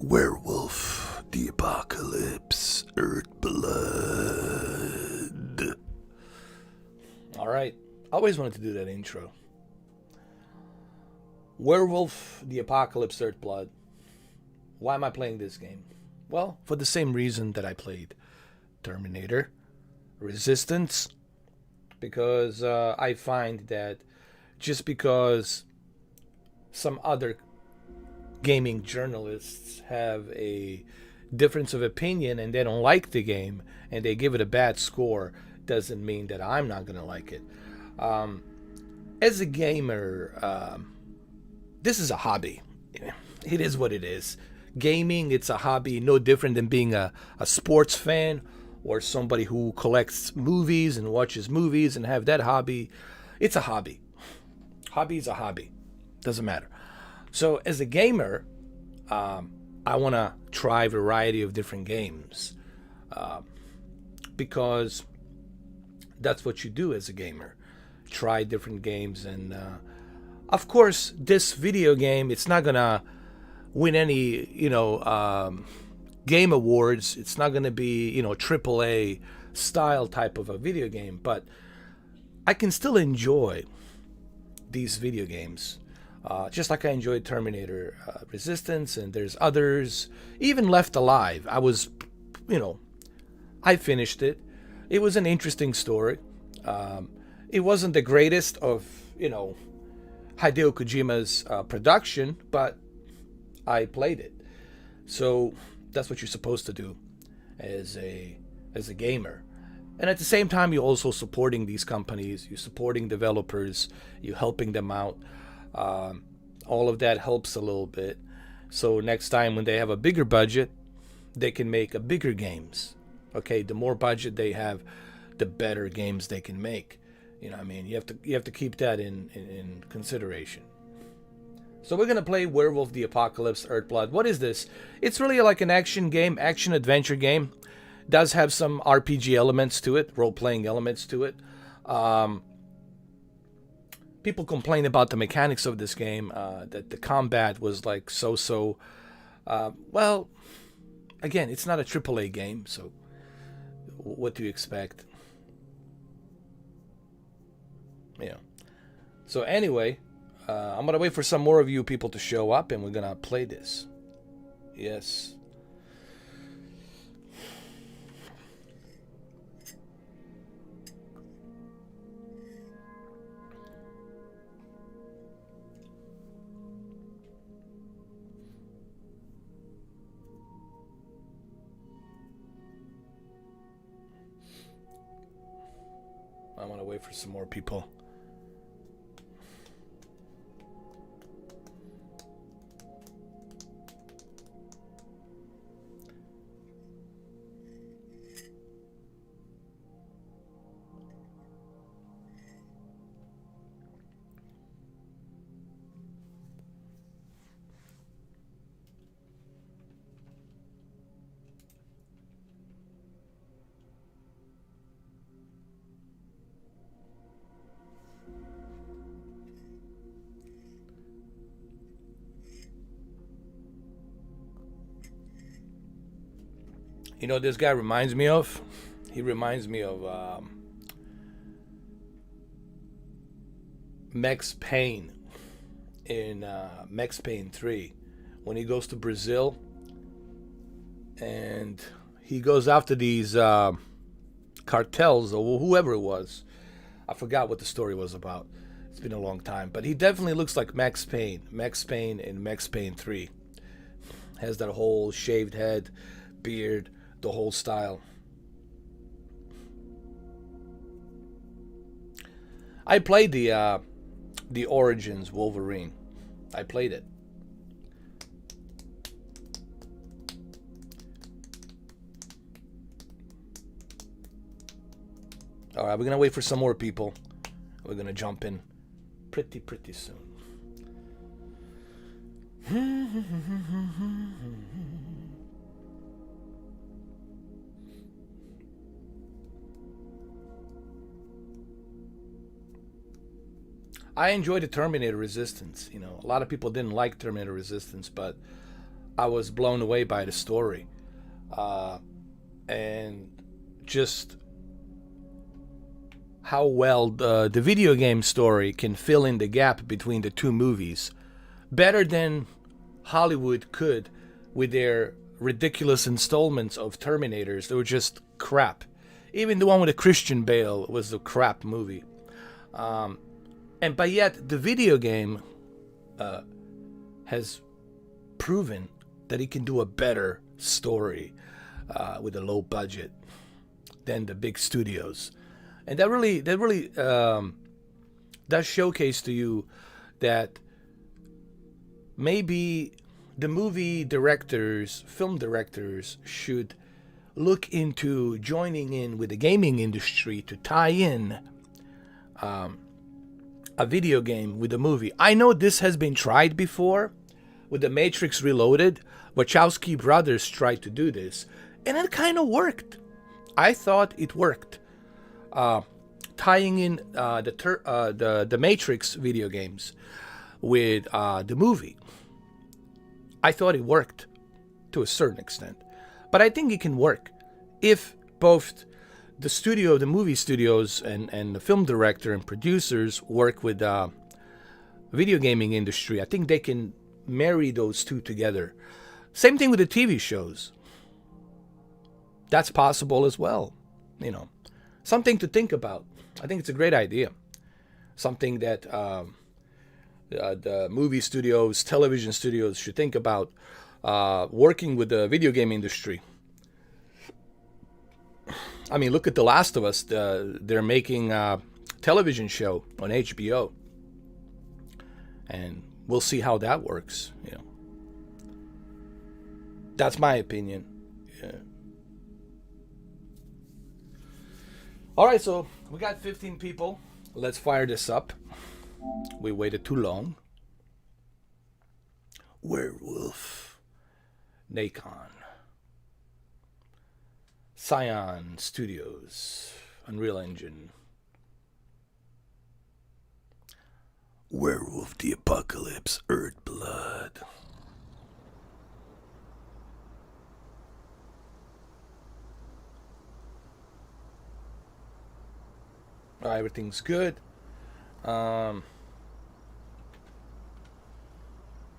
Werewolf, the Apocalypse, Earthblood. Alright, I always wanted to do that intro. Werewolf, the Apocalypse, Earthblood. Why am I playing this game? Well, for the same reason that I played Terminator, Resistance, because I find that just because some other gaming journalists have a difference of opinion and they don't like the game and they give it a bad score doesn't mean that I'm not going to like it. As a gamer, this is a hobby. It is what it is. Gaming, it's a hobby, no different than being a sports fan or somebody who collects movies and watches movies and have that hobby. It's a hobby. Hobby is a hobby. Doesn't matter. So as a gamer, I want to try a variety of different games because that's what you do as a gamer. Try different games. And of course, this video game, it's not going to win any, game awards. It's not going to be, AAA style type of a video game. But I can still enjoy these video games. Just like I enjoyed Terminator Resistance, and there's others, even Left Alive. I finished it. It was an interesting story. It wasn't the greatest of, Hideo Kojima's production, but I played it. So that's what you're supposed to do as a gamer. And at the same time, you're also supporting these companies. You're supporting developers. You're helping them out. All of that helps a little bit. So next time when they have a bigger budget, they can make a bigger games. Okay, the more budget they have, the better games they can make. You have to keep that in consideration. So we're gonna play Werewolf the Apocalypse Earthblood. What is this? It's really like an action game, action adventure game. Does have some RPG elements to it, role-playing elements to it. People complain about the mechanics of this game, that the combat was like so. Well, again, it's not a AAA game, so what do you expect? Yeah. So anyway, I'm gonna wait for some more of you people to show up, and we're gonna play this. Yes. I want to wait for some more people. You know what this guy reminds me of? He reminds me of Max Payne in Max Payne 3 when he goes to Brazil and he goes after these cartels or whoever it was. I forgot what the story was about. It's been a long time. But he definitely looks like Max Payne. Max Payne in Max Payne 3. Has that whole shaved head, beard, the whole style. I played the Origins Wolverine. I played it. All right, we're gonna wait for some more people. We're gonna jump in pretty soon. I enjoyed the Terminator Resistance. A lot of people didn't like Terminator Resistance, but I was blown away by the story, and just how well the video game story can fill in the gap between the two movies better than Hollywood could with their ridiculous installments of Terminators. They were just crap. Even the one with a Christian Bale was a crap movie. But yet the video game has proven that it can do a better story with a low budget than the big studios. And that really does showcase to you that maybe the movie directors, film directors, should look into joining in with the gaming industry to tie in a video game with a movie. I know this has been tried before with The Matrix Reloaded. Wachowski brothers tried to do this, and it kind of worked. I thought it worked. Tying in the Matrix video games with the movie. I thought it worked to a certain extent. But I think it can work if both the studio, the movie studios, and the film director and producers work with the video gaming industry. I think they can marry those two together. Same thing with the TV shows. That's possible as well. You know, something to think about. I think it's a great idea. Something that the movie studios, television studios should think about working with the video game industry. I mean, look at The Last of Us. They're making a television show on HBO. And we'll see how that works. You know, that's my opinion. Yeah. All right, so we got 15 people. Let's fire this up. We waited too long. Werewolf. Nacon. Scion Studios. Unreal Engine. Werewolf the Apocalypse, Earthblood. Everything's good.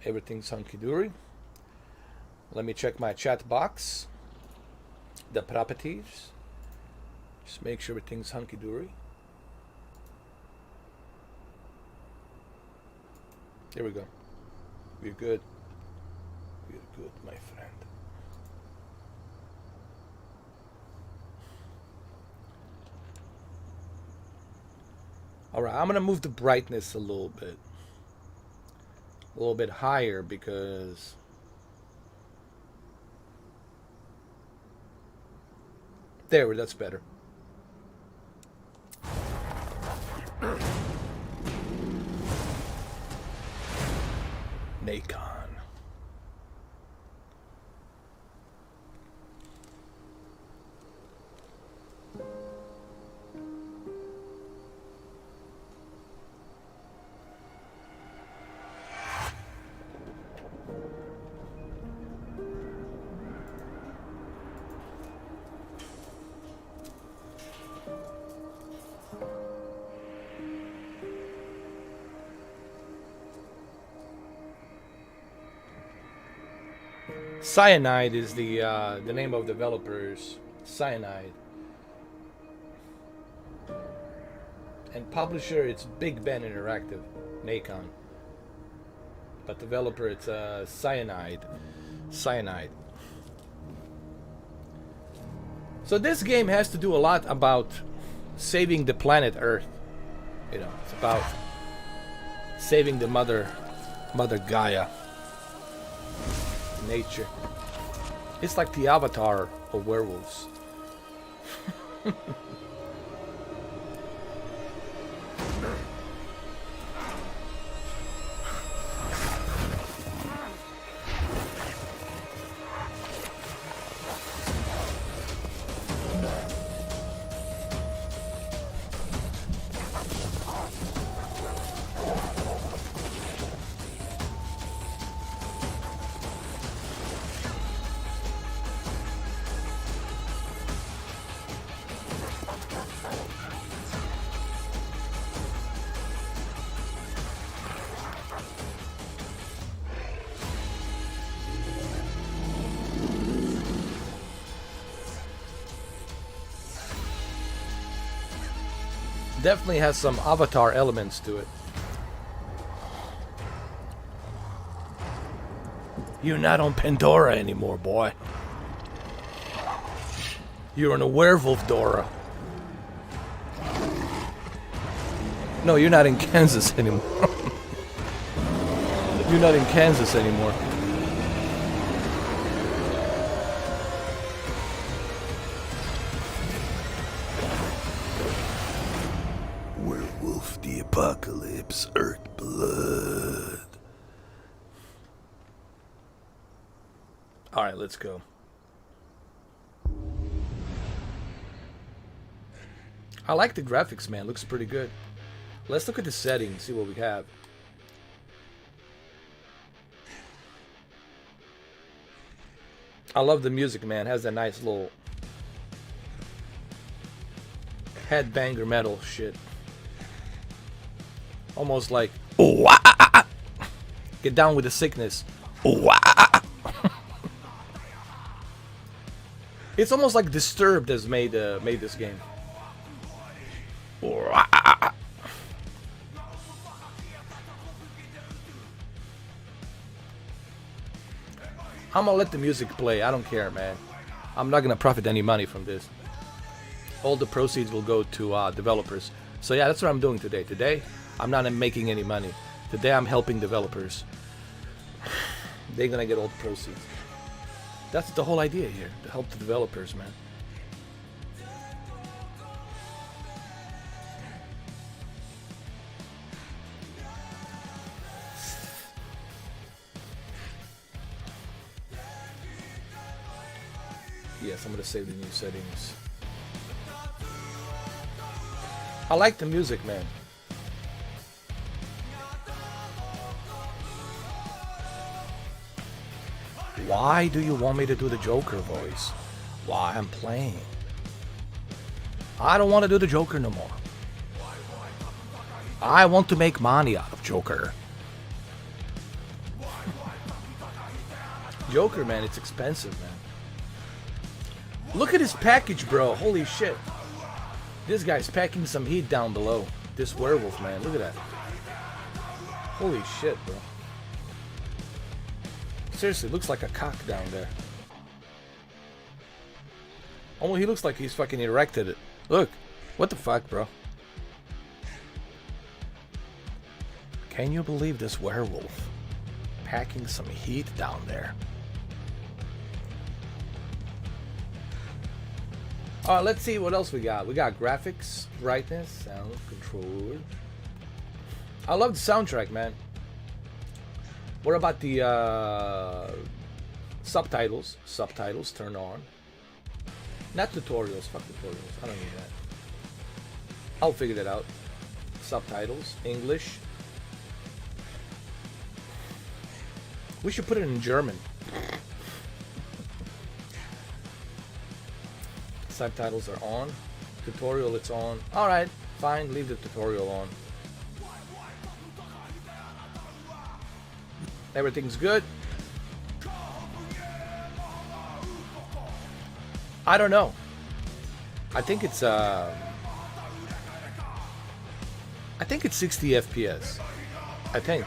Everything's hunky-dory. Let me check my chat box. The properties. Just make sure everything's hunky-dory. Here we go. We're good. We're good, my friend. Alright, I'm going to move the brightness a little bit. A little bit higher because there, that's better. Nacon. Cyanide is the name of developers. Cyanide. And publisher, it's Big Ben Interactive, Nacon. But developer, it's Cyanide. Cyanide. So this game has to do a lot about saving the planet Earth. You know, it's about saving the Mother Gaia. Nature. It's like the Avatar of werewolves. Definitely has some Avatar elements to it. You're not on Pandora anymore, boy. You're on a werewolf Dora. No, you're not in Kansas anymore. You're not in Kansas anymore. Werewolf the Apocalypse, Earthblood. Alright, let's go. I like the graphics, man. Looks pretty good. Let's look at the settings, see what we have. I love the music, man. It has that nice little headbanger metal shit. Almost like, Oh, ah, ah, ah, get down with the sickness. oh, ah, ah, ah. It's almost like Disturbed has made this game. Oh, ah, ah, ah. I'm gonna let the music play. I don't care, man. I'm not gonna profit any money from this. All the proceeds will go to developers. So yeah, that's what I'm doing today. Today, I'm not making any money. Today, I'm helping developers. They're gonna get all the proceeds. That's the whole idea here, to help the developers, man. Yes, I'm gonna save the new settings. I like the music, man. Why do you want me to do the Joker voice? Why I'm playing? I don't want to do the Joker no more. I want to make money out of Joker. Joker, man, it's expensive, man. Look at his package, bro. Holy shit. This guy's packing some heat down below. This werewolf, man. Look at that. Holy shit, bro. Seriously, looks like a cock down there. Oh, he looks like he's fucking erected it. Look. What the fuck, bro? Can you believe this werewolf? Packing some heat down there. Alright, let's see what else we got. We got graphics, brightness, sound, control. I love the soundtrack, man. What about the subtitles? Subtitles, turn on. Not tutorials, fuck tutorials. I don't need that. I'll figure that out. Subtitles, English. We should put it in German. Subtitles are on. Tutorial, it's on. Alright, fine, leave the tutorial on. Everything's good. I don't know. I think it's 60 FPS. I think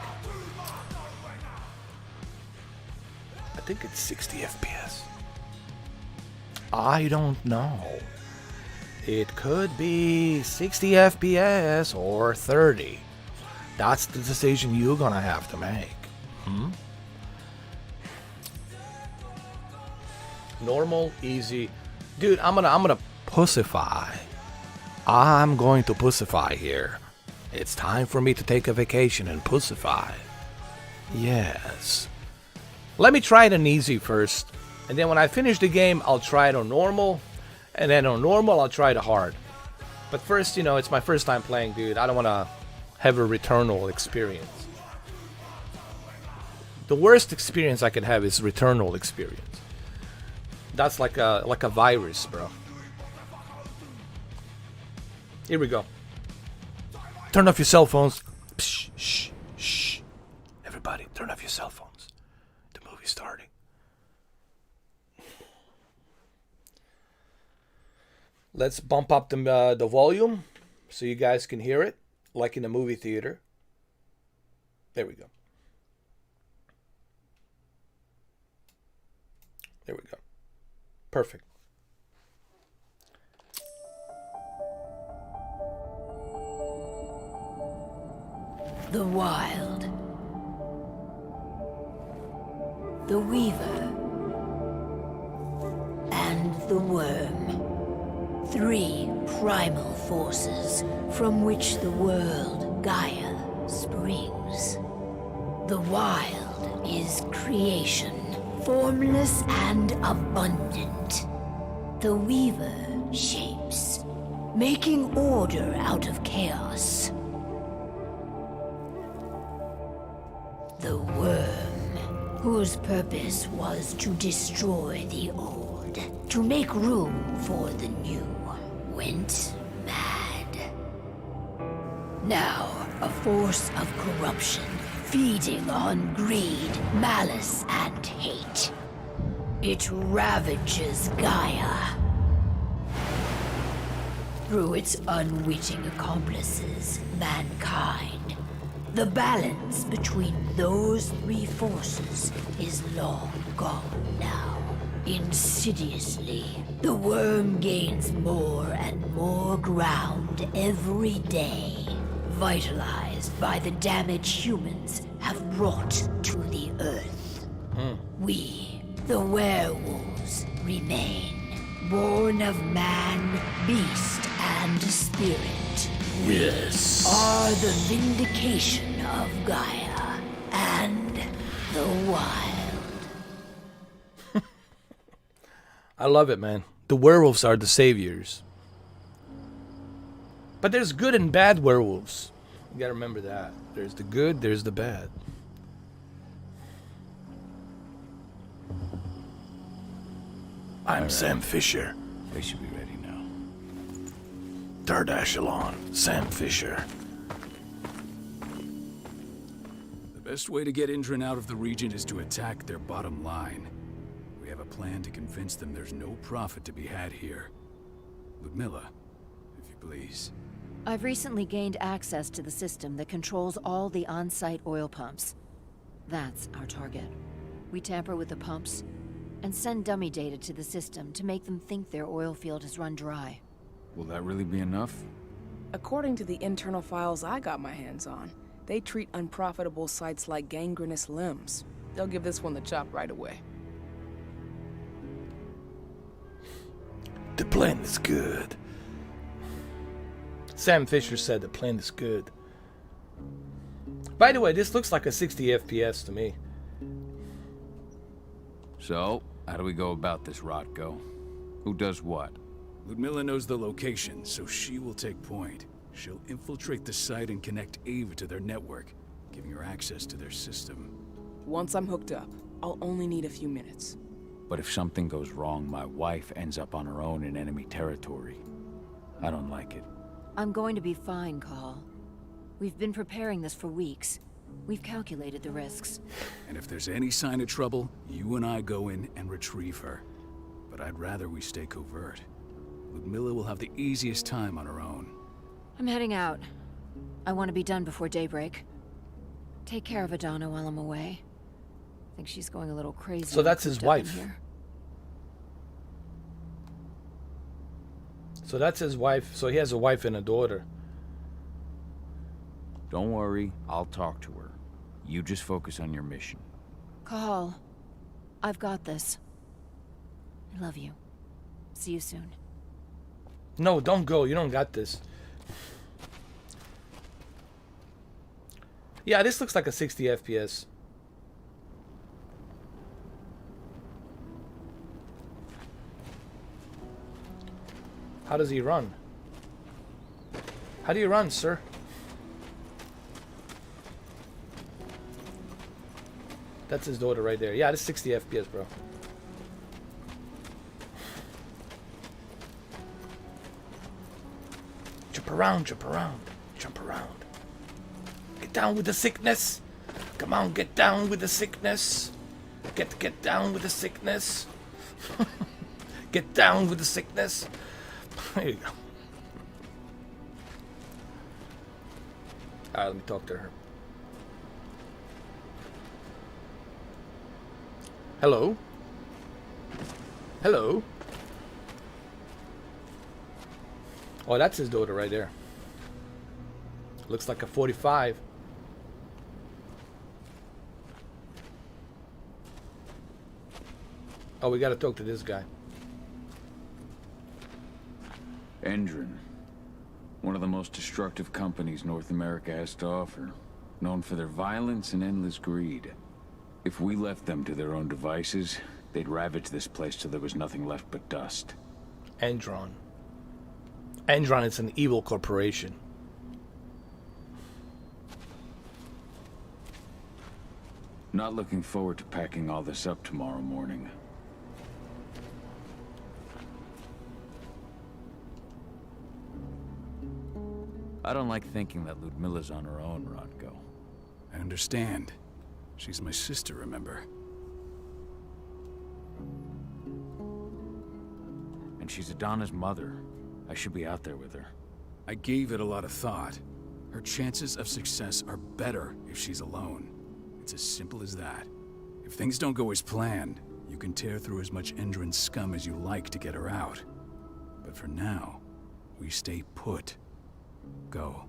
it's 60 FPS. I don't know. It could be 60 FPS or 30. That's the decision you're gonna have to make. Normal, easy. Dude, I'm gonna pussify. I'm going to pussify here. It's time for me to take a vacation and pussify. Yes. Let me try it on easy first. And then when I finish the game, I'll try it on normal. And then on normal, I'll try it hard. But first, you know, it's my first time playing, dude. I don't want to have a returnal experience. The worst experience I can have is returnal experience. That's like a virus, bro. Here we go. Turn off your cell phones. Shh, shh, shh. Everybody, turn off your cell phones. The movie's starting. Let's bump up the volume. so you guys can hear it like in a movie theater. There we go. There we go. Perfect. The Wild. The Weaver. And the Worm. 3 primal forces from which the world, Gaia, springs. The Wild is creation, formless and abundant. The Weaver shapes, making order out of chaos. The Worm, whose purpose was to destroy the old, to make room for the new, went mad. Now, a force of corruption, feeding on greed, malice, and hate. It ravages Gaia. Through its unwitting accomplices, mankind, the balance between those 3 forces is long gone now. Insidiously, the worm gains more and more ground every day, vitalized by the damage humans have brought to the Earth. We, the werewolves, remain, born of man, beast, and spirit. Yes. Are the vindication of Gaia and the Wild. I love it, man. The werewolves are the saviors. But there's good and bad werewolves. You gotta remember that. There's the good, there's the bad. I'm Sam Fisher. They should be ready now. Third echelon, Sam Fisher. The best way to get Indran out of the region is to attack their bottom line. We have a plan to convince them there's no profit to be had here. Ludmilla, if you please. I've recently gained access to the system that controls all the on-site oil pumps. That's our target. We tamper with the pumps and send dummy data to the system to make them think their oil field has run dry. Will that really be enough? According to the internal files I got my hands on, they treat unprofitable sites like gangrenous limbs. They'll give this one the chop right away. The plan is good. Sam Fisher said the plan is good. By the way, this looks like a 60 FPS to me. So, how do we go about this, Rotko? Who does what? Ludmilla knows the location, so she will take point. She'll infiltrate the site and connect Ava to their network, giving her access to their system. Once I'm hooked up, I'll only need a few minutes. But if something goes wrong, my wife ends up on her own in enemy territory. I don't like it. I'm going to be fine, Call. We've been preparing this for weeks. We've calculated the risks. And if there's any sign of trouble, you and I go in and retrieve her. But I'd rather we stay covert. Ludmilla will have the easiest time on her own. I'm heading out. I want to be done before daybreak. Take care of Adana while I'm away. I think she's going a little crazy. So that's his wife. So that's his wife. So he has a wife and a daughter. Don't worry, I'll talk to her. You just focus on your mission. Call. I've got this. I love you. See you soon. No, don't go. You don't got this. Yeah, this looks like a 60 FPS. How does he run? How do you run, sir? That's his daughter right there. Yeah, this is 60 FPS, bro. Jump around, jump around, jump around. Get down with the sickness. Come on, get down with the sickness. Get down with the sickness. Get down with the sickness. There you go. Alright, let me talk to her. Hello? Hello? Oh, that's his daughter right there. Looks like a 45. Oh, we gotta talk to this guy. Endron. One of the most destructive companies North America has to offer. Known for their violence and endless greed. If we left them to their own devices, they'd ravage this place till there was nothing left but dust. Endron. Endron is an evil corporation. Not looking forward to packing all this up tomorrow morning. I don't like thinking that Ludmilla's on her own, Rodko. I understand. She's my sister, remember? And she's Adana's mother. I should be out there with her. I gave it a lot of thought. Her chances of success are better if she's alone. It's as simple as that. If things don't go as planned, you can tear through as much Endron scum as you like to get her out. But for now, we stay put. Go.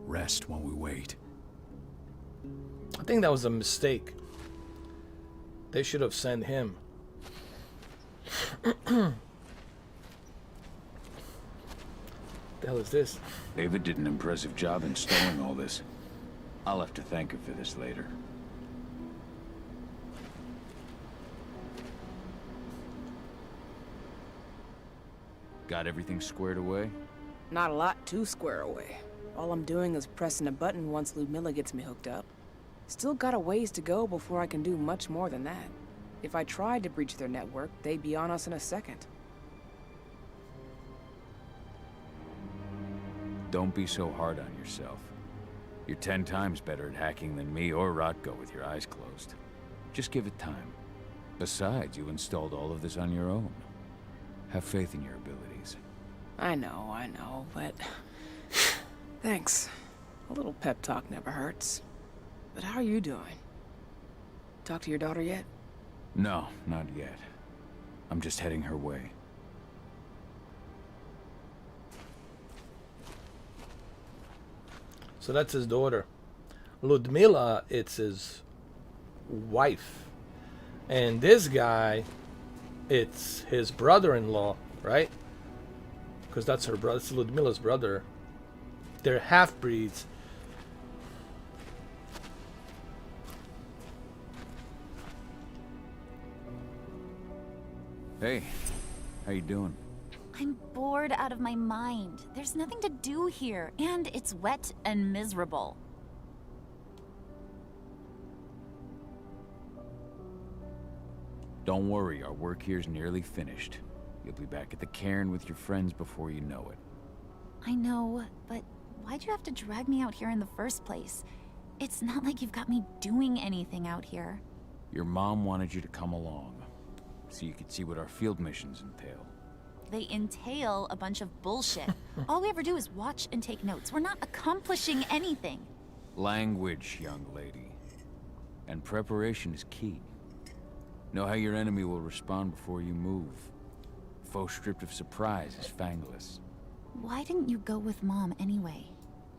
Rest while we wait. I think that was a mistake. They should have sent him. The hell is this? David did an impressive job installing all this. I'll have to thank her for this later. Got everything squared away? Not a lot to square away. All I'm doing is pressing a button once Ludmilla gets me hooked up. Still got a ways to go before I can do much more than that. If I tried to breach their network, they'd be on us in a second. Don't be so hard on yourself. You're 10 times better at hacking than me or Rodko with your eyes closed. Just give it time. Besides, you installed all of this on your own. Have faith in your abilities. I know, but... Thanks. A little pep talk never hurts. But how are you doing? Talk to your daughter yet? No, not yet. I'm just heading her way. So that's his daughter. Ludmilla, it's his wife. And this guy, it's his brother-in-law, right? Because that's her brother. It's Ludmilla's brother. They're half-breeds. Hey, how you doing? I'm bored out of my mind. There's nothing to do here, and it's wet and miserable. Don't worry, our work here's nearly finished. You'll be back at the cairn with your friends before you know it. I know, but why'd you have to drag me out here in the first place? It's not like you've got me doing anything out here. Your mom wanted you to come along, so you could see what our field missions entail. They entail a bunch of bullshit. All we ever do is watch and take notes. We're not accomplishing anything. Language, young lady. And preparation is key. Know how your enemy will respond before you move. Foe stripped of surprise is fangless. Why didn't you go with Mom anyway?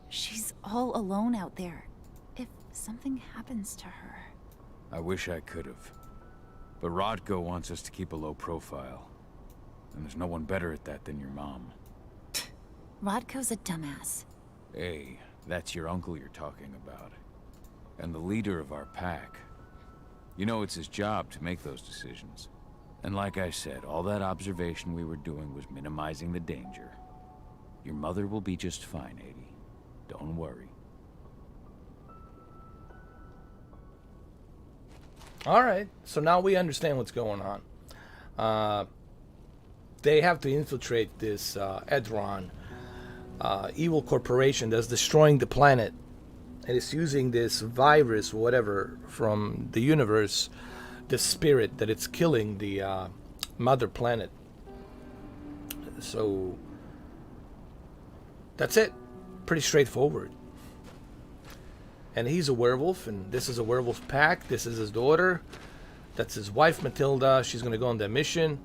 She's all alone out there. If something happens to her... I wish I could have. But Rodko wants us to keep a low profile. And there's no one better at that than your mom. Rodko's a dumbass. Hey, that's your uncle you're talking about. And the leader of our pack. You know it's his job to make those decisions. And like I said, all that observation we were doing was minimizing the danger. Your mother will be just fine, Adie. Don't worry. Alright, so now we understand what's going on. They have to infiltrate this Edron evil corporation that's destroying the planet. And it's using this virus or whatever from the universe, the spirit, that it's killing the mother planet. So that's it. Pretty straightforward. And he's a werewolf, and this is a werewolf pack. This is his daughter. That's his wife, Matilda. She's going to go on that mission.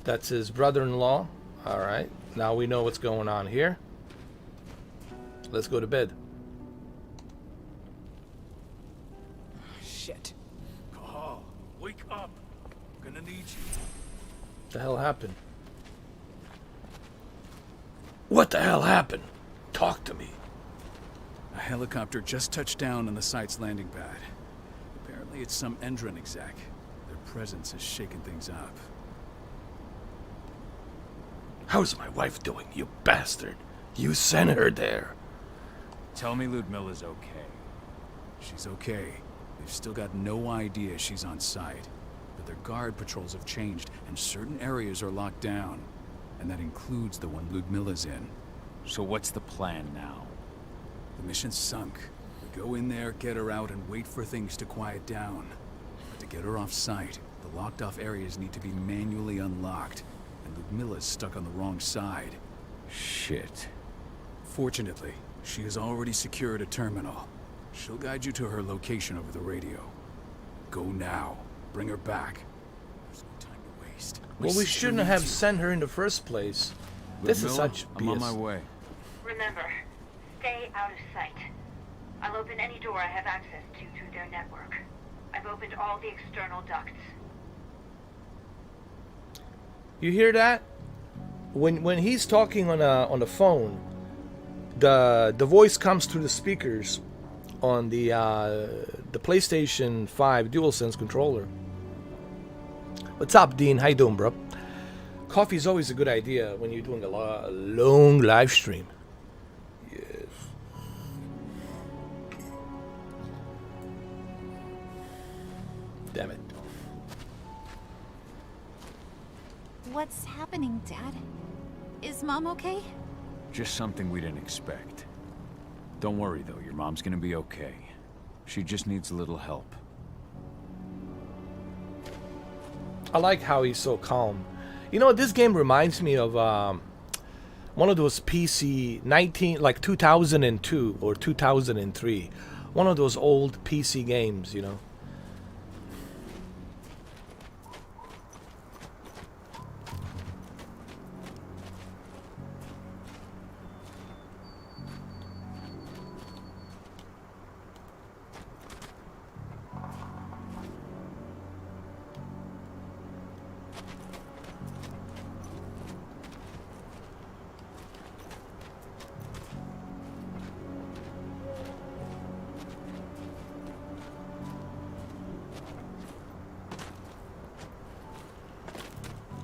That's his brother-in-law. All right. Now we know what's going on here. Let's go to bed. Shit. Cahal, wake up. I'm gonna need you. What the hell happened? What the hell happened? Talk to me. A helicopter just touched down on the site's landing pad. Apparently it's some Endron exec. Their presence has shaken things up. How's my wife doing, you bastard? You sent her there. Tell me Ludmilla's okay. She's okay. They've still got no idea she's on site. But their guard patrols have changed, and certain areas are locked down. And that includes the one Ludmilla's in. So what's the plan now? The mission's sunk. We go in there, get her out, and wait for things to quiet down. But to get her off site, the locked-off areas need to be manually unlocked. And Ludmilla's stuck on the wrong side. Shit. Fortunately, she has already secured a terminal. She'll guide you to her location over the radio. Go now. Bring her back. There's no time to waste. Well, we shouldn't have sent her in the first place. This is Ludmilla, such I'm on BS. my way. Remember, stay out of sight. I'll open any door I have access to through their network. I've opened all the external ducts. You hear that? When he's talking on the phone, the voice comes through the speakers on the PlayStation 5 DualSense controller. What's up, Dean? How you doing, bro? Coffee's always a good idea when you're doing a long live stream. Yes. Damn it. What's happening, Dad? Is Mom okay? Just something we didn't expect. Don't worry, though. Your mom's gonna be okay. She just needs a little help. I like how he's so calm. You know, this game reminds me of one of those PC 2002 or 2003. One of those old PC games, you know.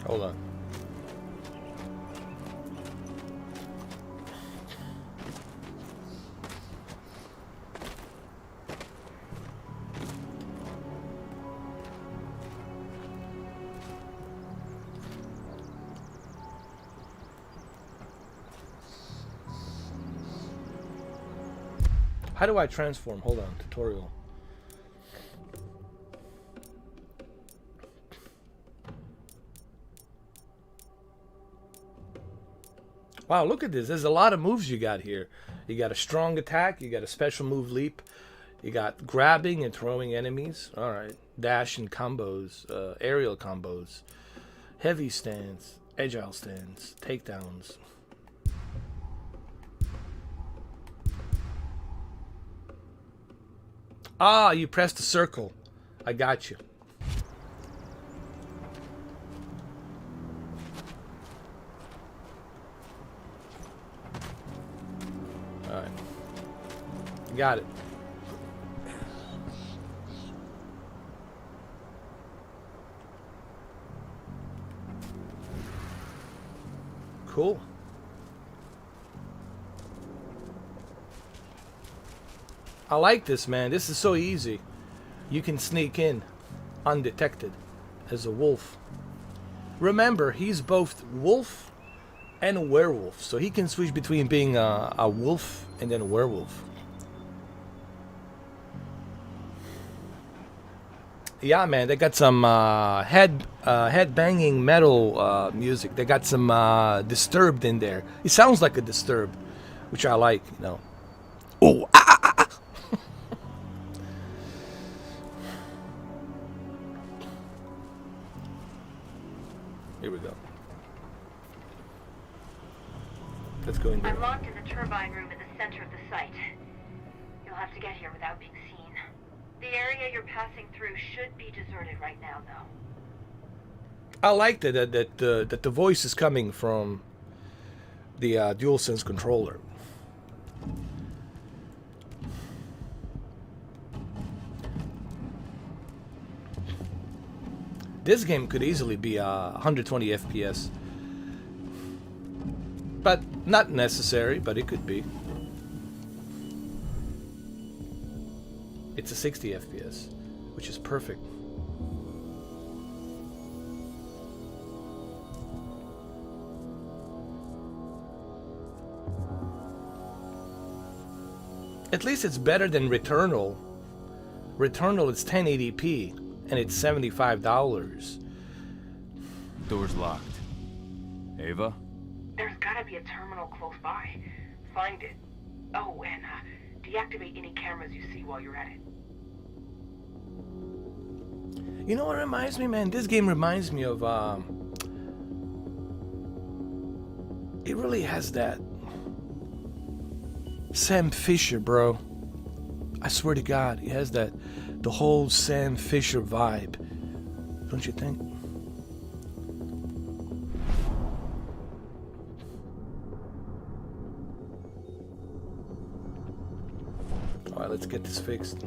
Hold on. How do I transform? Hold on, tutorial. Wow, look at this. There's a lot of moves you got here. You got a strong attack. You got a special move leap. You got grabbing and throwing enemies. All right. Dash and combos. Aerial combos. Heavy stance. Agile stance. Takedowns. Ah, you pressed the circle. I got you. Alright. Got it. Cool. I like this, man. This is so easy. You can sneak in undetected as a wolf. Remember, he's both wolf and a werewolf, so he can switch between being a wolf and then a werewolf. Yeah, man, they got some head banging metal music. They got some Disturbed in there. It sounds like a Disturbed, which I like, you know. Oh, go in there. I'm locked in the turbine room in the center of the site. You'll have to get here without being seen. The area you're passing through should be deserted right now, though. I like that the voice is coming from the DualSense controller. This game could easily be 120 FPS. But not necessary, but it could be. It's a 60 FPS, which is perfect. At least it's better than Returnal. Returnal is 1080p and it's $75. Door's locked. Ava? There's gotta be a terminal close by. Find it. Oh, and deactivate any cameras you see while you're at it. You know what it reminds me, man? This game reminds me of, it really has that Sam Fisher, bro. I swear to God, it has that, the whole Sam Fisher vibe. Don't you think? Alright, let's get this fixed.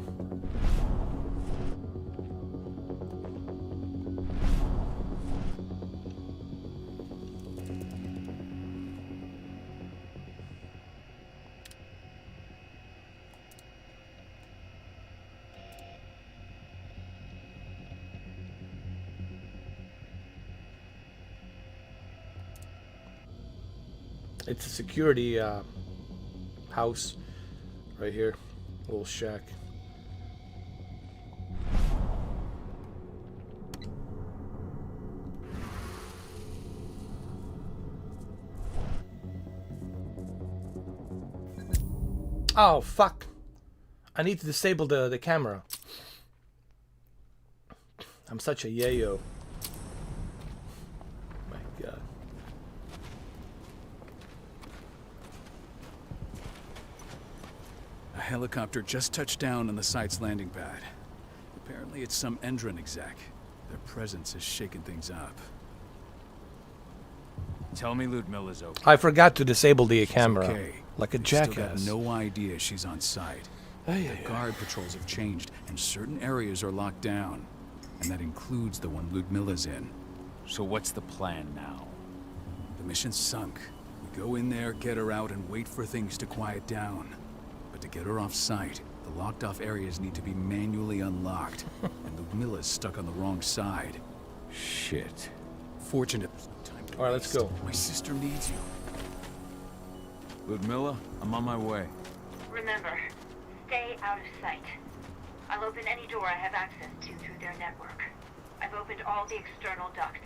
It's a security house right here, little shack. Oh fuck! I need to disable the camera. I'm such a yayo. My God. A helicopter just touched down on the site's landing pad. Apparently it's some Endron exec. Their presence has shaken things up. Tell me Ludmilla's okay. I forgot to disable the She's camera. okay. Like a They still jackass. have no idea she's on site. The guard patrols have changed, and certain areas are locked down. And that includes the one Ludmilla's in. So what's the plan now? The mission's sunk. We go in there, get her out, and wait for things to quiet down. But to get her off site, the locked-off areas need to be manually unlocked. And Ludmilla's stuck on the wrong side. Shit. Fortunate. Time to Alright, let's waste. go. My sister needs you. Ludmilla, I'm on my way. Remember, stay out of sight. I'll open any door I have access to through their network. I've opened all the external ducts.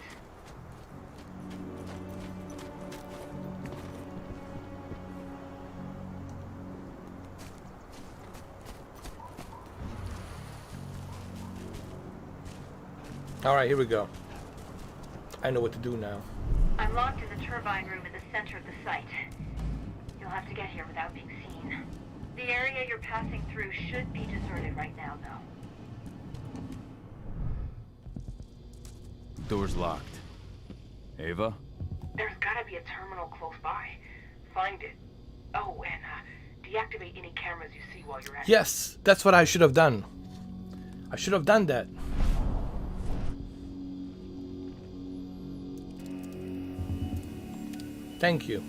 Alright, here we go. I know what to do now. I'm locked in the turbine room in the center of the site. You'll have to get here without being seen. The area you're passing through should be deserted right now, though. Door's locked. Ava? There's gotta be a terminal close by. Find it. Oh, and deactivate any cameras you see while you're at it. Yes, that's what I should have done. I should have done that. Thank you.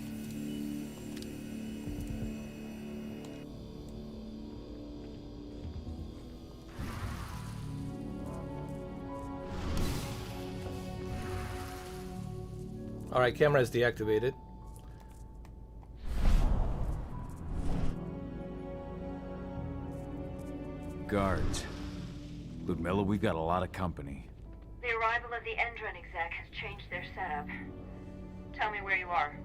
Alright, camera is deactivated. Guards. Ludmilla, we've got a lot of company. The arrival of the Endron exec has changed their setup. Tell me where you are.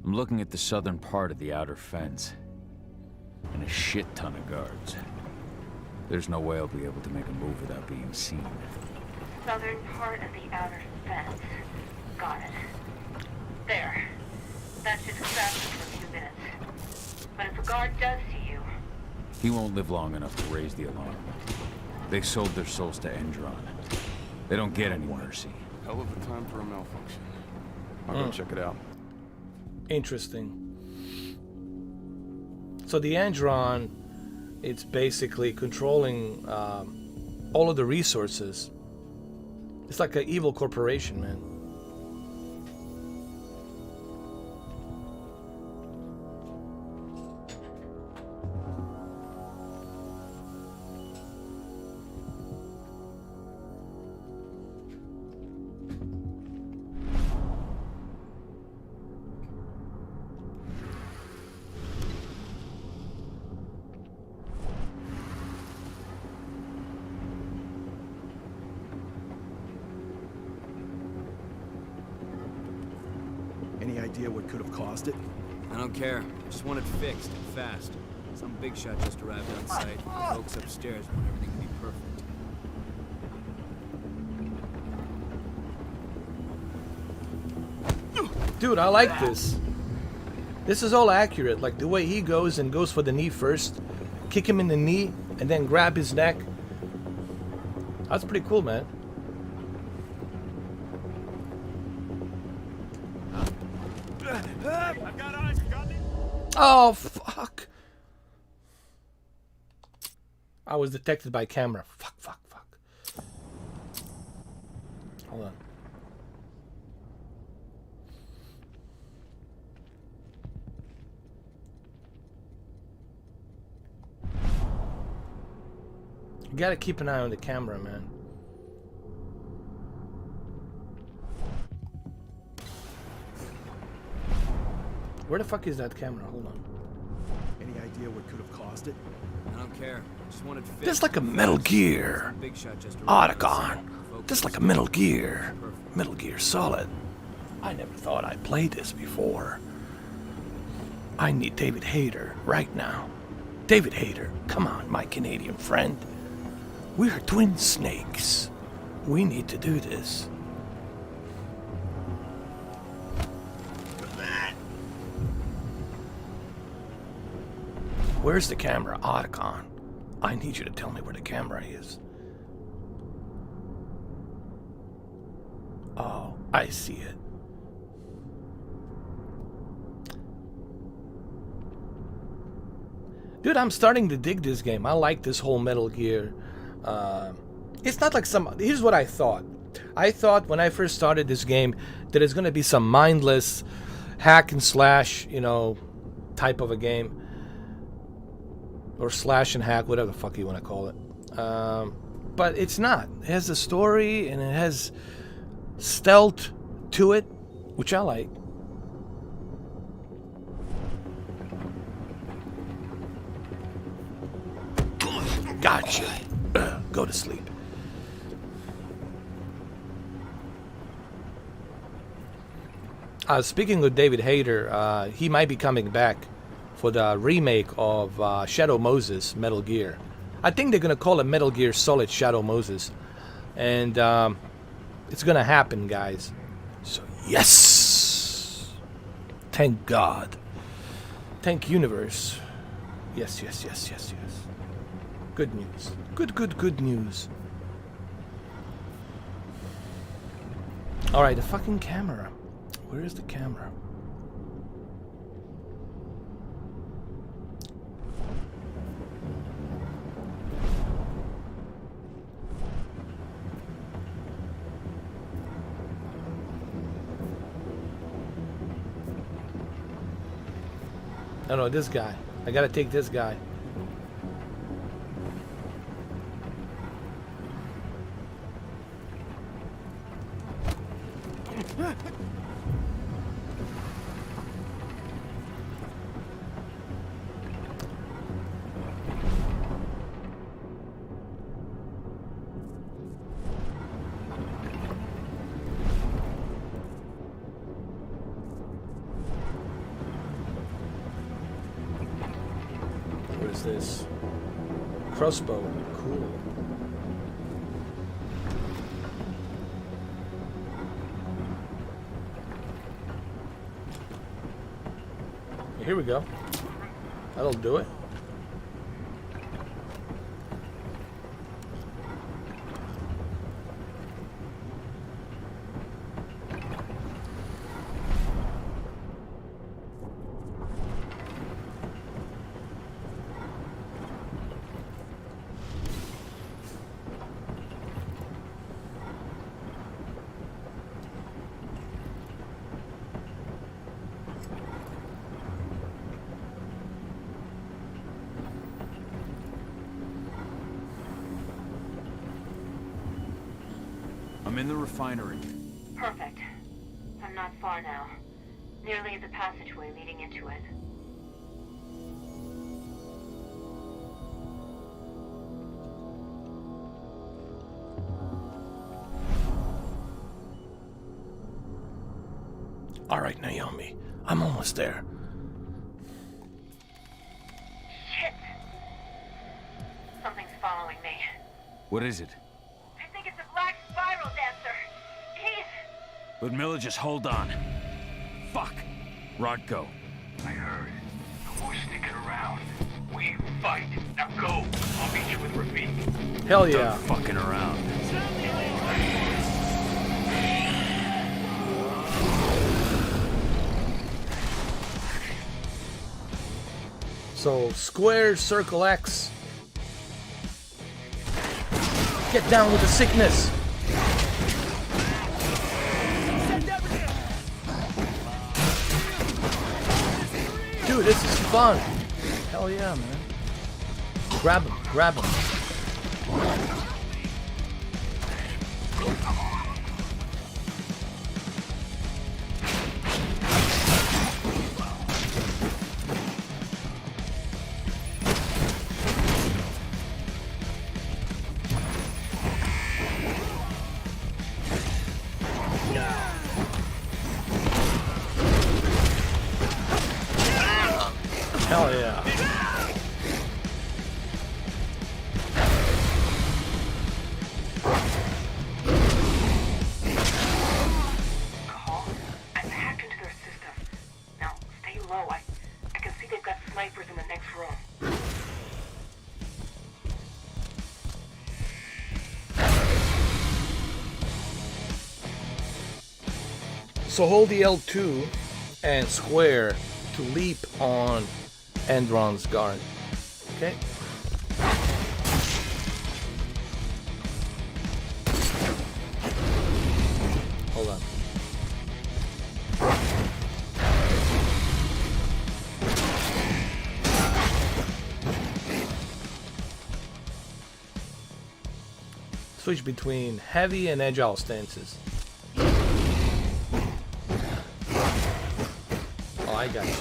I'm looking at the southern part of the outer fence. And a shit ton of guards. There's no way I'll be able to make a move without being seen. Southern part of the outer fence. Got it. There. That should distract him for a few minutes. But if a guard does see you... He won't live long enough to raise the alarm. They sold their souls to Endron. They don't get any mercy. Hell of a time for a malfunction. I'll go check it out. Interesting. So the Andron, it's basically controlling all of the resources. It's like an evil corporation, man. Any idea what could have caused it? I don't care. I just want it fixed and fast. Some big shot just arrived on site. The folks upstairs want everything to be perfect. Dude, I like this. This is all accurate. Like the way he goes and goes for the knee first, kick him in the knee, and then grab his neck. That's pretty cool, man. Oh, fuck. I was detected by camera. Fuck. Hold on. You gotta keep an eye on the camera, man. Where the fuck is that camera? Hold on. Any idea what could have caused it? I don't care. I just want it fixed. This like a Metal Gear. Some big shot just arrived on site. Otacon. This like a Metal Gear. Metal Gear Solid. I never thought I'd played this before. I need David Hayter right now. David Hayter, come on, my Canadian friend. We're twin snakes. We need to do this. Where's the camera, Otacon? I need you to tell me where the camera is. Oh, I see it. Dude, I'm starting to dig this game. I like this whole Metal Gear. It's not like some... Here's what I thought. I thought when I first started this game that it's going to be some mindless hack and slash, you know, type of a game. Or slash and hack, whatever the fuck you want to call it. But it's not. It has a story and it has stealth to it, which I like. Gotcha. Go to sleep. Speaking of David Hayter, he might be coming back for the remake of Shadow Moses Metal Gear. I think they're gonna call it Metal Gear Solid Shadow Moses, and it's gonna happen, guys. So yes. Thank God. Thank Universe. Yes. Good news. Good news. Alright, the fucking camera. Where is the camera? No, this guy. I gotta take this guy. is this? Crossbow. Cool. Here we go. That'll do it. I'm in the refinery. Perfect. I'm not far now. Nearly at the passageway leading into it. All right, Naomi. I'm almost there. Shit! Something's following me. What is it? I think it's a black spiral dancer. He's... Ludmilla, just hold on. Fuck. Rodko. I heard. No more sticking around. We fight. Now go. I'll meet you with Rafik. Hell yeah. Done fucking around. So, square, circle X. Get down with the sickness. Dude, this is fun. Hell yeah, man. Grab him, grab him. Hell yeah. Call? I've hacked into their system. Now, stay low. I can see they've got snipers in the next room. So hold the L2 and square to leap on Endron's guard. Okay? Hold on. Switch between heavy and agile stances. Oh, I got you.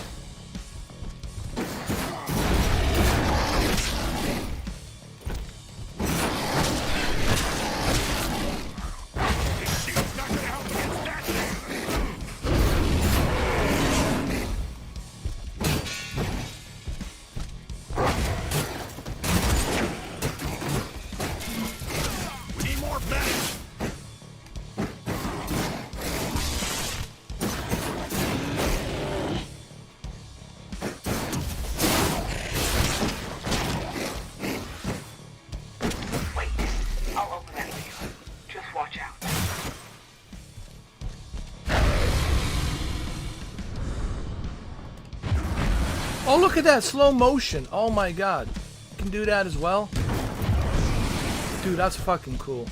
Oh, look at that slow motion. Oh my god. You can do that as well? Dude, that's fucking cool.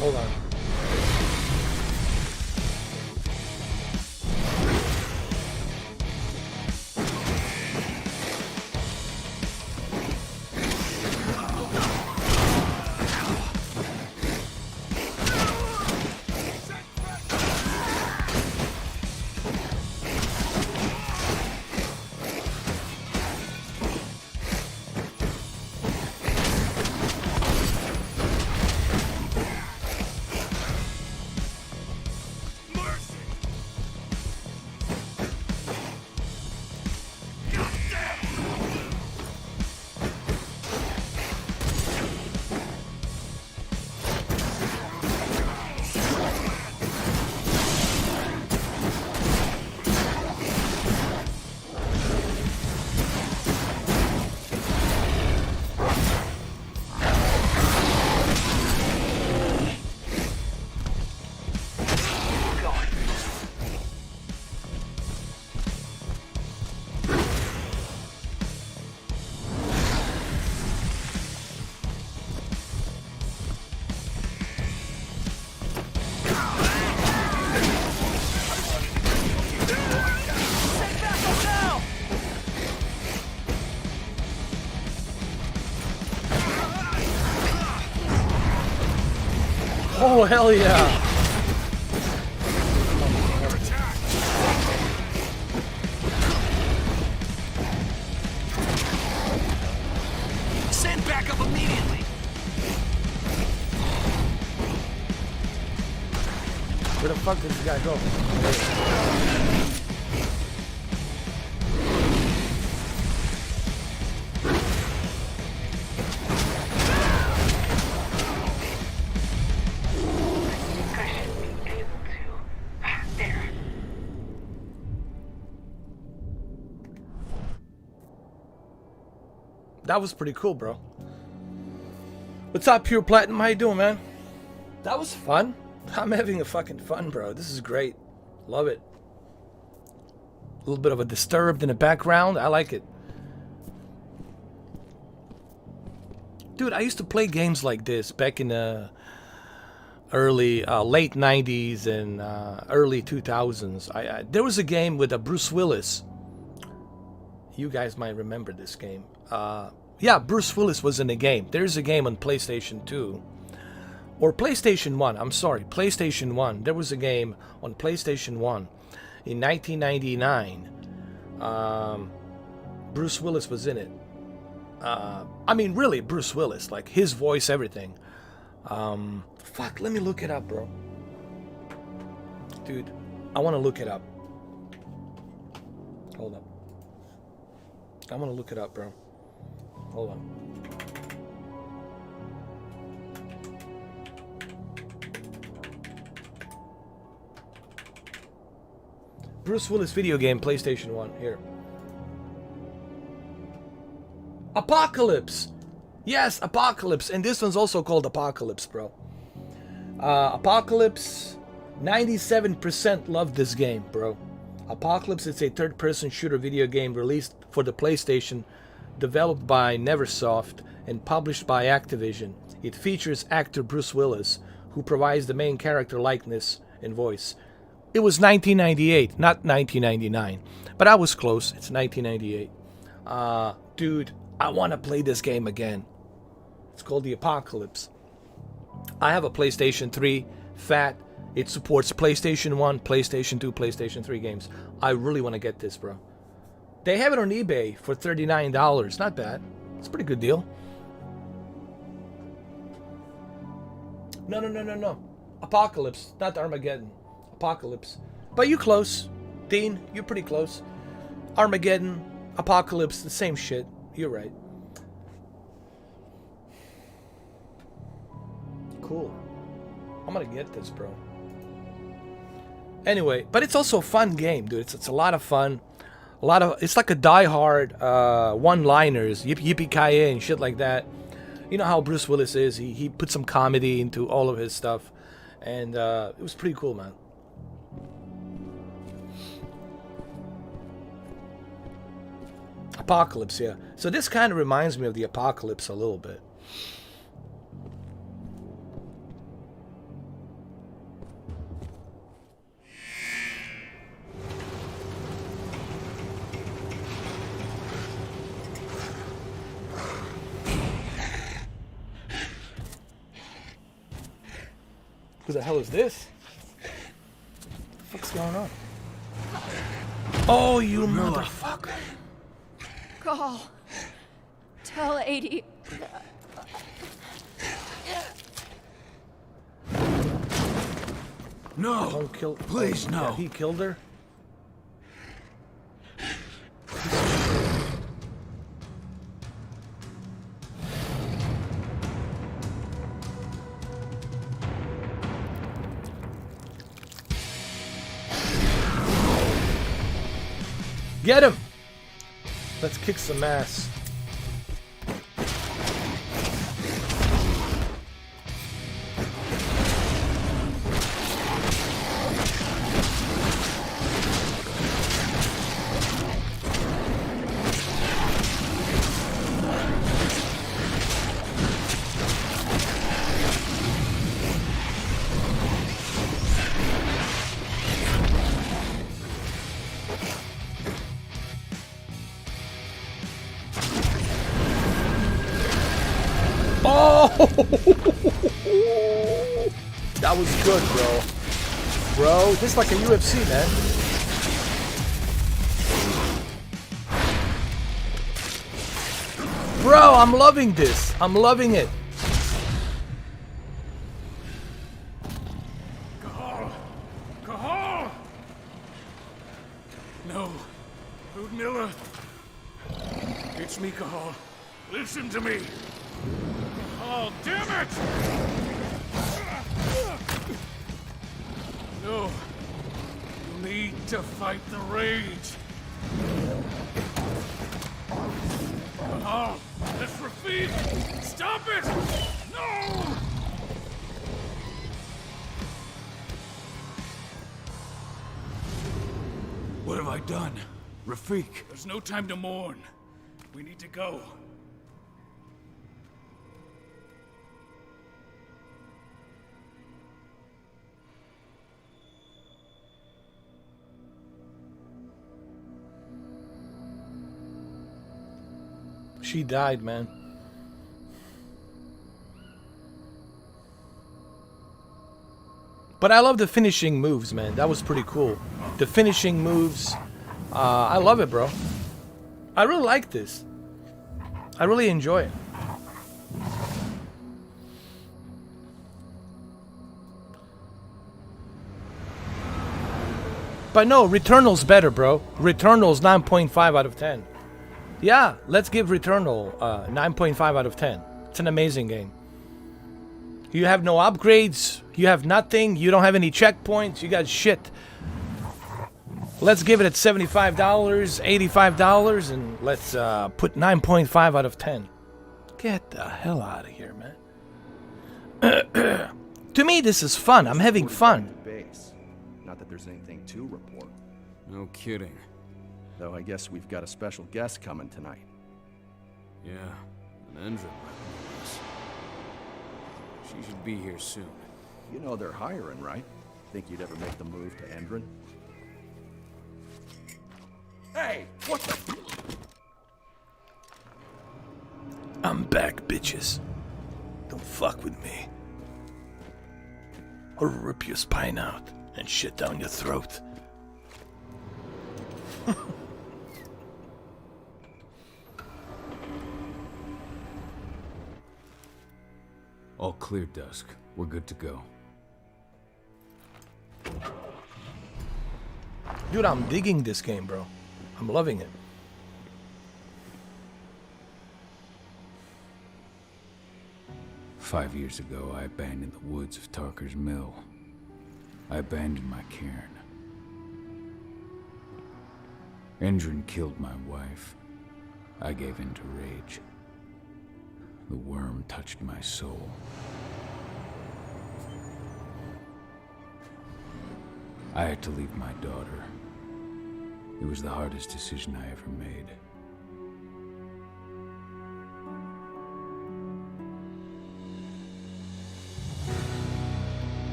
Hold on. Oh, hell yeah! Send backup immediately! Where the fuck did this guy go? That was pretty cool, bro. What's up, Pure Platinum? How you doing, man? That was fun. I'm having a fucking fun, bro. This is great. Love it. A little bit of a Disturbed in the background. I like it. Dude, I used to play games like this back in the early, late 90s and early 2000s. There was a game with Bruce Willis. You guys might remember this game. Yeah, Bruce Willis was in the game. There's a game on PlayStation 2. Or PlayStation 1. I'm sorry, PlayStation 1. There was a game on PlayStation 1 in 1999. Bruce Willis was in it. I mean, really, Bruce Willis. Like, his voice, everything. Fuck, let me look it up, bro. Dude, I want to look it up. Hold up. I want to look it up, bro. Hold on. Bruce Willis video game, PlayStation 1. Here. Apocalypse! Yes, Apocalypse. And this one's also called Apocalypse, bro. Apocalypse, 97% love this game, bro. Apocalypse is a third-person shooter video game released for the PlayStation, developed by Neversoft and published by Activision. It features actor Bruce Willis, who provides the main character likeness and voice. It was 1998, not 1999, but I was close. It's 1998. Dude, I want to play this game again. It's called The Apocalypse. I have a PlayStation 3 Fat. It supports PlayStation 1, PlayStation 2, PlayStation 3 games. I really want to get this, bro. They have it on eBay for $39. Not bad. It's a pretty good deal. No. Apocalypse, not Armageddon. Apocalypse. But you close. Dean, you're pretty close. Armageddon, Apocalypse, the same shit. You're right. Cool. I'm gonna get this, bro. Anyway, but it's also a fun game, dude. It's a lot of fun. It's like a die-hard one-liners, yippee-ki-yay and shit like that. You know how Bruce Willis is. He put some comedy into all of his stuff. And it was pretty cool, man. Apocalypse, yeah. So this kind of reminds me of the Apocalypse a little bit. Who the hell is this? What the fuck's going on? Oh, you motherfucker. Call. Tell 80. No! Don't kill. Please, no. Yeah, he killed her. Get him! Let's kick some ass. That was good, bro. Bro, this is like a UFC, man. Bro, I'm loving this. I'm loving it. Cahal! No. Ludmilla. It's me, Cahal. Listen to me. Oh, damn it! No. You need to fight the rage. Oh, that's Rafik! Stop it! No! What have I done? Rafik. There's no time to mourn. We need to go. She died, man. But I love the finishing moves, man. That was pretty cool. The finishing moves. I love it, bro. I really like this. I really enjoy it. But no, Returnal's better, bro. Returnal's 9.5 out of 10. Yeah, let's give Returnal 9.5 out of 10. It's an amazing game. You have no upgrades. You have nothing. You don't have any checkpoints. You got shit. Let's give it at $75, $85, and let's put 9.5 out of 10. Get the hell out of here, man. To me, this is fun. I'm having fun. Base. Not that there's anything to report. No kidding. Though I guess we've got a special guest coming tonight. Yeah, an Endron recommends. She should be here soon. You know they're hiring, right? Think you'd ever make the move to Endron? Hey, what the? I'm back, bitches. Don't fuck with me. Or rip your spine out and shit down your throat. All clear, Dusk. We're good to go. Dude, I'm digging this game, bro. I'm loving it. "5 years ago, I abandoned the woods of Tarker's Mill. I abandoned my cairn. Endron killed my wife. I gave in to rage. The worm touched my soul. I had to leave my daughter. It was the hardest decision I ever made.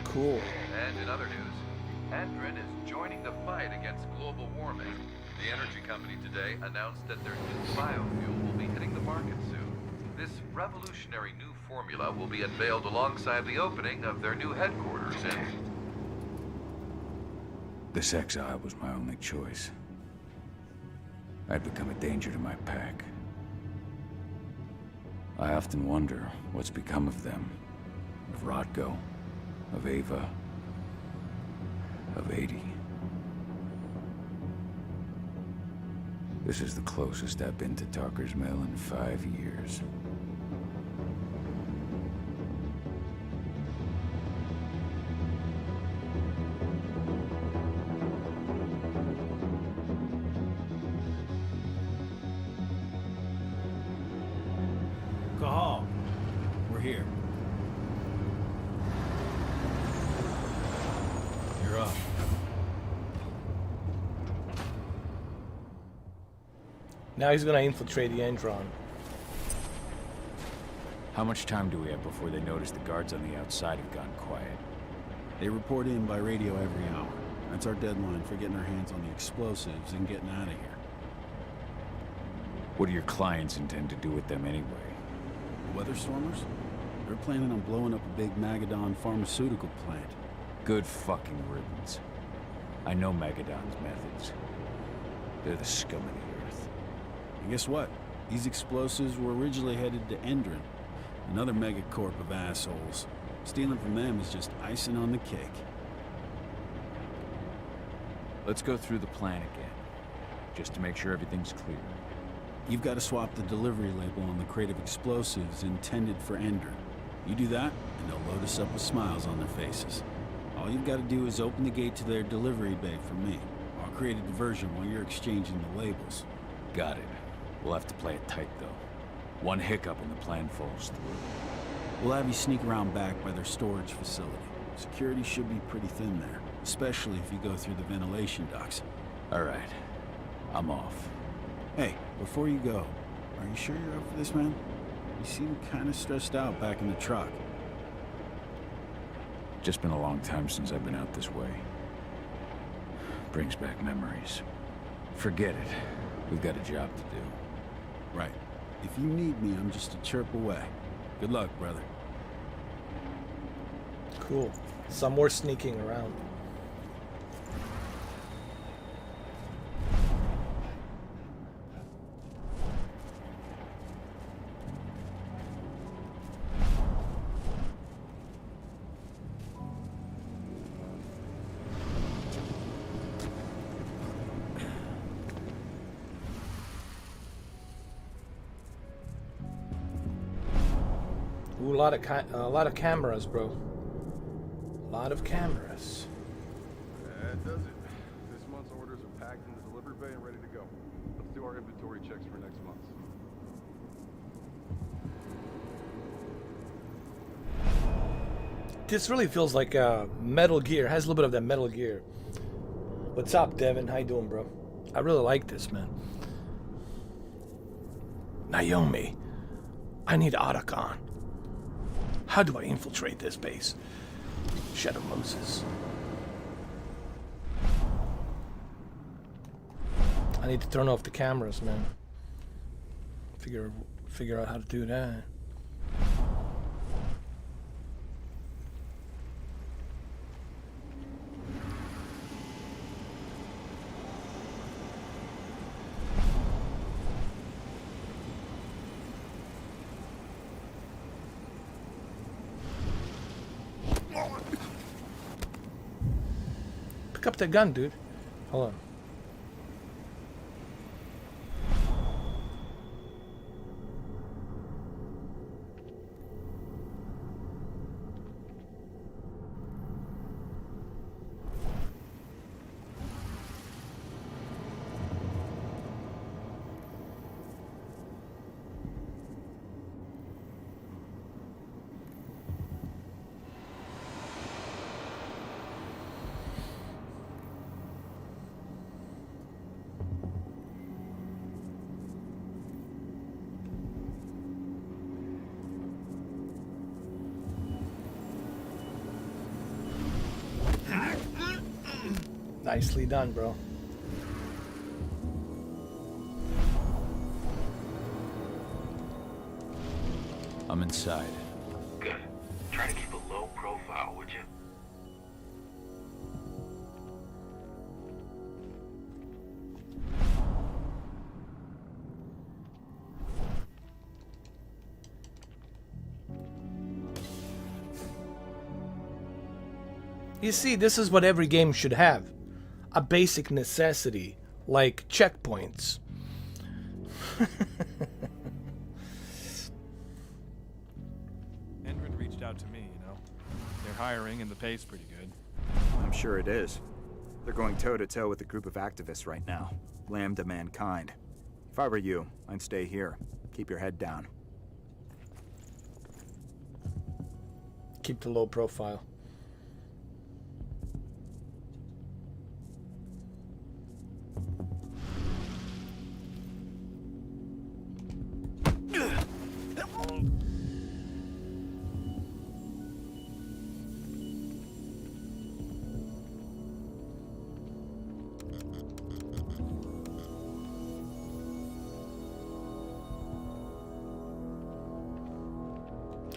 Cool. And in other news, Endron is joining the fight against global warming. The energy company today announced that their new biofuel will be hitting the market soon. This revolutionary new formula will be unveiled alongside the opening of their new headquarters in... This exile was my only choice. I'd become a danger to my pack. I often wonder what's become of them. Of Rodko, of Ava, of 80. This is the closest I've been to Talker's Mill in 5 years. Cahal, we're here. You're up. Now he's gonna infiltrate the Endron. How much time do we have before they notice the guards on the outside have gone quiet? They report in by radio every hour. That's our deadline for getting our hands on the explosives and getting out of here. What do your clients intend to do with them anyway? The Weatherstormers? They're planning on blowing up a big Magadon pharmaceutical plant. Good fucking riddance. I know Magadon's methods. They're the scum of the earth. And guess what? These explosives were originally headed to Endron, another megacorp of assholes. Stealing from them is just icing on the cake. Let's go through the plan again, just to make sure everything's clear. You've got to swap the delivery label on the crate of explosives intended for Endron. You do that, and they'll load us up with smiles on their faces. All you've got to do is open the gate to their delivery bay for me. I'll create a diversion while you're exchanging the labels. Got it. We'll have to play it tight, though. One hiccup and the plan falls through. We'll have you sneak around back by their storage facility. Security should be pretty thin there, especially if you go through the ventilation ducts. All right. I'm off. Hey, before you go, are you sure you're up for this, man? You seem kind of stressed out back in the truck. Just been a long time since I've been out this way. Brings back memories. Forget it. We've got a job to do. Right. If you need me, I'm just a chirp away. Good luck, brother. Cool. Some more sneaking around. Ooh, a lot of cameras, bro. A lot of cameras. That does it. This month's orders are packed in the delivery bay and ready to go. Let's do our inventory checks for next month. This really feels like Metal Gear. Has a little bit of that Metal Gear. What's up, Devin? How you doing, bro? I really like this, man. Naomi, I need Otacon. How do I infiltrate this base? Shadow Moses. I need to turn off the cameras, man. Figure out how to do that. Pick up that gun, dude. Hold on. Nicely done, bro. I'm inside. Good. Try to keep a low profile, would you? You see, this is what every game should have. A basic necessity, like checkpoints. Endred reached out to me, you know. They're hiring and the pay's pretty good. I'm sure it is. They're going toe-to-toe with a group of activists right now. Lambda mankind. If I were you, I'd stay here. Keep your head down. Keep the low profile.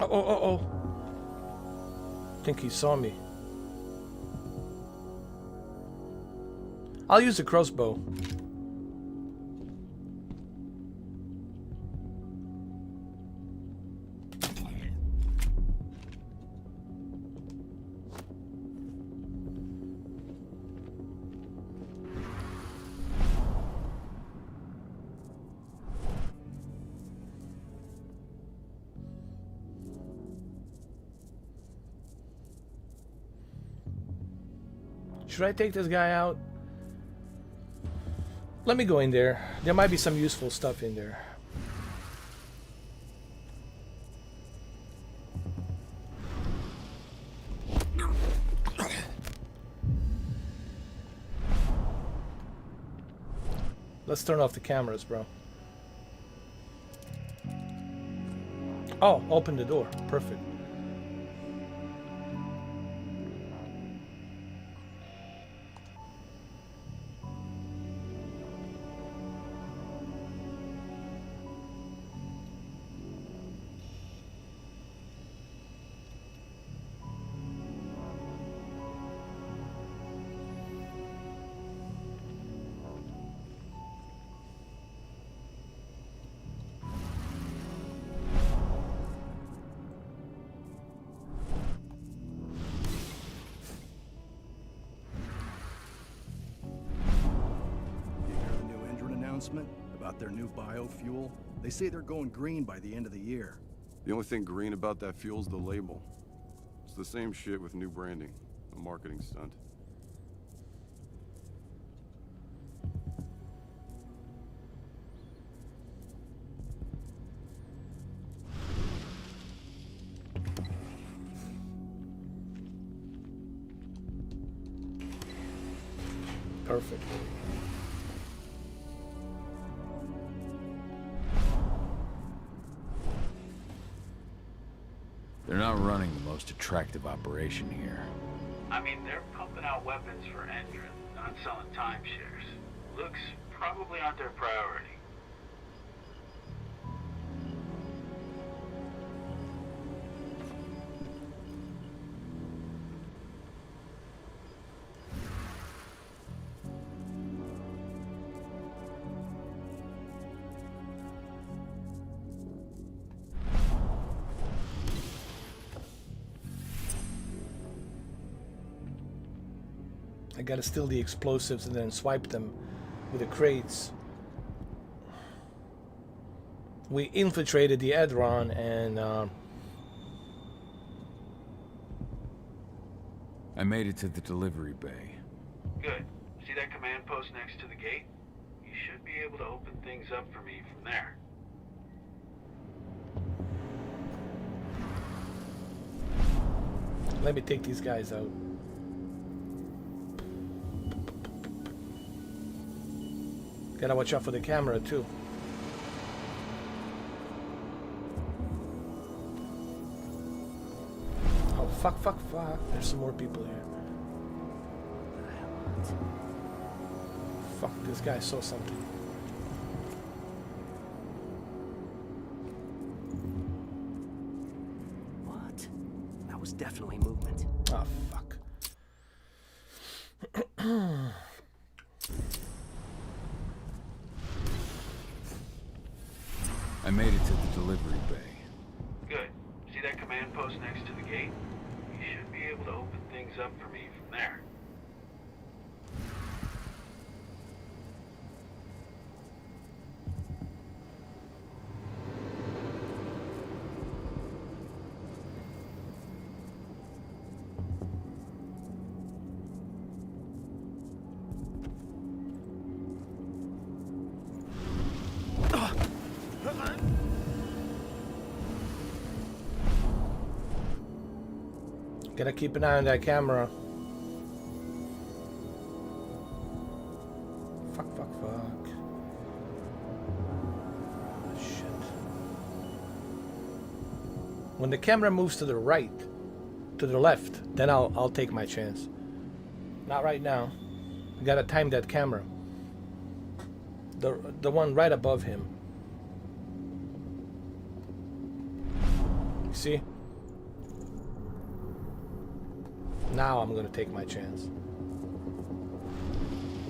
Oh. I think he saw me. I'll use the crossbow. Should I take this guy out? Let me go in there. There might be some useful stuff in there. Let's turn off the cameras, bro. Oh, open the door. Perfect. About their new biofuel. They say they're going green by the end of the year. The only thing green about that fuel's the label. It's the same shit with new branding. A marketing stunt. Perfect. They're not running the most attractive operation here. I mean, they're pumping out weapons for Endred, not selling timeshares. Looks probably aren't their priority. I gotta steal the explosives and then swipe them with the crates. We infiltrated the Edron and I made it to the delivery bay. Good. See that command post next to the gate? You should be able to open things up for me from there. let me take these guys out. Gotta watch out for the camera too. Oh, fuck. There's some more people here. Fuck, this guy saw something. What was definitely movement. Oh, fuck. I made it to the delivery bay. Good. See that command post next to the gate? You should be able to open things up for me from there. Gotta keep an eye on that camera. Fuck. Oh, shit. When the camera moves to the right, to the left, then I'll take my chance. Not right now. I gotta time that camera. The one right above him. You see? Now I'm gonna take my chance.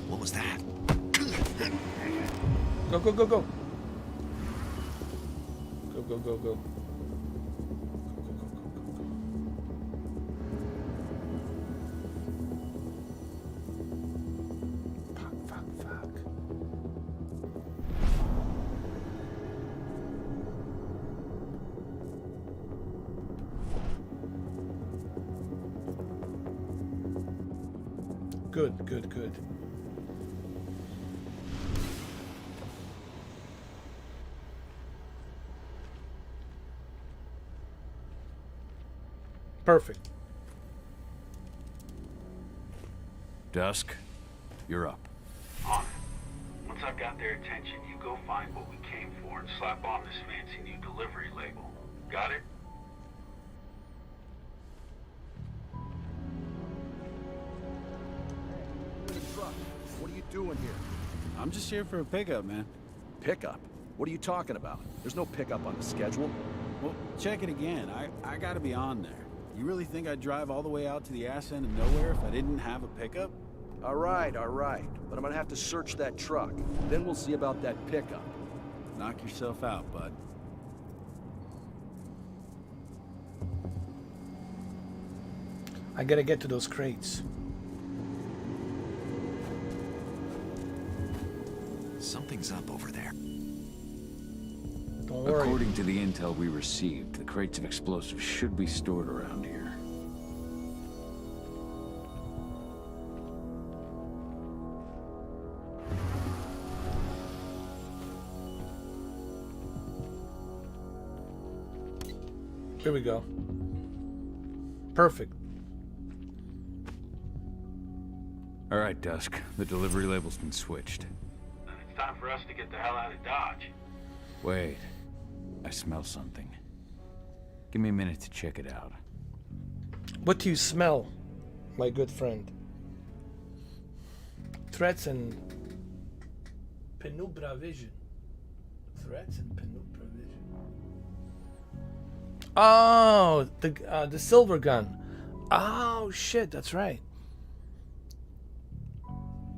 What was that? Go. Go. Fuck. Good. Perfect. Dusk, you're up. On it. Once I've got their attention, you go find what we came for and slap on this fancy new delivery label. Got it? What are you doing here? I'm just here for a pickup, man. Pickup? What are you talking about? There's no pickup on the schedule. Well, check it again. I gotta be on there. You really think I'd drive all the way out to the ass end of nowhere if I didn't have a pickup? All right. But I'm gonna have to search that truck. Then we'll see about that pickup. Knock yourself out, bud. I gotta get to those crates. Something's up over there. Don't worry. According to the intel we received, the crates of explosives should be stored around here. Here we go. Perfect. All right, Dusk. The delivery label's been switched. Then it's time for us to get the hell out of Dodge. Wait. I smell something. Give me a minute to check it out. What do you smell, my good friend? Threats and penumbra vision. Threats and penumbra vision. Oh, the silver gun. Oh shit, that's right.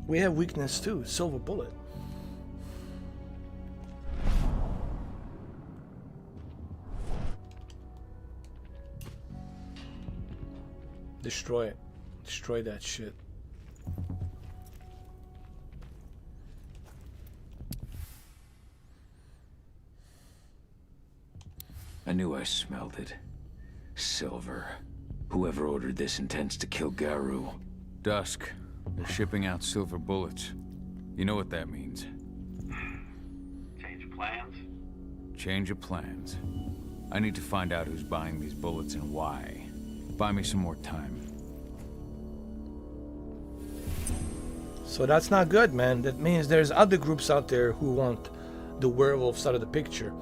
We have weakness too. Silver bullet. Destroy it. Destroy that shit. I knew I smelled it. Silver. Whoever ordered this intends to kill Garou. Dusk. They're shipping out silver bullets. You know what that means. Change of plans? Change of plans. I need to find out who's buying these bullets and why. Buy me some more time. So that's not good, man. That means there's other groups out there who want the werewolves out of the picture.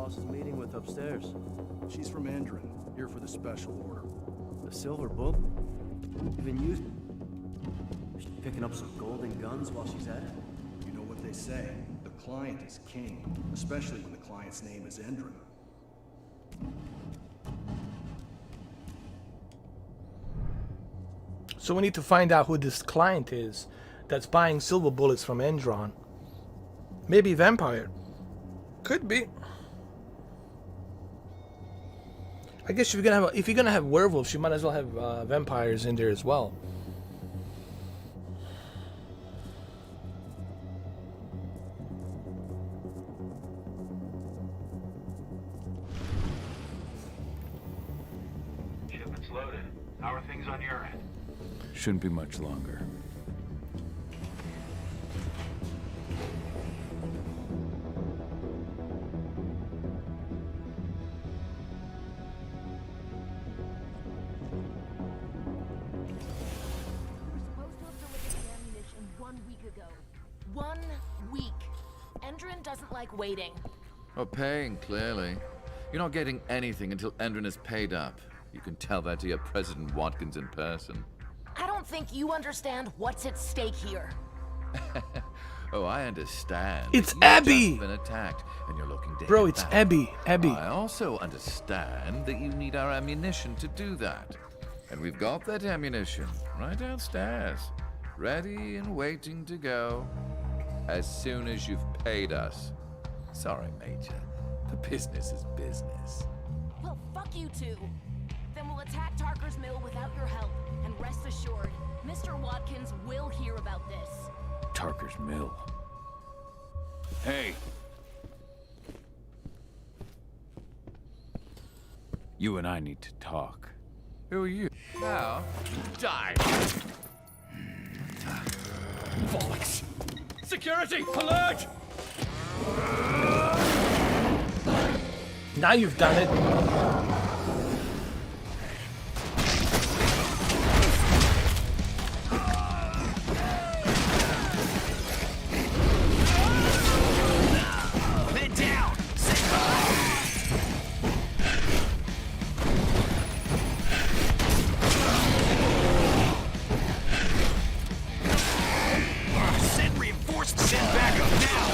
boss is meeting with upstairs? She's from Endron, here for the special order. The silver bullet? Even used? She's picking up some golden guns while she's at it? You know what they say, the client is king, especially when the client's name is Endron. So we need to find out who this client is that's buying silver bullets from Endron. Maybe vampire. Could be. I guess if you're gonna have werewolves, you might as well have vampires in there as well. Shipment's loaded. How are things on your end? Shouldn't be much longer. Doesn't like waiting. Or paying, clearly. You're not getting anything until Endron is paid up. You can tell that to your President Watkins in person. I don't think you understand what's at stake here. Oh, I understand. It's You've Abby! just been attacked, and you're looking to Bro, hit it's back. Abby. Abby. I also understand that you need our ammunition to do that. And we've got that ammunition right downstairs, ready and waiting to go. As soon as you've paid us. Sorry, Major. The business is business. Well, fuck you two. Then we'll attack Tarker's Mill without your help. And rest assured, Mr. Watkins will hear about this. Tarker's Mill. Hey! You and I need to talk. Who are you? Now, die! Bollocks! Security! Alert! Now you've done it. Man down! Send reinforcements! Send backup now!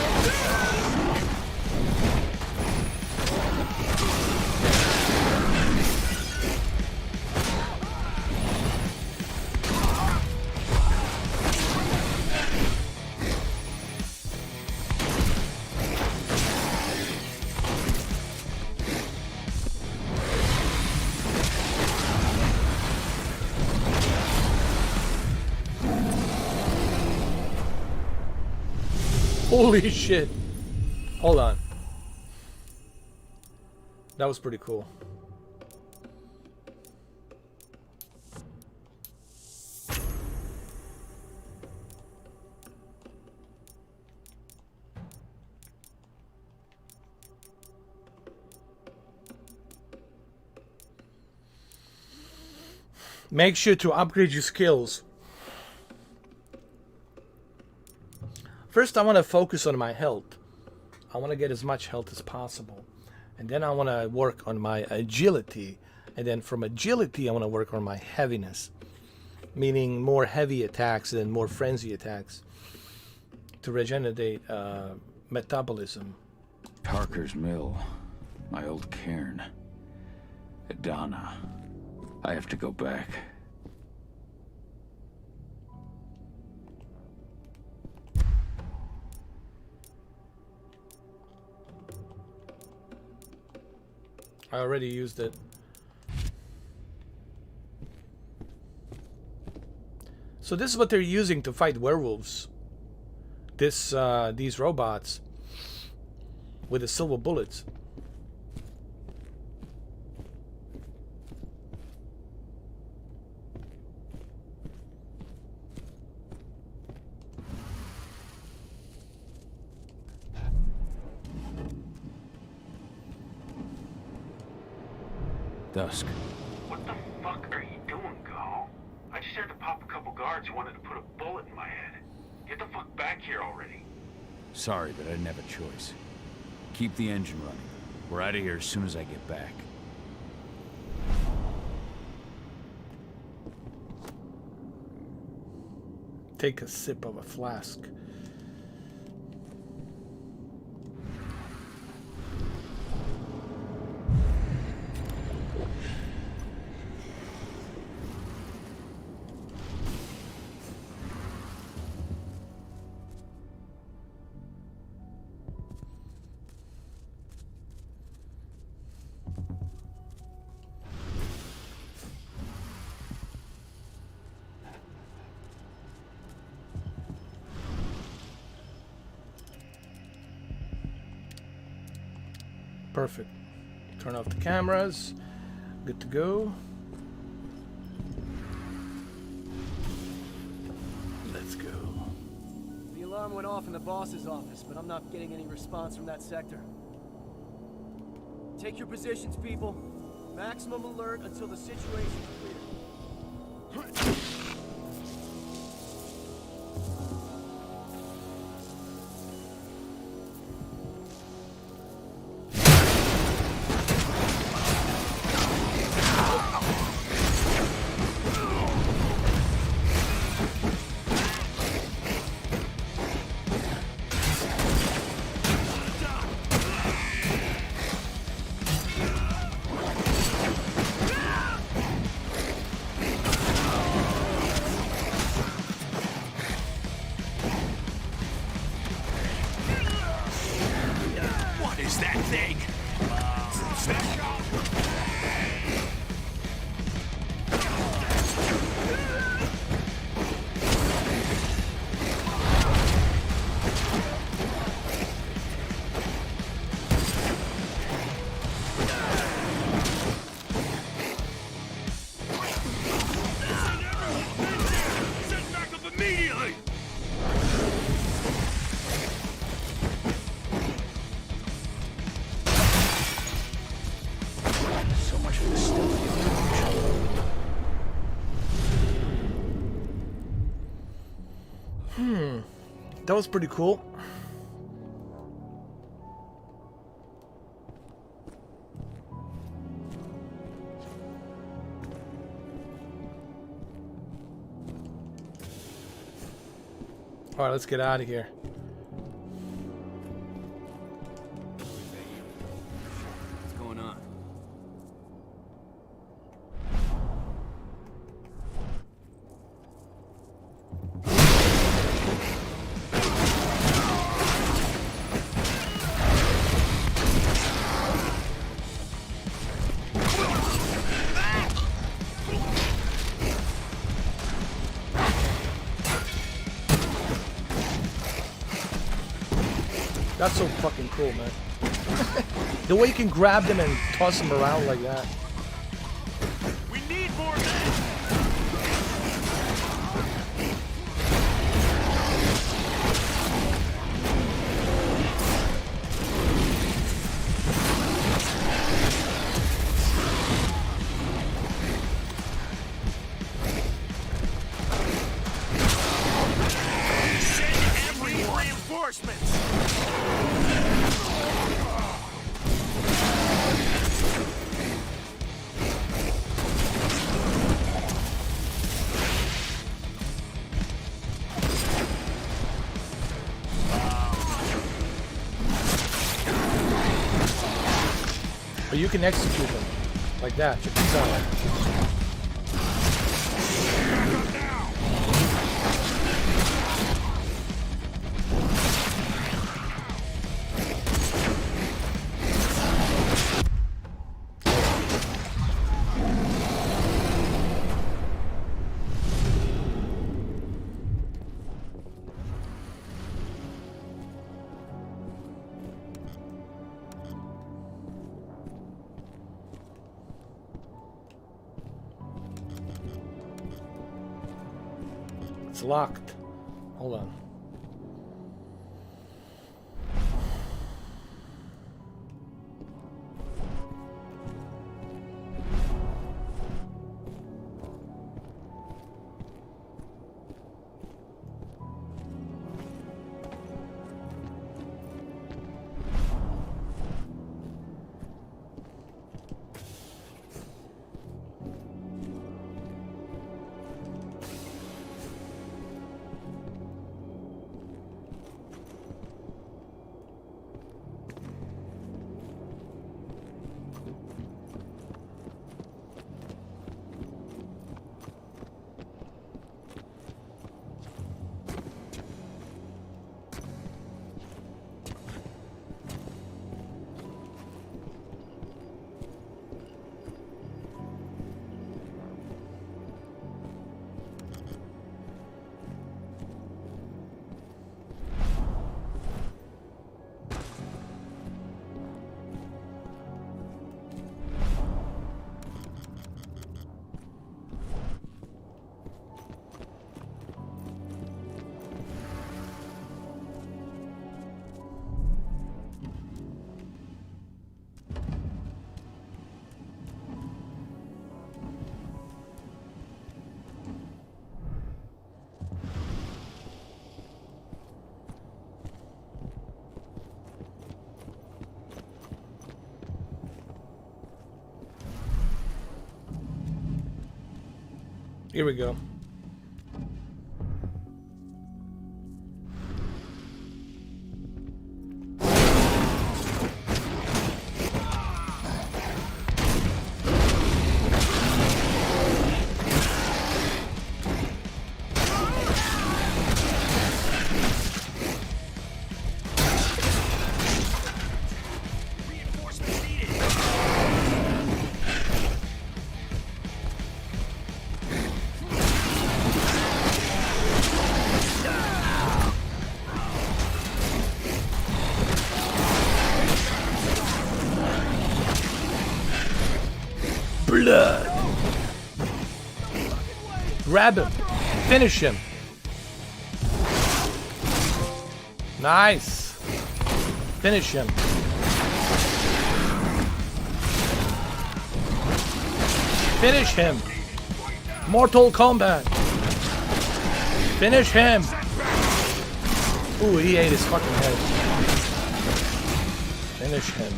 Holy shit. Hold on. That was pretty cool. Make sure to upgrade your skills. First, I want to focus on my health. I want to get as much health as possible. And then I want to work on my agility. And then from agility, I want to work on my heaviness. Meaning more heavy attacks and more frenzy attacks. To regenerate metabolism. Tarker's Mill. My old cairn. Adana. I have to go back. I already used it. So this is what they're using to fight werewolves. These robots with the silver bullets. Dusk. What the fuck are you doing, Go? I just had to pop a couple guards who wanted to put a bullet in my head. Get the fuck back here already. Sorry, but I didn't have a choice. Keep the engine running. We're out of here as soon as I get back. Take a sip of a flask. Perfect. Turn off the cameras. Good to go. Let's go. The alarm went off in the boss's office, but I'm not getting any response from that sector. Take your positions, people. Maximum alert until the situation's clear. That was pretty cool. All right, let's get out of here. What's going on? That's so fucking cool, man. The way you can grab them and toss them around like that. We need more men! Send every reinforcements! But you can execute them like that. Check this out. It's locked. Hold on. Here we go. Blood. Grab him. Finish him. Nice. Finish him. Finish him. Mortal Kombat. Finish him. Ooh, he ate his fucking head. Finish him.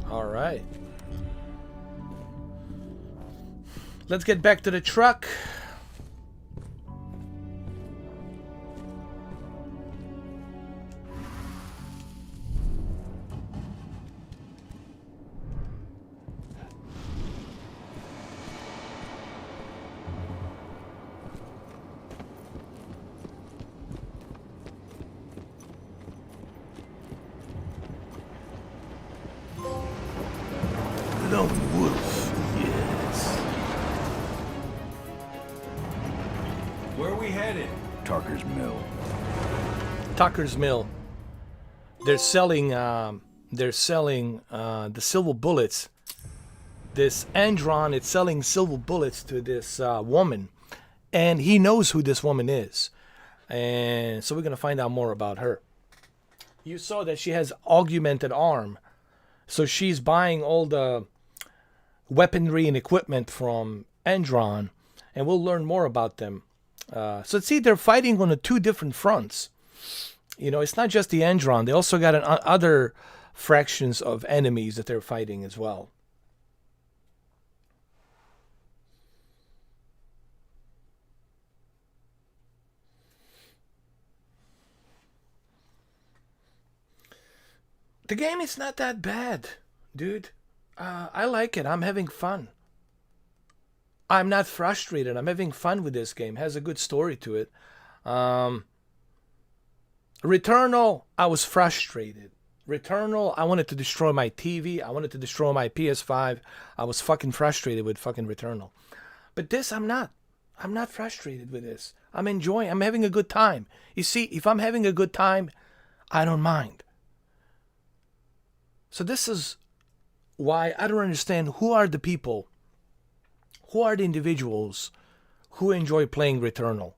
All right. Let's get back to the truck. Lone Wolf, yes. Where are we headed? Tucker's Mill. Tucker's Mill. They're selling the silver bullets. This Andron is selling silver bullets to this woman, and he knows who this woman is, and so we're gonna find out more about her. You saw that she has augmented arm, so she's buying all the weaponry and equipment from Andron, and we'll learn more about them. So see, they're fighting on the two different fronts. You know, it's not just the Andron. They also got other fractions of enemies that they're fighting as well. The game is not that bad, dude. I like it. I'm having fun. I'm not frustrated. I'm having fun with this game. It has a good story to it. Returnal, I was frustrated. Returnal, I wanted to destroy my TV. I wanted to destroy my PS5. I was fucking frustrated with fucking Returnal. But this, I'm not. I'm not frustrated with this. I'm enjoying. I'm having a good time. You see, if I'm having a good time, I don't mind. So this is why I don't understand who are the people, who are the individuals who enjoy playing Returnal.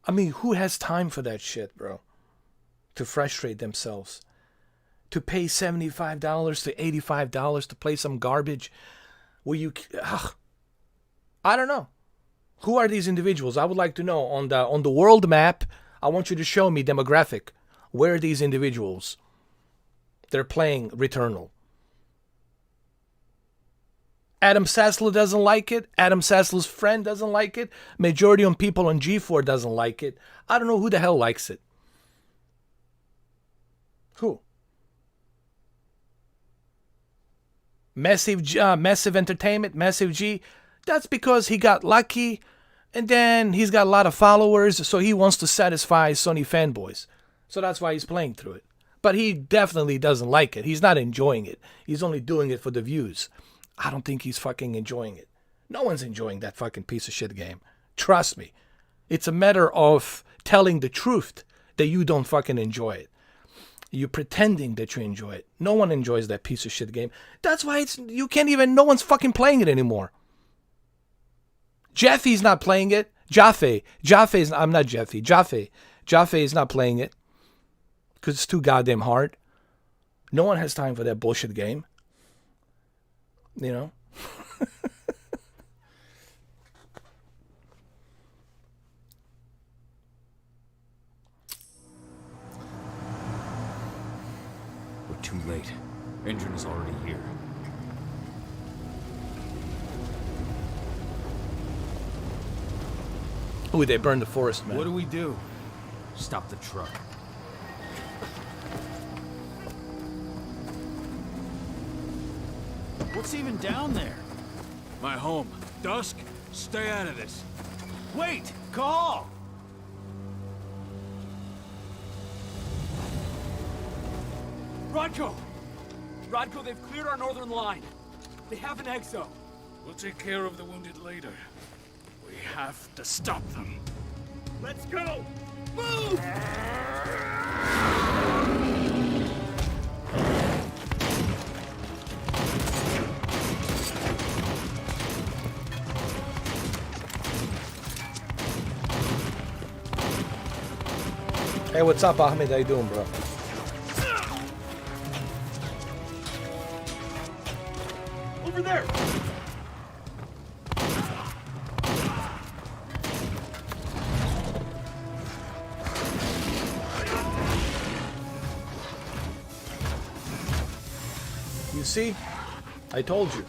I mean, who has time for that shit, bro? To frustrate themselves. To pay $75 to $85 to play some garbage where you... I don't know. Who are these individuals? I would like to know. On the world map, I want you to show me demographic. Where are these individuals? They're playing Returnal. Adam Sassler doesn't like it. Adam Sassler's friend doesn't like it. Majority of people on G4 doesn't like it. I don't know who the hell likes it. Who? Massive Entertainment, Massive G. That's because he got lucky, and then he's got a lot of followers, so he wants to satisfy Sony fanboys. So that's why he's playing through it. But he definitely doesn't like it. He's not enjoying it. He's only doing it for the views. I don't think he's fucking enjoying it. No one's enjoying that fucking piece of shit game. Trust me. It's a matter of telling the truth that you don't fucking enjoy it. You're pretending that you enjoy it. No one enjoys that piece of shit game. That's why you can't even, no one's fucking playing it anymore. Jeffy's not playing it. Jaffe is not playing it. Because it's too goddamn hard. No one has time for that bullshit game. You know? too late. Engine is already here. Ooh, they burned the forest, man. What do we do? Stop the truck. What's even down there? My home. Dusk, stay out of this. Wait! Call! Rodko! Rodko, they've cleared our northern line. They have an exo. We'll take care of the wounded later. We have to stop them. Let's go! Move! Hey, what's up, Ahmed? How you doing, bro? Over there! You see? I told you.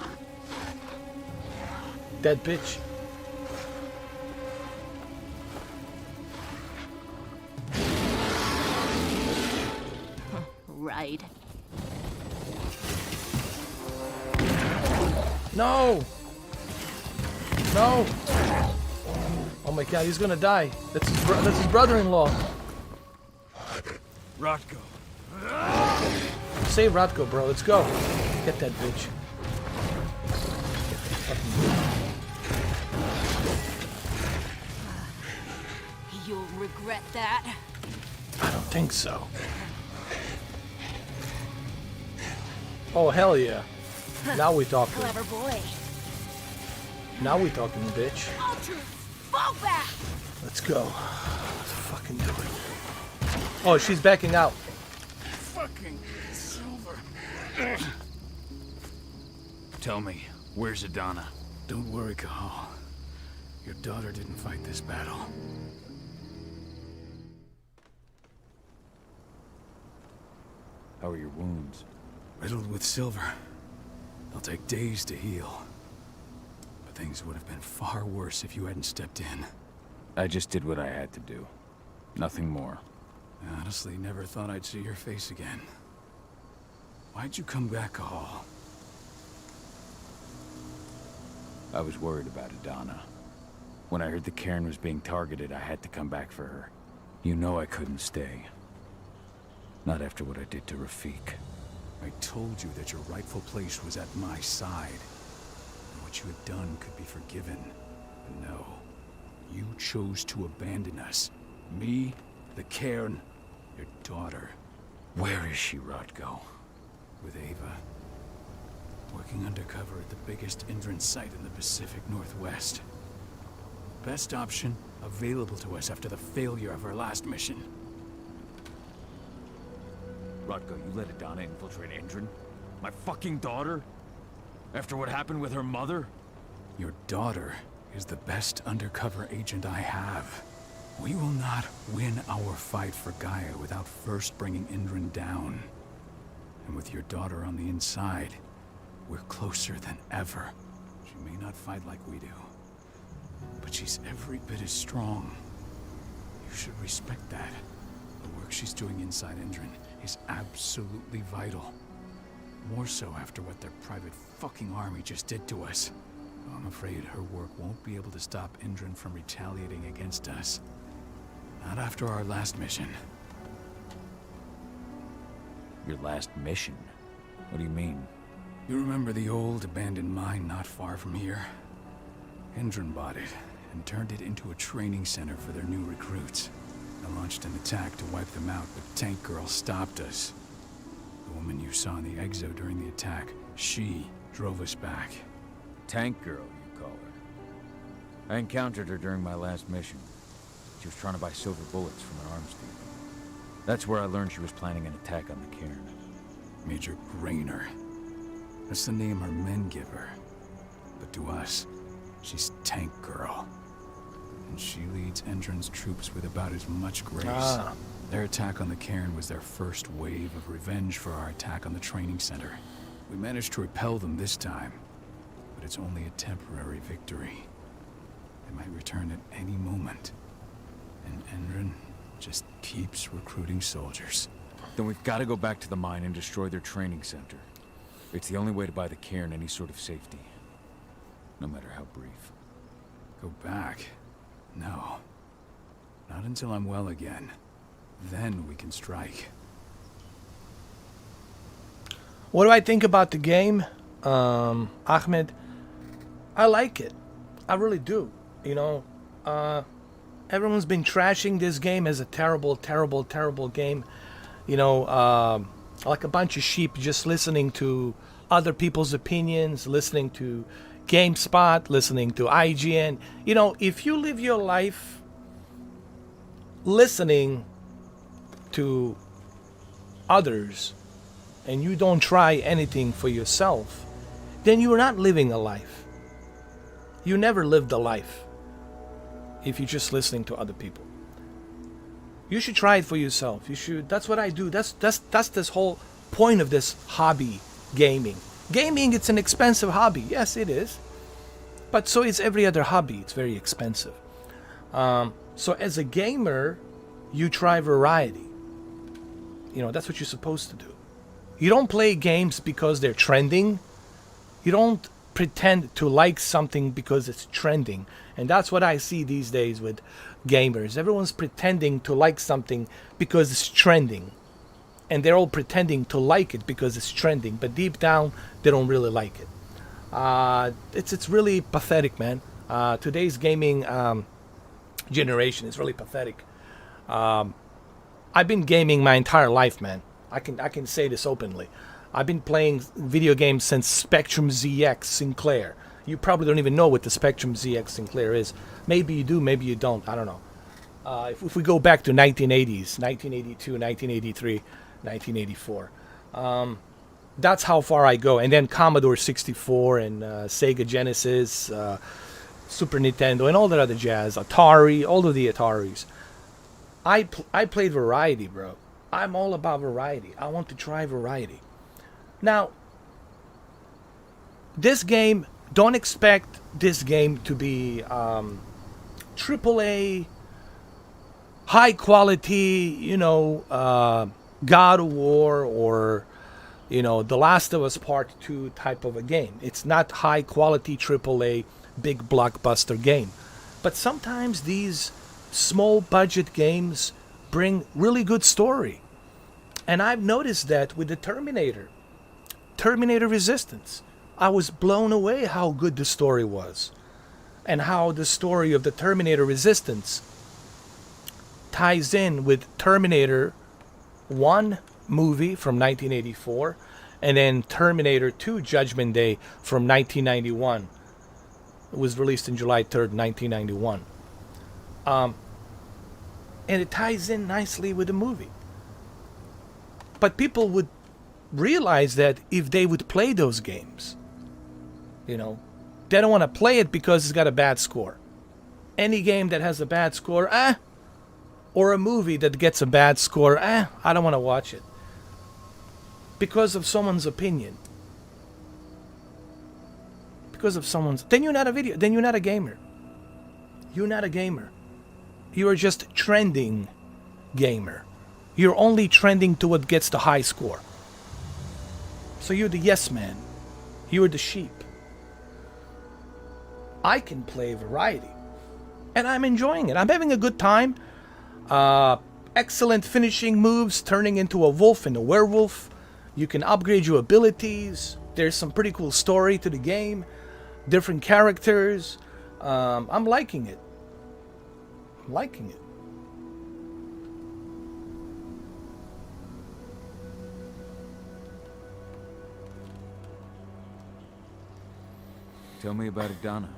Dead bitch. Right. No! No! Oh my god, he's gonna die. That's his brother-in-law. Rodko. Save Rodko, bro. Let's go. Get that bitch. You'll regret that. I don't think so. Oh, hell yeah. Now we talking. Clever boy. Now we talking, bitch. Ultra, fall back. Let's go. Let's fucking do it. Oh, she's backing out. Fucking Silver. Tell me, where's Adana? Don't worry, Cahal. Your daughter didn't fight this battle. How are your wounds? Riddled with silver. They'll take days to heal. But things would have been far worse if you hadn't stepped in. I just did what I had to do. Nothing more. I honestly never thought I'd see your face again. Why'd you come back, Cahal? I was worried about Adana. When I heard the cairn was being targeted, I had to come back for her. You know I couldn't stay. Not after what I did to Rafik. I told you that your rightful place was at my side. And what you had done could be forgiven. But no. You chose to abandon us. Me, the cairn, your daughter. Where is she, Rodko? With Ava. Working undercover at the biggest Indran site in the Pacific Northwest. Best option available to us after the failure of our last mission. Rodko, you let Adana infiltrate Indran? My fucking daughter? After what happened with her mother? Your daughter is the best undercover agent I have. We will not win our fight for Gaia without first bringing Indran down. And with your daughter on the inside, we're closer than ever. She may not fight like we do, but she's every bit as strong. You should respect that. The work she's doing inside Indran is absolutely vital. More so after what their private fucking army just did to us. I'm afraid her work won't be able to stop Indran from retaliating against us. Not after our last mission. Your last mission? What do you mean? You remember the old abandoned mine not far from here? Indran bought it and turned it into a training center for their new recruits. I launched an attack to wipe them out, but Tank Girl stopped us. The woman you saw in the exo during the attack, she drove us back. Tank Girl, you call her. I encountered her during my last mission. She was trying to buy silver bullets from an arms dealer. That's where I learned she was planning an attack on the cairn. Major Grainer. That's the name her men give her. But to us, she's Tank Girl. And she leads Endron's troops with about as much grace Their attack on the cairn was their first wave of revenge for our attack on the training center. We managed to repel them this time, but it's only a temporary victory. They might return at any moment. And Endron just keeps recruiting soldiers. Then we've got to go back to the mine and destroy their training center. It's the only way to buy the cairn any sort of safety. No matter how brief. Go back? No. Not until I'm well again. Then we can strike. What do I think about the game, Ahmed? I like it. I really do. You know, everyone's been trashing this game as a terrible, terrible, terrible game. You know, like a bunch of sheep just listening to other people's opinions, listening to GameSpot, listening to IGN. You know, if you live your life listening to others and you don't try anything for yourself, then you're not living a life. You never lived a life if you're just listening to other people. You should try it for yourself. You should. That's what I do. That's this whole point of this hobby, gaming. Gaming, it's an expensive hobby. Yes, it is. But so is every other hobby. It's very expensive. So as a gamer, you try variety. You know, that's what you're supposed to do. You don't play games because they're trending. You don't pretend to like something because it's trending. And that's what I see these days with gamers. Everyone's pretending to like something because it's trending. And they're all pretending to like it because it's trending. But deep down, they don't really like it. It's really pathetic, man. Today's gaming generation is really pathetic. I've been gaming my entire life, man. I can say this openly. I've been playing video games since Spectrum ZX Sinclair. You probably don't even know what the Spectrum ZX Sinclair is. Maybe you do, maybe you don't. I don't know. If we go back to 1980s, 1982, 1983, 1984. That's how far I go. And then Commodore 64 and Sega Genesis, Super Nintendo, and all that other jazz. Atari, all of the Ataris. I played variety, bro. I'm all about variety. I want to try variety. Now, this game, don't expect this game to be AAA, high quality, you know, God of War or, you know, The Last of Us Part 2 type of a game. It's not high quality AAA, big blockbuster game. But sometimes these small budget games bring really good story. And I've noticed that with the Terminator Resistance. I was blown away how good the story was. And how the story of the Terminator Resistance ties in with Terminator 1 movie from 1984 and then Terminator 2 Judgment Day from 1991. It was released in July 3rd, 1991. And it ties in nicely with the movie. But people would realize that if they would play those games, you know, they don't want to play it because it's got a bad score. Any game that has a bad score, or a movie that gets a bad score, I don't want to watch it. Because of someone's opinion. Then you're not a gamer. You're not a gamer. You are just trending gamer. You're only trending to what gets the high score. So you're the yes man. You're the sheep. I can play variety. And I'm enjoying it. I'm having a good time. Excellent finishing moves, turning into a wolf and a werewolf. You can upgrade your abilities. There's some pretty cool story to the game. Different characters. I'm liking it. Tell me about Adana.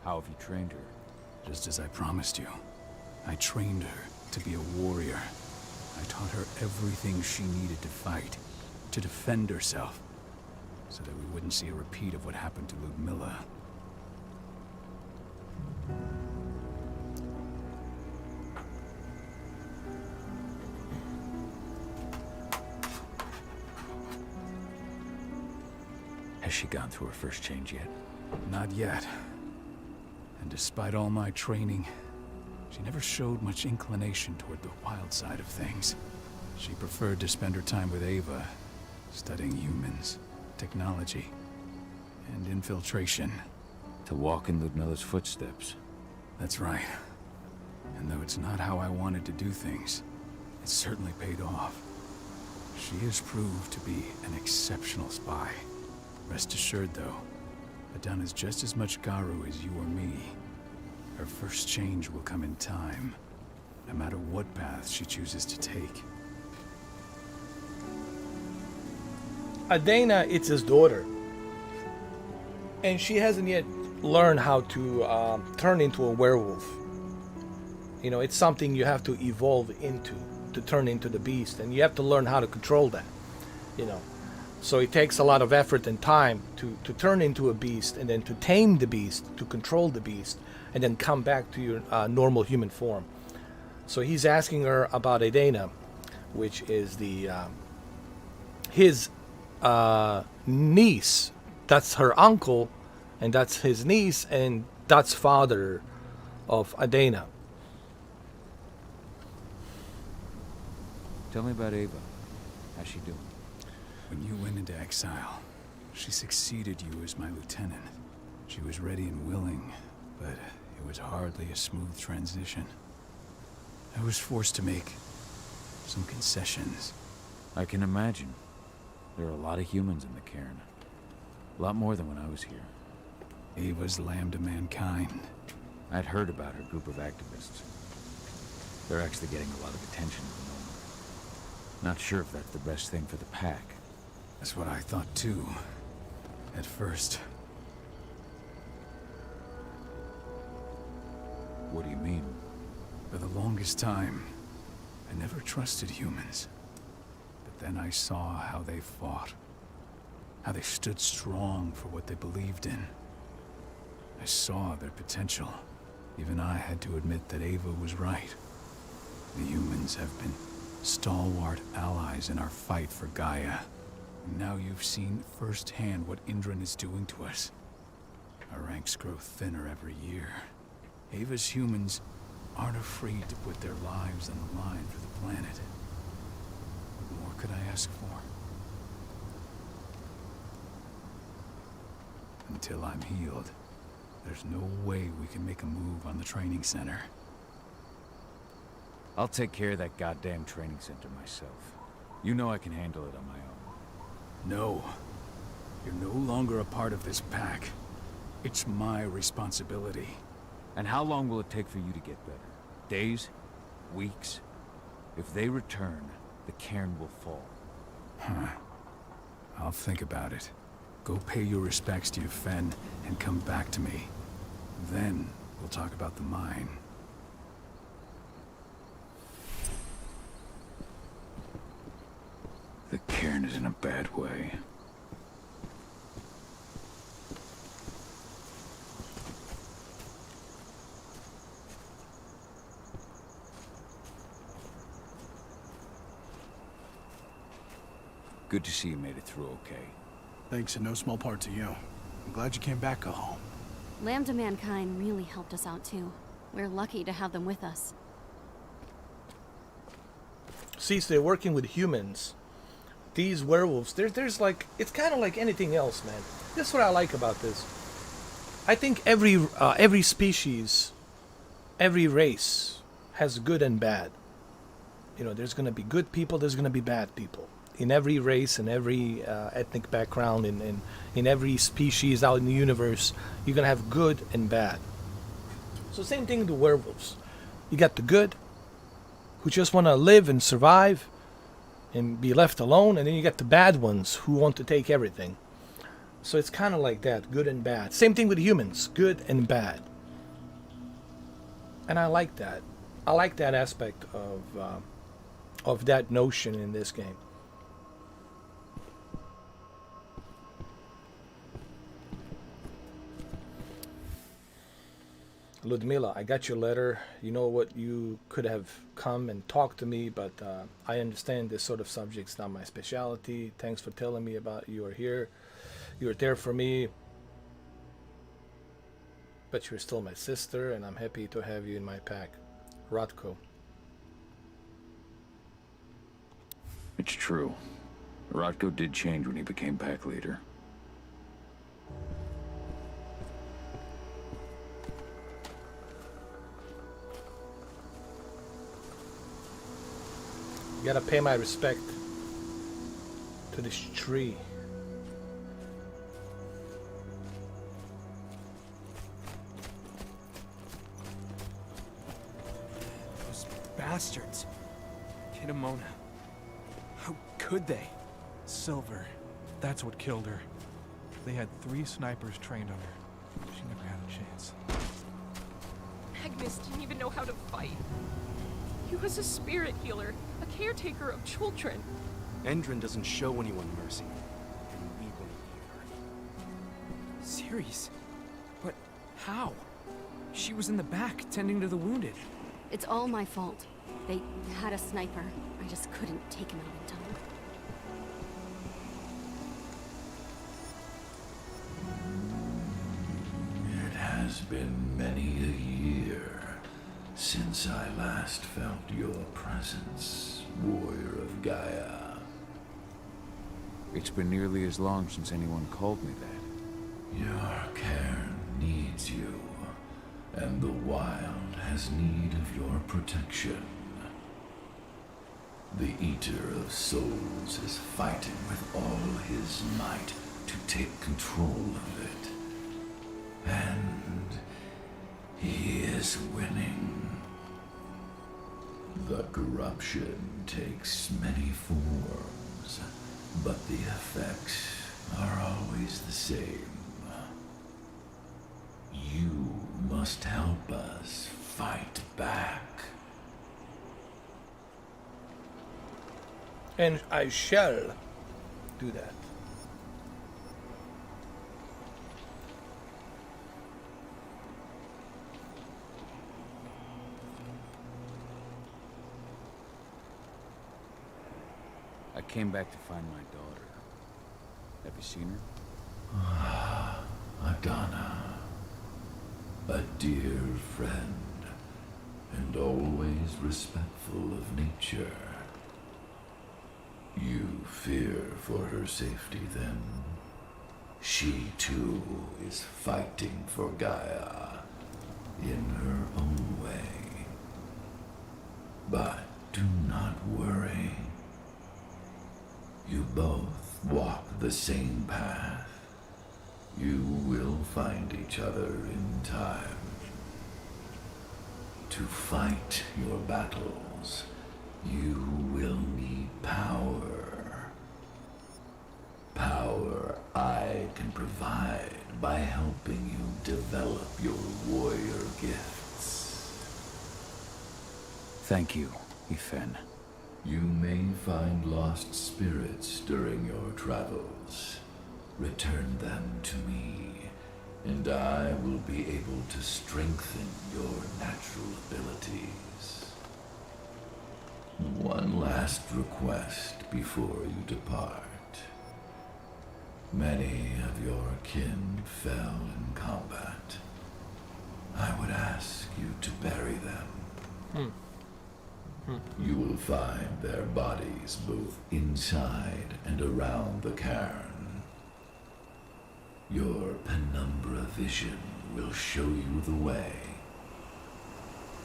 How have you trained her? Just as I promised you. I trained her to be a warrior. I taught her everything she needed to fight, to defend herself, so that we wouldn't see a repeat of what happened to Ludmilla. Has she gone through her first change yet? Not yet. And despite all my training, she never showed much inclination toward the wild side of things. She preferred to spend her time with Ava, studying humans, technology, and infiltration. To walk in Ludmilla's footsteps. That's right. And though it's not how I wanted to do things, it certainly paid off. She has proved to be an exceptional spy. Rest assured, though, Adana's just as much Garu as you or me. Her first change will come in time, no matter what path she chooses to take. Adana, it's his daughter. And she hasn't yet learned how to turn into a werewolf. You know, it's something you have to evolve into, to turn into the beast. And you have to learn how to control that, you know. So it takes a lot of effort and time to turn into a beast, and then to tame the beast, to control the beast, and then come back to your normal human form. So he's asking her about Adana, which is his niece. That's her uncle, and that's his niece, and that's father of Adana. Tell me about Ava. How's she doing? When you went into exile, she succeeded you as my lieutenant. She was ready and willing, but it was hardly a smooth transition. I was forced to make some concessions. I can imagine. There are a lot of humans in the cairn. A lot more than when I was here. Ava's lamb to mankind. I'd heard about her group of activists. They're actually getting a lot of attention at the moment. Not sure if that's the best thing for the pack. That's what I thought too, at first. What do you mean? For the longest time, I never trusted humans. But then I saw how they fought. How they stood strong for what they believed in. I saw their potential. Even I had to admit that Ava was right. The humans have been stalwart allies in our fight for Gaia. And now you've seen firsthand what Indran is doing to us. Our ranks grow thinner every year. Ava's humans aren't afraid to put their lives on the line for the planet. What more could I ask for? Until I'm healed, there's no way we can make a move on the training center. I'll take care of that goddamn training center myself. You know I can handle it on my own. No. You're no longer a part of this pack. It's my responsibility. And how long will it take for you to get better? Days? Weeks? If they return, the cairn will fall. Huh. I'll think about it. Go pay your respects to your Fen and come back to me. Then we'll talk about the mine. The cairn is in a bad way. Good to see you made it through okay. Thanks in no small part to you. I'm glad you came back home. Lamb to Mankind really helped us out too. We're lucky to have them with us. See, so they're working with humans. These werewolves, there's like, it's kind of like anything else, man. This is what I like about this. I think every species, every race has good and bad. You know, there's going to be good people, there's going to be bad people. In every race, in every ethnic background, in every species out in the universe, you're going to have good and bad. So same thing with the werewolves. You got the good, who just want to live and survive and be left alone, and then you got the bad ones who want to take everything. So it's kind of like that, good and bad. Same thing with humans, good and bad. And I like that. I like that aspect of that notion in this game. Ludmilla, I got your letter. You know what, you could have come and talked to me, but I understand this sort of subject's not my specialty. Thanks for telling me about you are here. You're there for me, but you're still my sister, and I'm happy to have you in my pack. Rodko. It's true. Rodko did change when he became pack leader. You gotta pay my respect to this tree. Those bastards. Kitamona. How could they? Silver. That's what killed her. They had 3 snipers trained on her. She never had a chance. Agnes didn't even know how to fight. He was a spirit healer, a caretaker of children. Endrin doesn't show anyone mercy, and we won't either. Ceres? But how? She was in the back, tending to the wounded. It's all my fault. They had a sniper. I just couldn't take him out in time. It has been many a year since I last felt your presence, warrior of Gaia. It's been nearly as long since anyone called me that. Your cairn needs you, and the wild has need of your protection. The Eater of Souls is fighting with all his might to take control of it. And he is winning. The corruption takes many forms, but the effects are always the same. You must help us fight back. And I shall do that. I came back to find my daughter. Have you seen her? Adana, a dear friend, and always respectful of nature. You fear for her safety, then? She, too, is fighting for Gaia in her own way. But do not worry. You both walk the same path. You will find each other in time. To fight your battles, you will need power. Power I can provide by helping you develop your warrior gifts. Thank you, Ethan. You may find lost spirits during your travels. Return them to me, and I will be able to strengthen your natural abilities. One last request before you depart. Many of your kin fell in combat. I would ask you to bury them. You will find their bodies both inside and around the cairn. Your penumbra vision will show you the way.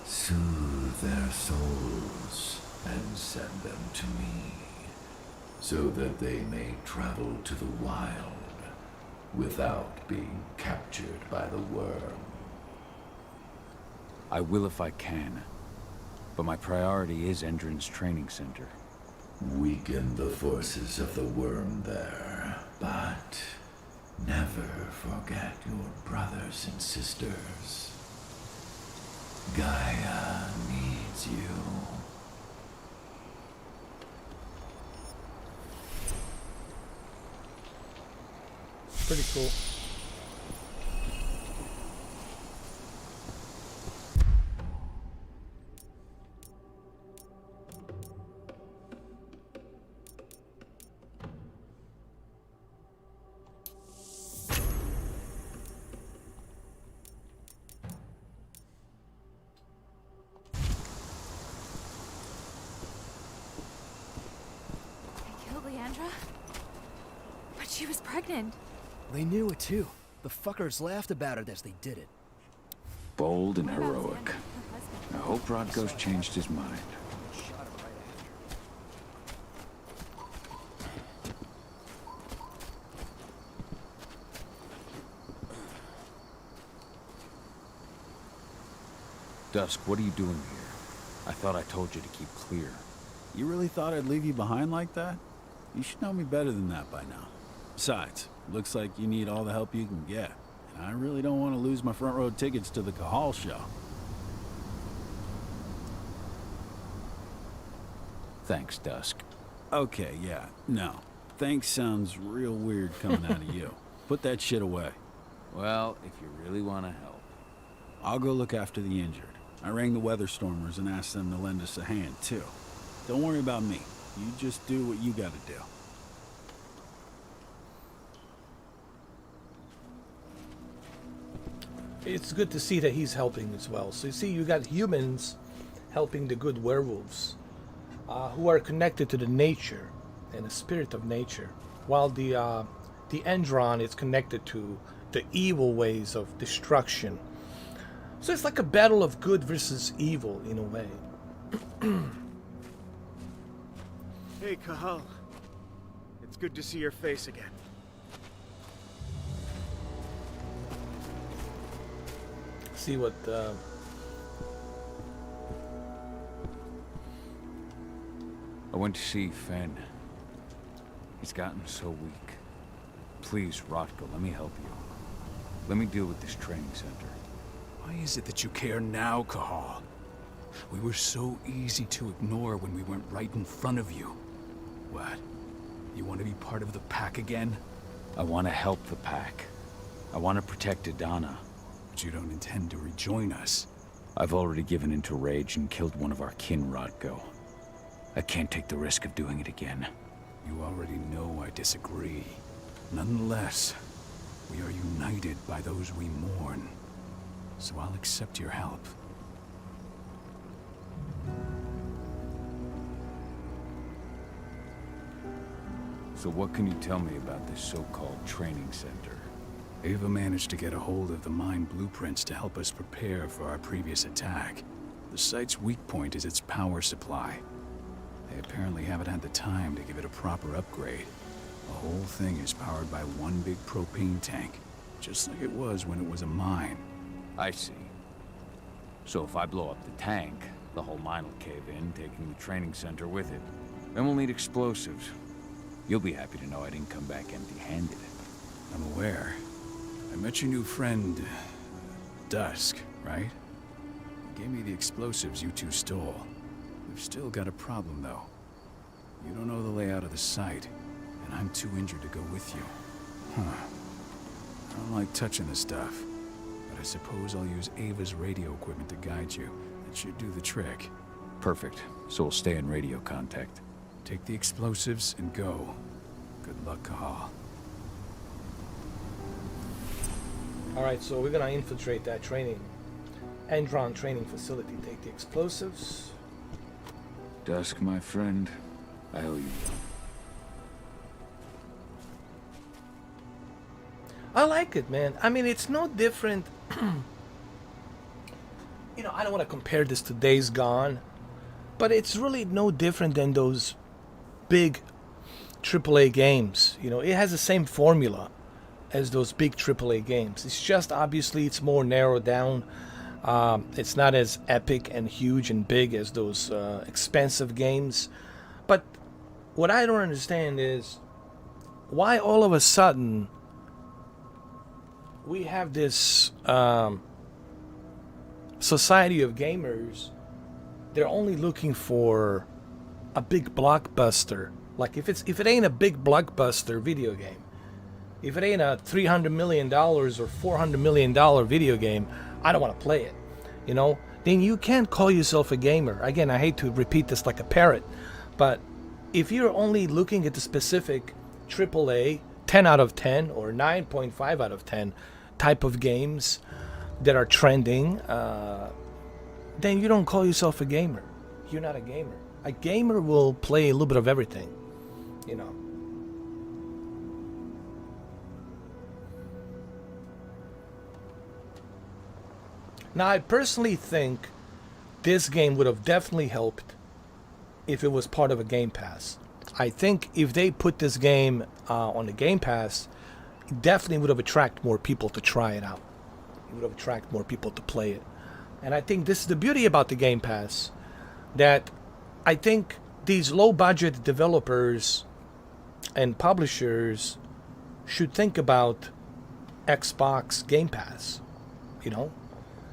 Soothe their souls and send them to me, so that they may travel to the wild without being captured by the worm. I will if I can, but my priority is Endrin's training center. Weaken the forces of the worm there, but never forget your brothers and sisters. Gaia needs you. Pretty cool. Cassandra? But she was pregnant. They knew it too. The fuckers laughed about it as they did it. Bold and heroic. I hope Rodko's changed his mind. Dusk, what are you doing here? I thought I told you to keep clear. You really thought I'd leave you behind like that? You should know me better than that by now. Besides, looks like you need all the help you can get. And I really don't want to lose my front row tickets to the Cahal show. Thanks, Dusk. Okay, yeah, no. Thanks sounds real weird coming out of you. Put that shit away. Well, if you really want to help. I'll go look after the injured. I rang the Weatherstormers and asked them to lend us a hand, too. Don't worry about me. You just do what you gotta do. It's good to see that he's helping as well. So you see, you got humans helping the good werewolves, who are connected to the nature and the spirit of nature, while the Endron is connected to the evil ways of destruction. So it's like a battle of good versus evil in a way. Hey, Cahal. It's good to see your face again. See what I went to see Fenn. He's gotten so weak. Please, Rodko, let me help you. Let me deal with this training center. Why is it that you care now, Cahal? We were so easy to ignore when we weren't right in front of you. What? You want to be part of the pack again? I want to help the pack. I want to protect Adana. But you don't intend to rejoin us. I've already given in to rage and killed one of our kin, Rodko. I can't take the risk of doing it again. You already know I disagree. Nonetheless, we are united by those we mourn. So I'll accept your help. So what can you tell me about this so-called training center? Ava managed to get a hold of the mine blueprints to help us prepare for our previous attack. The site's weak point is its power supply. They apparently haven't had the time to give it a proper upgrade. The whole thing is powered by one big propane tank, just like it was when it was a mine. I see. So if I blow up the tank, the whole mine will cave in, taking the training center with it. Then we'll need explosives. You'll be happy to know I didn't come back empty-handed. I'm aware. I met your new friend, Dusk, right? He gave me the explosives you two stole. We've still got a problem, though. You don't know the layout of the site, and I'm too injured to go with you. Huh. I don't like touching the stuff, but I suppose I'll use Ava's radio equipment to guide you. That should do the trick. Perfect. So we'll stay in radio contact. Take the explosives and go. Good luck, Cahal. Alright, so we're gonna infiltrate that Endron training facility. Take the explosives. Dusk, my friend, I owe you. I like it, man. I mean, it's no different. You know, I don't want to compare this to Days Gone, but it's really no different than those big AAA games. You know, it has the same formula as those big AAA games. It's just obviously it's more narrowed down. It's not as epic and huge and big as those expensive games. But what I don't understand is why all of a sudden we have this society of gamers. They're only looking for a big blockbuster. Like if it ain't a big blockbuster video game, if it ain't a $300 million or $400 million video game, I don't want to play it. You know, then you can't call yourself a gamer. Again, I hate to repeat this like a parrot, but if you're only looking at the specific AAA 10 out of 10 or 9.5 out of 10 type of games that are trending, then you don't call yourself a gamer. You're not a gamer. A gamer will play a little bit of everything, you know. Now, I personally think this game would have definitely helped if it was part of a Game Pass. I think if they put this game on the Game Pass, it definitely would have attracted more people to try it out. It would have attracted more people to play it. And I think this is the beauty about the Game Pass, that I think these low-budget developers and publishers should think about Xbox Game Pass. You know,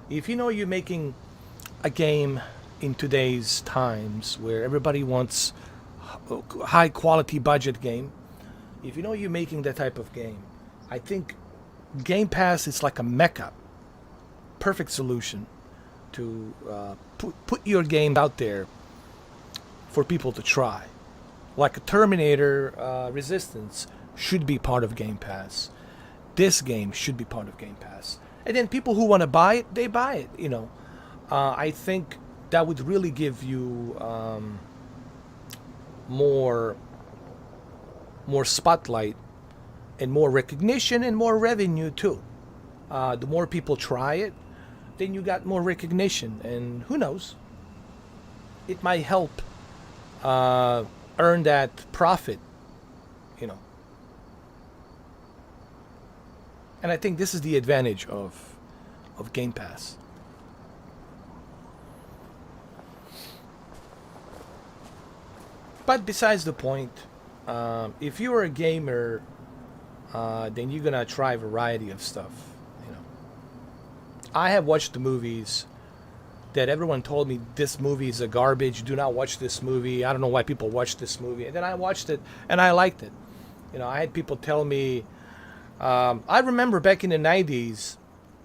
if you know you're making a game in today's times where everybody wants high quality budget game, if you know you're making that type of game, I think Game Pass is like a mecca, perfect solution to put your game out there for people to try. Like a Terminator Resistance should be part of Game Pass. This game should be part of Game Pass. And then people who want to buy it, they buy it, you know. I think that would really give you more spotlight and more recognition and more revenue too. The more people try it, then you got more recognition, and who knows, it might help earn that profit, you know. And I think this is the advantage of Game Pass. But besides the point, if you're a gamer, then you're gonna try a variety of stuff. You know, I have watched the movies that everyone told me this movie is a garbage. Do not watch this movie. I don't know why people watch this movie. And then I watched it and I liked it. You know, I had people tell me. I remember back in the 90s,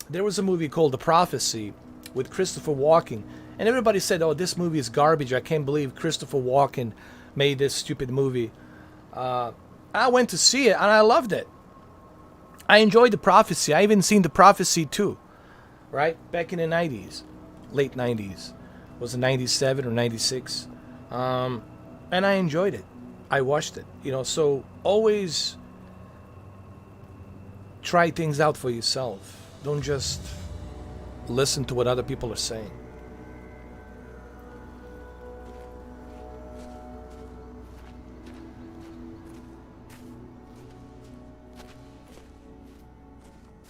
there was a movie called The Prophecy with Christopher Walken, and everybody said, "Oh, this movie is garbage. I can't believe Christopher Walken made this stupid movie." I went to see it and I loved it. I enjoyed The Prophecy. I even seen The Prophecy 2, right? Back in the 90s, late 90s. Was it 97 or 96? And I enjoyed it. I watched it. You know, so always try things out for yourself. Don't just listen to what other people are saying.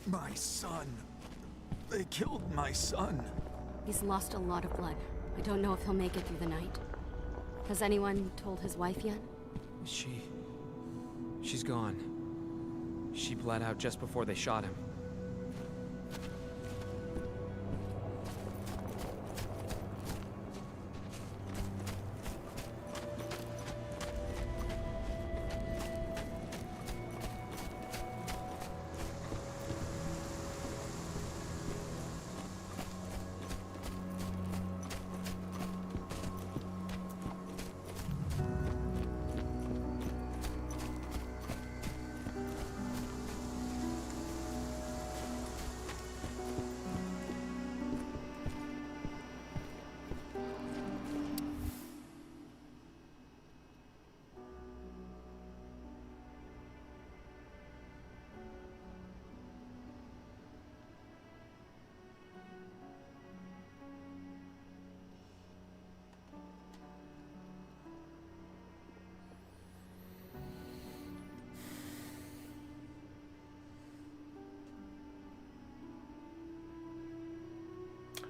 My son. They killed my son. He's lost a lot of blood. I don't know if he'll make it through the night. Has anyone told his wife yet? She's gone. She bled out just before they shot him.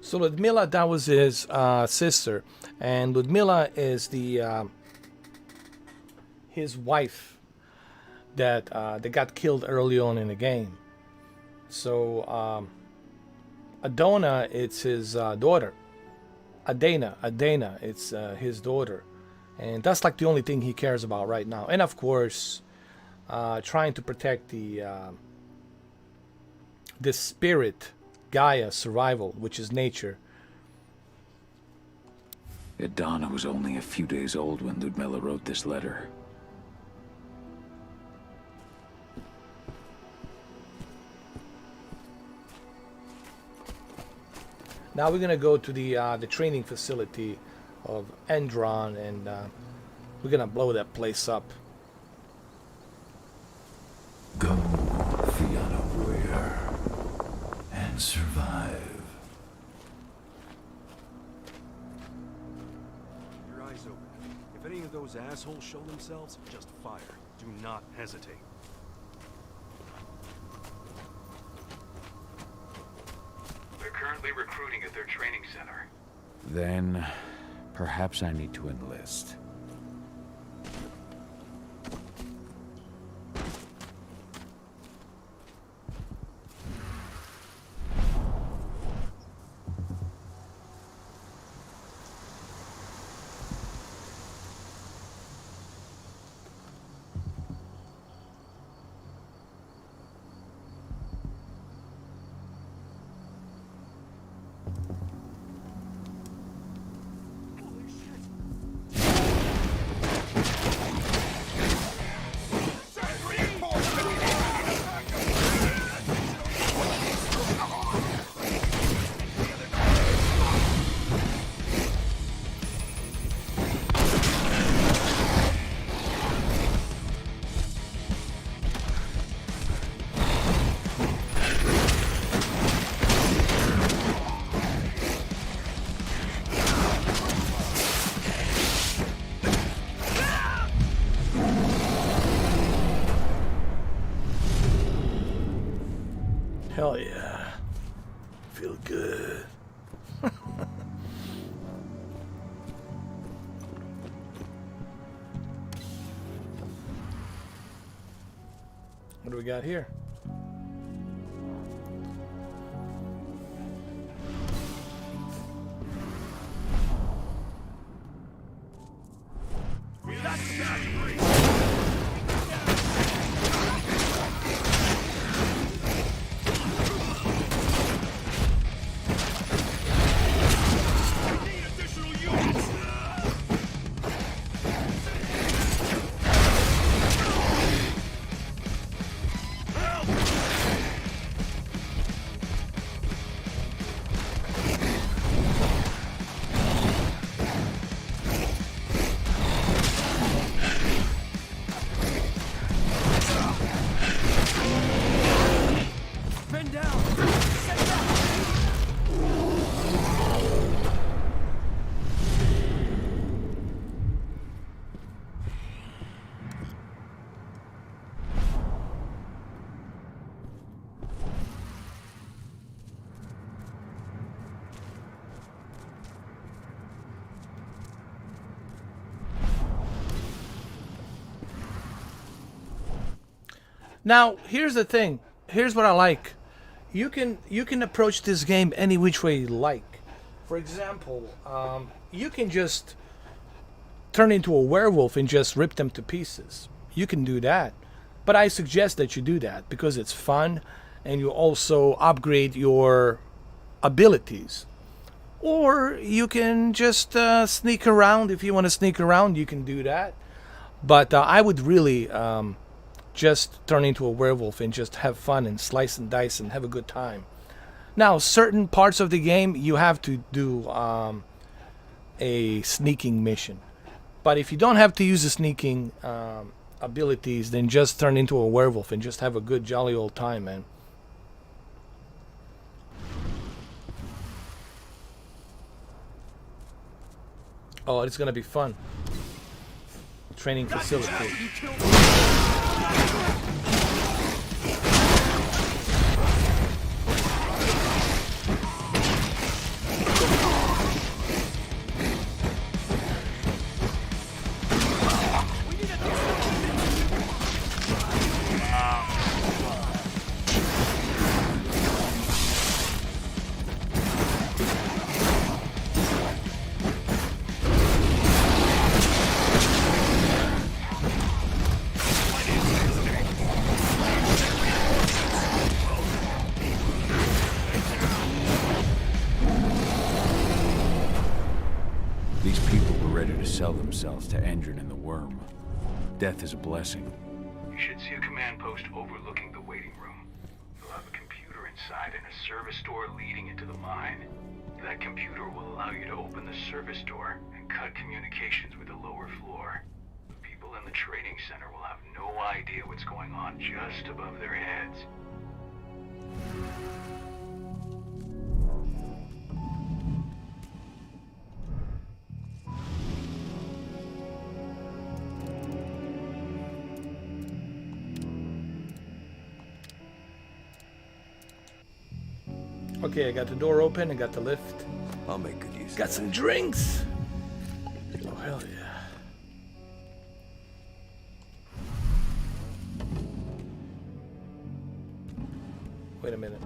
So Ludmilla, that was his sister, and Ludmilla is the his wife that got killed early on in the game. So Adona, it's his daughter. Adana, it's his daughter, and that's like the only thing he cares about right now. And of course, trying to protect the spirit. Gaia survival, which is nature. Adana was only a few days old when Ludmilla wrote this letter. Now we're gonna go to the training facility of Endron, and we're gonna blow that place up. Go, Fianna warrior, and survive. those assholes show themselves, just fire. Do not hesitate. They're currently recruiting at their training center. Then, perhaps I need to enlist. Hell yeah. Feel good. What do we got here? Now, here's the thing. Here's what I like. You can approach this game any which way you like. For example, you can just turn into a werewolf and just rip them to pieces. You can do that. But I suggest that you do that because it's fun and you also upgrade your abilities. Or you can just sneak around. If you want to sneak around, you can do that. But I would really just turn into a werewolf and just have fun and slice and dice and have a good time. Now, certain parts of the game, you have to do a sneaking mission. But if you don't have to use the sneaking abilities, then just turn into a werewolf and just have a good, jolly old time, man. Oh, it's gonna be fun. Training facility. Sell themselves to Endrin and the Worm. Death is a blessing. You should see a command post overlooking the waiting room. You'll have a computer inside and a service door leading into the mine. That computer will allow you to open the service door and cut communications with the lower floor. The people in the training center will have no idea what's going on just above their heads. Okay, I got the door open, I got the lift. I'll make good use. Got some drinks! Oh, hell yeah. Wait a minute.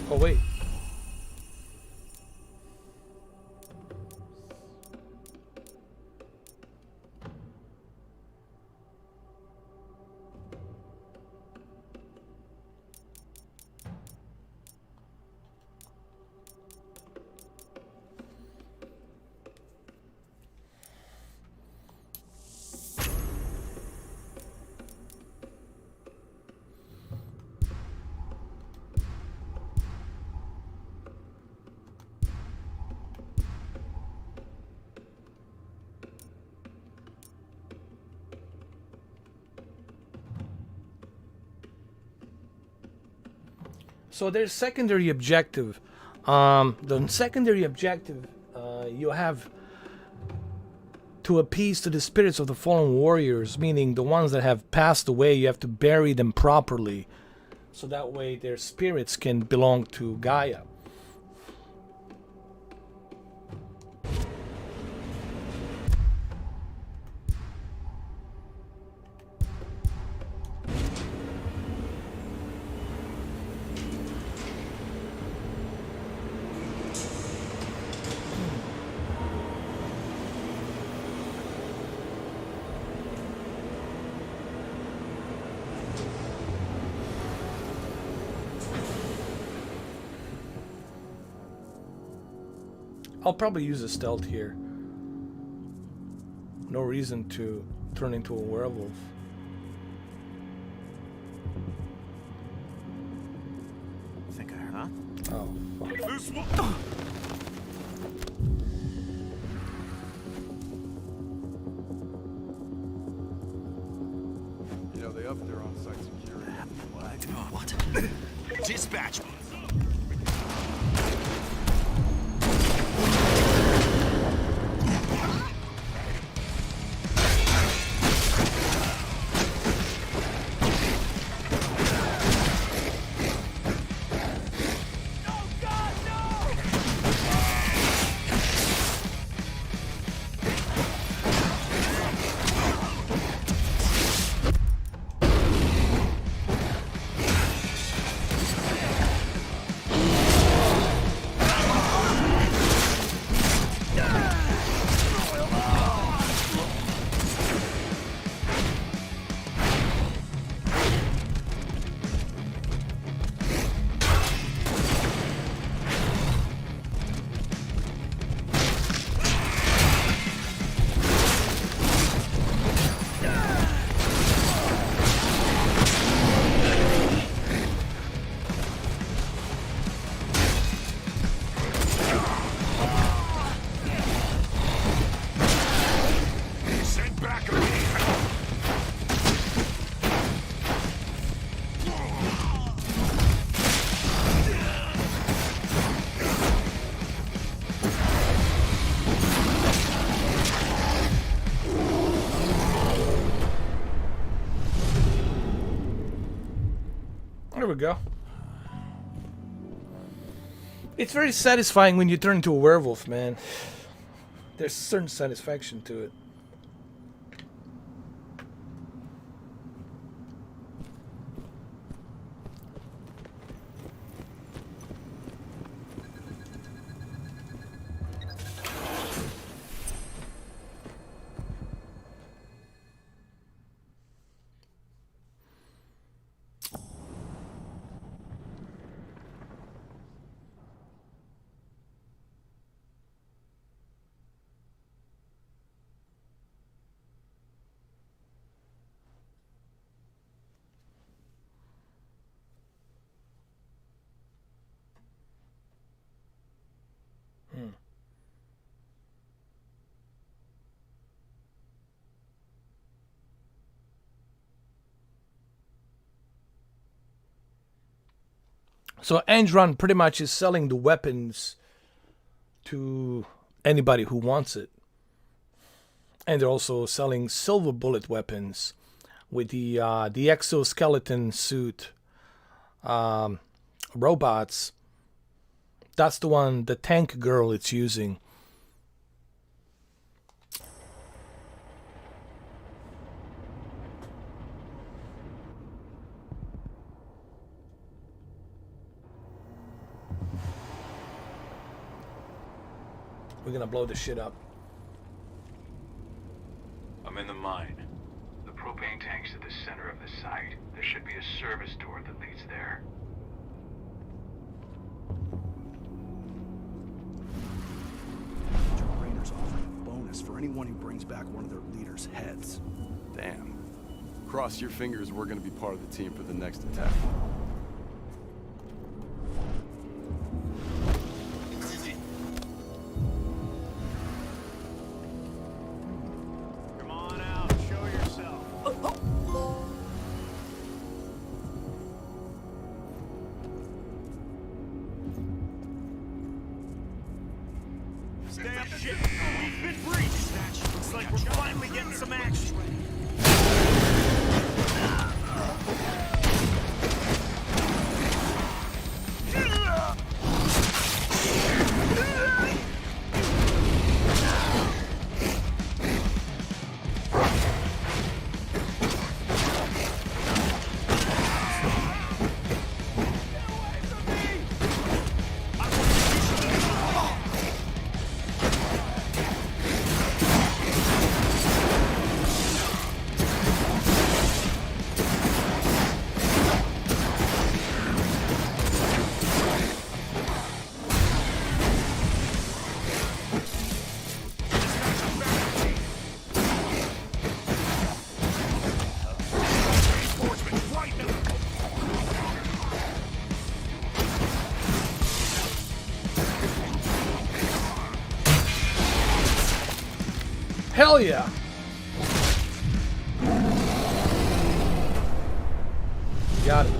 Oh, wait. So there's secondary objective. The secondary objective, you have to appease to the spirits of the fallen warriors, meaning the ones that have passed away. You have to bury them properly, so that way their spirits can belong to Gaia. I'll probably use a stealth here. No reason to turn into a werewolf. Think I heard, huh? Oh, fuck. This one. You know, they upped their on-site security. What? Dispatch. There we go. It's very satisfying when you turn into a werewolf, man. There's certain satisfaction to it. So Andron pretty much is selling the weapons to anybody who wants it. And they're also selling silver bullet weapons with the exoskeleton suit robots. That's the one, the tank girl it's using. We're gonna blow this shit up. I'm in the mine. The propane tank's at the center of the site. There should be a service door that leads there. Rainer's offering a bonus for anyone who brings back one of their leaders' heads. Damn. Cross your fingers we're gonna be part of the team for the next attack. Come on out, show yourself. Stay up, shit. We've been breached. Looks like we're finally getting some action. Hell yeah! Got it.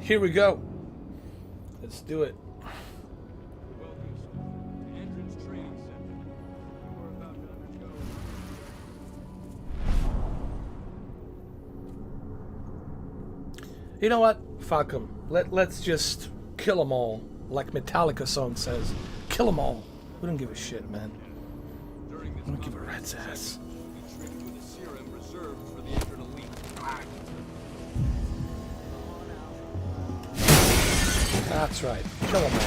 Here we go. Let's do it. You know what? Fuck them. Let's just kill them all. Like Metallica song says. Kill them all. We don't give a shit, man. We don't give a rat's ass. That's right. Kill them all.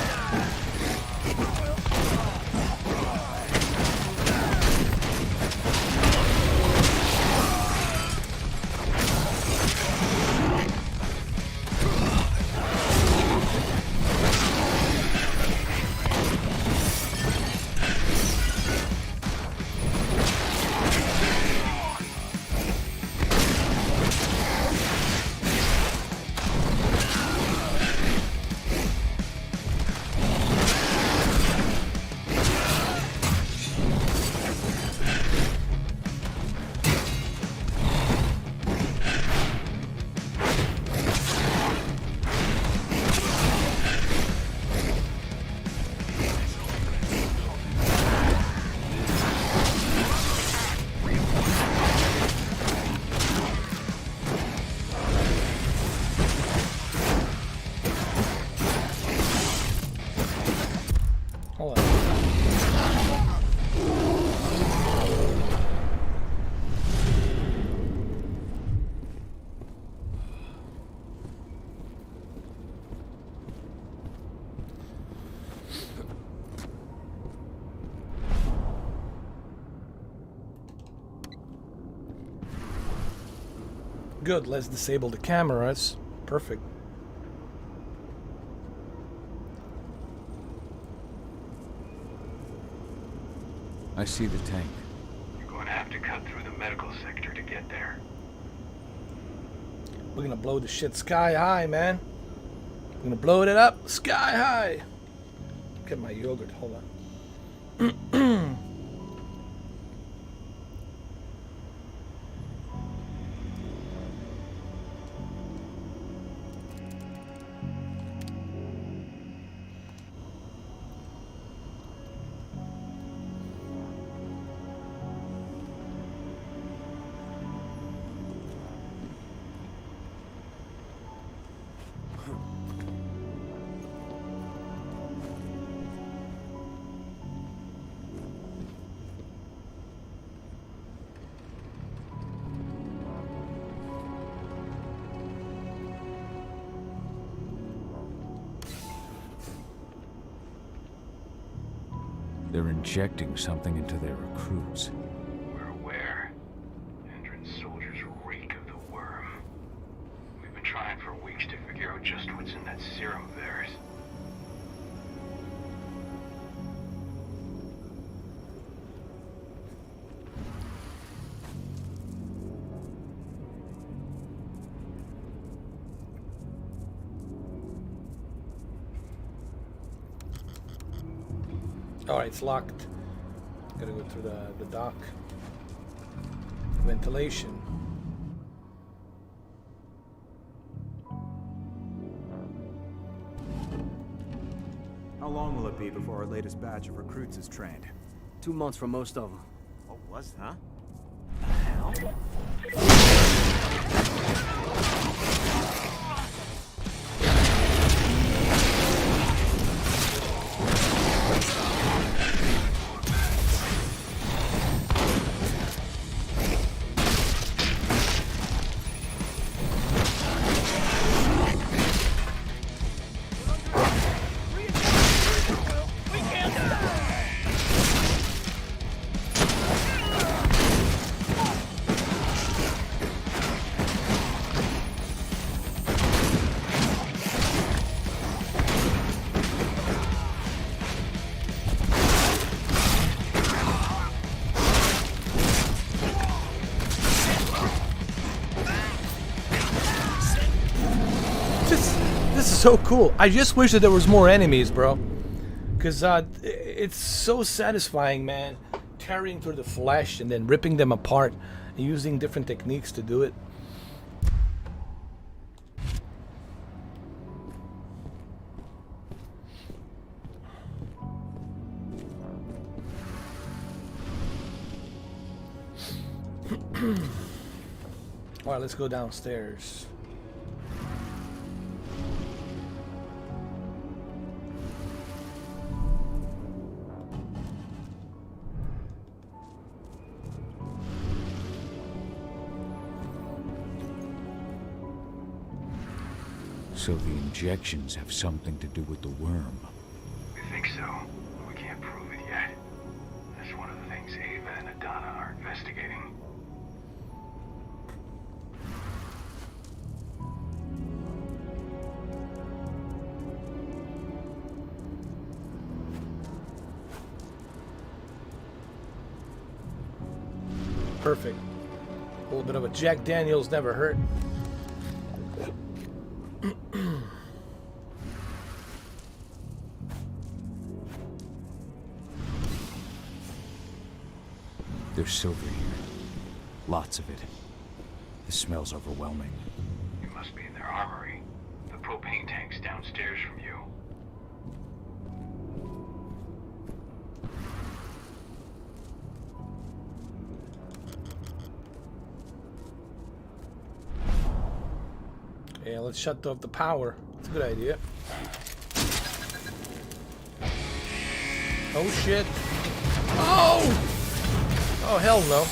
Good, let's disable the cameras. Perfect. I see the tank. You're going to have to cut through the medical sector to get there. We're gonna blow the shit sky high, man. We're gonna blow it up sky high. Get my yogurt, hold on. They're injecting something into their recruits. We're aware. Entrance soldiers reek of the worm. We've been trying for weeks to figure out just what's in that serum of theirs. Alright, it's locked. Gotta go through the dock. Ventilation. How long will it be before our latest batch of recruits is trained? 2 months for most of them. Oh, was that? This is so cool. I just wish that there was more enemies, bro. Because it's so satisfying, man. Tearing through the flesh and then ripping them apart and using different techniques to do it. Alright, let's go downstairs. So the injections have something to do with the worm. We think so, but we can't prove it yet. That's one of the things Ava and Adana are investigating. Perfect. A little bit of a Jack Daniels never hurt. There's silver here. Lots of it. The smell's overwhelming. You must be in their armory. The propane tank's downstairs from you. Yeah, let's shut off the power. That's a good idea. Oh shit. Oh! Oh hell no.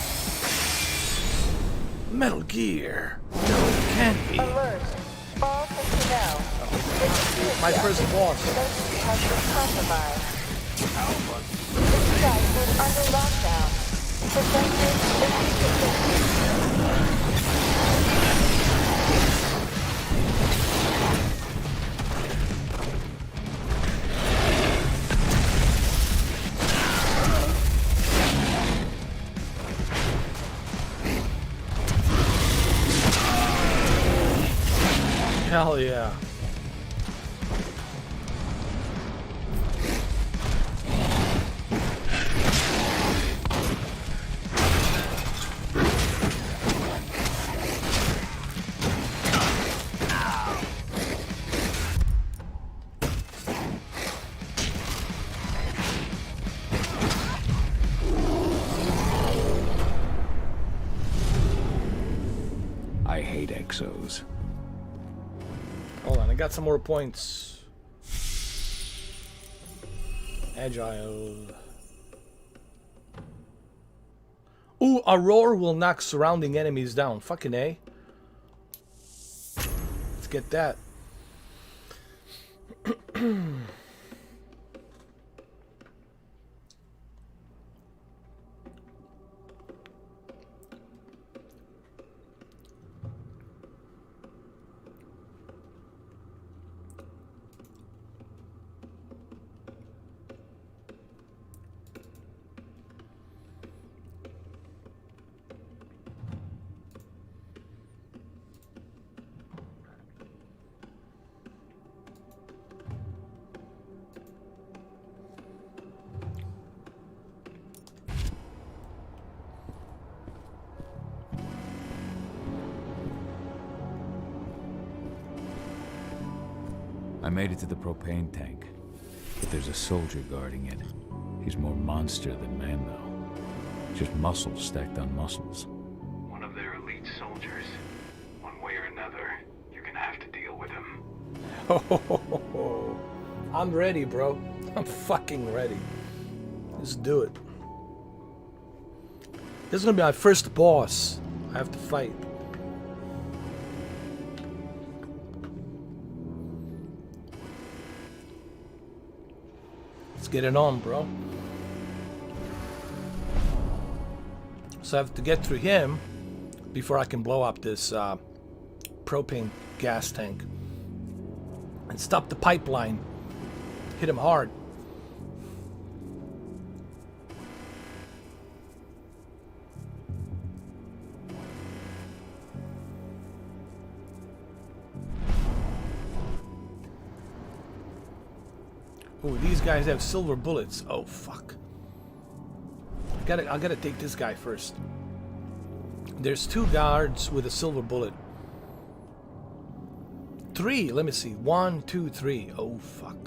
Metal Gear. No, it can't be. Alert. All personnel. My first boss. Has been compromised. The site is under lockdown. Defenders immediately. Hell yeah. I hate exos. Hold on, I got some more points. Agile. Ooh, a roar will knock surrounding enemies down. Fucking A. Let's get that. I made it to the propane tank, but there's a soldier guarding it. He's more monster than man, though. Just muscles stacked on muscles. One of their elite soldiers. One way or another, you're gonna have to deal with him. I'm ready, bro. I'm fucking ready. Let's do it. This is gonna be my first boss I have to fight. Let's get it on, bro. So I have to get through him before I can blow up this propane gas tank and stop the pipeline. Hit him hard. Oh, these guys have silver bullets. Oh, fuck. I gotta take this guy first. There's 2 guards with a silver bullet. 3, let me see. 1, 2, 3. Oh, fuck.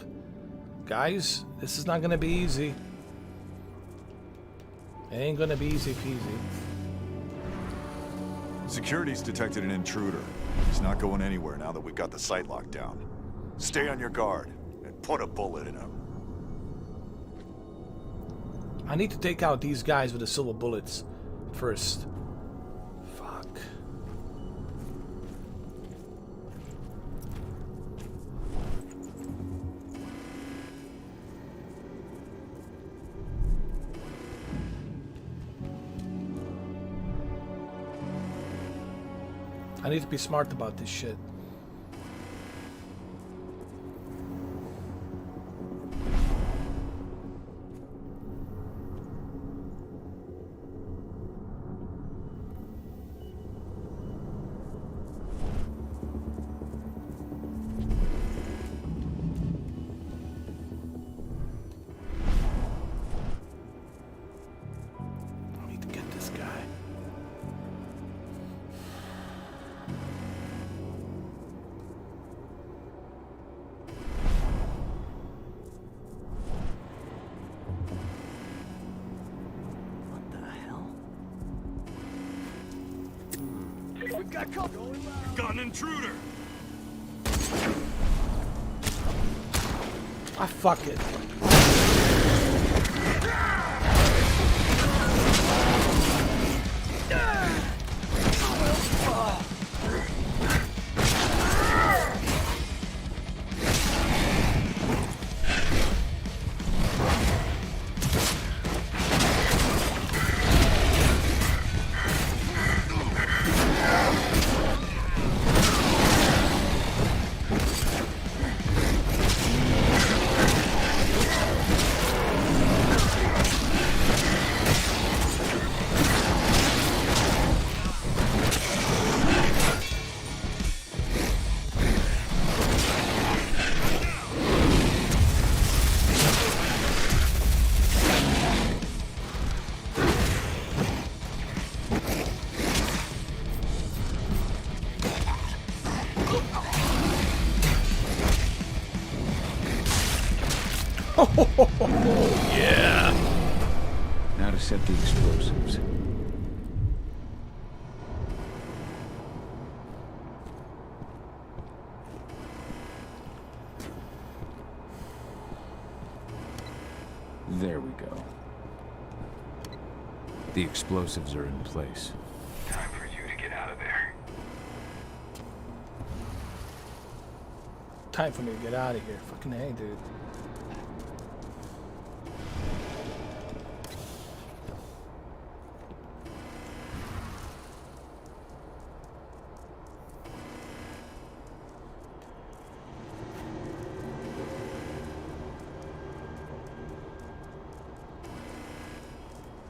Guys, this is not gonna be easy. It ain't gonna be easy peasy. Security's detected an intruder. He's not going anywhere now that we've got the site locked down. Stay on your guard and put a bullet in him. I need to take out these guys with the silver bullets first. Fuck. I need to be smart about this shit. We've got company. We've got an intruder. Ah, fuck it. Yeah. Now to set the explosives. There we go. The explosives are in place. Time for you to get out of there. Time for me to get out of here. Fucking hey, dude.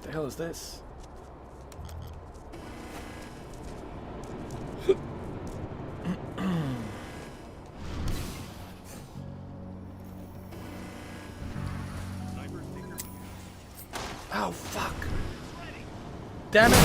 The hell is this? Oh fuck! Damn it!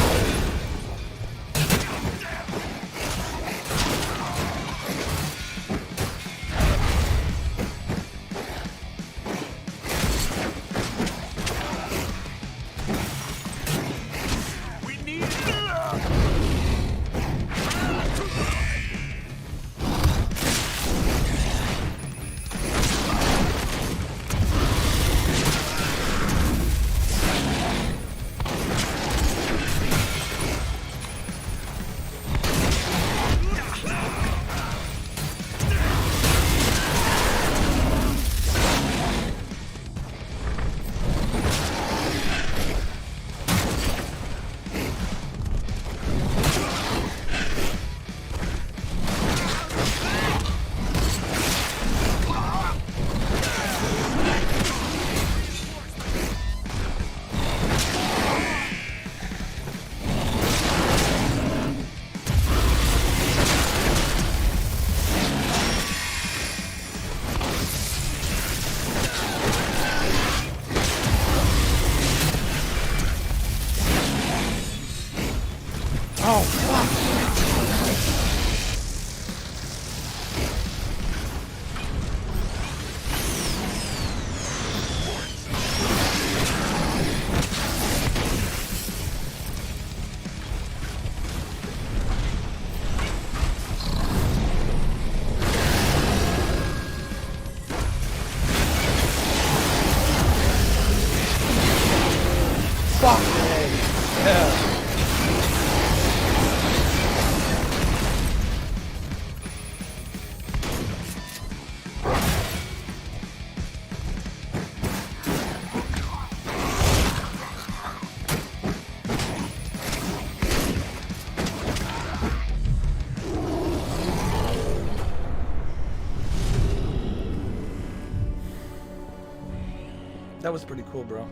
That was pretty cool, bro.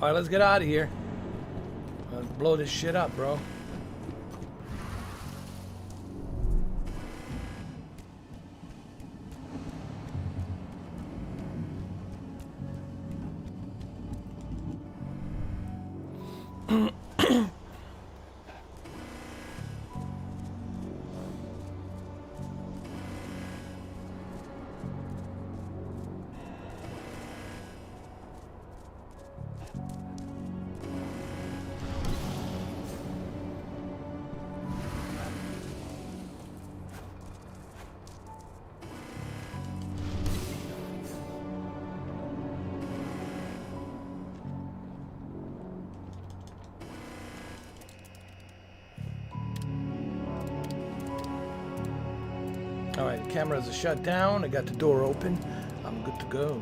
Alright, let's get out of here. Let's blow this shit up, bro. Alright, cameras are shut down. I got the door open. I'm good to go.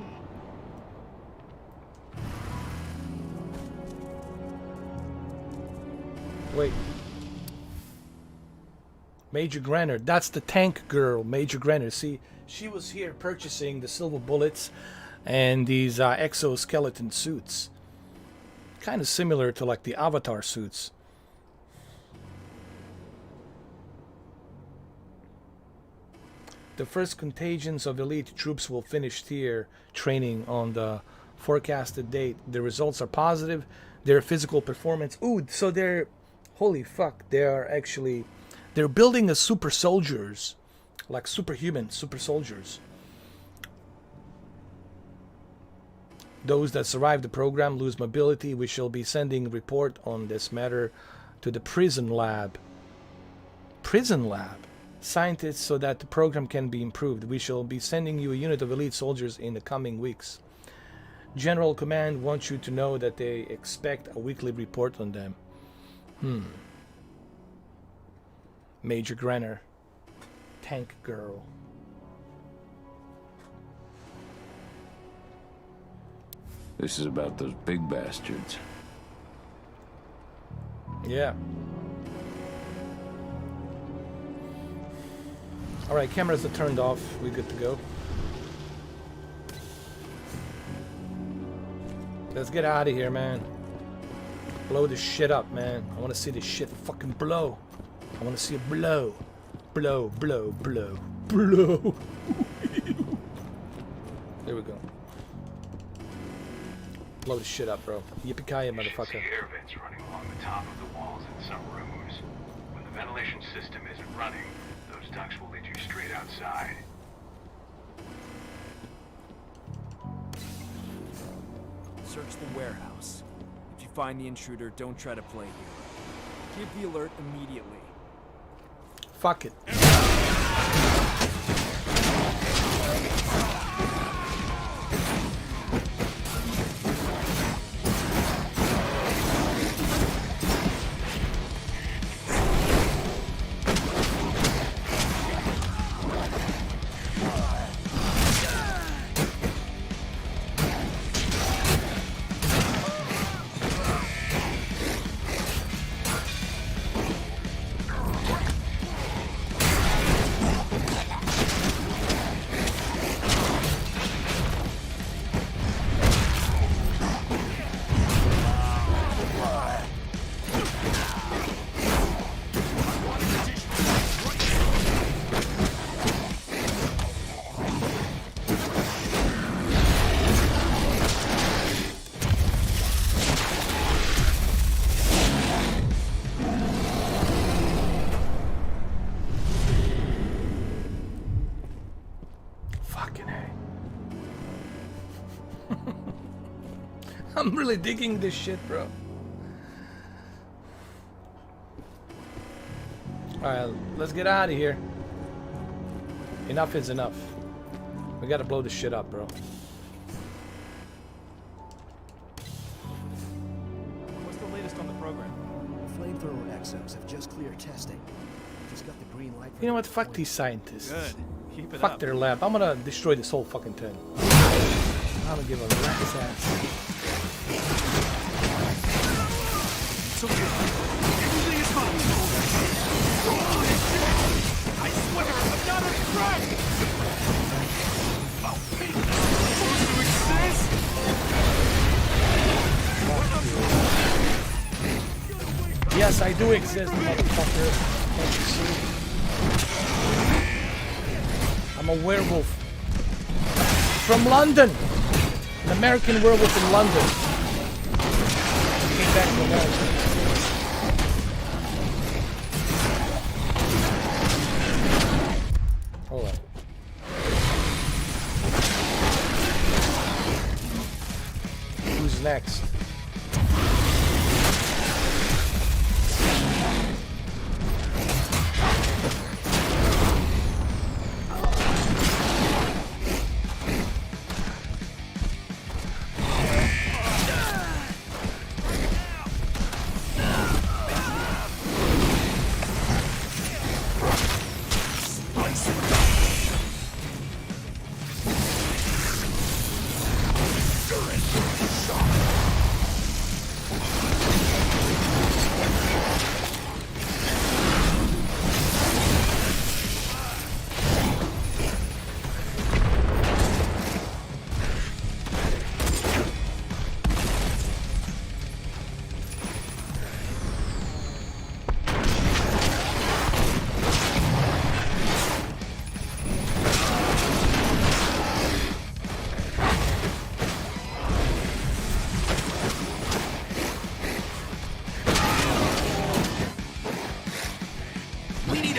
Wait. Major Grenner. That's the tank girl, Major Grenner. See, she was here purchasing the silver bullets and these exoskeleton suits. Kind of similar to like the Avatar suits. The first contingents of elite troops will finish tier training on the forecasted date. The results are positive. Their physical performance. Ooh, so they're... Holy fuck. They are actually... They're building a super soldiers like superhuman, super soldiers. Those that survive the program lose mobility. We shall be sending a report on this matter to the prison lab. Prison lab? Scientists, so that the program can be improved. We shall be sending you a unit of elite soldiers in the coming weeks. General Command wants you to know that they expect a weekly report on them. Major Grenner. Tank Girl. This is about those big bastards. Yeah. Alright, cameras are turned off. We're good to go. Let's get out of here, man. Blow this shit up, man. I want to see this shit fucking blow. I want to see it blow. Blow, blow, blow, blow. There we go. Blow this shit up, bro. Yippee-ki-yay, motherfucker. You should see air vents running along the top of the walls in some rooms. When the ventilation system isn't running, those ducts will lead you straight outside. Search the warehouse. If you find the intruder, don't try to play here. Give the alert immediately. Fuck it. I'm really digging this shit, bro. Alright, let's get out of here. Enough is enough. We gotta blow this shit up, bro. What's the latest on the program? The flamethrower exos have just cleared testing. Just got the green light. You know what? Fuck these scientists. Good. Keep it Fuck up. their lab. I'm gonna destroy this whole fucking thing. I don't give a rat's ass. It's okay. Everything is fine. I swear, I'm not a threat! Oh, wait. Supposed to exist? Yes, I do exist, motherfucker. Don't you see? I'm a werewolf. From London! An American werewolf in London. Came back to America. Hold on. Who's next?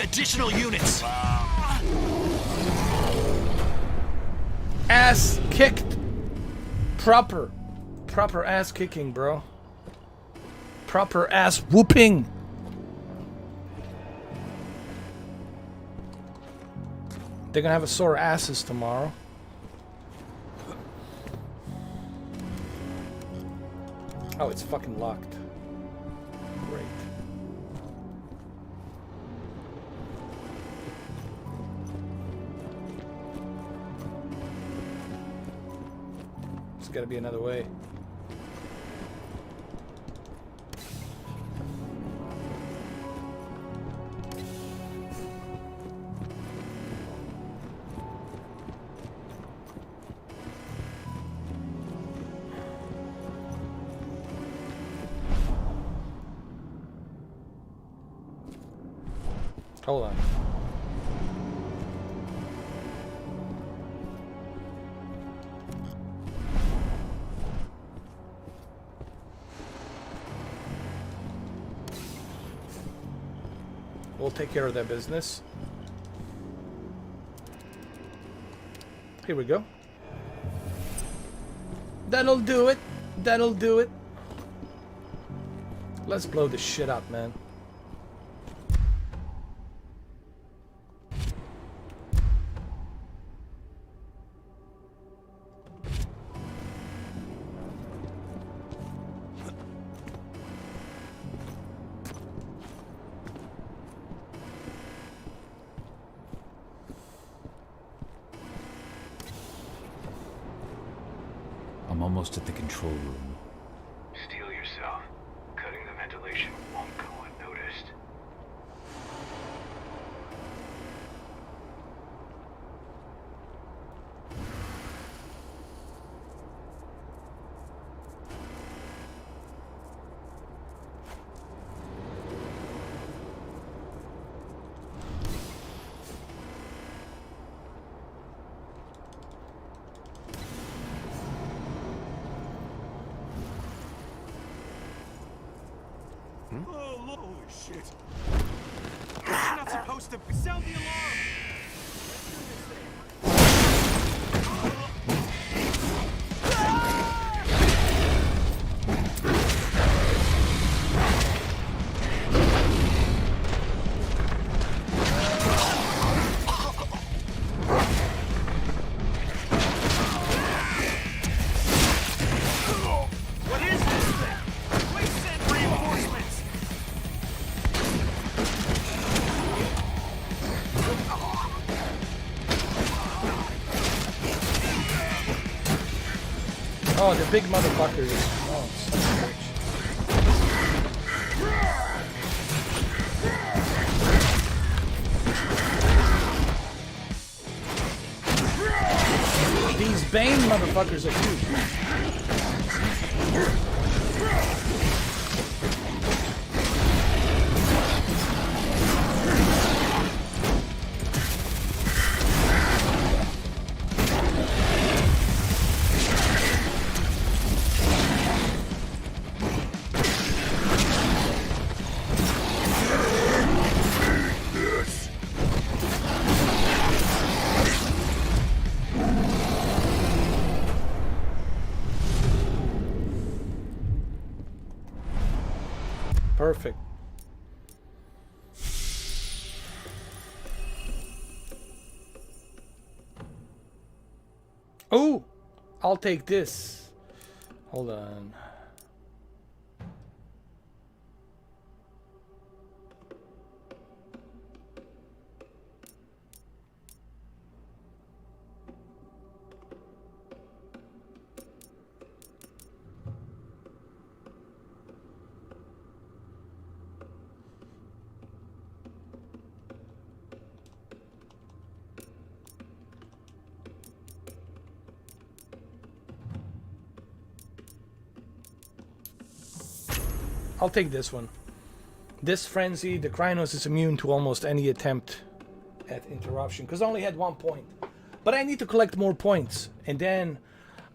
Additional units! ass kicked. Proper ass kicking, bro. Proper ass whooping. They're gonna have a sore asses tomorrow. Oh, it's fucking locked. Great. There's gotta be another way. Hold on. We'll take care of that business. Here we go. That'll do it. That'll do it. Let's blow this shit up, man. I'm almost at the control room. Steel yourself. Cutting the ventilation won't go unnoticed. Oh, look. Holy shit. You're not supposed to sound the alarm. What is this thing? Please send reinforcements. Oh, the big motherfuckers. Oh, son of a bitch. These Bane motherfuckers are huge. Perfect. Oh, I'll take this. Hold on. I'll take this one. This frenzy, the Krynos is immune to almost any attempt at interruption because I only had 1 point. But I need to collect more points and then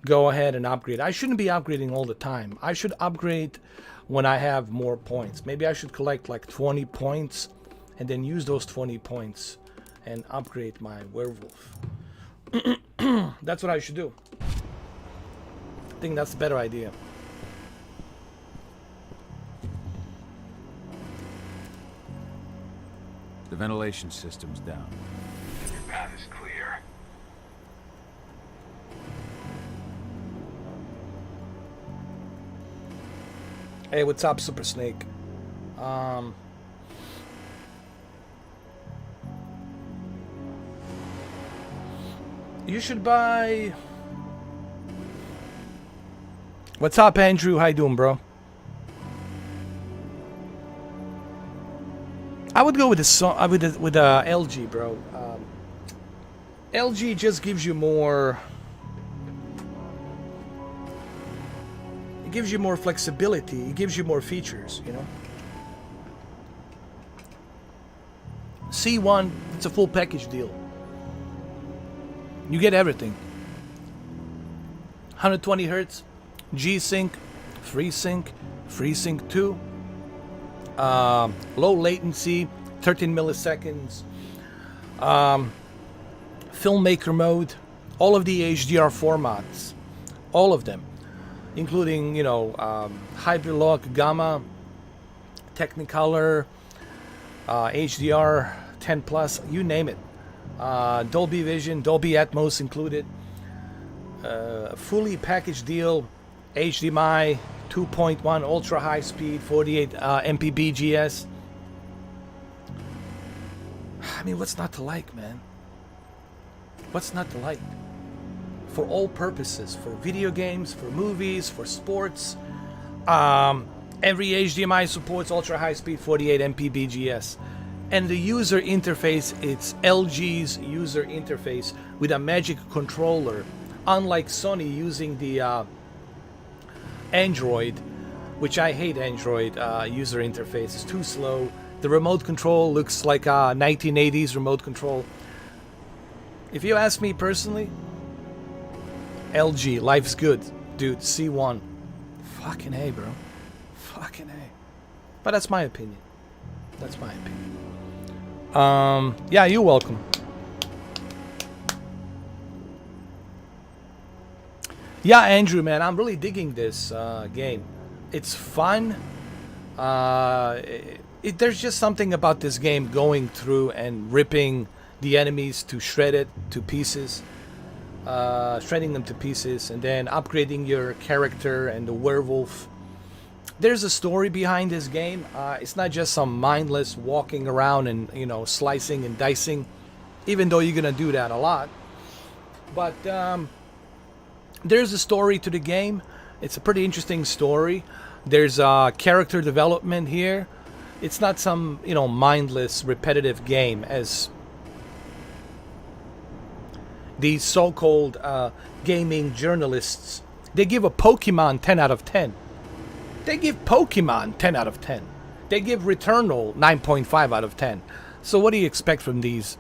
go ahead and upgrade. I shouldn't be upgrading all the time. I should upgrade when I have more points. Maybe I should collect like 20 points and then use those 20 points and upgrade my Werewolf. That's what I should do. I think that's a better idea. The ventilation system's down. Your path is clear. Hey, what's up, Super Snake? You should buy... What's up, Andrew? How you doing, bro? I would go with the LG, bro. LG just gives you more... It gives you more flexibility. It gives you more features, you know? C1, it's a full package deal. You get everything. 120 hertz, G-Sync, FreeSync, FreeSync 2, low latency, 13 milliseconds, filmmaker mode, all of the HDR formats, all of them, including, you know, Hyperlock, Gamma, Technicolor, HDR 10 plus, you name it. Dolby Vision, Dolby Atmos included, fully packaged deal, HDMI 2.1 ultra high speed, 48 MPBGS. I mean, what's not to like, man? What's not to like? For all purposes, for video games, for movies, for sports, every HDMI supports ultra high speed 48 MPBGS. And the user interface, it's LG's user interface with a Magic controller. Unlike Sony using the Android, which I hate Android user interface. It's too slow. The remote control looks like a 1980s remote control. If you ask me personally, LG, life's good. Dude, C1. Fucking A, bro. Fucking A. But that's my opinion. That's my opinion. Yeah, you're welcome. Yeah, Andrew, man, I'm really digging this game. It's fun. There's just something about this game going through and ripping the enemies to shredded to pieces, shredding them to pieces, and then upgrading your character and the werewolf. There's a story behind this game. It's not just some mindless walking around and, you know, slicing and dicing, even though you're gonna do that a lot. But there's a story to the game. It's a pretty interesting story. There's character development here. It's not some, you know, mindless, repetitive game as these so-called gaming journalists. They give a Pokemon 10 out of 10. They give Pokemon 10 out of 10. They give Returnal 9.5 out of 10. So what do you expect from these?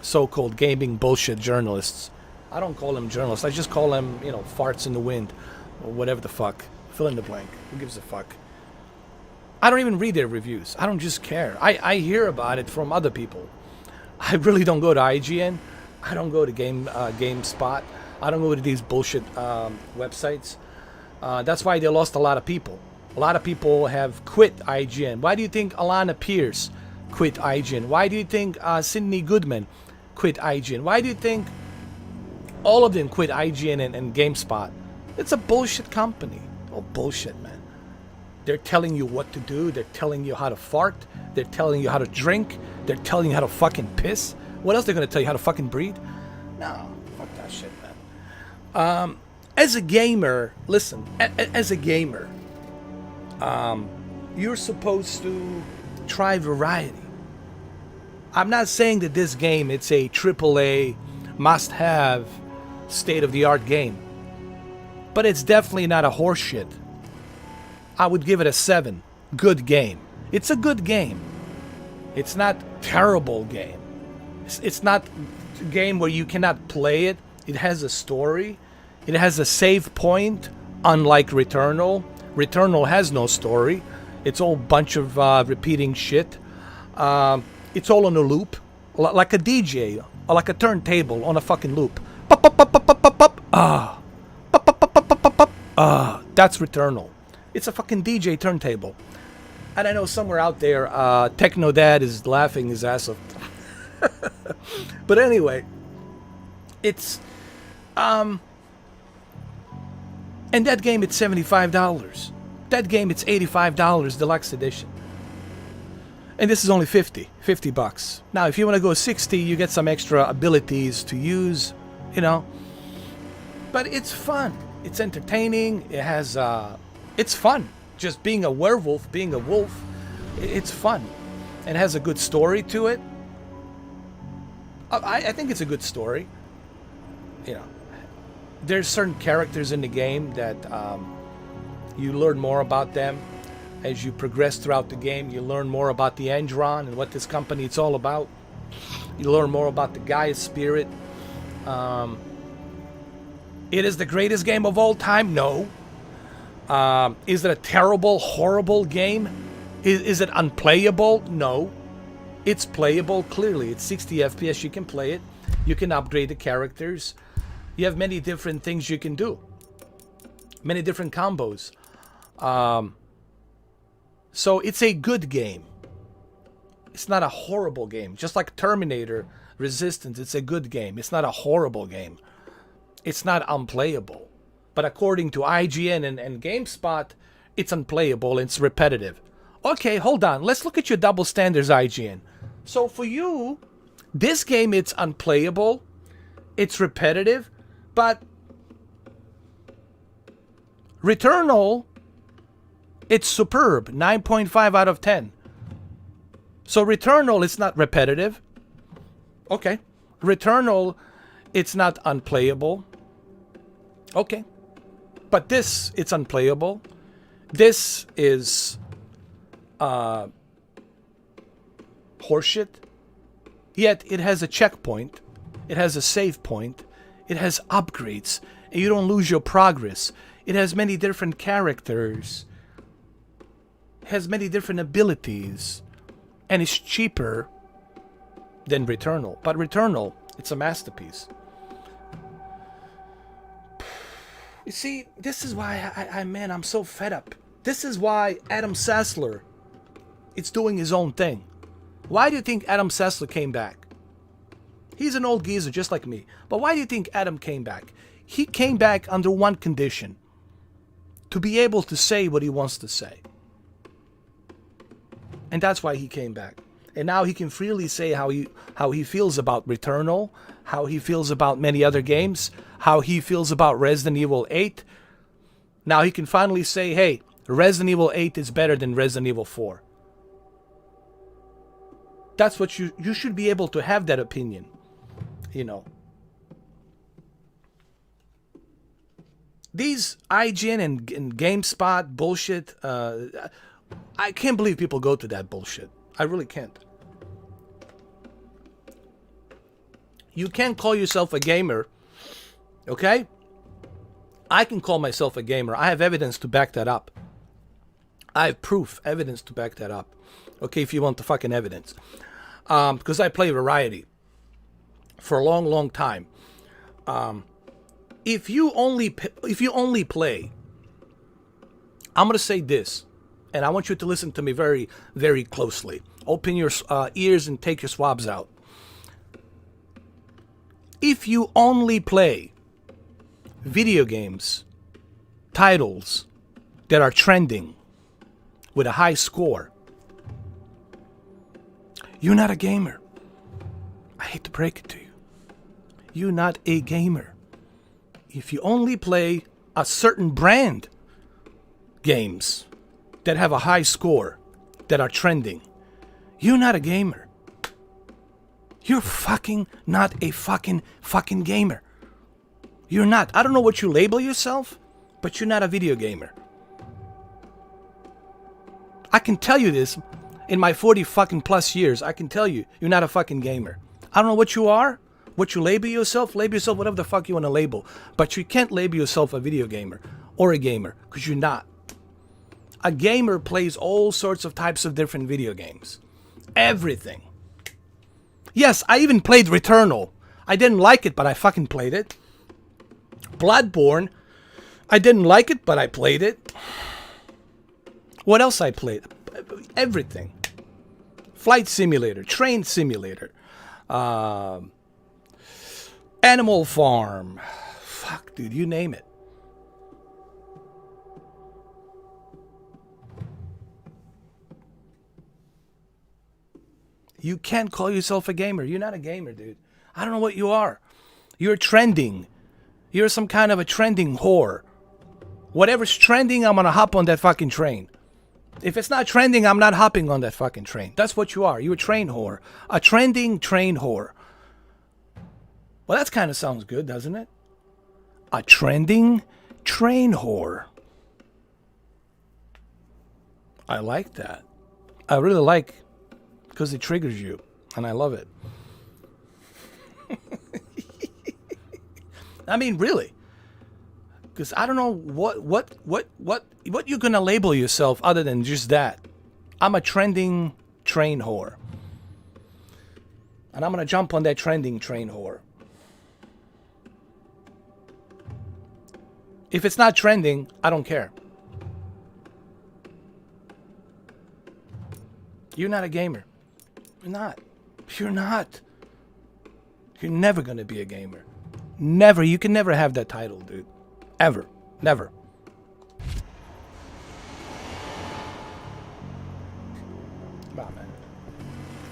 So-called gaming bullshit journalists. I don't call them journalists. I just call them, you know, farts in the wind. Or whatever the fuck. Fill in the blank. Who gives a fuck? I don't even read their reviews. I don't just care. I hear about it from other people. I really don't go to IGN. I don't go to GameSpot. I don't go to these bullshit websites. That's why they lost a lot of people. A lot of people have quit IGN. Why do you think Alana Pierce quit IGN? Why do you think Sidney Goodman quit IGN? Why do you think all of them quit IGN and GameSpot? It's a bullshit company. Oh, bullshit, man. They're telling you what to do. They're telling you how to fart. They're telling you how to drink. They're telling you how to fucking piss. What else they're going to tell you? How to fucking breathe? No, fuck that shit, man. As a gamer, listen, as a gamer, you're supposed to try variety. I'm not saying that this game, it's a AAA, must-have, state-of-the-art game. But it's definitely not a horseshit. I would give it a 7. Good game. It's a good game. It's not terrible game. It's not a game where you cannot play it. It has a story. It has a save point, unlike Returnal. Returnal has no story. It's all bunch of repeating shit. It's all on a loop, like a DJ, or like a turntable on a fucking loop. Pop, pop, pop, pop, pop, pop, pop. Ah. Pop, pop, pop, pop, pop, pop, pop. Ah. That's Returnal. It's a fucking DJ turntable. And I know somewhere out there, Techno Dad is laughing his ass off. But anyway, it's and that game it's $75. That game it's $85 deluxe edition. And this is only 50 bucks. Now, if you want to go 60, you get some extra abilities to use, you know. But it's fun. It's entertaining. It has it's fun. Just being a werewolf, being a wolf, it's fun. And it has a good story to it. I think it's a good story. You know, there's certain characters in the game that you learn more about them as you progress throughout the game. You learn more about the Andron and what this company it's all about. You learn more about the Gaia spirit. It is the greatest game of all time? No. Is it a terrible, horrible game? Is it unplayable? No. It's playable, clearly. It's 60 FPS, you can play it. You can upgrade the characters. You have many different things you can do. Many different combos. So it's a good game. It's not a horrible game. Just like Terminator Resistance, it's a good game. It's not a horrible game. It's not unplayable. But according to IGN and GameSpot, it's unplayable and it's repetitive. Okay, hold on. Let's look at your double standards, IGN. So for you, this game, it's unplayable. It's repetitive. But Returnal, it's superb. 9.5 out of 10. So Returnal, it's not repetitive. Okay. Returnal, it's not unplayable. Okay. But this, it's unplayable. This is horseshit. Yet it has a checkpoint. It has a save point. It has upgrades. And you don't lose your progress. It has many different characters. It has many different abilities. And it's cheaper than Returnal. But Returnal, it's a masterpiece. You see, this is why I'm so fed up. This is why Adam Sessler is doing his own thing. Why do you think Adam Sessler came back? He's an old geezer just like me. But why do you think Adam came back? He came back under one condition. To be able to say what he wants to say. And that's why he came back. And now he can freely say how he feels about Returnal, how he feels about many other games, how he feels about Resident Evil 8. Now he can finally say, hey, Resident Evil 8 is better than Resident Evil 4. That's what you should be able to have that opinion. You know. These IGN and GameSpot bullshit, I can't believe people go to that bullshit. I really can't. You can't call yourself a gamer, okay? I can call myself a gamer. I have evidence to back that up. I have proof, evidence to back that up. Okay, if you want the fucking evidence. Because I play variety for a long, long time. If you only play, I'm gonna say this, and I want you to listen to me very, very closely. Open your ears and take your swabs out. If you only play video games, titles that are trending with a high score, you're not a gamer. I hate to break it to you. You're not a gamer. If you only play a certain brand games that have a high score, that are trending, you're not a gamer. You're fucking not a fucking gamer. You're not. I don't know what you label yourself, but you're not a video gamer. I can tell you this in my 40 fucking plus years. I can tell you, you're not a fucking gamer. I don't know what you are, what you label yourself whatever the fuck you want to label. But you can't label yourself a video gamer or a gamer, because you're not. A gamer plays all sorts of types of different video games. Everything. Yes, I even played Returnal. I didn't like it, but I fucking played it. Bloodborne. I didn't like it, but I played it. What else I played? Everything. Flight Simulator, Train Simulator, Animal Farm. Fuck, dude, you name it. You can't call yourself a gamer. You're not a gamer, dude. I don't know what you are. You're trending. You're some kind of a trending whore. Whatever's trending, I'm gonna hop on that fucking train. If it's not trending, I'm not hopping on that fucking train. That's what you are. You're a train whore. A trending train whore. Well, that kind of sounds good, doesn't it? A trending train whore. I like that. I really like, because it triggers you, and I love it. I mean, really. Because I don't know what you're gonna label yourself other than just that. I'm a trending train whore. And I'm gonna jump on that trending train whore. If it's not trending, I don't care. You're not a gamer. You're not. You're not. You're never gonna be a gamer. Never. You can never have that title, dude. Ever. Never. Come on, man.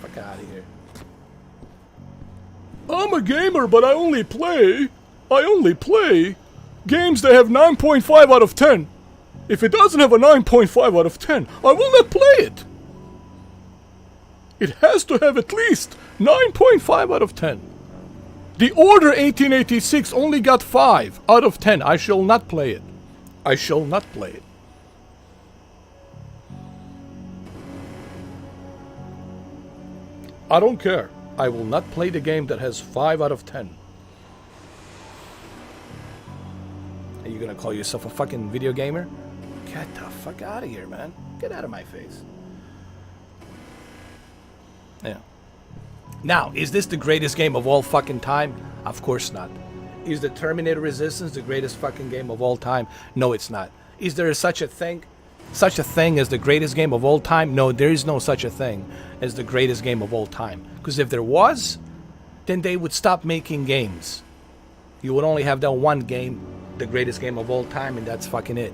Fuck out of here. I'm a gamer, but I only play games that have 9.5 out of 10. If it doesn't have a 9.5 out of 10, I will not play it. It has to have at least 9.5 out of 10. The Order 1886 only got 5 out of 10. I shall not play it. I shall not play it. I don't care. I will not play the game that has 5 out of 10. Are you gonna call yourself a fucking video gamer? Get the fuck out of here, man. Get out of my face. Yeah. Now, is this the greatest game of all fucking time? Of course not. Is the Terminator Resistance the greatest fucking game of all time? No, it's not. Is there such a thing as the greatest game of all time? No, there is no such a thing as the greatest game of all time. Because if there was, then they would stop making games. You would only have that one game, the greatest game of all time, and that's fucking it.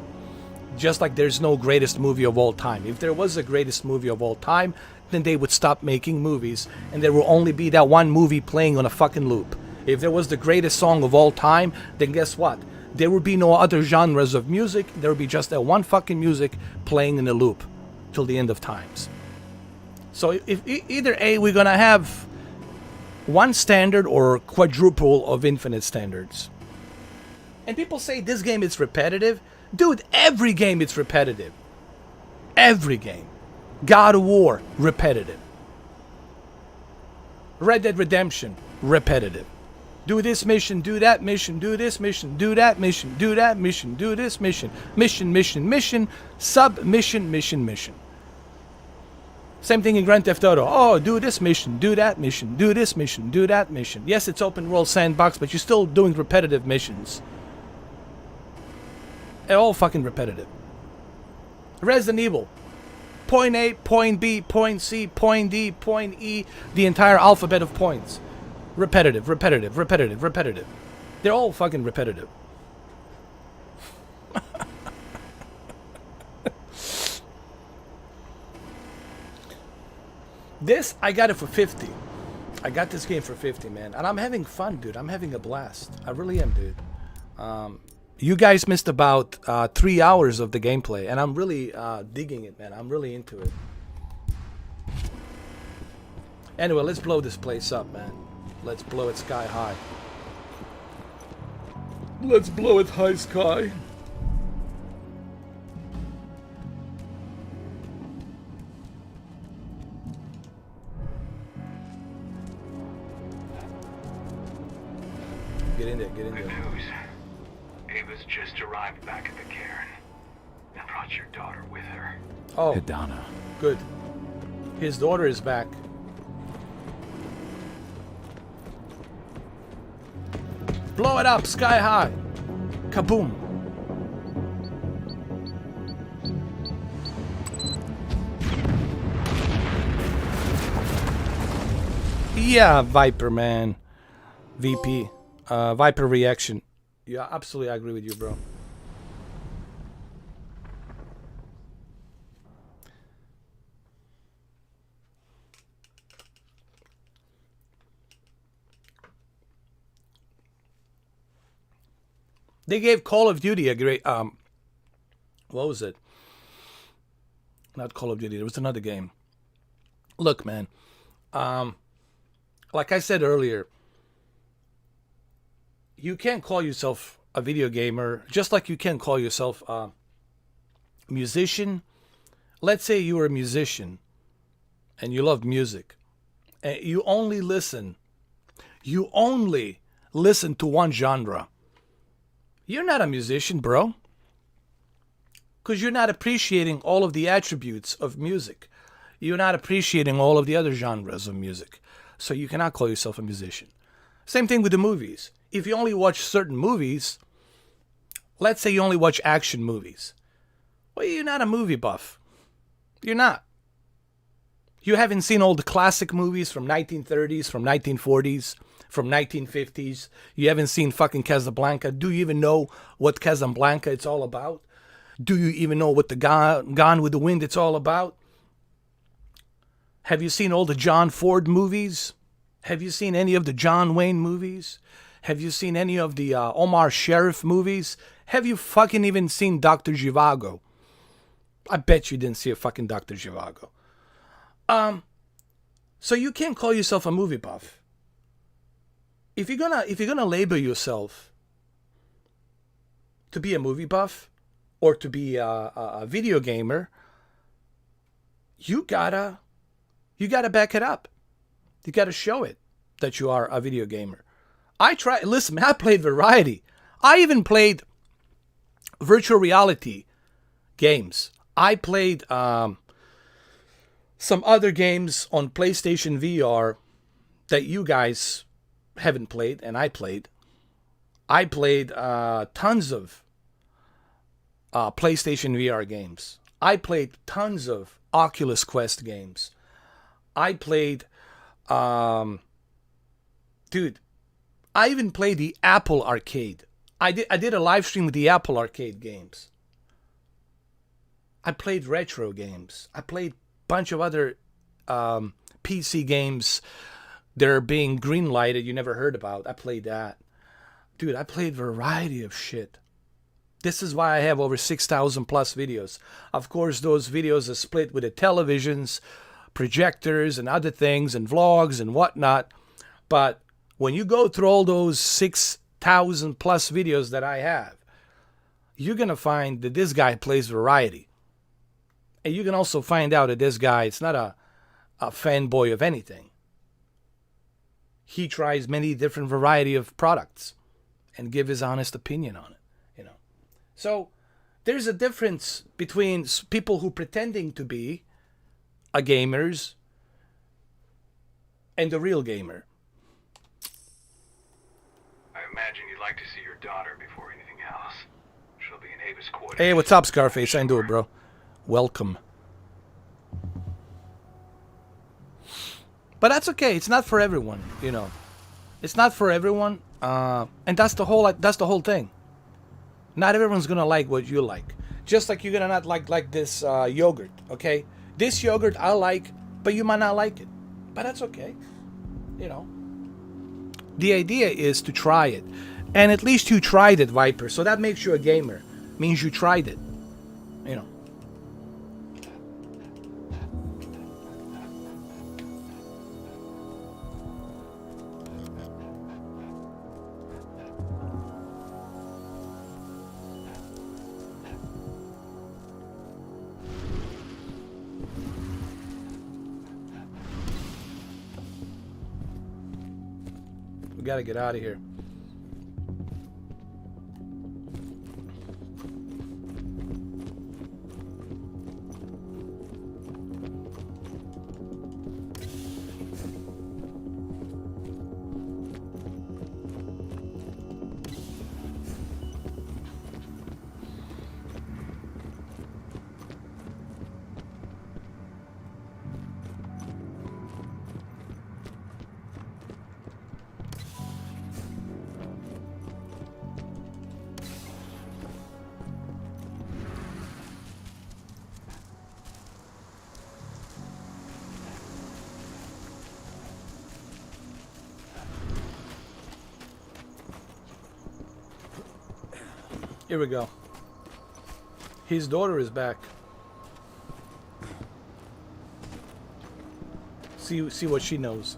Just like there's no greatest movie of all time. If there was a greatest movie of all time, then they would stop making movies, and there will only be that one movie playing on a fucking loop. If there was the greatest song of all time, then guess what? There would be no other genres of music. There would be just that one fucking music playing in a loop till the end of times. So if either A, we're gonna have one standard or quadruple of infinite standards. And people say this game is repetitive. Dude, every game is repetitive. Every game. God of War, repetitive. Red Dead Redemption, repetitive. Do this mission, do that mission, do this mission, do that mission, do that mission, do this mission, mission, sub-mission, mission. Same thing in Grand Theft Auto. Oh, do this mission, do that mission, do this mission, do that mission. Yes, it's open world sandbox, but you're still doing repetitive missions. They're all fucking repetitive. Resident Evil. Point A, point B, point C, point D, point E, the entire alphabet of points. Repetitive. They're all fucking repetitive. This, I got it for 50. I got this game for 50, man. And I'm having fun, dude. I'm having a blast. I really am, dude. You guys missed about 3 hours of the gameplay, and I'm really digging it, man. I'm really into it. Anyway, let's blow this place up, man. Let's blow it sky high. Let's blow it high sky. Get in there, get in there. Good news. Ava's just arrived back at the cairn and brought your daughter with her. Oh. Hidana. Good. His daughter is back. Blow it up, sky high. Kaboom. Yeah, Viper, man. VP. Viper reaction. Yeah, absolutely, I agree with you, bro. They gave Call of Duty a great, what was it? Not Call of Duty, there was another game. Look, man, like I said earlier, you can't call yourself a video gamer, just like you can't call yourself a musician. Let's say you were a musician and you love music, and you only listen to one genre. You're not a musician, bro. Because you're not appreciating all of the attributes of music. You're not appreciating all of the other genres of music. So you cannot call yourself a musician. Same thing with the movies. If you only watch certain movies, let's say you only watch action movies. Well, you're not a movie buff. You're not. You haven't seen all the classic movies from 1930s, from 1940s, from 1950s. You haven't seen fucking Casablanca. Do you even know what Casablanca it's all about? Do you even know what the Gone with the Wind it's all about? Have you seen all the John Ford movies? Have you seen any of the John Wayne movies? Have you seen any of the Omar Sharif movies? Have you fucking even seen Dr. Zhivago? I bet you didn't see a fucking Dr. Zhivago. So you can't call yourself a movie buff. If you're gonna label yourself to be a movie buff or to be a video gamer, you gotta back it up. You gotta show it that you are a video gamer. Listen, man, I played variety. I even played virtual reality games. I played some other games on PlayStation VR that you guys haven't played, and I played. I played tons of PlayStation VR games. I played tons of Oculus Quest games. I played, dude, I even played the Apple Arcade. I did a live stream with the Apple Arcade games. I played retro games. I played a bunch of other PC games that are being green lighted you never heard about. I played that. Dude, I played a variety of shit. This is why I have over 6,000 plus videos. Of course, those videos are split with the televisions, projectors, and other things, and vlogs and whatnot. But when you go through all those 6,000 plus videos that I have, you're going to find that this guy plays variety. And you can also find out that this guy is not a fanboy of anything. He tries many different variety of products and give his honest opinion on it, you know. So there's a difference between people who pretending to be a gamers and the real gamer. I imagine you'd like to see your daughter before anything else. She'll be in Ava's quarters. Hey, what's up, Scarface? I do it, bro. Welcome. But that's okay. It's not for everyone, you know. It's not for everyone, and that's the whole thing. Not everyone's gonna like what you like. Just like you're gonna not like this yogurt, okay? This yogurt I like, but you might not like it. But that's okay, you know. The idea is to try it, and at least you tried it, Viper. So that makes you a gamer. Means you tried it, you know. We gotta get out of here. Here we go. His daughter is back. See what she knows.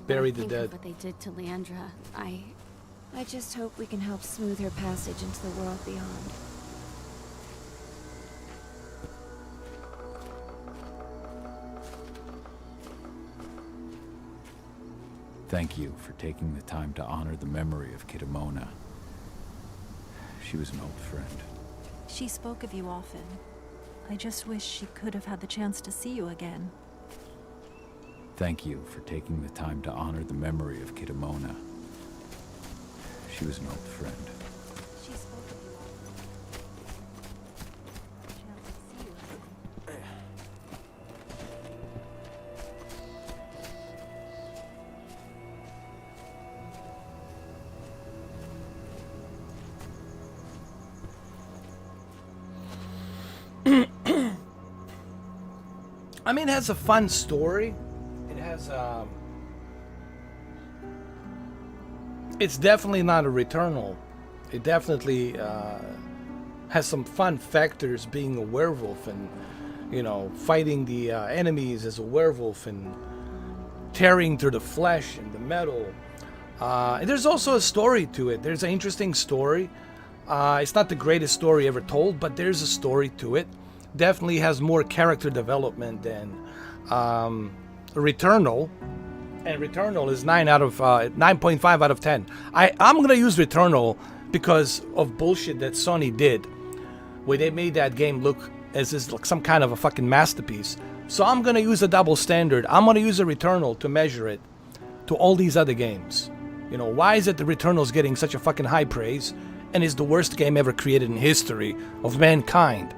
Bury the dead. What they did to Leandra, I just hope we can help smooth her passage into the world beyond. Thank you for taking the time to honor the memory of Kitamona. She was an old friend. She spoke of you often. I just wish she could have had the chance to see you again. Thank you for taking the time to honor the memory of Kitamona. She was an old friend. She spoke of you often. Chance to see you again. I mean, it has a fun story. It has, it's definitely not a Returnal. It definitely has some fun factors being a werewolf and, you know, fighting the enemies as a werewolf and tearing through the flesh and the metal. And there's also a story to it. There's an interesting story. It's not the greatest story ever told, but there's a story to it. Definitely has more character development than Returnal, and Returnal is 9.5 out of 10. I'm gonna use Returnal because of bullshit that Sony did, where they made that game look as is like some kind of a fucking masterpiece. So I'm gonna use a double standard. I'm gonna use a Returnal to measure it to all these other games. You know, why is it the Returnal's getting such a fucking high praise and is the worst game ever created in history of mankind?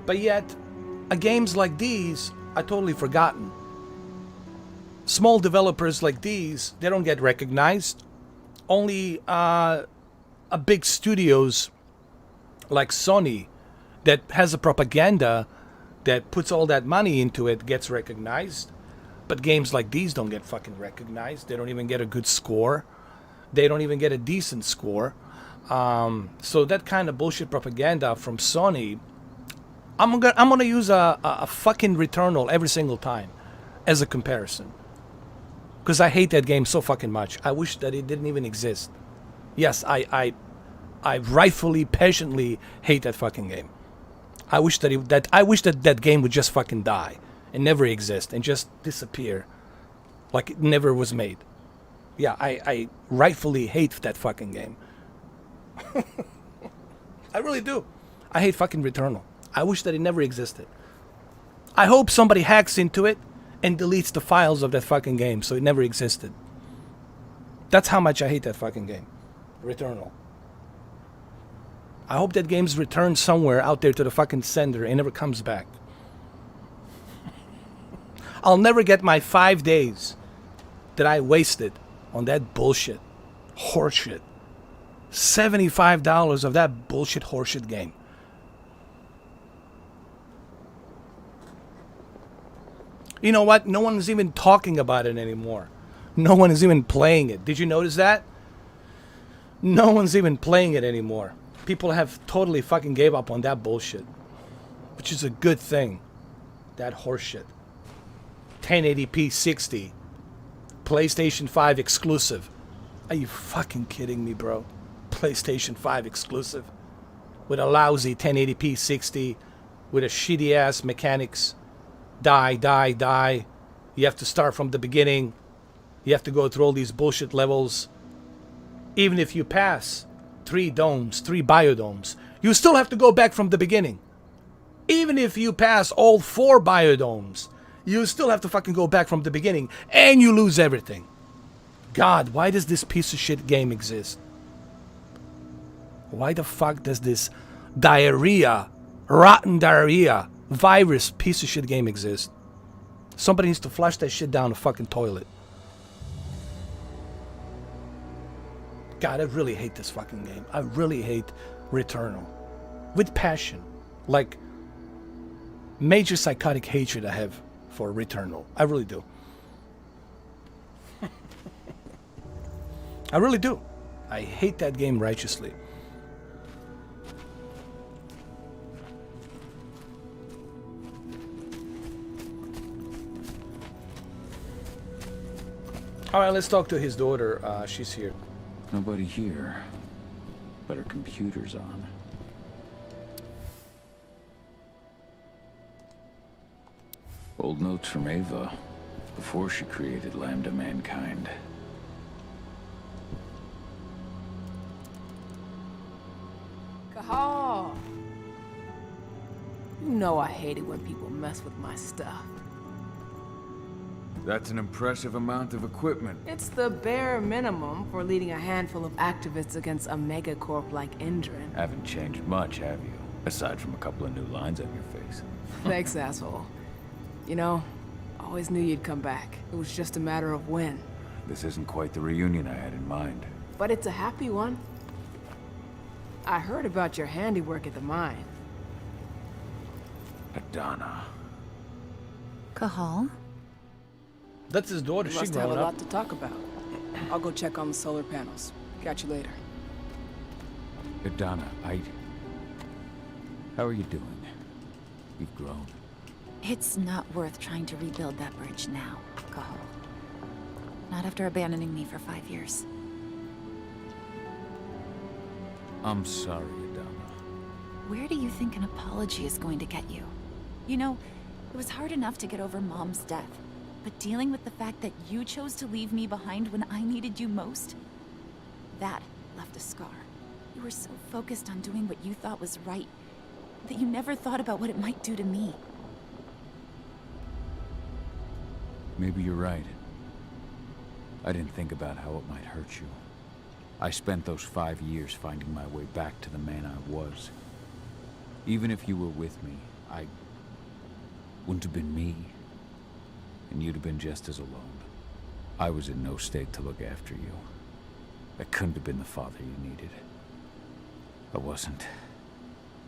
But yet, games like these are totally forgotten. Small developers like these, they don't get recognized. Only big studios like Sony that has a propaganda that puts all that money into it gets recognized. But games like these don't get fucking recognized. They don't even get a good score. They don't even get a decent score. So that kind of bullshit propaganda from Sony, I'm gonna use a fucking Returnal every single time as a comparison. Because I hate that game so fucking much. I wish that it didn't even exist. Yes, I rightfully, passionately hate that fucking game. I wish that game would just fucking die and never exist and just disappear like it never was made. Yeah, I rightfully hate that fucking game. I really do. I hate fucking Returnal. I wish that it never existed. I hope somebody hacks into it and deletes the files of that fucking game so it never existed. That's how much I hate that fucking game. Returnal. I hope that game's returned somewhere out there to the fucking sender and never comes back. I'll never get my 5 days that I wasted on that bullshit. Horseshit. $75 of that bullshit horseshit game. You know what? No one is even talking about it anymore. No one is even playing it. Did you notice that? No one's even playing it anymore. People have totally fucking gave up on that bullshit. Which is a good thing. That horseshit. 1080p 60. PlayStation 5 exclusive. Are you fucking kidding me, bro? PlayStation 5 exclusive. With a lousy 1080p 60. With a shitty ass mechanics. Die. You have to start from the beginning. You have to go through all these bullshit levels. Even if you pass 3 biodomes, you still have to go back from the beginning. Even if you pass all 4 biodomes, you still have to fucking go back from the beginning. And you lose everything. God, why does this piece of shit game exist? Why the fuck does this rotten diarrhea, virus piece of shit game exist? Somebody needs to flush that shit down the fucking toilet. God, I really hate this fucking game. I really hate Returnal. With passion. Like, major psychotic hatred I have for Returnal. I really do. I really do. I hate that game righteously. Alright, let's talk to his daughter. She's here. Nobody here, but her computer's on. Old notes from Ava, before she created Lambda Mankind. Cahal! You know I hate it when people mess with my stuff. That's an impressive amount of equipment. It's the bare minimum for leading a handful of activists against a megacorp like Endrin. Haven't changed much, have you? Aside from a couple of new lines on your face. Thanks, asshole. You know, I always knew you'd come back. It was just a matter of when. This isn't quite the reunion I had in mind. But it's a happy one. I heard about your handiwork at the mine. Adana. Cahal? That's his daughter. We She must have a grown up. lot to talk about. I'll go check on the solar panels. Catch you later. Adana, how are you doing? You've grown. It's not worth trying to rebuild that bridge now, Cahal. Not after abandoning me for 5 years. I'm sorry, Adana. Where do you think an apology is going to get you? You know, it was hard enough to get over Mom's death, but dealing with the fact that you chose to leave me behind when I needed you most, that left a scar. You were so focused on doing what you thought was right, that you never thought about what it might do to me. Maybe you're right. I didn't think about how it might hurt you. I spent those 5 years finding my way back to the man I was. Even if you were with me, I wouldn't have been me. And you'd have been just as alone. I was in no state to look after you. I couldn't have been the father you needed. I wasn't.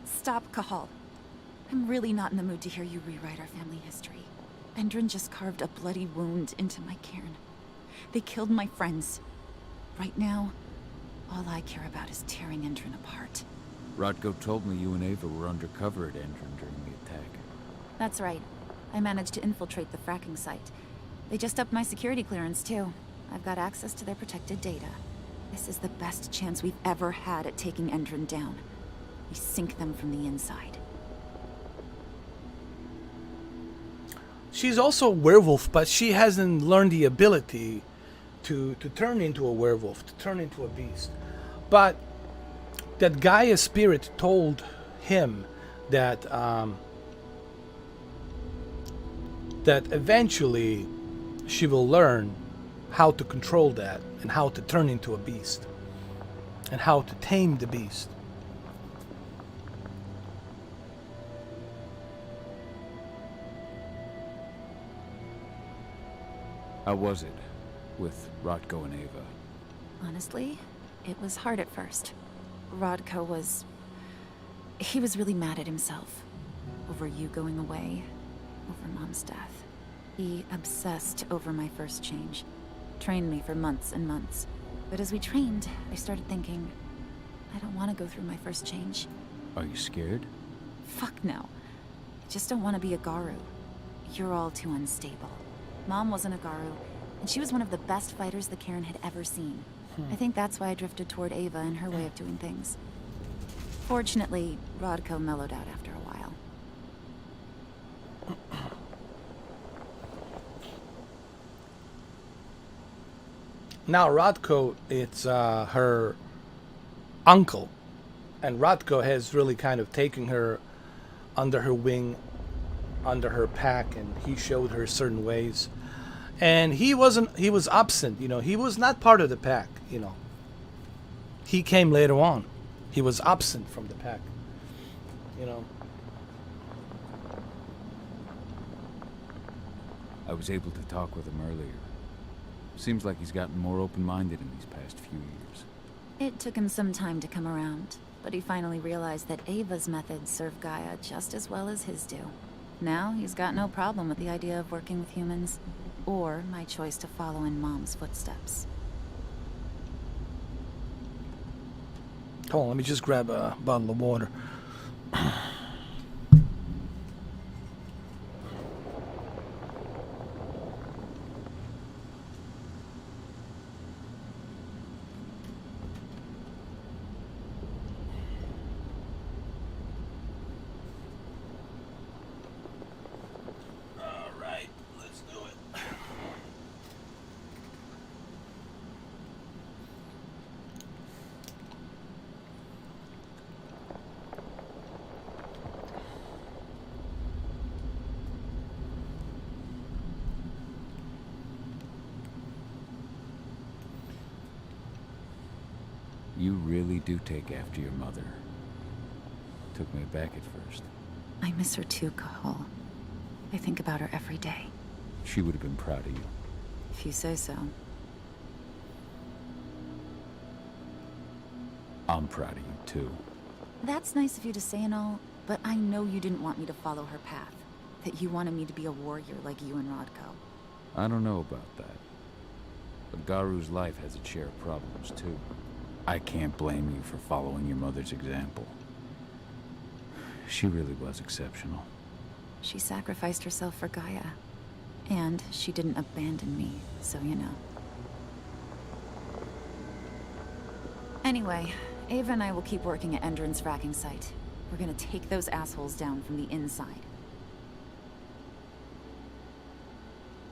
Stop, Cahal. I'm really not in the mood to hear you rewrite our family history. Endrin just carved a bloody wound into my cairn. They killed my friends. Right now, all I care about is tearing Endrin apart. Rodko told me you and Ava were undercover at Endrin during the attack. That's right. I managed to infiltrate the fracking site. They just upped my security clearance, too. I've got access to their protected data. This is the best chance we've ever had at taking Endrin down. We sink them from the inside. She's also a werewolf, but she hasn't learned the ability to turn into a werewolf, to turn into a beast. But that Gaia spirit told him that that eventually she will learn how to control that and how to turn into a beast and how to tame the beast. How was it with Rodko and Ava? Honestly, it was hard at first. Rodko was... he was really mad at himself. Over you going away. Over Mom's death. He obsessed over my first change. Trained me for months and months. But as we trained, I started thinking, I don't want to go through my first change. Are you scared? Fuck no. I just don't want to be a Garu. You're all too unstable. Mom wasn't a Garu, and she was one of the best fighters the Cairn had ever seen. I think that's why I drifted toward Ava and her way of doing things. Fortunately, Rodko mellowed out after a while. Now Rodko, it's her uncle, and Rodko has really kind of taken her under her wing, under her pack, and he showed her certain ways. And he was absent, you know, he was not part of the pack, you know. He came later on. He was absent from the pack, you know. I was able to talk with him earlier. Seems like he's gotten more open-minded in these past few years. It took him some time to come around, but he finally realized that Ava's methods serve Gaia just as well as his do. Now he's got no problem with the idea of working with humans, or my choice to follow in Mom's footsteps. Hold on, let me just grab a bottle of water. You really do take after your mother. Took me back at first. I miss her too, Cahal. I think about her every day. She would have been proud of you. If you say so. I'm proud of you, too. That's nice of you to say and all, but I know you didn't want me to follow her path. That you wanted me to be a warrior like you and Rodko. I don't know about that. But Garu's life has its share of problems, too. I can't blame you for following your mother's example. She really was exceptional. She sacrificed herself for Gaia. And she didn't abandon me, so you know. Anyway, Ava and I will keep working at Endron's fracking site. We're gonna take those assholes down from the inside.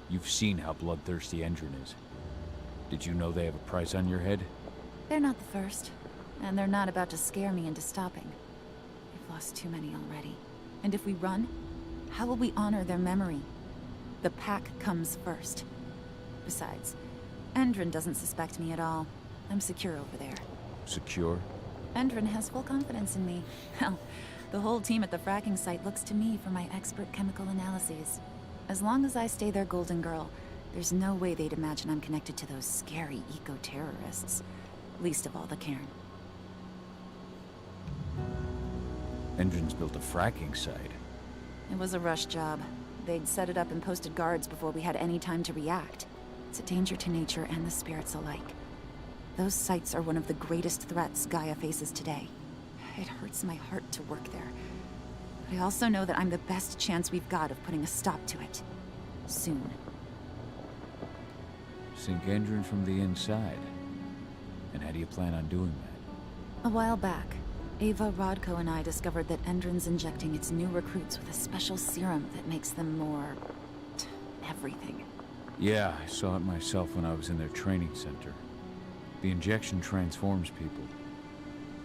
You've seen how bloodthirsty Endron is. Did you know they have a price on your head? They're not the first, and they're not about to scare me into stopping. We've lost too many already. And if we run, how will we honor their memory? The pack comes first. Besides, Endron doesn't suspect me at all. I'm secure over there. Secure? Endron has full confidence in me. Hell, the whole team at the fracking site looks to me for my expert chemical analyses. As long as I stay their golden girl, there's no way they'd imagine I'm connected to those scary eco-terrorists. Least of all the Cairn. Endron's built a fracking site. It was a rush job. They'd set it up and posted guards before we had any time to react. It's a danger to nature and the spirits alike. Those sites are one of the greatest threats Gaia faces today. It hurts my heart to work there. But I also know that I'm the best chance we've got of putting a stop to it. Soon. Sink Endron from the inside. And how do you plan on doing that? A while back, Ava, Rodko, and I discovered that Endron's injecting its new recruits with a special serum that makes them more... everything. Yeah, I saw it myself when I was in their training center. The injection transforms people.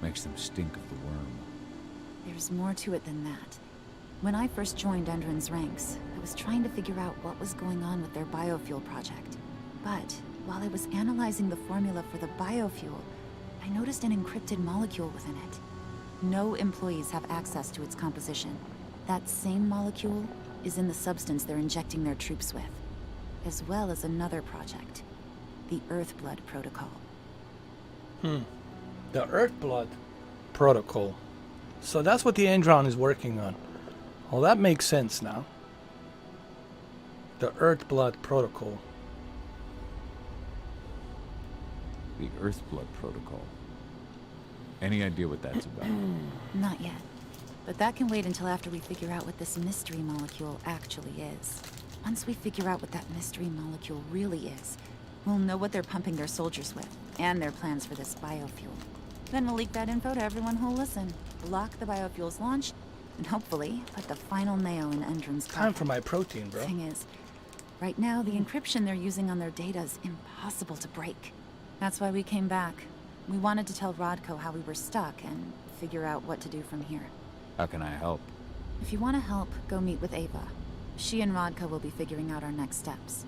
Makes them stink of the worm. There's more to it than that. When I first joined Endron's ranks, I was trying to figure out what was going on with their biofuel project. But while I was analyzing the formula for the biofuel, I noticed an encrypted molecule within it. No employees have access to its composition. That same molecule is in the substance they're injecting their troops with, as well as another project, the Earthblood Protocol. The Earthblood Protocol. So that's what the Endron is working on. Well, that makes sense now. The Earthblood Protocol. The Earthblood Protocol. Any idea what that's about? Not yet. But that can wait until after we figure out what this mystery molecule actually is. Once we figure out what that mystery molecule really is, we'll know what they're pumping their soldiers with, and their plans for this biofuel. Then we'll leak that info to everyone who'll listen, block the biofuel's launch, and hopefully put the final nail in Endron's coffin. Time for my protein, bro. Thing is, right now the encryption they're using on their data is impossible to break. That's why we came back. We wanted to tell Rodko how we were stuck and figure out what to do from here. How can I help? If you want to help, go meet with Ava. She and Rodko will be figuring out our next steps.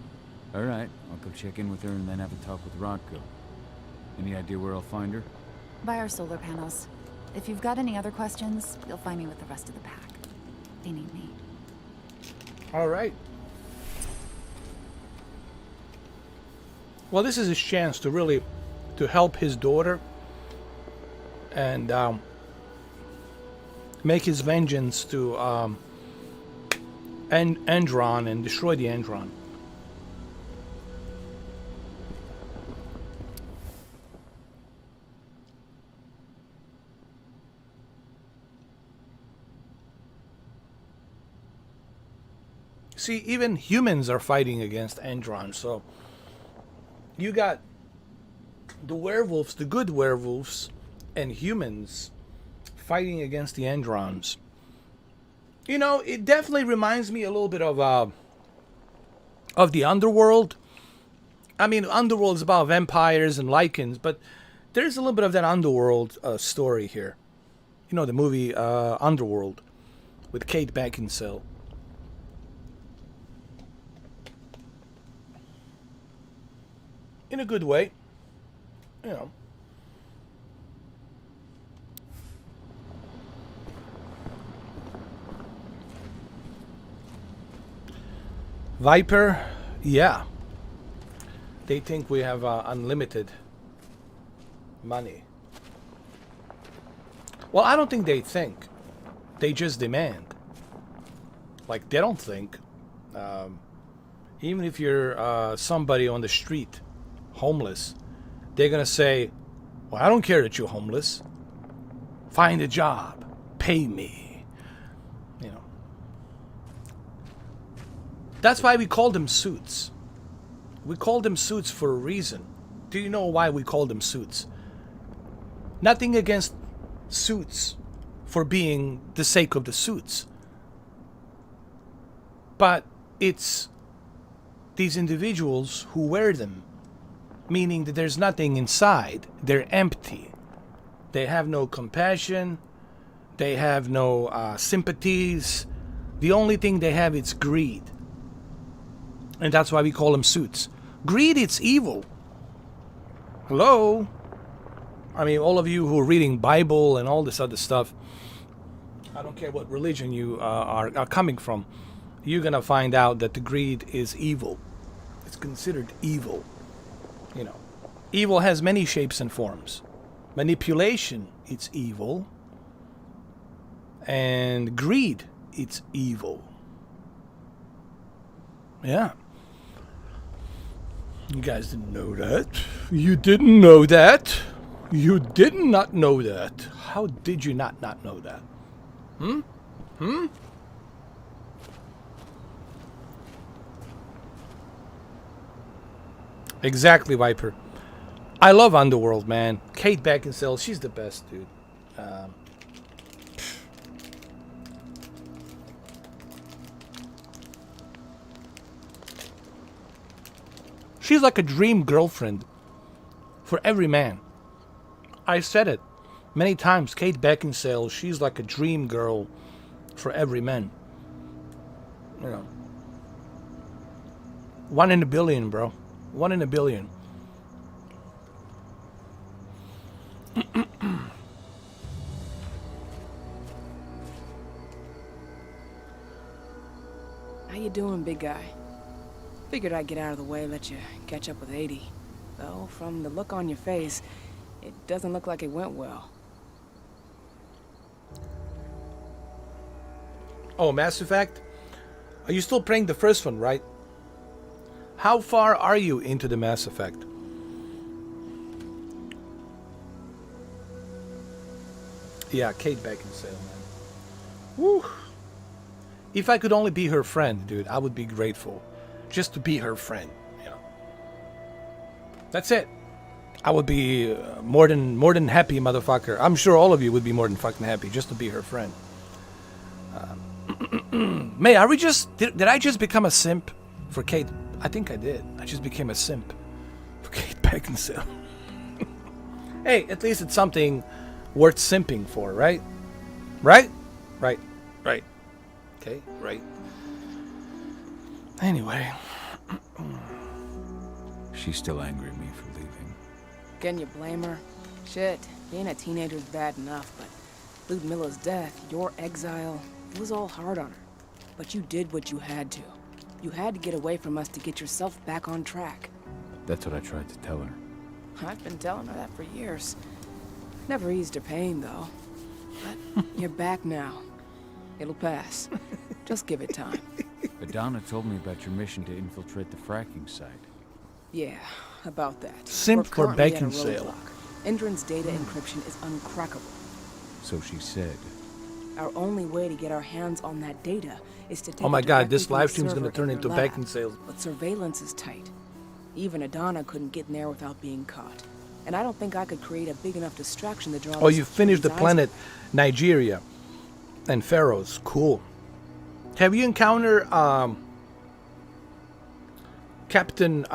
All right, I'll go check in with her and then have a talk with Rodko. Any idea where I'll find her? By our solar panels. If you've got any other questions, you'll find me with the rest of the pack. They need me. All right. Well, this is his chance to really to help his daughter and make his vengeance to Endron and destroy the Endron. See, even humans are fighting against Androns, so you got the werewolves, the good werewolves, and humans fighting against the Androns. You know, it definitely reminds me a little bit of the Underworld. I mean, Underworld is about vampires and lichens, but there's a little bit of that Underworld story here. You know, the movie Underworld with Kate Beckinsale. In a good way, you know. Viper, yeah. They think we have unlimited money. Well, I don't think they think. They just demand. Like, they don't think. Even if you're somebody on the street, homeless, they're gonna say, well, I don't care that you're homeless. Find a job. Pay me. You know. That's why we call them suits. We call them suits for a reason. Do you know why we call them suits? Nothing against suits for being the sake of the suits. But it's these individuals who wear them, meaning that there's nothing inside. They're empty. They have no compassion. They have no sympathies. The only thing they have is greed. And that's why we call them suits. Greed, it's evil. Hello? I mean, all of you who are reading Bible and all this other stuff, I don't care what religion you are coming from, you're going to find out that the greed is evil. It's considered evil. You know, evil has many shapes and forms. Manipulation, it's evil. And greed, it's evil. Yeah. You guys didn't know that. You didn't know that. You did not know that. How did you not know that? Hmm? Exactly, Viper. I love Underworld, man. Kate Beckinsale, she's the best, dude. She's like a dream girlfriend for every man. I said it many times. Kate Beckinsale, she's like a dream girl for every man. You know. 1 in a billion, bro. 1 in a billion. How you doing, big guy? Figured I'd get out of the way, let you catch up with 80. Though, from the look on your face, it doesn't look like it went well. Oh, Mass Effect? Are you still playing the first one, right? How far are you into the Mass Effect? Yeah, Kate Beckinsale, man. Woo! If I could only be her friend, dude, I would be grateful. Just to be her friend, you know. That's it. I would be more than happy, motherfucker. I'm sure all of you would be more than fucking happy just to be her friend. May, are we just... Did I just become a simp for Kate? I think I did. I just became a simp for Kate Beckinsale. Hey, at least it's something worth simping for, right? Right? Right. Right. Okay, right. Anyway. She's still angry at me for leaving. Can you blame her? Shit, being a teenager's bad enough, but Ludmilla's death, your exile, it was all hard on her. But you did what you had to. You had to get away from us to get yourself back on track. That's what I tried to tell her. I've been telling her that for years. Never eased her pain, though. But you're back now. It'll pass. Just give it time. Adana told me about your mission to infiltrate the fracking site. Yeah, about that. Simp for We're currently at a Beckinsale. roadblock. Endron's data encryption is uncrackable. So she said. Our only way to get our hands on that data is to take Oh my it God, directly this from the live stream's gonna server turn in into their lab. bacon sales. But surveillance is tight. Even Adana couldn't get in there without being caught. And I don't think I could create a big enough distraction to draw. Oh, you finished the security's eyes planet Nigeria and Pharaohs. Cool. Have you encountered Captain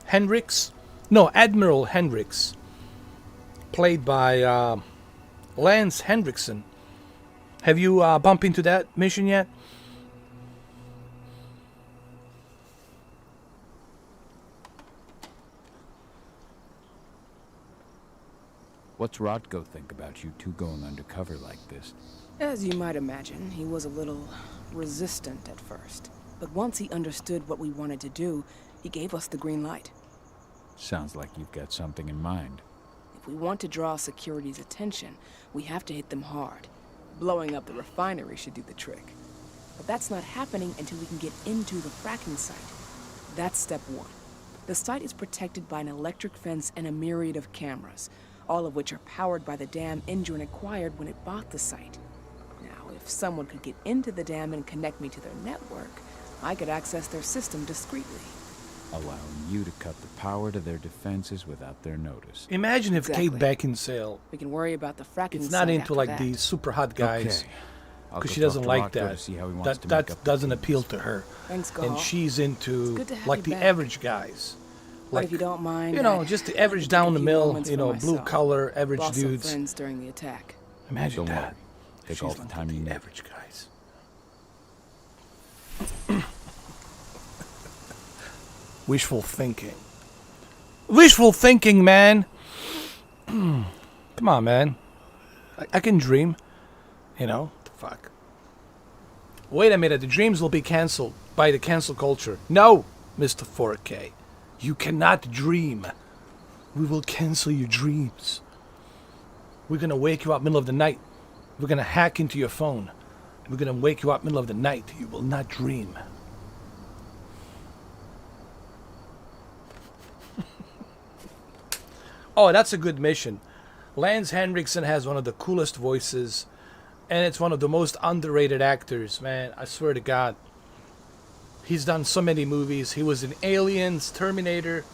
Hendricks? No, Admiral Hendricks, played by Lance Hendrickson. Have you bumped into that mission yet? What's Rodko think about you two going undercover like this? As you might imagine, he was a little resistant at first. But once he understood what we wanted to do, he gave us the green light. Sounds like you've got something in mind. If we want to draw security's attention, we have to hit them hard. Blowing up the refinery should do the trick. But that's not happening until we can get into the fracking site. That's step one. The site is protected by an electric fence and a myriad of cameras, all of which are powered by the dam Endron acquired when it bought the site. Now, if someone could get into the dam and connect me to their network, I could access their system discreetly. Allowing you to cut the power to their defenses without their notice. Imagine if Exactly. Kate Beckinsale We can worry about the fracking is site not into after like that. these super hot guys, Okay. I'll because go she talk doesn't to like Rodko that. to see how he wants to make That up the doesn't pieces. appeal to her. Thanks, And Gahal. she's It's into good to have like you the back. average guys. But Like, if you don't mind, you know, I'd just the like to average take down a the few mill, moments you for know, blue myself. collar, average Lost some dudes. friends during the attack. Imagine Don't that. worry. Take She's all the one time of you the need. average guys. Wishful thinking. Wishful thinking, man. Come on, man. I can dream. You know? The fuck. Wait a minute. The dreams will be cancelled by the cancel culture. No, Mr. 4K. You cannot dream. We will cancel your dreams. We're going to wake you up middle of the night. We're going to hack into your phone. We're going to wake you up middle of the night. You will not dream. Oh, that's a good mission. Lance Henriksen has one of the coolest voices, and it's one of the most underrated actors, man. I swear to God. He's done so many movies. He was in Aliens, Terminator,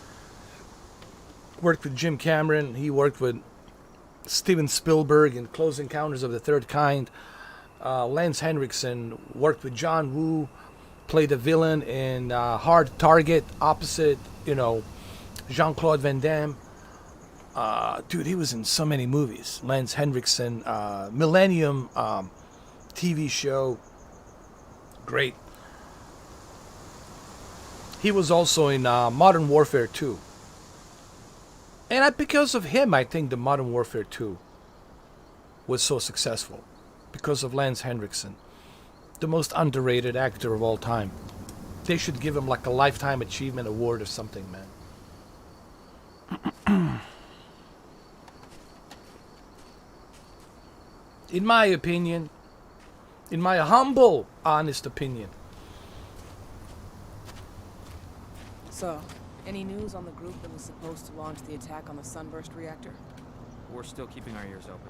worked with Jim Cameron. He worked with Steven Spielberg in Close Encounters of the Third Kind. Lance Henriksen worked with John Woo, played a villain in Hard Target opposite, you know, Jean-Claude Van Damme. Dude, he was in so many movies. Lance Henriksen, Millennium TV show. Great. He was also in Modern Warfare 2. And because of him, I think the Modern Warfare 2 was so successful. Because of Lance Henriksen. The most underrated actor of all time. They should give him like a Lifetime Achievement Award or something, man. In my opinion, in my humble, honest opinion. So, any news on the group that was supposed to launch the attack on the Sunburst reactor? We're still keeping our ears open.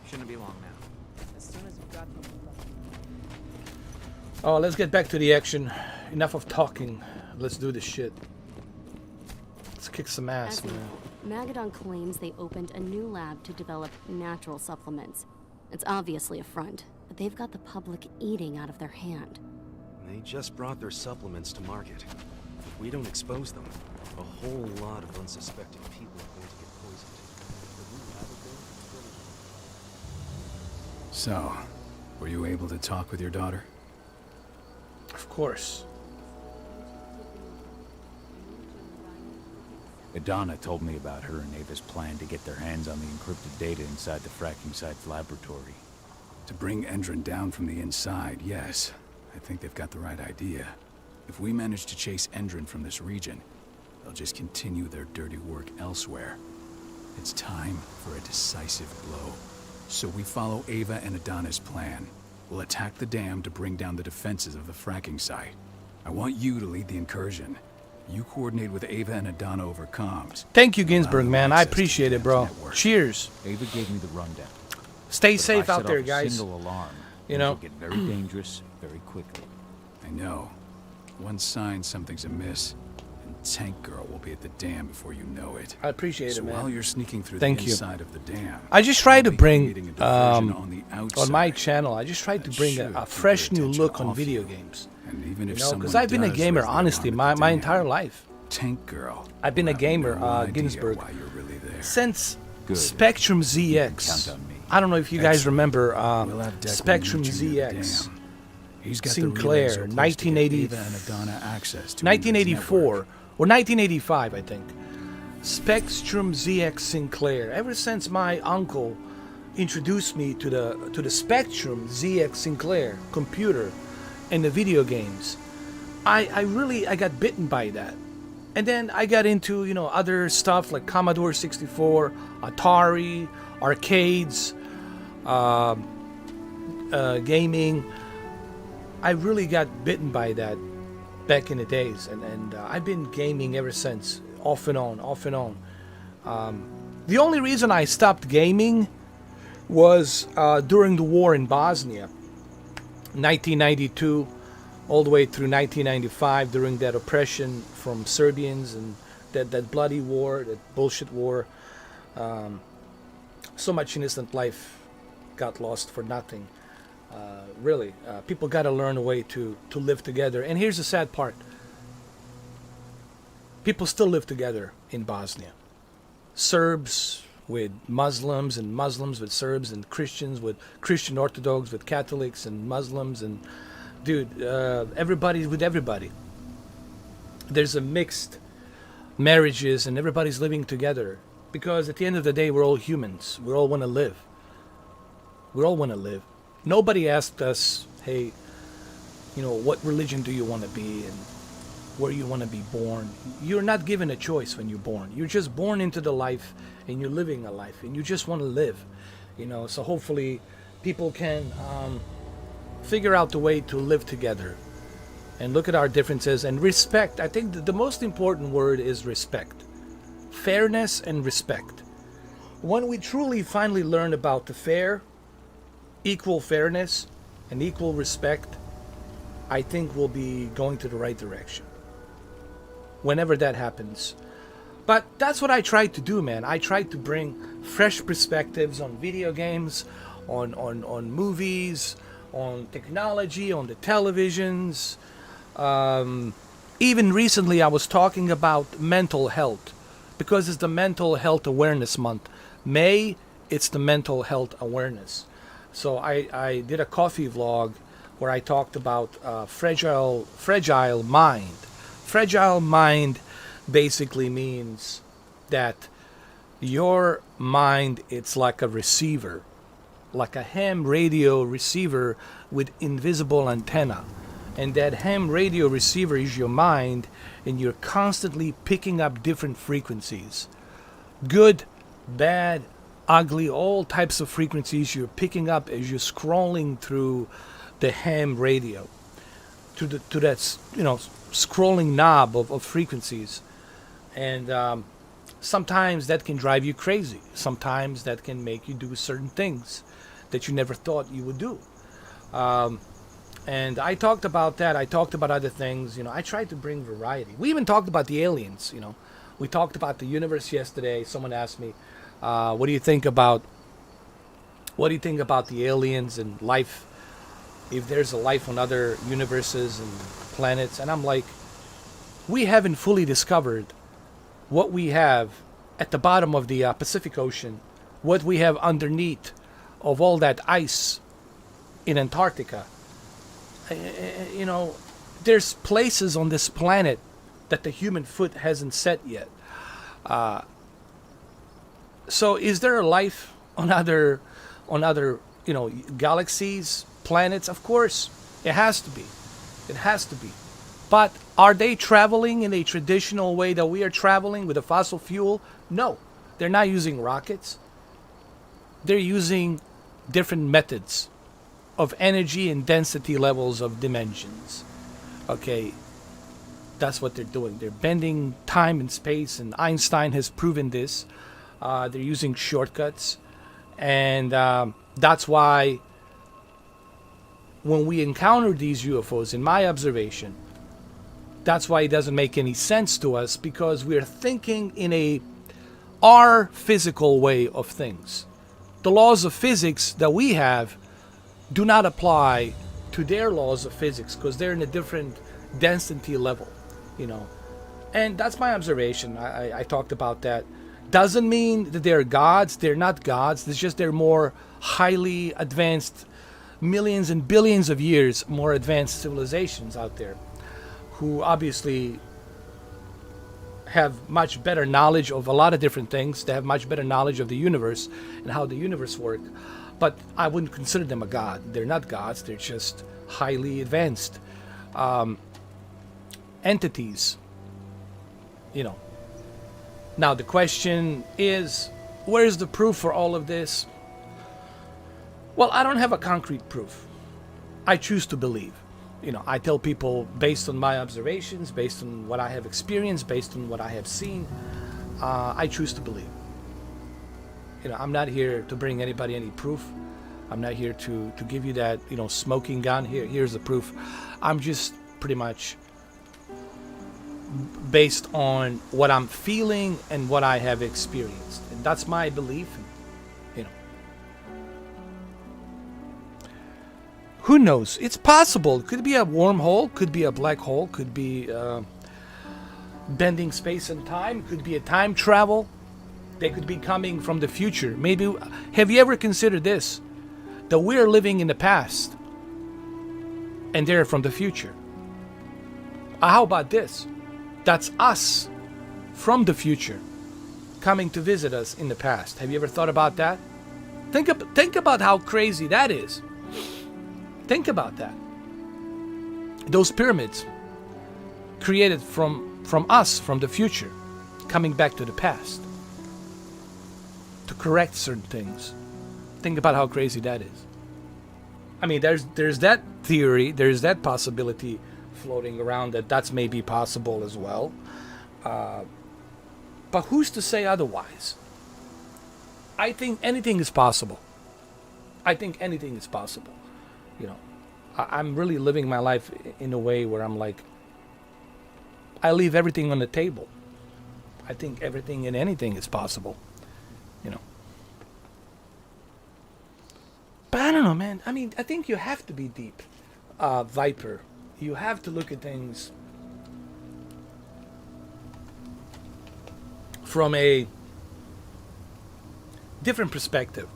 Shouldn't be long now. As soon as you've got them. Oh, let's get back to the action. Enough of talking. Let's do this shit. Let's kick some ass, man. Magadon claims they opened a new lab to develop natural supplements. It's obviously a front, but they've got the public eating out of their hand. They just brought their supplements to market. If we don't expose them, a whole lot of unsuspecting people are going to get poisoned. So, were you able to talk with your daughter? Of course. Adana told me about her and Ava's plan to get their hands on the encrypted data inside the fracking site's laboratory. To bring Endron down from the inside, yes. I think they've got the right idea. If we manage to chase Endron from this region, they'll just continue their dirty work elsewhere. It's time for a decisive blow. So we follow Ava and Adana's plan. We'll attack the dam to bring down the defenses of the fracking site. I want you to lead the incursion. You coordinate with Ava and Adana over comms. Thank you, Ginsburg, man. I appreciate it, bro. Cheers. Ava gave me the rundown. Stay But if safe I out set there, off a guys. single alarm, You things know? will get very dangerous very quickly. I know. One sign something's amiss, and Tank Girl will be at the dam before you know it. I appreciate so it, man. while you're sneaking through Thank the you. inside of the dam, I just tried to I'll be bring creating a diversion on the outside. on my channel. I just tried to bring should a keep fresh their new attention look on off video you. games. And even if Because someone I've been a does gamer, raise their honestly, arm at the my dam, entire life. Tank Girl. I've been a will have gamer, no idea Ginsburg, why you're really there. since Good. Spectrum You can ZX. count on me. I don't know if you guys remember We'll have Declan Spectrum meet you near the ZX. dam. He's got Sinclair, the relays so close to get 1980 Ava and Adana access to 1984 Ingrid's or 1985, I think. Spectrum ZX Sinclair. Ever since my uncle introduced me to the Spectrum ZX Sinclair computer and the video games, I really got bitten by that. And then I got into, you know, other stuff like Commodore 64, Atari, arcades, gaming. I really got bitten by that back in the days, and I've been gaming ever since, off and on. The only reason I stopped gaming was during the war in Bosnia, 1992, all the way through 1995, during that oppression from Serbians and that bloody war, that bullshit war. So much innocent life got lost for nothing. Really, people got to learn a way to live together. And here's the sad part. People still live together in Bosnia. Serbs with Muslims, and Muslims with Serbs, and Christians with Christian Orthodox, with Catholics and Muslims, and dude, everybody's with everybody. There's a mixed marriages, and everybody's living together. Because at the end of the day, we're all humans. We all want to live. We all want to live. Nobody asked us, hey, you know, what religion do you want to be and where you want to be born. You're not given a choice when you're born. You're just born into the life, and you're living a life, and you just want to live, you know. So hopefully people can figure out the way to live together and look at our differences and respect. I think the most important word is respect. Fairness and respect. When we truly finally learn about the fair, equal fairness and equal respect, I think we'll be going to the right direction. Whenever that happens. But that's what I tried to do, man. I tried to bring fresh perspectives on video games, on movies, on technology, on the televisions. Even recently I was talking about mental health, because it's the Mental Health Awareness Month. May, it's the mental health awareness. So I did a coffee vlog where I talked about fragile mind. Fragile mind basically means that your mind, it's like a receiver, like a ham radio receiver with invisible antenna. And that ham radio receiver is your mind, and you're constantly picking up different frequencies. Good, bad, ugly, all types of frequencies you're picking up as you're scrolling through the ham radio. To that, you know, scrolling knob of frequencies. And sometimes that can drive you crazy. Sometimes that can make you do certain things that you never thought you would do. And I talked about that. I talked about other things. You know, I tried to bring variety. We even talked about the aliens. You know, we talked about the universe yesterday. Someone asked me, "What do you think about the aliens and life? If there's a life on other universes and planets?" And I'm like, we haven't fully discovered what we have at the bottom of the Pacific Ocean, what we have underneath of all that ice in Antarctica. You know, there's places on this planet that the human foot hasn't set yet. So is there a life on other, you know, galaxies, planets? Of course, it has to be. It has to be. But are they traveling in a traditional way that we are traveling with a fossil fuel? No, they're not using rockets. They're using different methods of energy and density levels of dimensions. Okay, that's what they're doing. They're bending time and space, and Einstein has proven this. They're using shortcuts, and That's why when we encounter these UFOs, in my observation, that's why it doesn't make any sense to us, because we're thinking in our physical way of things. The laws of physics that we have do not apply to their laws of physics, because they're in a different density level, you know. And that's my observation. I talked about that. Doesn't mean that they're gods. They're not gods. It's just they're more highly advanced, millions and billions of years more advanced civilizations out there, who obviously have much better knowledge of a lot of different things. They have much better knowledge of the universe and how the universe works. But I wouldn't consider them a god. They're not gods. They're just highly advanced entities, you know. Now the question is, where's the proof for all of this? Well, I don't have a concrete proof. I choose to believe. You know, I tell people based on my observations, based on what I have experienced, based on what I have seen, I choose to believe. You know, I'm not here to bring anybody any proof. I'm not here to give you that, you know, smoking gun. Here's the proof. I'm just pretty much based on what I'm feeling and what I have experienced. And that's my belief. You know, who knows? It's possible. It could be a wormhole, could be a black hole, could be bending space and time, could be a time travel. They could be coming from the future. Maybe, have you ever considered this? That we're living in the past and they're from the future. How about this? That's us from the future coming to visit us in the past. Have you ever thought about that? Think about how crazy that is. Think about that. Those pyramids created from us, from the future, coming back to the past to correct certain things. Think about how crazy that is. I mean, there's that theory, there's that possibility floating around that's maybe possible as well. But who's to say otherwise? I think anything is possible. I think anything is possible. You know, I'm really living my life in a way where I'm like, I leave everything on the table. I think everything and anything is possible. You know. But I don't know, man. I mean, I think you have to be deep, Viper. You have to look at things from a different perspective.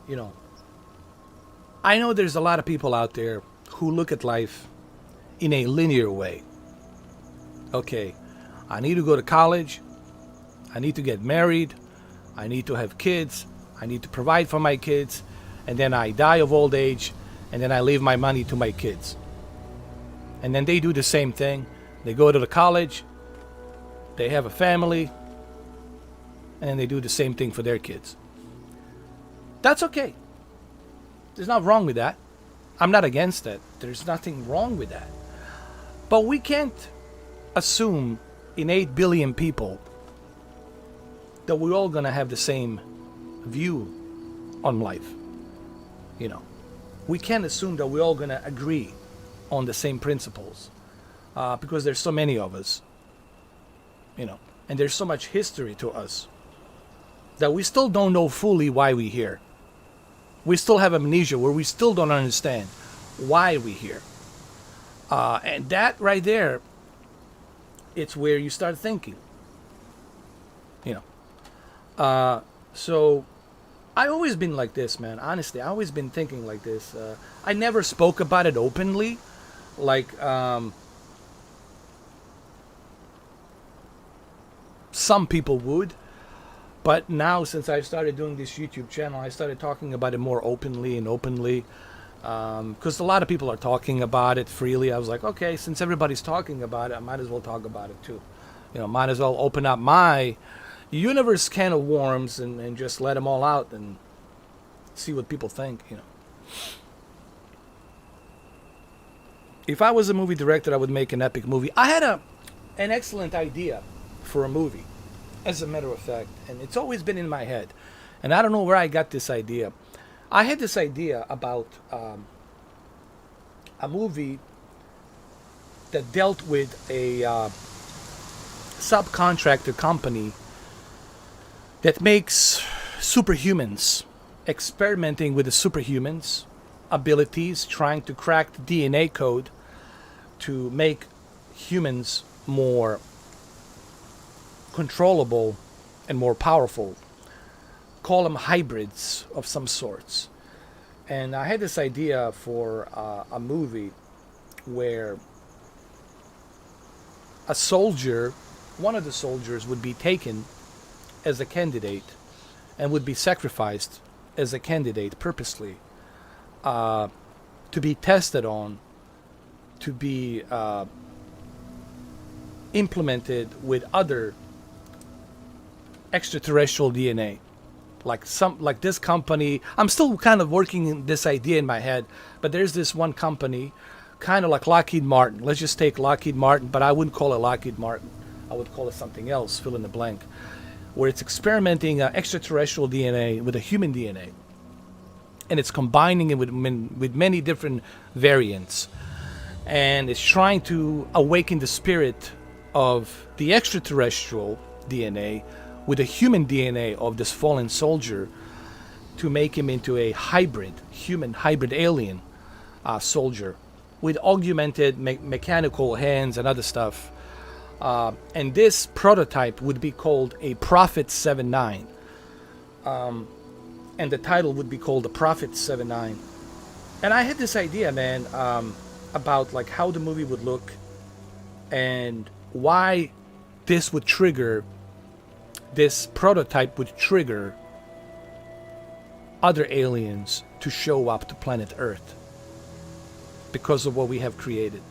You know, I know there's a lot of people out there who look at life in a linear way. Okay, I need to go to college. I need to get married. I need to have kids. I need to provide for my kids, and then I die of old age, and then I leave my money to my kids. And then they do the same thing. They go to the college, they have a family, and then they do the same thing for their kids. That's okay. There's nothing wrong with that. I'm not against that. There's nothing wrong with that. But we can't assume in 8 billion people that we're all going to have the same view on life. You know, we can't assume that we're all going to agree on the same principles, because there's so many of us, you know, and there's so much history to us that we still don't know fully why we're here. We still have amnesia where we still don't understand why we're here. And that right there, it's where you start thinking, you know. So I've always been like this, man. Honestly, I've always been thinking like this. I never spoke about it openly, like some people would. But now, since I started doing this YouTube channel, I started talking about it more openly. Because a lot of people are talking about it freely. I was like, okay, since everybody's talking about it, I might as well talk about it too. You know, might as well open up my universe can of worms and just let them all out and see what people think, you know. If I was a movie director, I would make an epic movie. I had an excellent idea for a movie, as a matter of fact, and it's always been in my head. And I don't know where I got this idea. I had this idea about a movie that dealt with a subcontractor company that makes superhumans, experimenting with the superhumans' abilities, trying to crack the DNA code to make humans more controllable and more powerful. Call them hybrids of some sorts. And I had this idea for a movie where a soldier, one of the soldiers, would be taken as a candidate and would be sacrificed as a candidate purposely to be tested on, to be implemented with other extraterrestrial DNA. Like this company, I'm still kind of working this idea in my head, but there's this one company, kind of like Lockheed Martin. Let's just take Lockheed Martin, but I wouldn't call it Lockheed Martin. I would call it something else, fill in the blank, where it's experimenting extraterrestrial DNA with a human DNA. And it's combining it with many different variants. And it's trying to awaken the spirit of the extraterrestrial DNA with the human DNA of this fallen soldier to make him into a hybrid, human hybrid alien soldier with augmented mechanical hands and other stuff. And this prototype would be called a Prophet 79. And the title would be called the Prophet 79. And I had this idea, man, about like how the movie would look and why this would trigger, this prototype would trigger other aliens to show up to planet Earth because of what we have created.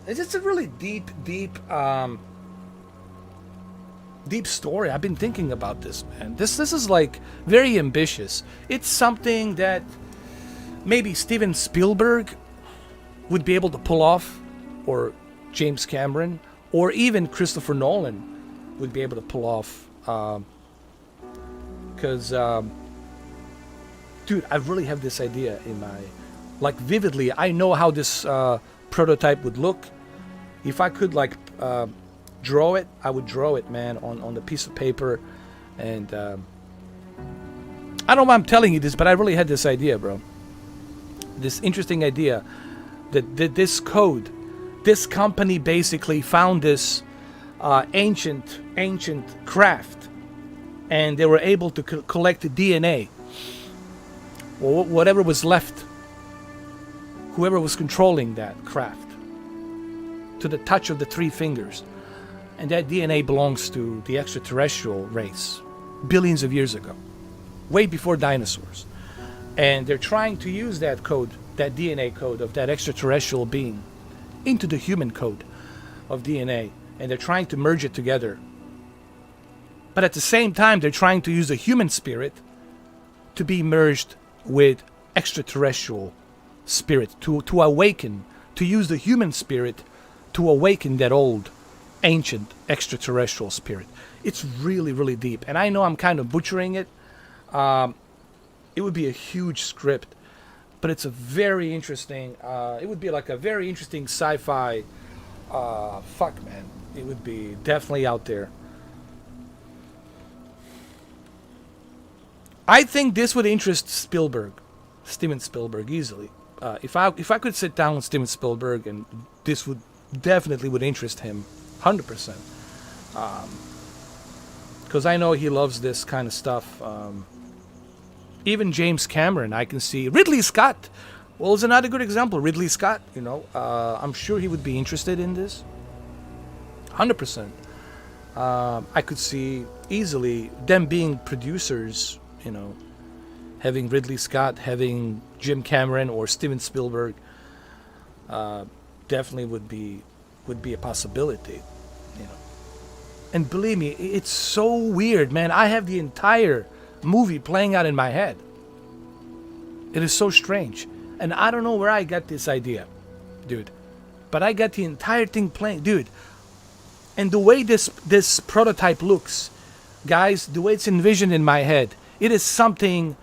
It's a really deep story. I've been thinking about this, man. This is like very ambitious. It's something that maybe Steven Spielberg would be able to pull off, or James Cameron, or even Christopher Nolan would be able to pull off. Because, dude, I really have this idea in my, like, vividly. I know how this prototype would look. If I could, like, draw it, I would draw it, man, on the piece of paper. And I don't know why I'm telling you this, but I really had this idea, bro. This interesting idea that this code, this company basically found this ancient craft, and they were able to collect the DNA, or whatever was left, whoever was controlling that craft, to the touch of the three fingers. And that DNA belongs to the extraterrestrial race, billions of years ago, way before dinosaurs. And they're trying to use that code, that DNA code of that extraterrestrial being, into the human code of DNA. And they're trying to merge it together. But at the same time, they're trying to use the human spirit to be merged with extraterrestrial spirit, to awaken, to use the human spirit to awaken that old, ancient extraterrestrial spirit. It's really, really deep. And I know I'm kind of butchering it. It would be a huge script, but it's a very interesting, it would be like a very interesting sci-fi, fuck, man. It would be definitely out there. I think this would interest Steven Spielberg, easily. If I could sit down with Steven Spielberg, and this would definitely would interest him, 100%. Because I know he loves this kind of stuff. Even James Cameron, I can see. Ridley Scott, well, is another good example. Ridley Scott, you know, I'm sure he would be interested in this. 100%. I could see easily them being producers, you know, having Ridley Scott, having Jim Cameron or Steven Spielberg, definitely would be a possibility, you know. And believe me, it's so weird, man. I have the entire movie playing out in my head. It is so strange. And I don't know where I got this idea, dude. But I got the entire thing playing, dude. And the way this prototype looks, guys, the way it's envisioned in my head, It is something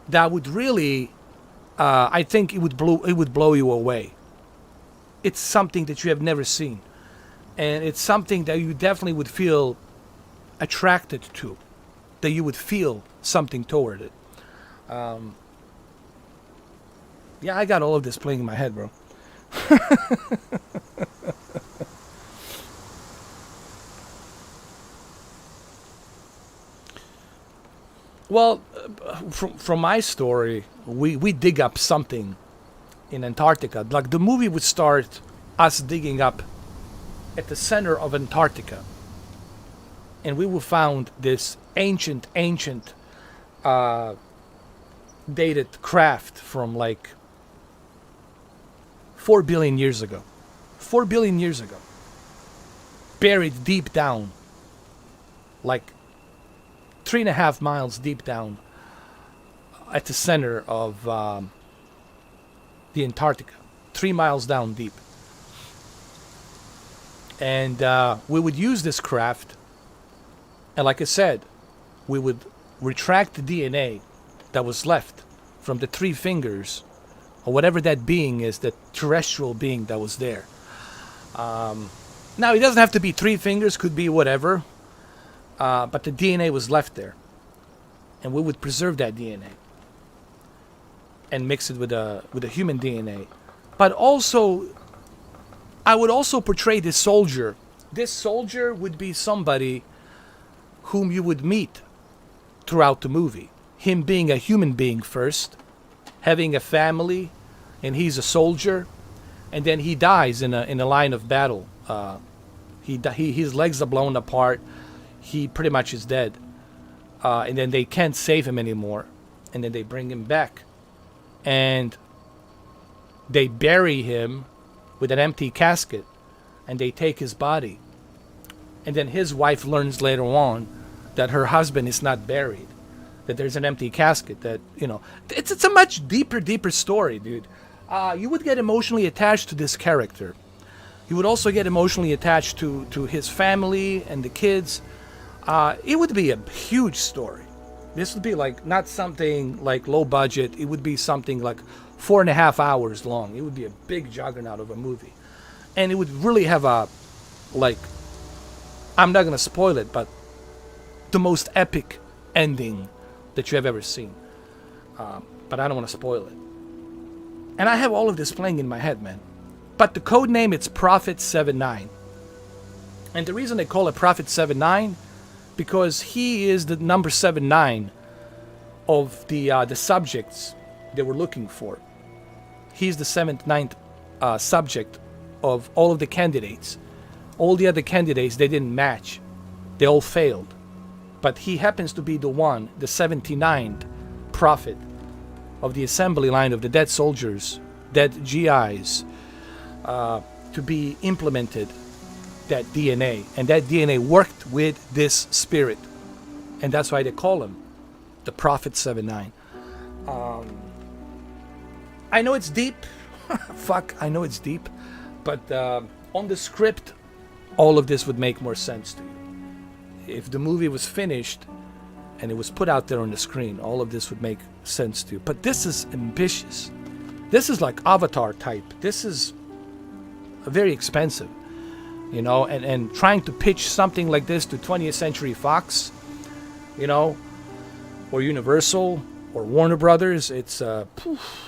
that would really, I think it would blow you away. It's something that you have never seen, and it's something that you definitely would feel attracted to, that you would feel something toward it. Yeah, I got all of this playing in my head, bro. Well, from my story, we dig up something in Antarctica. Like the movie would start us digging up at the center of Antarctica, and we will found this ancient dated craft from like 4 billion years ago. 4 billion years ago. Buried deep down, like 3.5 miles deep down at the center of the Antarctica. 3 miles down deep. And we would use this craft, and like I said, we would retract the DNA that was left from the 3 fingers, or whatever that being is, that terrestrial being that was there. Now, it doesn't have to be 3 fingers, could be whatever, but the DNA was left there. And we would preserve that DNA and mix it with a human DNA. But also, I would also portray this soldier. This soldier would be somebody whom you would meet throughout the movie. Him being a human being first, having a family, and he's a soldier, and then he dies in a line of battle. His legs are blown apart. He pretty much is dead, and then they can't save him anymore, and then they bring him back, and they bury him with an empty casket, and they take his body, and then his wife learns later on that her husband is not buried, that there's an empty casket, that, you know, it's a much deeper story, dude. You would get emotionally attached to this character. You would also get emotionally attached to his family and the kids. It would be a huge story. This would be like not something like low budget. It would be something like 4.5 hours long. It would be a big juggernaut of a movie. And it would really have a, like, I'm not going to spoil it, but the most epic ending that you have ever seen. But I don't want to spoil it. And I have all of this playing in my head, man. But the code name, it's Prophet 79. And the reason they call it Prophet 79, because he is the number 79 of the subjects they were looking for. He's the 79th subject of all of the candidates. All the other candidates, they didn't match. They all failed. But he happens to be the one, the 79th prophet of the assembly line of the dead soldiers, dead GIs, to be implemented that DNA. And that DNA worked with this spirit. And that's why they call him the Prophet 79. I know it's deep. Fuck, I know it's deep. But on the script, all of this would make more sense to you. If the movie was finished and it was put out there on the screen, all of this would make sense to you. But this is ambitious. This is like Avatar type. This is very expensive, you know, and trying to pitch something like this to 20th Century Fox, you know, or Universal or Warner Brothers, it's poof.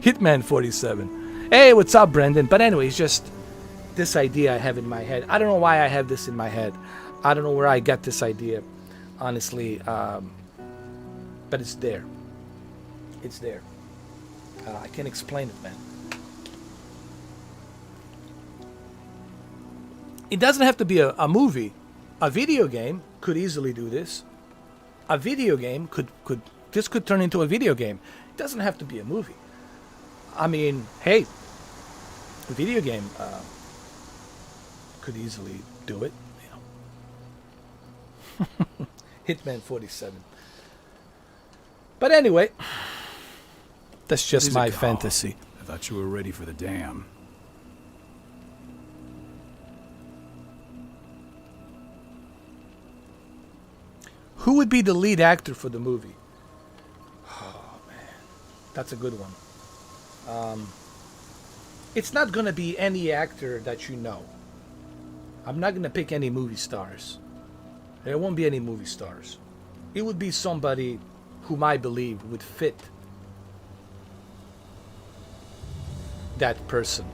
Hitman 47. Hey, what's up, Brendan? But anyway, it's just this idea I have in my head. I don't know why I have this in my head. I don't know where I got this idea, honestly. But it's there. It's there. I can't explain it, man. It doesn't have to be a movie. A video game could easily do this. A video game could turn into a video game. It doesn't have to be a movie. I mean, hey, a video game could easily do it. You know. Hitman 47. But anyway, that's just my fantasy. I thought you were ready for the dam. Who would be the lead actor for the movie? Oh, man. That's a good one. It's not going to be any actor that you know. I'm not going to pick any movie stars. There won't be any movie stars. It would be somebody whom I believe would fit that person.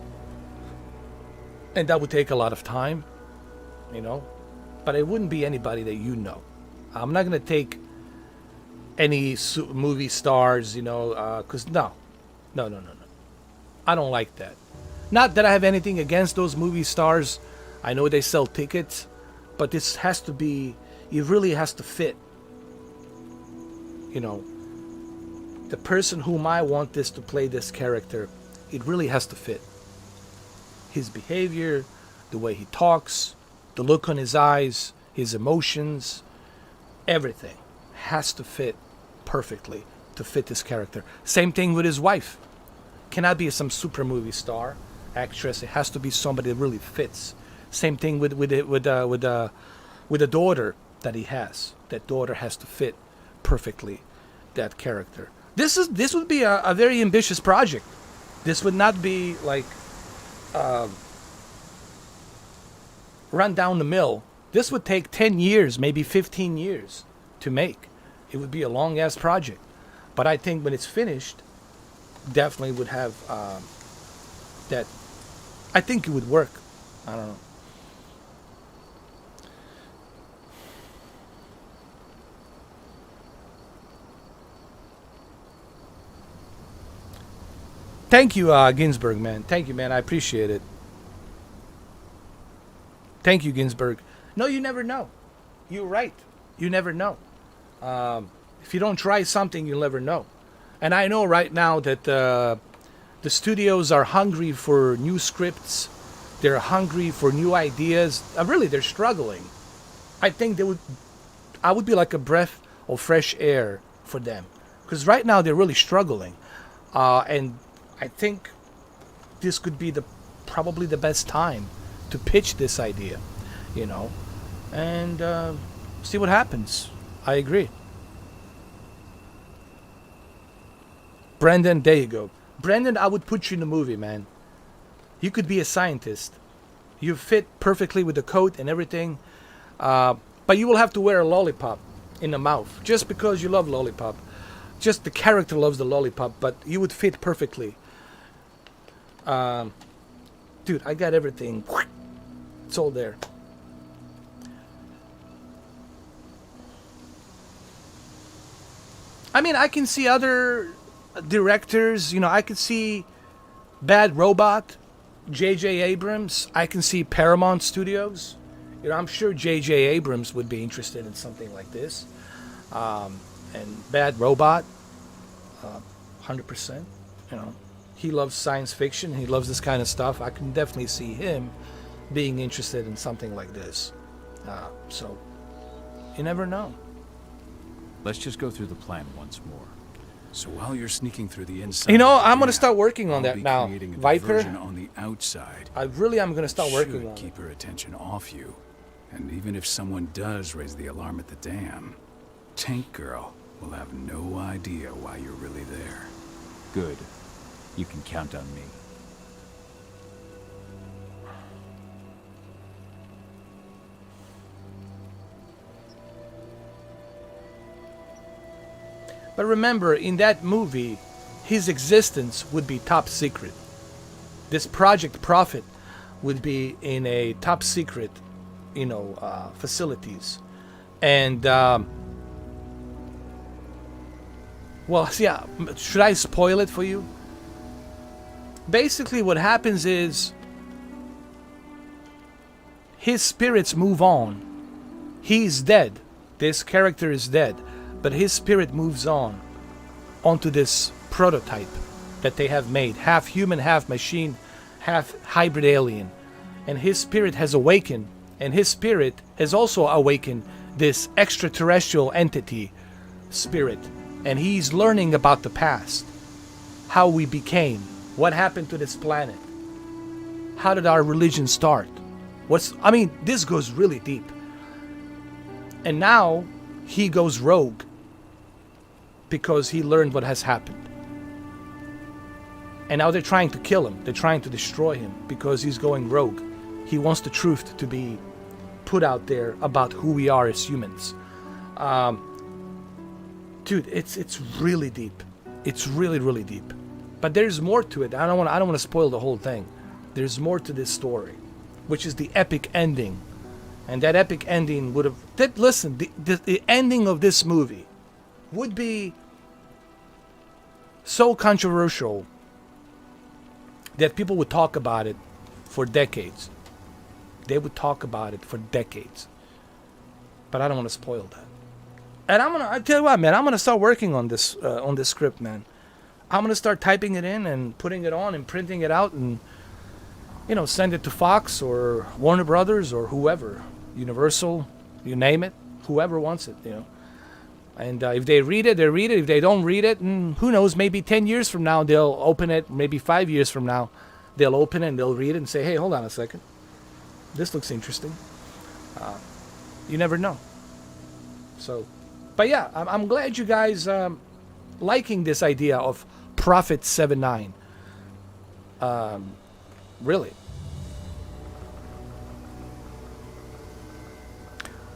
And that would take a lot of time, you know. But it wouldn't be anybody that you know. I'm not going to take any movie stars, you know, because no. I don't like that. Not that I have anything against those movie stars. I know they sell tickets, but this has to be, it really has to fit. You know, the person whom I want this to play this character, it really has to fit. His behavior, the way he talks, the look on his eyes, his emotions, everything has to fit perfectly to fit this character. Same thing with his wife. Cannot be some super movie star, actress. It has to be somebody that really fits. Same thing with the daughter that he has. That daughter has to fit perfectly that character. This would be a very ambitious project. This would not be like run down the mill. This would take 10 years, maybe 15 years to make. It would be a long ass project. But I think when it's finished, definitely would have that. I think it would work. I don't know. Thank you, Ginsburg, man. Thank you, man. I appreciate it. Thank you, Ginsburg. No, you never know. You're right. You never know. If you don't try something, you'll never know. And I know right now that the studios are hungry for new scripts. They're hungry for new ideas. Really, they're struggling. I think I would be like a breath of fresh air for them. Because right now, they're really struggling. And I think this could be probably the best time to pitch this idea, you know, and see what happens. I agree. Brendan, there you go. Brendan, I would put you in the movie, man. You could be a scientist. You fit perfectly with the coat and everything, but you will have to wear a lollipop in the mouth just because you love lollipop. Just the character loves the lollipop, but you would fit perfectly. Dude, I got everything. It's all there. I mean, I can see other directors. You know, I could see Bad Robot, J.J. Abrams. I can see Paramount Studios. You know, I'm sure J.J. Abrams would be interested in something like this. And Bad Robot, 100%. You know, he loves science fiction. He loves this kind of stuff. I can definitely see him being interested in something like this. So, you never know. Let's just go through the plan once more. So while you're sneaking through the inside, you know, I'm gonna start working on that now. Viper, on the outside. I'm gonna start working on it. Keep her attention off you, and even if someone does raise the alarm at the dam, Tank Girl will have no idea why you're really there. Good. You can count on me. But remember, in that movie, his existence would be top secret. This Project Prophet would be in a top secret, you know, facilities. And, well, yeah, should I spoil it for you? Basically, what happens is his spirits move on. He's dead. This character is dead. But his spirit moves on onto this prototype that they have made, half human, half machine, half hybrid alien. And his spirit has awakened, and his spirit has also awakened this extraterrestrial entity spirit. And he's learning about the past, how we became, what happened to this planet, how did our religion start. This goes really deep. And now he goes rogue because he learned what has happened. And now they're trying to kill him. They're trying to destroy him because he's going rogue. He wants the truth to be put out there about who we are as humans. Dude, it's really deep. It's really, really deep. But there's more to it. I don't want to spoil the whole thing. There's more to this story, which is the epic ending. And that epic ending would have... Listen, the ending of this movie would be so controversial that people would talk about it for decades. They would talk about it for decades. But I don't want to spoil that. And I tell you what, man, I'm gonna start working on this script, man. I'm gonna start typing it in and putting it on and printing it out and, you know, send it to Fox or Warner Brothers or whoever, Universal, you name it, whoever wants it, you know. And if they read it, they read it. If they don't read it, who knows, maybe 10 years from now they'll open it, maybe 5 years from now they'll open it and they'll read it and say, hey, hold on a second. This looks interesting. You never know. So, but yeah, I'm glad you guys liking this idea of Prophet 79. Really.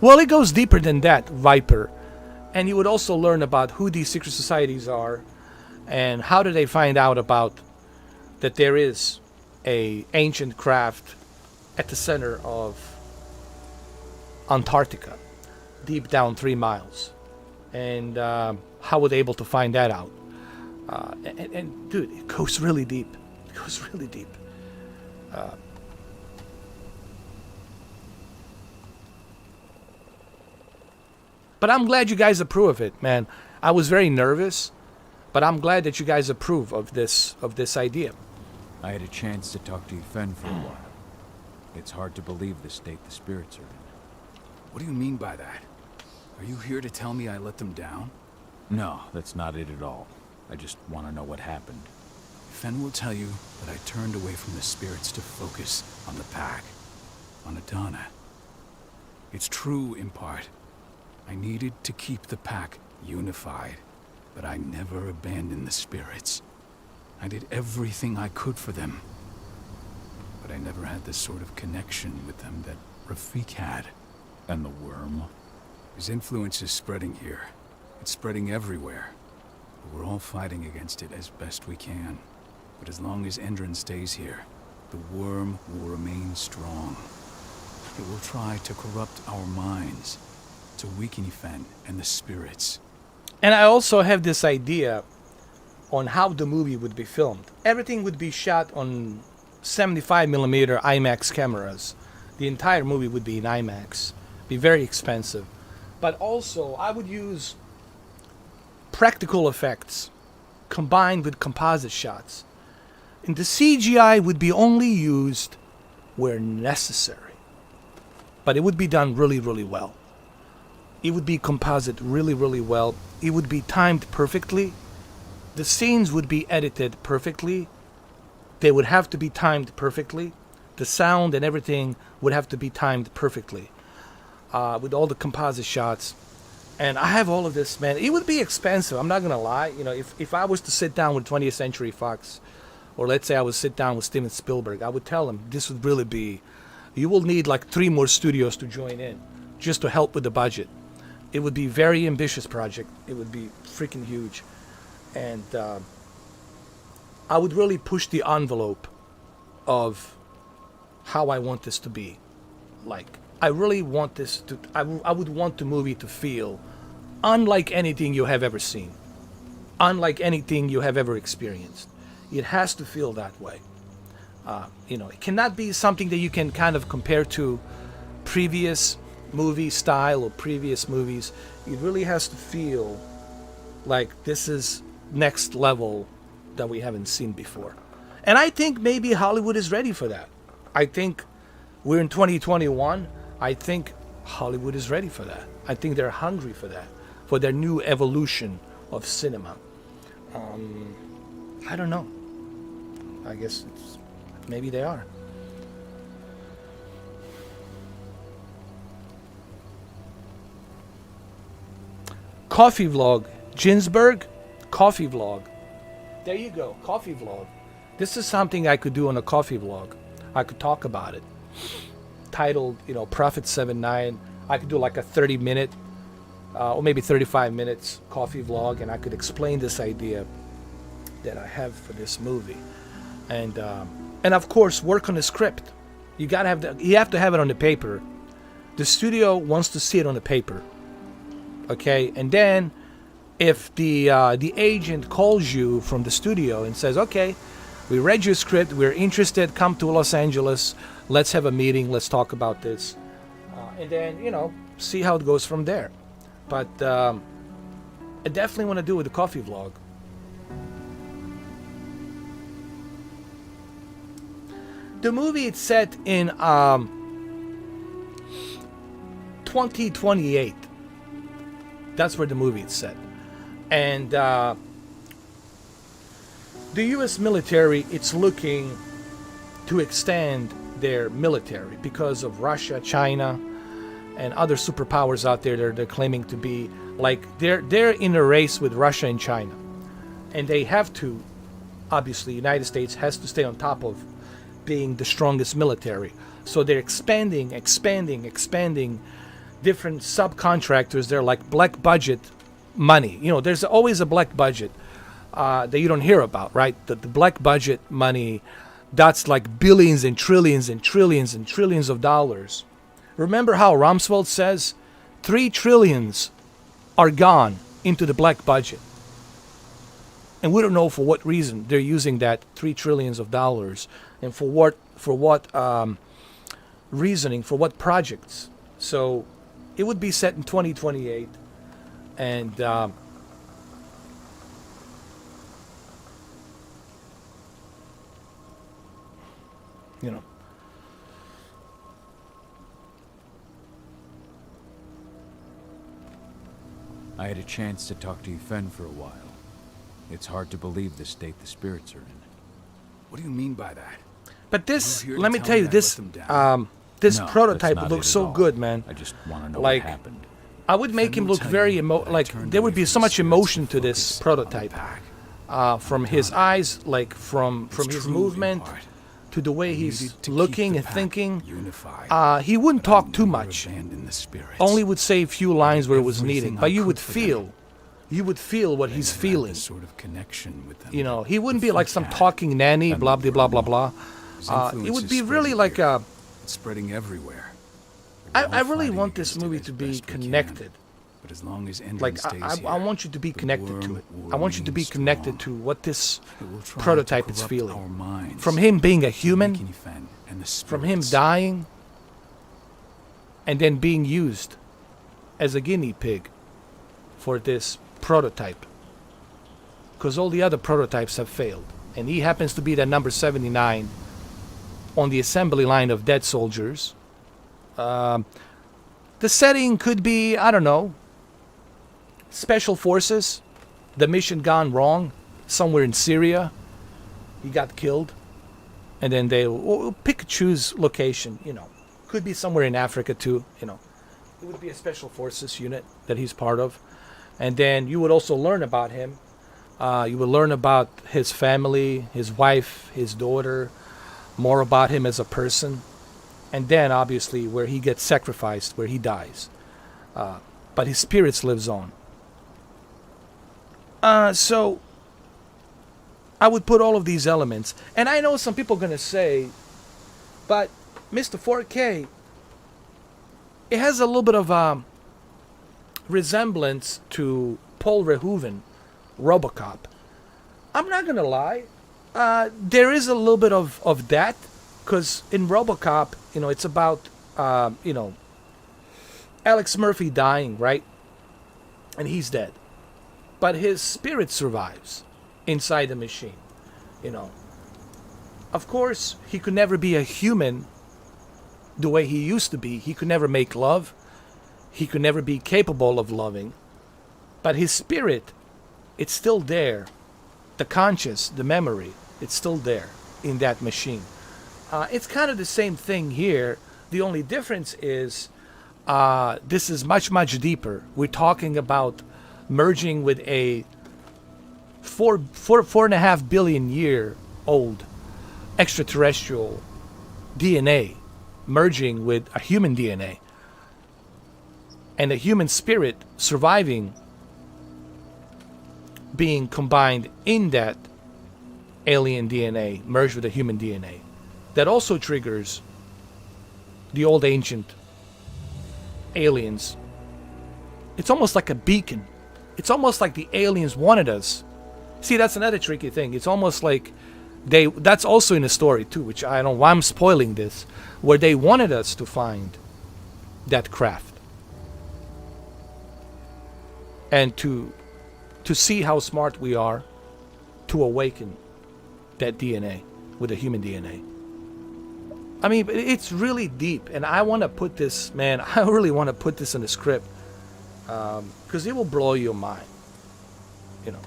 Well, it goes deeper than that, Viper. And you would also learn about who these secret societies are and how do they find out about that there is a ancient craft at the center of Antarctica, deep down 3 miles. And how were they able to find that out? And dude, it goes really deep. It goes really deep. But I'm glad you guys approve of it, man. I was very nervous, but I'm glad that you guys approve of this idea. I had a chance to talk to Fen for a while. It's hard to believe the state the spirits are in. What do you mean by that? Are you here to tell me I let them down? No, that's not it at all. I just want to know what happened. Fen will tell you that I turned away from the spirits to focus on the pack, on Adana. It's true in part. I needed to keep the pack unified, but I never abandoned the spirits. I did everything I could for them, but I never had the sort of connection with them that Rafik had. And the worm? His influence is spreading here. It's spreading everywhere. But we're all fighting against it as best we can. But as long as Endron stays here, the worm will remain strong. It will try to corrupt our minds, to weaken Fen and the spirits. And I also have this idea on how the movie would be filmed. Everything would be shot on 75mm IMAX cameras. The entire movie would be in IMAX. Be very expensive. But also, I would use practical effects combined with composite shots. And the CGI would be only used where necessary. But it would be done really, really well. It would be composite really, really well. It would be timed perfectly. The scenes would be edited perfectly. They would have to be timed perfectly. The sound and everything would have to be timed perfectly. With all the composite shots. And I have all of this, man. It would be expensive. I'm not going to lie. You know, if I was to sit down with 20th Century Fox, or let's say I would sit down with Steven Spielberg, I would tell him this would really be, you will need like 3 more studios to join in just to help with the budget. It would be a very ambitious project. It would be freaking huge. And I would really push the envelope of how I want this to be. Like, I really want this to... I would want the movie to feel unlike anything you have ever seen. Unlike anything you have ever experienced. It has to feel that way. You know, it cannot be something that you can kind of compare to previous movie style or previous movies. It really has to feel like this is next level that we haven't seen before. And I think maybe Hollywood is ready for that. I think we're in 2021. I think Hollywood is ready for that. I think they're hungry for that, for their new evolution of cinema. I don't know. I guess maybe they are. Coffee vlog. Ginsberg, coffee vlog. There you go, coffee vlog. This is something I could do on a coffee vlog. I could talk about it. Titled, Prophet 79. I could do like a 30-minute or maybe 35 minutes coffee vlog, and I could explain this idea that I have for this movie. And of course, work on the script. You have to have it on the paper. The studio wants to see it on the paper. Okay, and then if the agent calls you from the studio and says, okay, we read your script, we're interested, come to Los Angeles, let's have a meeting, let's talk about this, and then see how it goes from there. But I definitely want to do it with the coffee vlog. The movie is set in 2028. That's where the movie is set. And the U.S. military, it's looking to extend their military because of Russia, China, and other superpowers out there. They're claiming to be like they're in a race with Russia and China, and they have to. Obviously, the United States has to stay on top of being the strongest military. So they're expanding different subcontractors. They're like black budget money. There's always a black budget that you don't hear about, right? The black budget money, that's like billions and trillions and trillions and trillions of dollars. Remember how Rumsfeld says 3 trillions are gone into the black budget. And we don't know for what reason they're using that 3 trillions of dollars, and for what reasoning, for what projects. So it would be set in 2028, and I had a chance to talk to Yfen for a while. It's hard to believe the state the spirits are in. What do you mean by that? But this, let me tell you, this this prototype looks so good, man. I just want to know what happened. I would make him look very there would be so much emotion to this prototype, from his eyes, like from his movement, to the way he's looking and thinking. He wouldn't talk too much. Only would say a few lines where it was needed, but you would feel what he's feeling. Sort of connection with them. He wouldn't be like some talking nanny, blah blah blah blah blah. It would be really like a. It's spreading everywhere. I really want this movie to be connected. But as long as like I want you to be connected to it. I want you to be connected to what this prototype is feeling. From him being a human, from him dying, and then being used as a guinea pig for this prototype. Because all the other prototypes have failed. And he happens to be the number 79 on the assembly line of dead soldiers. The setting could be, I don't know, special forces, the mission gone wrong, somewhere in Syria. He got killed. And then they will pick and choose location, Could be somewhere in Africa too, It would be a special forces unit that he's part of. And then you would also learn about him. You would learn about his family, his wife, his daughter, more about him as a person. And then, obviously, where he gets sacrificed, where he dies. But his spirit lives on. So, I would put all of these elements. And I know some people are going to say, but Mr. 4K, it has a little bit of resemblance to Paul Verhoeven, RoboCop. I'm not gonna lie, there is a little bit of that, because in RoboCop, it's about Alex Murphy dying, right? And he's dead, but his spirit survives inside the machine. Of course, he could never be a human the way he used to be. He could never make love. He could never be capable of loving, but his spirit, it's still there. The conscious, the memory, it's still there in that machine. It's kind of the same thing here. The only difference is this is much, much deeper. We're talking about merging with a 4.5 billion year old extraterrestrial DNA merging with a human DNA, and a human spirit surviving, being combined in that alien DNA merged with a human DNA. That also triggers the old ancient aliens. It's almost like a beacon. It's almost like the aliens wanted us. See, that's another tricky thing. It's almost like that's also in the story too, which I don't know why I'm spoiling this, where they wanted us to find that craft and to see how smart we are, to awaken that DNA with a human DNA. I mean, it's really deep, and I want to put this, man, I really want to put this in the script, because it will blow your mind, you know.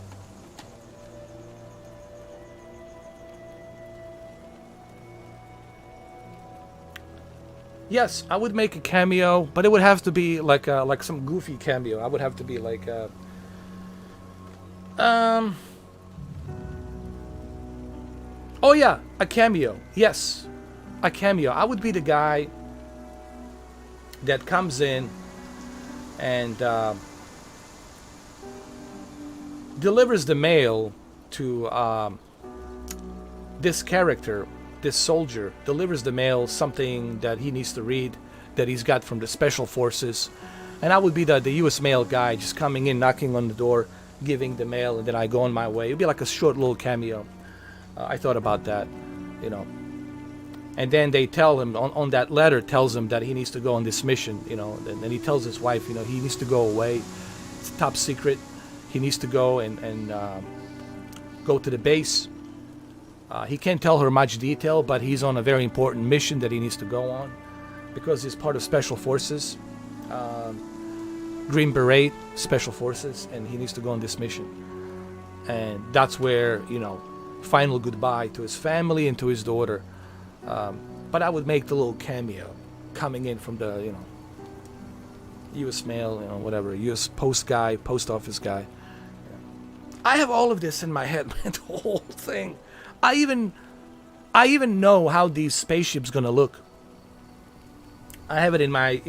Yes, I would make a cameo, but it would have to be like some goofy cameo. I would have to be like oh yeah, a cameo. Yes, a cameo. I would be the guy that comes in and delivers the mail to this character. This soldier delivers the mail, something that he needs to read, that he's got from the special forces, and I would be the U.S. mail guy, just coming in, knocking on the door, giving the mail, and then I go on my way. It'd be like a short little cameo. I thought about that, you know. And then they tell him on that letter, tells him that he needs to go on this mission, you know. And then he tells his wife, you know, he needs to go away. It's top secret. He needs to go and go to the base. He can't tell her much detail, but he's on a very important mission that he needs to go on because he's part of Special Forces, Green Beret Special Forces, and he needs to go on this mission. And that's where, you know, final goodbye to his family and to his daughter. But I would make the little cameo coming in from the, you know, U.S. mail, you know, whatever, U.S. post guy, post office guy. I have all of this in my head, man, the whole thing. I even know how these spaceships gonna look. I have it in my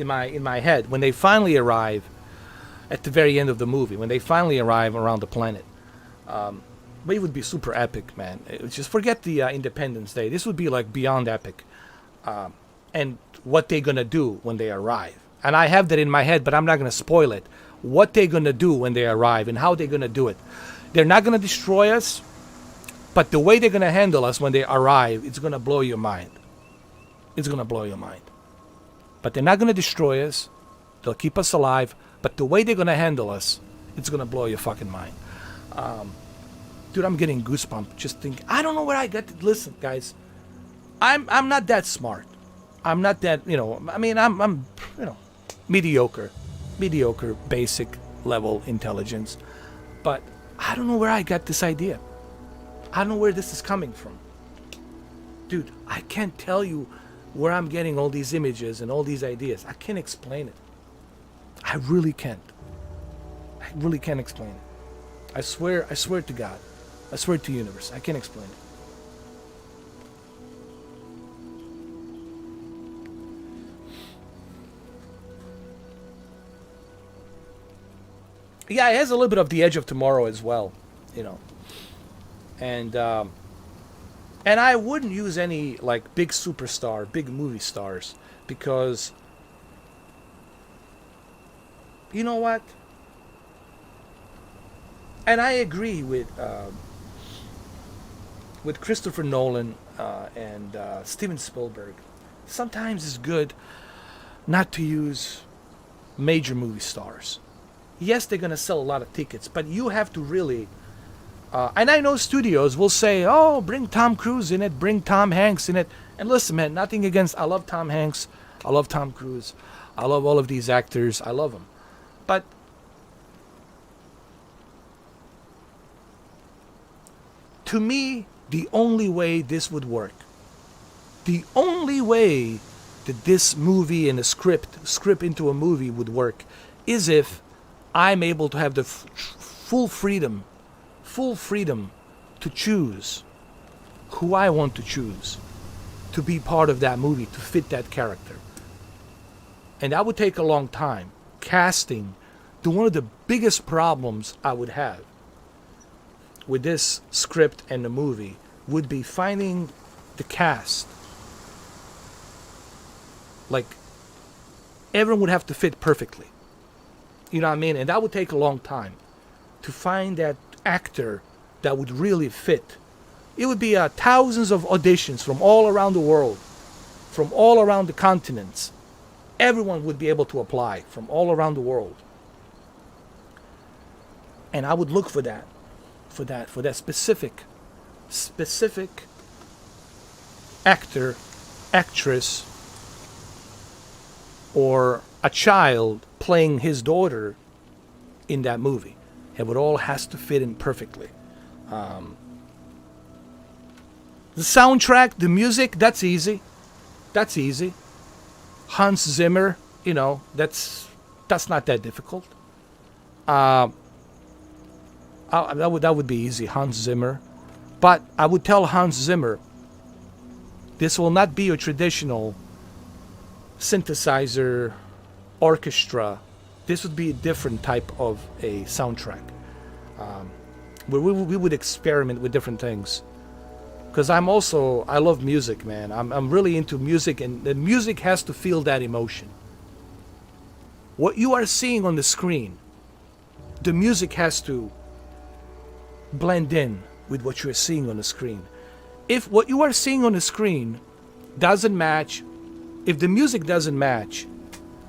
head when they finally arrive at the very end of the movie. When they finally arrive around the planet, but it would be super epic, man. Just forget the Independence Day. This would be like beyond epic, and what they gonna do when they arrive. And I have that in my head, but I'm not gonna spoil it. What they gonna do when they arrive and how they gonna do it. They're not gonna destroy us. But the way they're going to handle us when they arrive, it's going to blow your mind. It's going to blow your mind. But they're not going to destroy us. They'll keep us alive. But the way they're going to handle us, it's going to blow your fucking mind. Dude, I'm getting goosebumps just thinking. I don't know where I got to. Listen, guys. I'm not that smart. I'm not that, you know. I mean, I'm you know, mediocre, basic level intelligence. But I don't know where I got this idea. I don't know where this is coming from. Dude, I can't tell you where I'm getting all these images and all these ideas. I can't explain it. I really can't. I really can't explain it. I swear to God. I swear to the universe. I can't explain it. Yeah, it has a little bit of the Edge of Tomorrow as well, you know. And I wouldn't use any like big superstar, big movie stars, because you know what? And I agree with Christopher Nolan and Steven Spielberg. Sometimes it's good not to use major movie stars. Yes, they're gonna sell a lot of tickets, but you have to really. And I know studios will say, oh, bring Tom Cruise in it, bring Tom Hanks in it. And listen, man, nothing against, I love Tom Hanks, I love Tom Cruise, I love all of these actors, I love them. But to me, the only way this would work, the only way that this movie and a script into a movie would work is if I'm able to have the full freedom to choose who I want to choose to be part of that movie, to fit that character. And that would take a long time. Casting, one of the biggest problems I would have with this script and the movie would be finding the cast. Like, everyone would have to fit perfectly. You know what I mean? And that would take a long time to find that actor that would really fit. It would be thousands of auditions from all around the world, from all around the continents. Everyone would be able to apply from all around the world. And I would look for that specific actor, actress, or a child playing his daughter in that movie. It would all has to fit in perfectly. The soundtrack, the music, that's easy. That's easy. Hans Zimmer, you know, that's not that difficult. That would be easy, Hans Zimmer. But I would tell Hans Zimmer, this will not be a traditional synthesizer orchestra. This would be a different type of a soundtrack, where we would experiment with different things. Because I love music, man. I'm really into music, and the music has to feel that emotion. What you are seeing on the screen, the music has to blend in with what you are seeing on the screen. If what you are seeing on the screen doesn't match, if the music doesn't match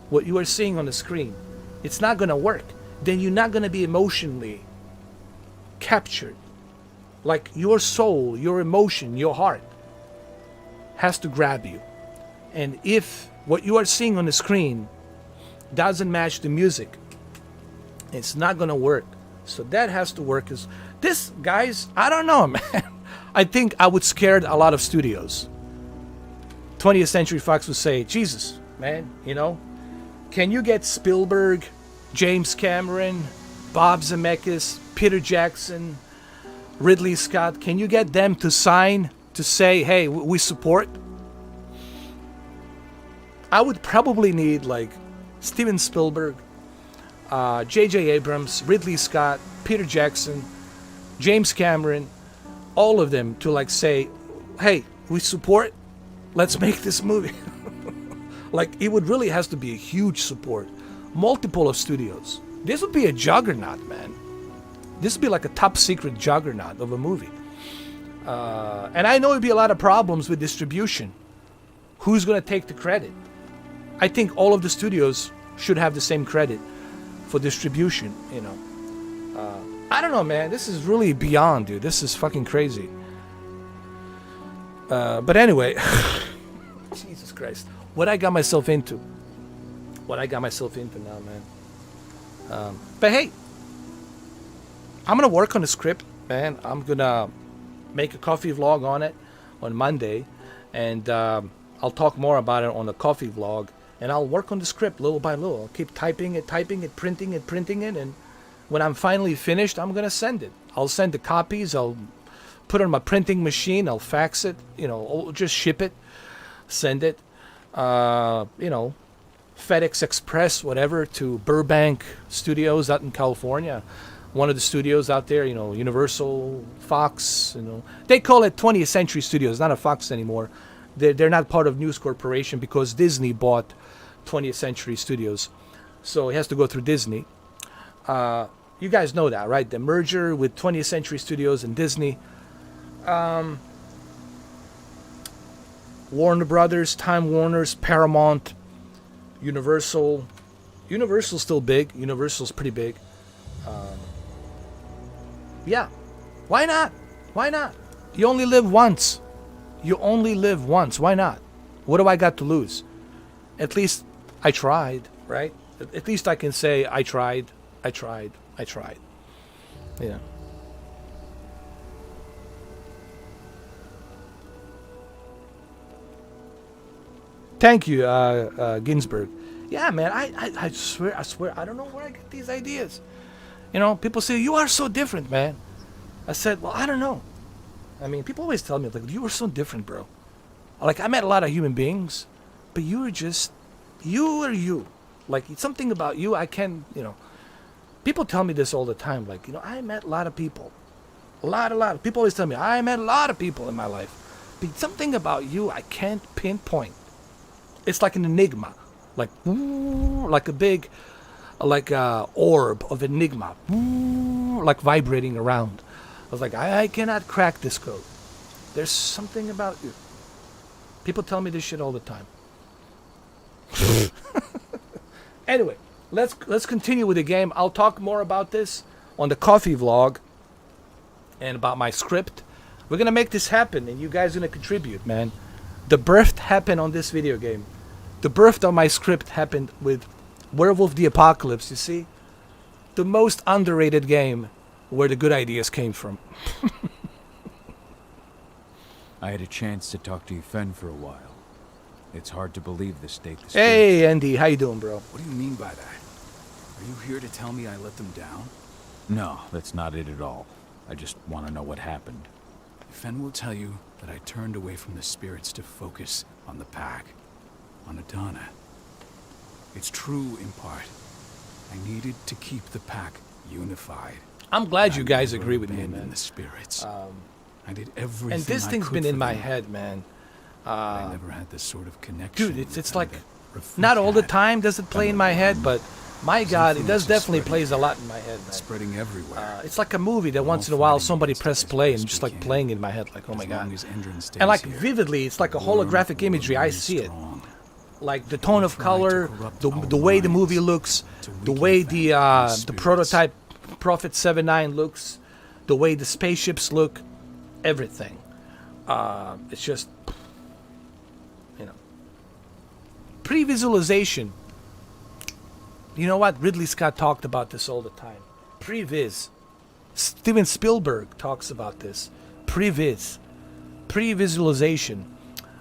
what you are seeing on the screen, it's not going to work. Then you're not going to be emotionally captured. Like, your soul, your emotion, your heart has to grab you. And if what you are seeing on the screen doesn't match the music, it's not going to work. So that has to work. This, guys, I don't know, man. I think I would scare a lot of studios. 20th Century Fox would say, Jesus, man, you know, can you get Spielberg, James Cameron, Bob Zemeckis, Peter Jackson, Ridley Scott, can you get them to sign to say, hey, we support? I would probably need like Steven Spielberg, J.J. Abrams, Ridley Scott, Peter Jackson, James Cameron, all of them to like say, hey, we support, let's make this movie. Like, it would really has to be a huge support. Multiple of studios. This would be a juggernaut, man. This would be like a top secret juggernaut of a movie. And I know it'd be a lot of problems with distribution. Who's going to take the credit? I think all of the studios should have the same credit for distribution, you know. I don't know, man. This is really beyond, dude. This is fucking crazy. But anyway, Jesus Christ. What I got myself into. What I got myself into now, man. But hey, I'm going to work on the script, man. I'm going to make a coffee vlog on it on Monday. And I'll talk more about it on the coffee vlog. And I'll work on the script little by little. I'll keep typing it, printing it. And when I'm finally finished, I'm going to send it. I'll send the copies. I'll put it on my printing machine. I'll fax it. You know, just ship it. Send it. You know, FedEx Express, whatever, to Burbank Studios out in California. One of the studios out there, you know, Universal, Fox, you know. They call it 20th Century Studios, not a Fox anymore. They're not part of News Corporation because Disney bought 20th Century Studios. So it has to go through Disney. You guys know that, right? The merger with 20th Century Studios and Disney. Warner Brothers, Time Warner's, Paramount, Universal. Universal's still big. Universal's pretty big. Yeah. Why not? Why not? You only live once. You only live once. Why not? What do I got to lose? At least I tried, right? At least I can say I tried. Yeah. Thank you, Ginsburg. Yeah, man, I swear, I don't know where I get these ideas. You know, people say, you are so different, man. I said, well, I don't know. I mean, people always tell me, like, you are so different, bro. Like, I met a lot of human beings, but you are just, you are you. Like, it's something about you I can, you know. People tell me this all the time, like, you know, I met a lot of people. A lot of people always tell me, I met a lot of people in my life. But something about you I can't pinpoint. It's like an enigma. Like, like a big, like a orb of enigma. Like vibrating around. I was like, I cannot crack this code. There's something about you. People tell me this shit all the time. Anyway, let's continue with the game. I'll talk more about this on the coffee vlog and about my script. We're gonna make this happen, and you guys are gonna contribute, man. The birth happened on this video game. The birth of my script happened with Werewolf the Apocalypse, you see? The most underrated game where the good ideas came from. I had a chance to talk to Fen for a while. It's hard to believe the state the Hey, Andy, how you doing, bro? What do you mean by that? Are you here to tell me I let them down? No, that's not it at all. I just want to know what happened. Fen will tell you that I turned away from the spirits to focus on the pack, on Adana. It's true in part. I needed to keep the pack unified. I'm glad you guys agree with me, man. The spirits. I did everything. And this thing's been in my head, man. I never had this sort of connection. Dude, it's like, not all the time does it play in my head, but my God, it does definitely plays a lot in my head, man. Spreading everywhere. It's like a movie that once in a while somebody press play and just like playing in my head, like, oh my God. And like vividly, it's like a holographic imagery. I see it. Like the tone of color, the way the movie looks, the way the prototype Prophet 7-9 looks, the way the spaceships look, everything. It's just, you know, pre-visualization. You know what? Ridley Scott talked about this all the time. Pre-viz. Steven Spielberg talks about this. Pre-viz. Pre-visualization.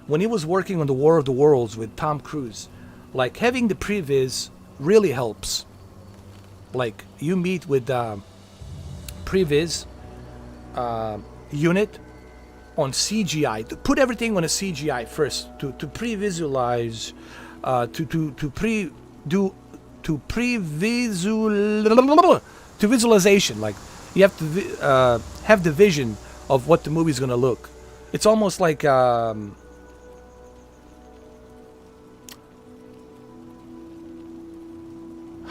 When he was working on the War of the Worlds with Tom Cruise, like having the pre-viz really helps. Like you meet with pre-viz unit on CGI. To put everything on a CGI first to pre-visualize, to visualization. Like you have to have the vision of what the movie's gonna look. It's almost like how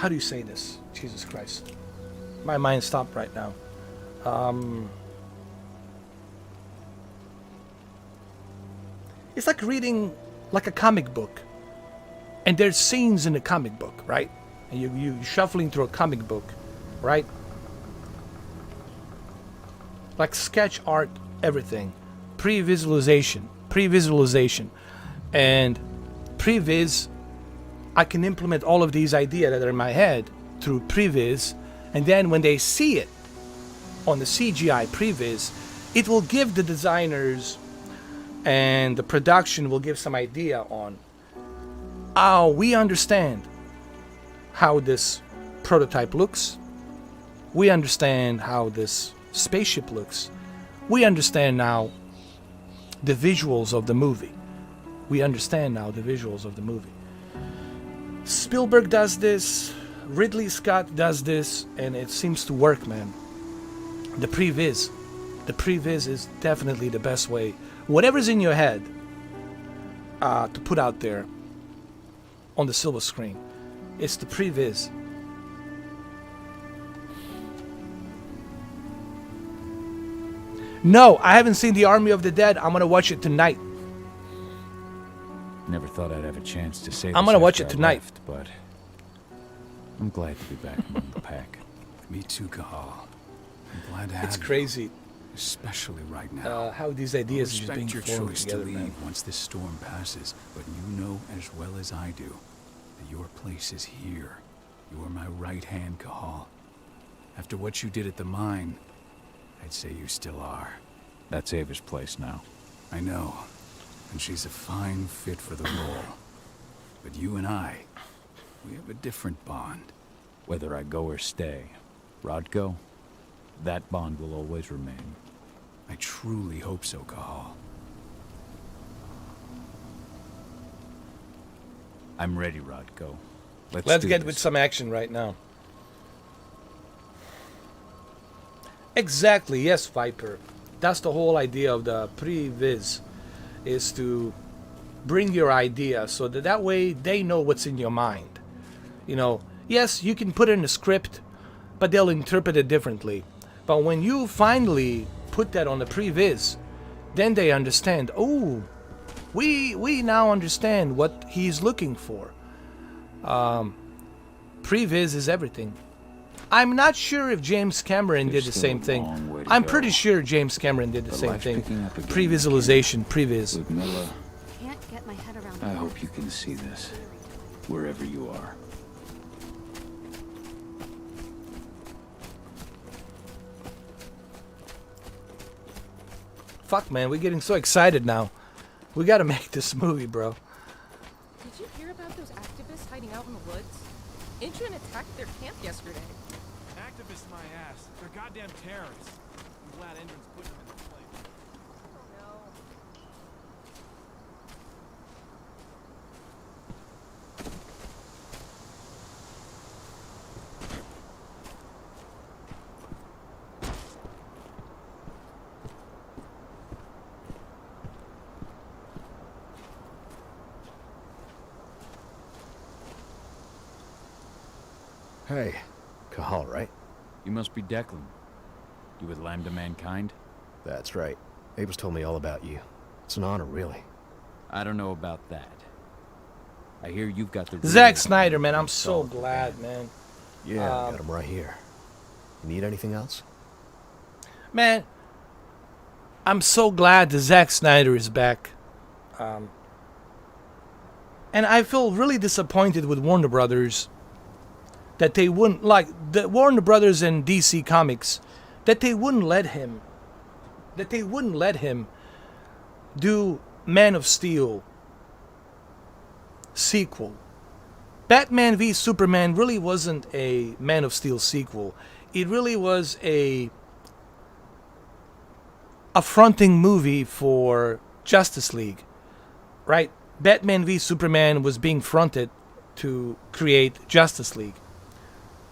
do you say this? Jesus Christ, my mind stopped right now. It's like reading like a comic book, and there's scenes in the comic book, right? And you shuffling through a comic book, right? Like sketch art, everything. Pre-visualization, and pre-viz. I can implement all of these ideas that are in my head through pre-viz, and then when they see it on the CGI pre-viz, it will give the designers and the production will give some idea on, oh, we understand how this prototype looks. We understand how this spaceship looks. We understand now the visuals of the movie. We understand now the visuals of the movie. Spielberg does this, Ridley Scott does this, and it seems to work, man. The pre-viz is definitely the best way. Whatever's in your head to put out there on the silver screen, it's the pre-viz. No, I haven't seen The Army of the Dead. I'm gonna watch it tonight. Never thought I'd have a chance to say this. I'm gonna watch it after I tonight. left, but I'm glad to be back among the pack. Me too, Cahal. I'm glad to have It's you, crazy. especially right now. How these ideas I are just respect being your formed choice together, to leave man. once this storm passes, but you know as well as I do that your place is here. You are my right hand, Cahal. After what you did at the mine, I'd say you still are. That's Ava's place now. I know, and she's a fine fit for the role. But you and I, We have a different bond. Whether I go or stay, Rodko, that bond will always remain. I truly hope so, Cahal. I'm ready, Rodko. Let's do get this. with some action right now. Exactly, yes, Viper. That's the whole idea of the pre-viz, is to bring your idea so that way they know what's in your mind. You know, yes, you can put it in a script, but they'll interpret it differently. But when you finally put that on the pre-viz, then they understand, oh, we now understand what he's looking for. Pre-viz is everything. I'm not sure if James Cameron did the same thing. I'm pretty sure James Cameron did the same thing. Pre-visualization, pre-viz. Ludmilla, Can't get my head around I hope you can see this, wherever you are. Fuck, man, we're getting so excited now. We gotta make this movie, bro. Did you hear about those activists hiding out in the woods? Inchun attacked their camp yesterday. Activists my ass. They're goddamn terrorists. I'm glad Endron's putting them in their place. Hey, Cahal, right? You must be Declan. You with Lambda Mankind? That's right. Abel's told me all about you. It's an honor, really. I don't know about that. I hear you've got the... Zack Snyder, man, I'm so glad, man. Yeah, I got him right here. You need anything else? Man, I'm so glad that Zack Snyder is back. And I feel really disappointed with Warner Brothers that they wouldn't, like, the Warner Brothers and DC Comics, that they wouldn't let him do Man of Steel sequel. Batman v Superman really wasn't a Man of Steel sequel. It really was a affronting movie for Justice League, right? Batman v Superman was being fronted to create Justice League.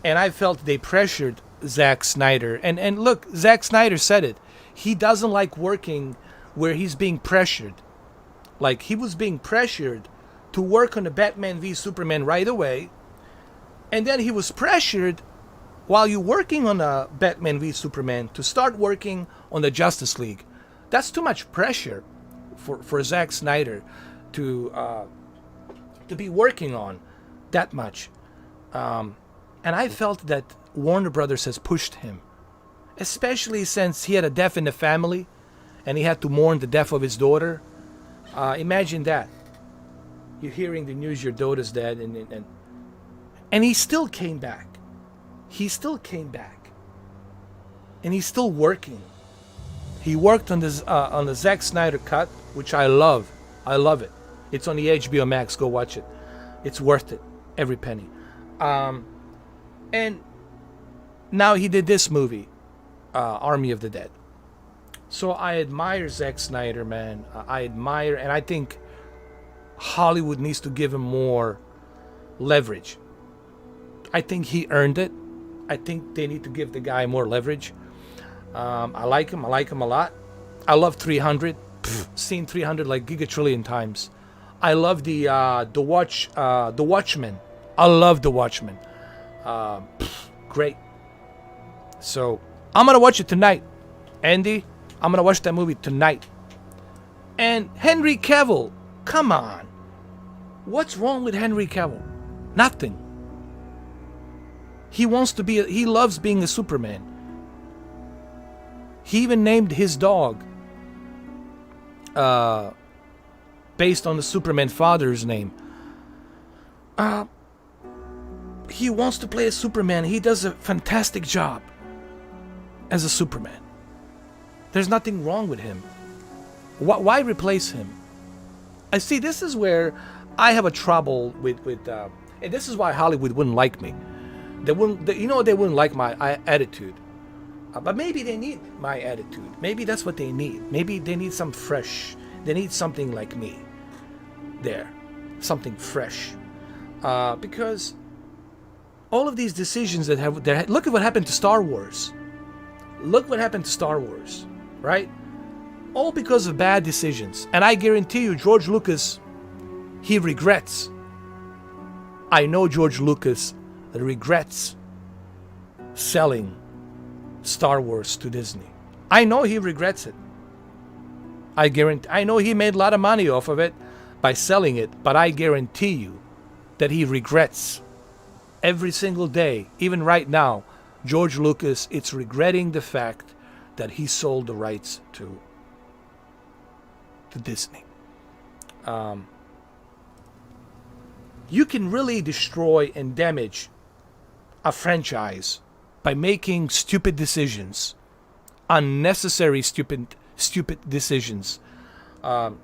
And I felt they pressured Zack Snyder. And look, Zack Snyder said it. He doesn't like working where he's being pressured. Like, he was being pressured to work on the Batman v Superman right away. And then he was pressured while you're working on a Batman v Superman to start working on the Justice League. That's too much pressure for Zack Snyder to be working on that much. And I felt that Warner Brothers has pushed him, especially since he had a death in the family and he had to mourn the death of his daughter. Imagine that. You're hearing the news your daughter's dead, and he still came back. He still came back. And he's still working. He worked on the Zack Snyder cut, which I love. I love it. It's on the HBO Max. Go watch it. It's worth it. Every penny. And now he did this movie, Army of the Dead. So I admire Zack Snyder, man. I admire, and I think Hollywood needs to give him more leverage. I think he earned it. I think they need to give the guy more leverage. I like him. I like him a lot. I love 300. Seen 300 like gigatrillion times. I love the Watchmen. I love the Watchmen. Great. So I'm gonna watch it tonight, Andy. I'm gonna watch that movie tonight. And Henry Cavill, come on. What's wrong with Henry Cavill? Nothing. He wants to be. He loves being a Superman. He even named his dog based on the Superman father's name. He wants to play a Superman. He does a fantastic job as a Superman. There's nothing wrong with him. Why replace him? I see. This is where I have a trouble with And this is why Hollywood wouldn't like me. They wouldn't, they wouldn't like my attitude. But maybe they need my attitude. Maybe that's what they need. Maybe they need some fresh. They need something like me. There. Something fresh. Because all of these decisions that have... Look at what happened to Star Wars. Look what happened to Star Wars. Right? All because of bad decisions. And I guarantee you, George Lucas, he regrets. I know George Lucas regrets selling Star Wars to Disney. I know he regrets it. I know he made a lot of money off of it by selling it, but I guarantee you that he regrets every single day, even right now. George Lucas is regretting the fact that he sold the rights to Disney. You can really destroy and damage a franchise by making stupid decisions, unnecessary stupid decisions. And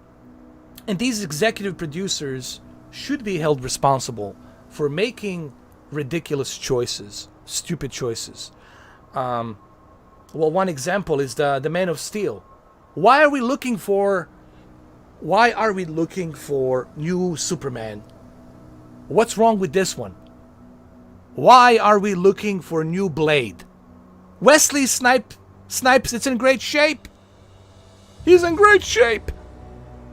these executive producers should be held responsible for making ridiculous choices, stupid choices. Well, one example is the Man of Steel. Why are we looking for new Superman? What's wrong with this one? Why are we looking for a new Blade? Wesley Snipes, it's in great shape. He's in great shape.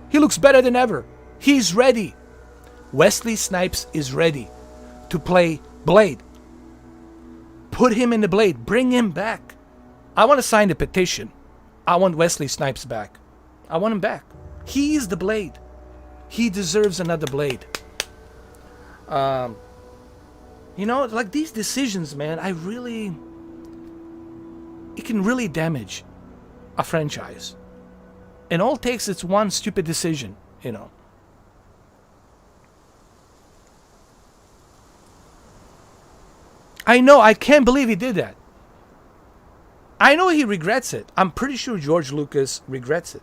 He looks better than ever. He's ready. Wesley Snipes is ready to play Blade. Put him in the Blade. Bring him back. I want to sign the petition. I want Wesley Snipes back. I want him back. He's the Blade. He deserves another Blade. Like these decisions, man, it can really damage a franchise. And all it takes is one stupid decision, I know, I can't believe he did that. I know he regrets it. I'm pretty sure George Lucas regrets it.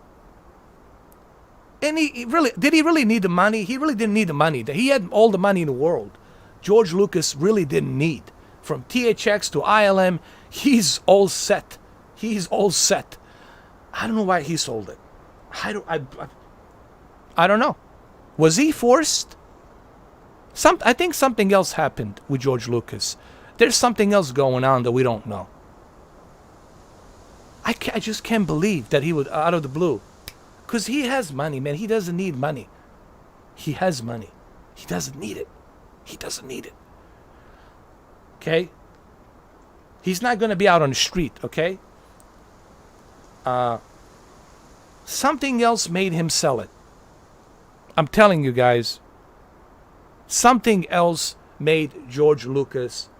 And did he really need the money? He really didn't need the money. He had all the money in the world. George Lucas really didn't need. From THX to ILM, he's all set. He's all set. I don't know why he sold it. I don't know. Was he forced? I think something else happened with George Lucas. There's something else going on that we don't know. I just can't believe that he would, out of the blue. Because he has money, man. He doesn't need money. He has money. He doesn't need it. He doesn't need it. Okay? He's not going to be out on the street, okay? Something else made him sell it. I'm telling you guys. Something else made George Lucas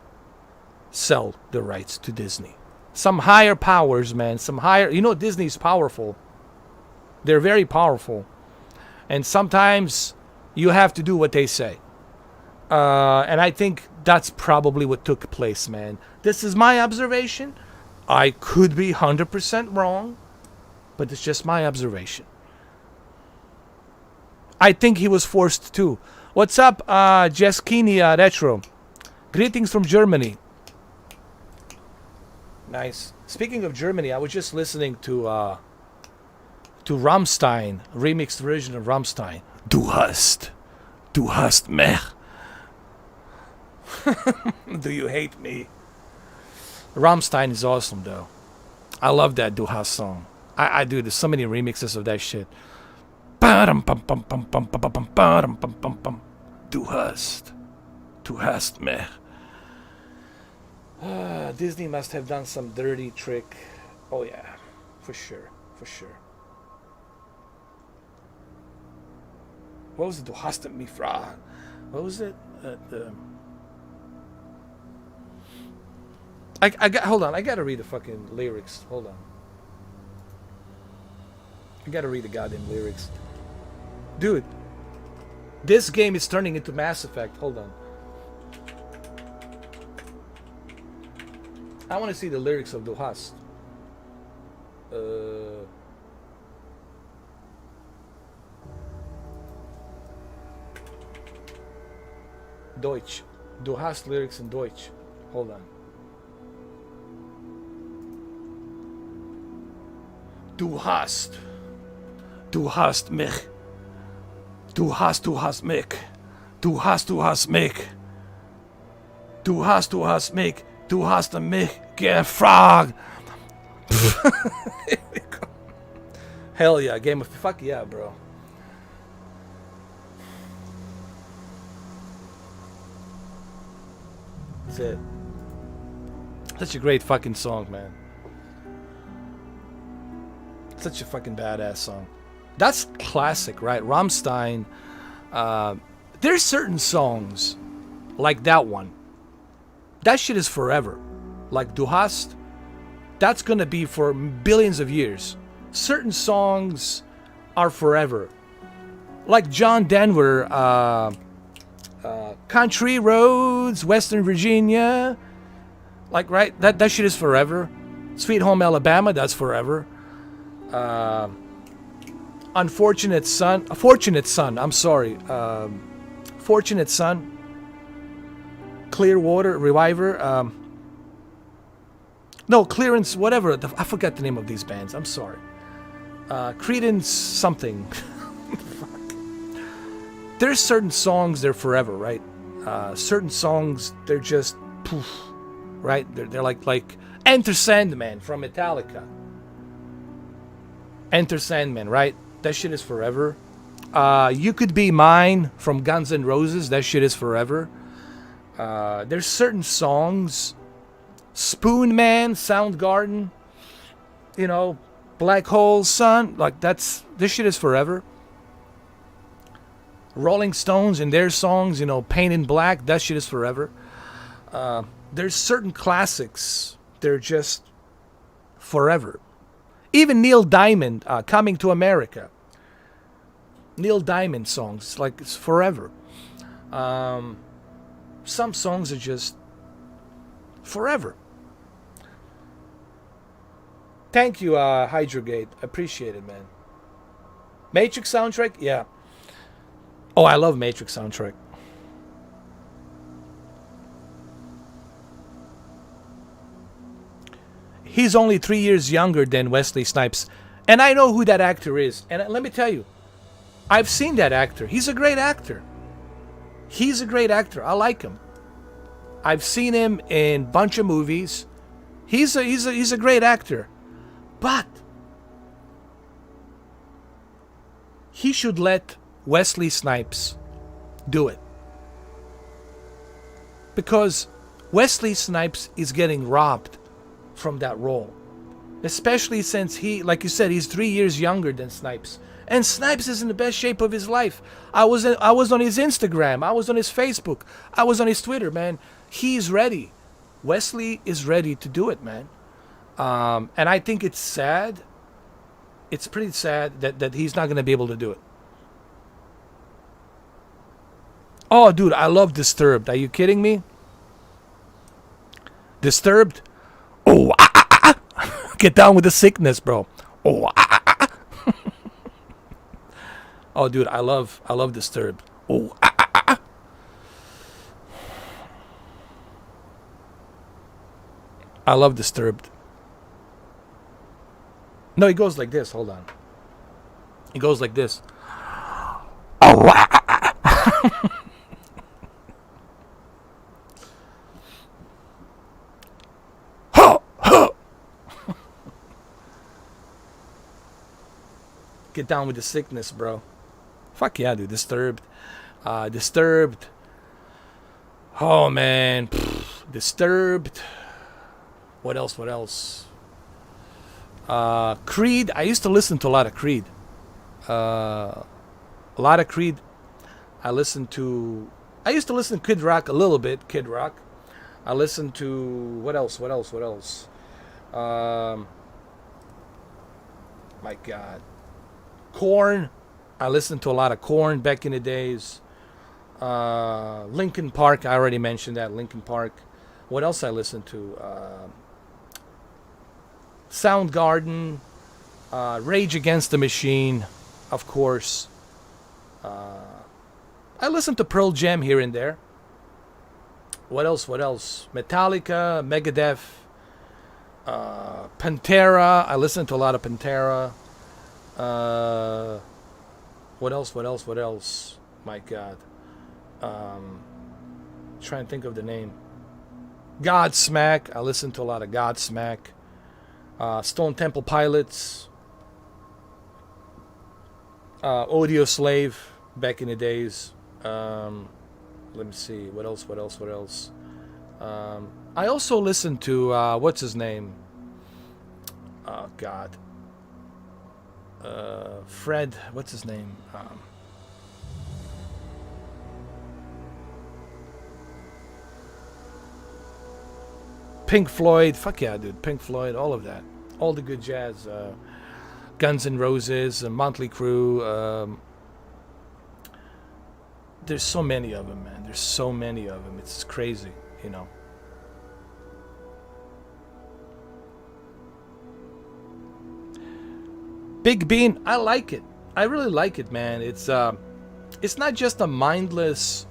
sell the rights to Disney. Some higher powers, man. Disney's powerful. They're very powerful. And sometimes you have to do what they say. And I think that's probably what took place, man. This is my observation. I could be 100% wrong, but it's just my observation. I think he was forced to. What's up, Jeskinia Retro? Greetings from Germany. Nice. Speaking of Germany, I was just listening to Rammstein, remixed version of Rammstein. Du hast mich. Do you hate me? Rammstein is awesome, though. I love that Du hast song. I do. There's so many remixes of that shit. Du hast mich. Disney must have done some dirty trick. Oh yeah, for sure. What was it? Du hast mich fra. What was it? Hold on. I gotta read the fucking lyrics. Hold on. I gotta read the goddamn lyrics. Dude, this game is turning into Mass Effect. Hold on. I want to see the lyrics of Du hast. Deutsch. Du hast lyrics in Deutsch. Hold on. Du hast mich. Du hast mich. Du hast mich. Du hast mich. Du hast mich gefragt. Hell yeah, Game of... Fuck yeah, bro. That's it. Such a great fucking song, man. Such a fucking badass song. That's classic, right? Rammstein. There's certain songs like that one. That shit is forever. Like Du hast. That's gonna be for billions of years. Certain songs are forever. Like John Denver, Country Roads, Western Virginia. Like, right? That shit is forever. Sweet Home Alabama, that's forever. Fortunate Son, I'm sorry. Fortunate Son. Clearwater, Reviver. No, Clearance, whatever. I forgot the name of these bands. I'm sorry. Credence something. There's certain songs, they're forever, right? Certain songs, they're just poof, right? They're like Enter Sandman from Metallica. Enter Sandman, right? That shit is forever. You Could Be Mine from Guns N' Roses. That shit is forever. There's certain songs. Spoon Man, Soundgarden. You know, Black Hole Sun. Like this shit is forever. Rolling Stones and their songs, you know, Paint in Black. That shit is forever. There's certain classics. They're just forever. Even Neil Diamond, Coming to America. Neil Diamond songs, like it's forever. Some songs are just forever. Thank you, Hydrogate. Appreciate it, man. Matrix soundtrack? Yeah. Oh, I love Matrix soundtrack. He's only 3 years younger than Wesley Snipes. And I know who that actor is. And let me tell you, I've seen that actor. He's a great actor. He's a great actor. I like him. I've seen him in a bunch of movies. He's a great actor. But he should let Wesley Snipes do it. Because Wesley Snipes is getting robbed from that role. Especially since he, like you said, he's 3 years younger than Snipes. And Snipes is in the best shape of his life. I was on his Instagram. I was on his Facebook. I was on his Twitter, man. He's ready. Wesley is ready to do it, man. And I think it's sad. It's pretty sad that he's not going to be able to do it. Oh, dude, I love Disturbed. Are you kidding me? Disturbed? Oh, get down with the sickness, bro. Oh, oh, dude, I love Disturbed. Oh, I love Disturbed. No, he goes like this. Hold on. He goes like this. Get down with the sickness, bro. Fuck yeah, dude. Disturbed. Disturbed. Oh, man. Disturbed. What else? Creed. I used to listen to a lot of Creed. I used to listen to Kid Rock a little bit. Kid Rock. I listened to... What else? My God. Korn. I listened to a lot of Korn back in the days. Linkin Park. I already mentioned that. Linkin Park. What else I listened to? Soundgarden. Rage Against the Machine. Of course. I listen to Pearl Jam here and there. What else? Metallica, Megadeth, Pantera. I listen to a lot of Pantera. What else? My God. Trying to think of the name. Godsmack. I listen to a lot of Godsmack. Stone Temple Pilots. Audio Slave back in the days. Let me see. What else? I also listen to, what's his name? Oh, God. Fred, what's his name? Pink Floyd. Fuck yeah, dude. Pink Floyd, all of that. All the good jazz. Guns N' Roses, Motley Crue. There's so many of them, man. There's so many of them. It's crazy, you know. Big Bean, I like it. I really like it, man. It's not just a mindless,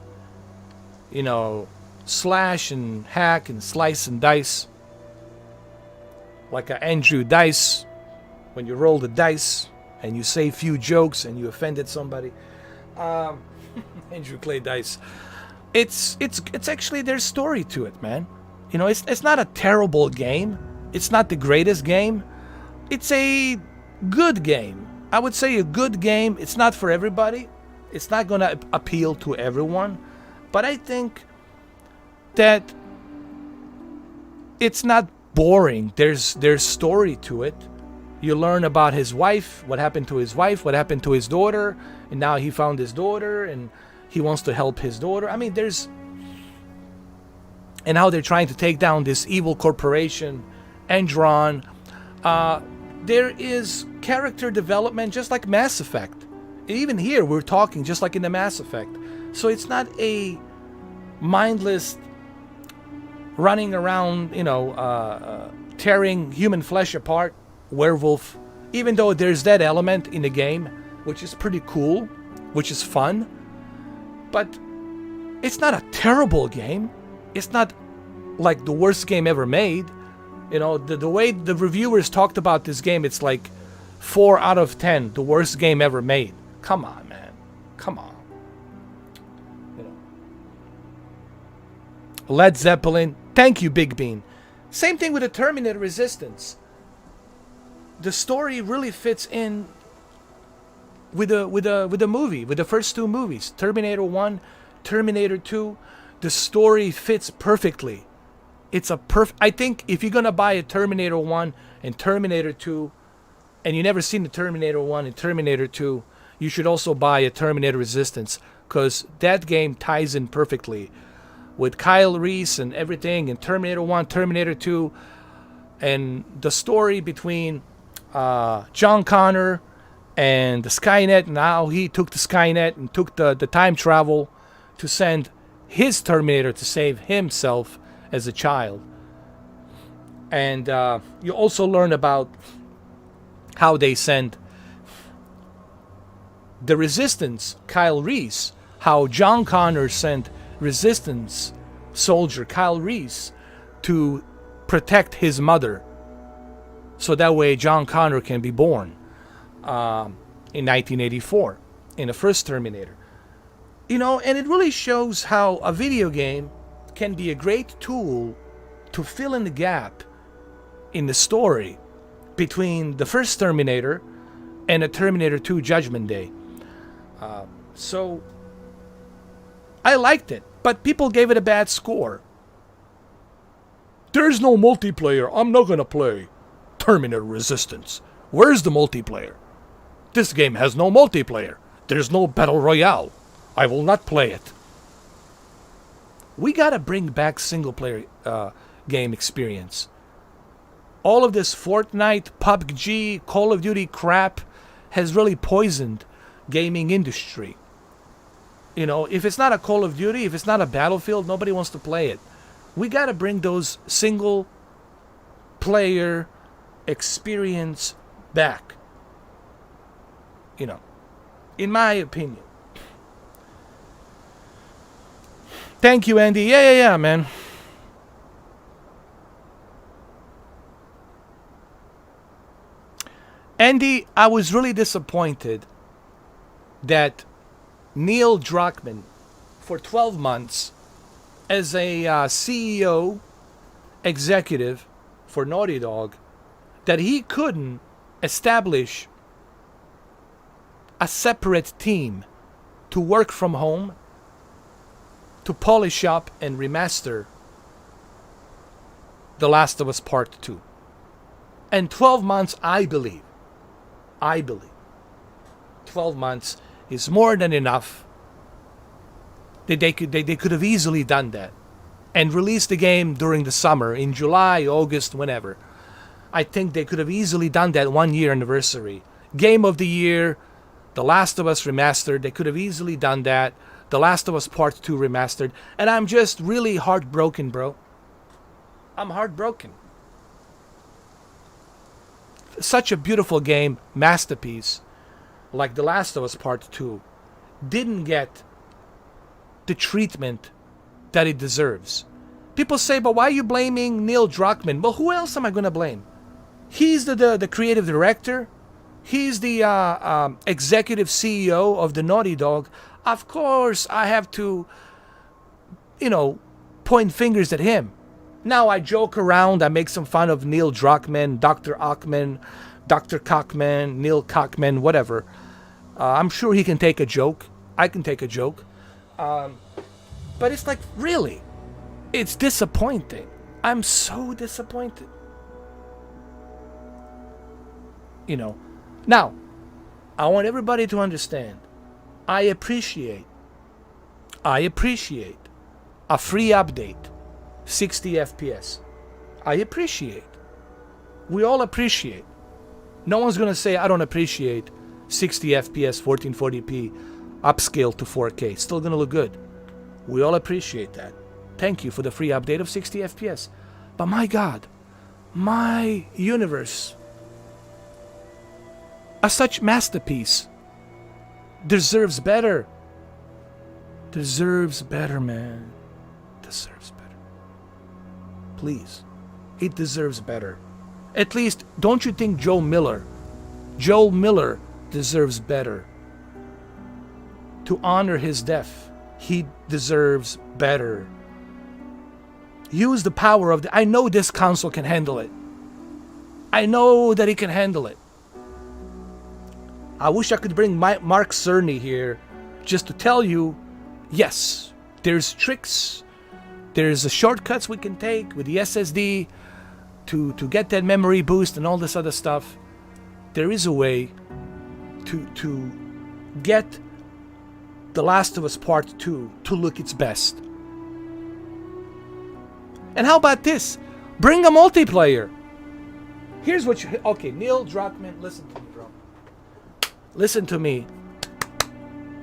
you know, slash and hack and slice and dice. Like a Andrew Dice, when you roll the dice and you say a few jokes and you offended somebody. Andrew Clay Dice. It's actually, there's story to it, man. You know, it's not a terrible game. It's not the greatest game. It's a good game. I would say a good game. It's not for everybody. It's not going to appeal to everyone. But I think that it's not boring. There's story to it. You learn about his wife, what happened to his wife, what happened to his daughter, and now he found his daughter and he wants to help his daughter. I mean, and how they're trying to take down this evil corporation, Enron. There is character development, just like Mass Effect. Even here, we're talking just like in the Mass Effect. So it's not a mindless running around, you know, tearing human flesh apart, Werewolf. Even though there's that element in the game, which is pretty cool, which is fun. But it's not a terrible game. It's not like the worst game ever made. You know, the way the reviewers talked about this game, it's like 4 out of 10, the worst game ever made. Come on, man. Come on. You know. Led Zeppelin. Thank you, Big Bean. Same thing with the Terminator Resistance. The story really fits in with the movie, with the first 2 movies, Terminator 1, Terminator 2. The story fits perfectly. I think if you're gonna buy a Terminator 1 and Terminator 2, and you never seen the Terminator 1 and Terminator 2, you should also buy a Terminator Resistance, because that game ties in perfectly with Kyle Reese and everything, and Terminator 1, Terminator 2, and the story between John Connor and the Skynet, and how he took the Skynet and took the time travel to send his Terminator to save himself as a child. And you also learn about how they send the Resistance, Kyle Reese, how John Connor sent Resistance soldier Kyle Reese to protect his mother, so that way John Connor can be born in 1984 in the first Terminator. You know, and it really shows how a video game can be a great tool to fill in the gap in the story between the first Terminator and a Terminator 2 Judgment Day. So I liked it, but people gave it a bad score. There's no multiplayer. I'm not gonna play Terminator Resistance. Where's the multiplayer? This game has no multiplayer. There's no battle royale. I will not play it. We gotta bring back single player game experience. All of this Fortnite, PUBG, Call of Duty crap has really poisoned gaming industry. You know, if it's not a Call of Duty, if it's not a Battlefield, nobody wants to play it. We gotta bring those single player experience back. You know, in my opinion. Thank you, Andy. Yeah, man. Andy, I was really disappointed that Neil Druckmann, for 12 months, as a CEO executive for Naughty Dog, that he couldn't establish a separate team to work from home, to polish up and remaster The Last of Us Part 2. And 12 months, I believe, 12 months is more than enough. They could have easily done that and released the game during the summer, in July, August, whenever. I think they could have easily done that 1 year anniversary. Game of the Year, The Last of Us Remastered, they could have easily done that. The Last of Us Part 2 Remastered. And I'm just really heartbroken, bro. I'm heartbroken. Such a beautiful game, masterpiece, like The Last of Us Part 2, didn't get the treatment that it deserves. People say, but why are you blaming Neil Druckmann? Well, who else am I going to blame? He's the creative director. He's the executive CEO of the Naughty Dog. Of course, I have to, point fingers at him. Now I joke around, I make some fun of Neil Druckmann, Dr. Ockman, Dr. Cockman, Neil Cockman, whatever. I'm sure he can take a joke. I can take a joke. But it's like, really? It's disappointing. I'm so disappointed. Now, I want everybody to understand, I appreciate a free update, 60 FPS. I appreciate. We all appreciate. No one's going to say, I don't appreciate 60 FPS, 1440p, upscale to 4K. Still going to look good. We all appreciate that. Thank you for the free update of 60 FPS. But my God, my universe, a such masterpiece, deserves better. Deserves better, man. Deserves better. Please. It deserves better. At least, don't you think Joel Miller deserves better? To honor his death, he deserves better. Use the power of I know this console can handle it. I know that it can handle it. I wish I could bring Mark Cerny here just to tell you, yes, there's tricks, there's shortcuts we can take with the SSD to get that memory boost and all this other stuff. There is a way to get The Last of Us Part 2 to look its best. And how about this? Bring a multiplayer. Here's what you... Okay, Neil Druckmann, listen to me, bro. Listen to me.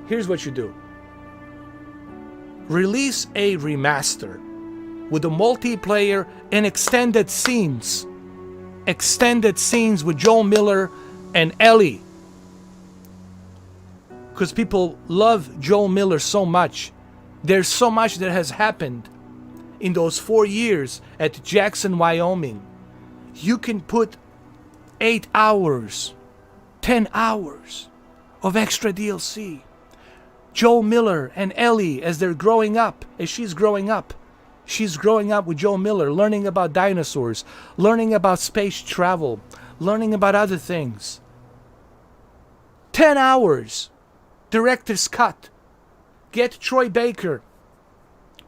Here's what you do. Release a remaster with a multiplayer and extended scenes. Extended scenes with Joel Miller and Ellie. Because people love Joel Miller so much. There's so much that has happened in those 4 years at Jackson, Wyoming. You can put 8 hours, 10 hours of extra DLC. Joel Miller and Ellie as they're growing up, as she's growing up. She's growing up with Joel Miller, learning about dinosaurs, learning about space travel, learning about other things. 10 hours. Director's cut. Get Troy Baker.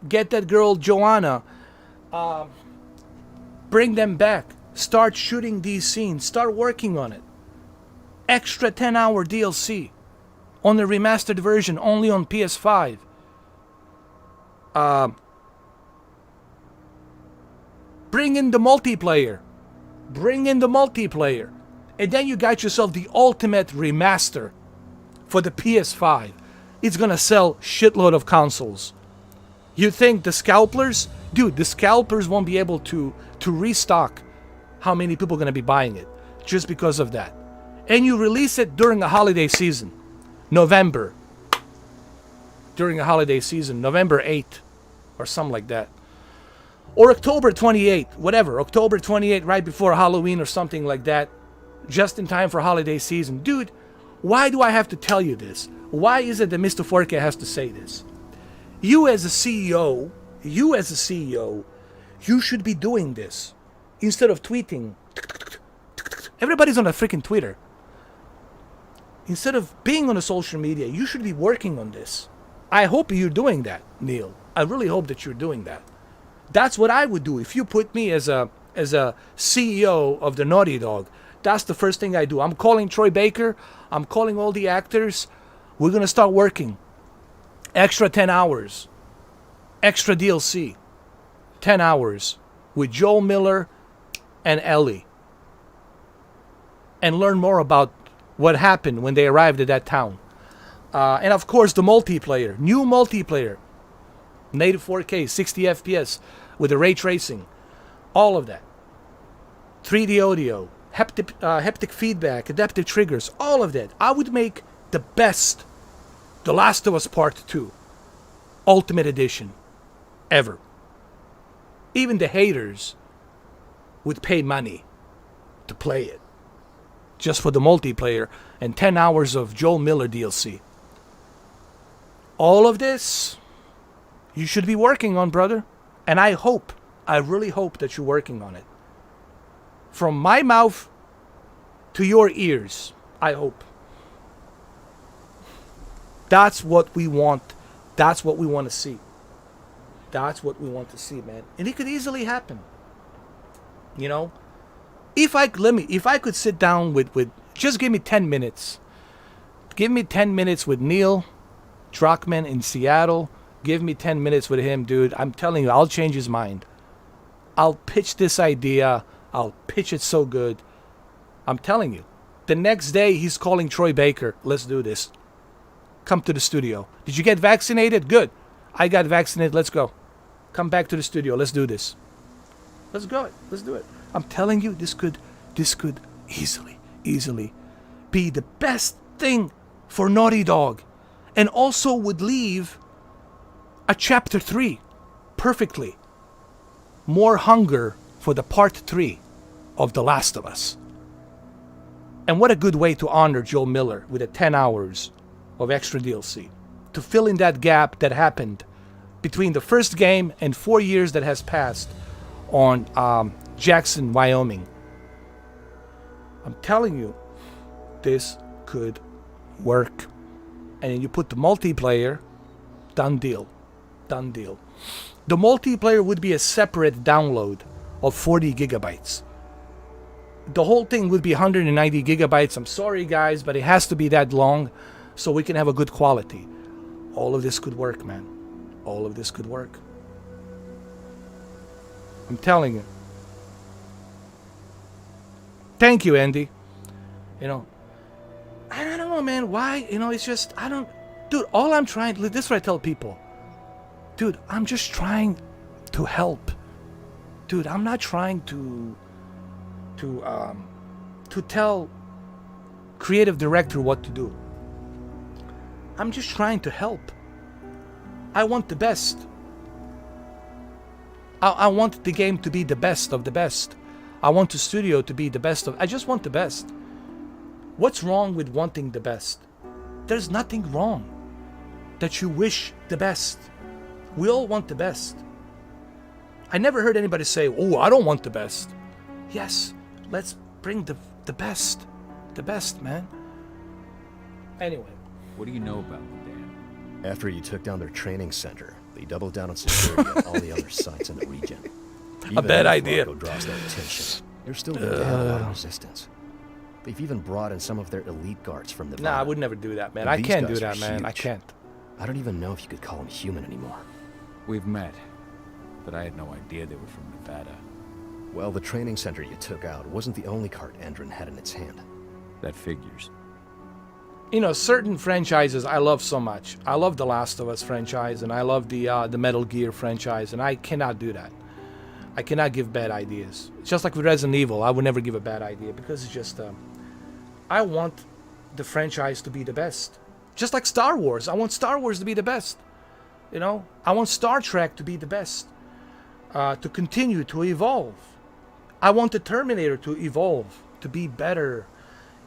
Get that girl Joanna. Bring them back. Start shooting these scenes. Start working on it. Extra 10-hour DLC on the remastered version, only on PS5. Bring in the multiplayer. Bring in the multiplayer. And then you got yourself the ultimate remaster for the PS5. It's gonna sell shitload of consoles. You think the scalpers? Dude, the scalpers won't be able to restock how many people are gonna be buying it just because of that. And you release it during a holiday season. November. During a holiday season. November 8th. Or something like that. Or October 28th. Whatever. October 28th, right before Halloween or something like that. just in time for holiday season. Dude, why do I have to tell you this? Why is it that Mr. Forke has to say this? You as a CEO, you should be doing this instead of tweeting. Everybody's on a freaking Twitter. Instead of being on the social media, you should be working on this. I hope you're doing that, Neil. I really hope that you're doing that. That's what I would do if you put me as a CEO of the Naughty Dog. That's the first thing I do. I'm calling Troy Baker. I'm calling all the actors. We're going to start working. Extra 10 hours. Extra DLC. 10 hours with Joel Miller and Ellie. And learn more about what happened when they arrived at that town. And of course the multiplayer. New multiplayer. Native 4K, 60 FPS with the ray tracing. All of that. 3D audio. Haptic feedback. Adaptive triggers. All of that. I would make the best The Last of Us Part 2 Ultimate Edition ever. Even the haters would pay money to play it. Just for the multiplayer and 10 hours of Joel Miller DLC. All of this, you should be working on, brother. And I really hope that you're working on it. From my mouth to your ears, I hope. That's what we want. That's what we want to see. That's what we want to see, man. And it could easily happen. You know? If I could sit down with just give me 10 minutes. Give me 10 minutes with Neil Druckmann in Seattle. Give me 10 minutes with him, dude. I'm telling you, I'll change his mind. I'll pitch this idea. I'll pitch it so good. I'm telling you. The next day, he's calling Troy Baker. Let's do this. Come to the studio. Did you get vaccinated? Good. I got vaccinated. Let's go. Come back to the studio. Let's do this. Let's go. Let's do it. I'm telling you, this could easily be the best thing for Naughty Dog. And also would leave a chapter 3 perfectly. More hunger for the part 3 of The Last of Us. And what a good way to honor Joel Miller with the 10 hours of extra DLC. To fill in that gap that happened between the first game and 4 years that has passed on Jackson, Wyoming. I'm telling you, this could work. And then you put the multiplayer, done deal. Done deal. The multiplayer would be a separate download of 40 gigabytes. The whole thing would be 190 gigabytes. I'm sorry, guys, but it has to be that long so we can have a good quality. All of this could work, man. All of this could work. I'm telling you. Thank you, Andy. You know, I don't know, man. Why? You know, it's just, dude, all I'm trying, this is what I tell people. Dude, I'm just trying to help. Dude, I'm not trying to tell creative director what to do. I'm just trying to help. I want the best. I want the game to be the best of the best. I want the studio to be the best of... I just want the best. What's wrong with wanting the best? There's nothing wrong that you wish the best. We all want the best. I never heard anybody say, oh, I don't want the best. Yes, let's bring the best. The best, man. Anyway. What do you know about them, Dan? After you took down their training center, they doubled down on security at all the other sites in the region. A bad idea. Draws their attention. They're still going to have a lot of resistance. They've even brought in some of their elite guards from Nevada. Nah, I would never do that, man. I can't do that, man. I can't. I don't even know if you could call them human anymore. We've met, but I had no idea they were from Nevada. Well, the training center you took out wasn't the only card Endron had in its hand. That figures. You know, certain franchises I love so much. I love the Last of Us franchise, and I love the Metal Gear franchise, and I cannot do that. I cannot give bad ideas. It's just like with Resident Evil, I would never give a bad idea because it's just... I want the franchise to be the best. Just like Star Wars. I want Star Wars to be the best. You know? I want Star Trek to be the best. To continue to evolve. I want the Terminator to evolve to be better,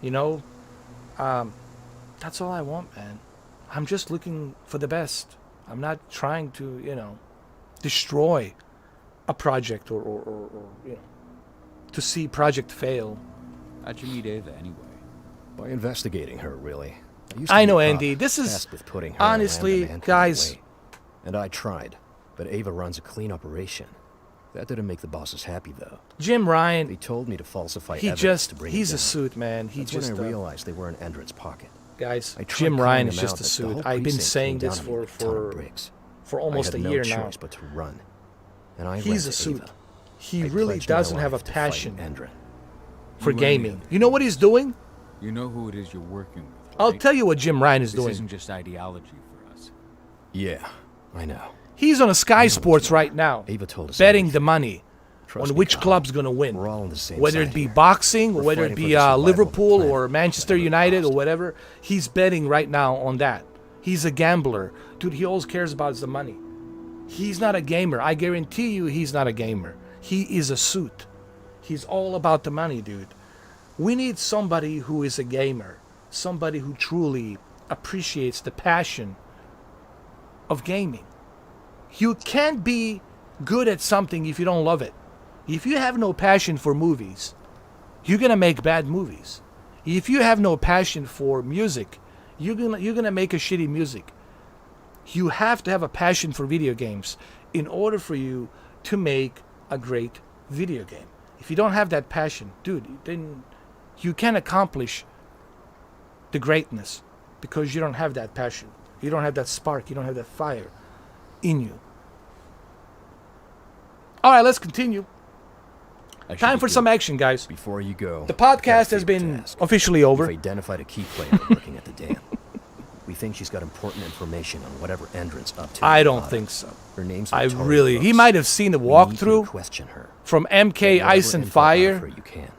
you know. That's all I want, man. I'm just looking for the best. I'm not trying to, you know, destroy a project or you know, to see project fail. How'd you meet Ava anyway? By investigating her, really. I know, Andy. This is tasked with putting her honestly, guys. And I tried, but Ava runs a clean operation. That didn't make the bosses happy, though. Jim Ryan. They told me to falsify He evidence just, to bring he's it a down. suit, man. He That's just. when I realized they were in Endred's pocket. Guys, I tried Jim calling Ryan them is just out, a but the suit. whole I've been precinct saying came this down on me with a ton of bricks. for almost I a had year no now. choice but to run. And I He's ran a to suit. Ava. He I really pledged my doesn't have a life to fight passion Endred. for You gaming. ain't. You know what he's doing? You know who it is you're working with, I'll right? tell you what Jim Ryan is This doing. isn't just ideology for us. Yeah, I know. He's on a Sky Sports right now, Ava told us betting everything. the money Trust on me, which Kyle. club's going to win. We're all on the same Whether side it be here. boxing, We're whether it fighting be for the survival of the Liverpool planet, or Manchester whatever it United costs. or whatever, he's betting right now on that. He's a gambler. Dude, he always cares about is the money. He's not a gamer. I guarantee you he's not a gamer. He is a suit. He's all about the money, dude. We need somebody who is a gamer. Somebody who truly appreciates the passion of gaming. You can't be good at something if you don't love it. If you have no passion for movies, you're gonna make bad movies. If you have no passion for music, you're gonna make a shitty music. You have to have a passion for video games in order for you to make a great video game. If you don't have that passion, dude, then you can't accomplish the greatness because you don't have that passion. You don't have that spark. You don't have that fire in you. All right, let's continue. Time for some action, guys. Before you go, The podcast has been officially over. We've identified a key player working at the dam. We think she's got important information on whatever Endred's up to. I don't think so. Her name's I Victoria really. He Brooks. might have seen the We need you to walkthrough question her. from MK Get Ice whatever and info out of Fire. her you can.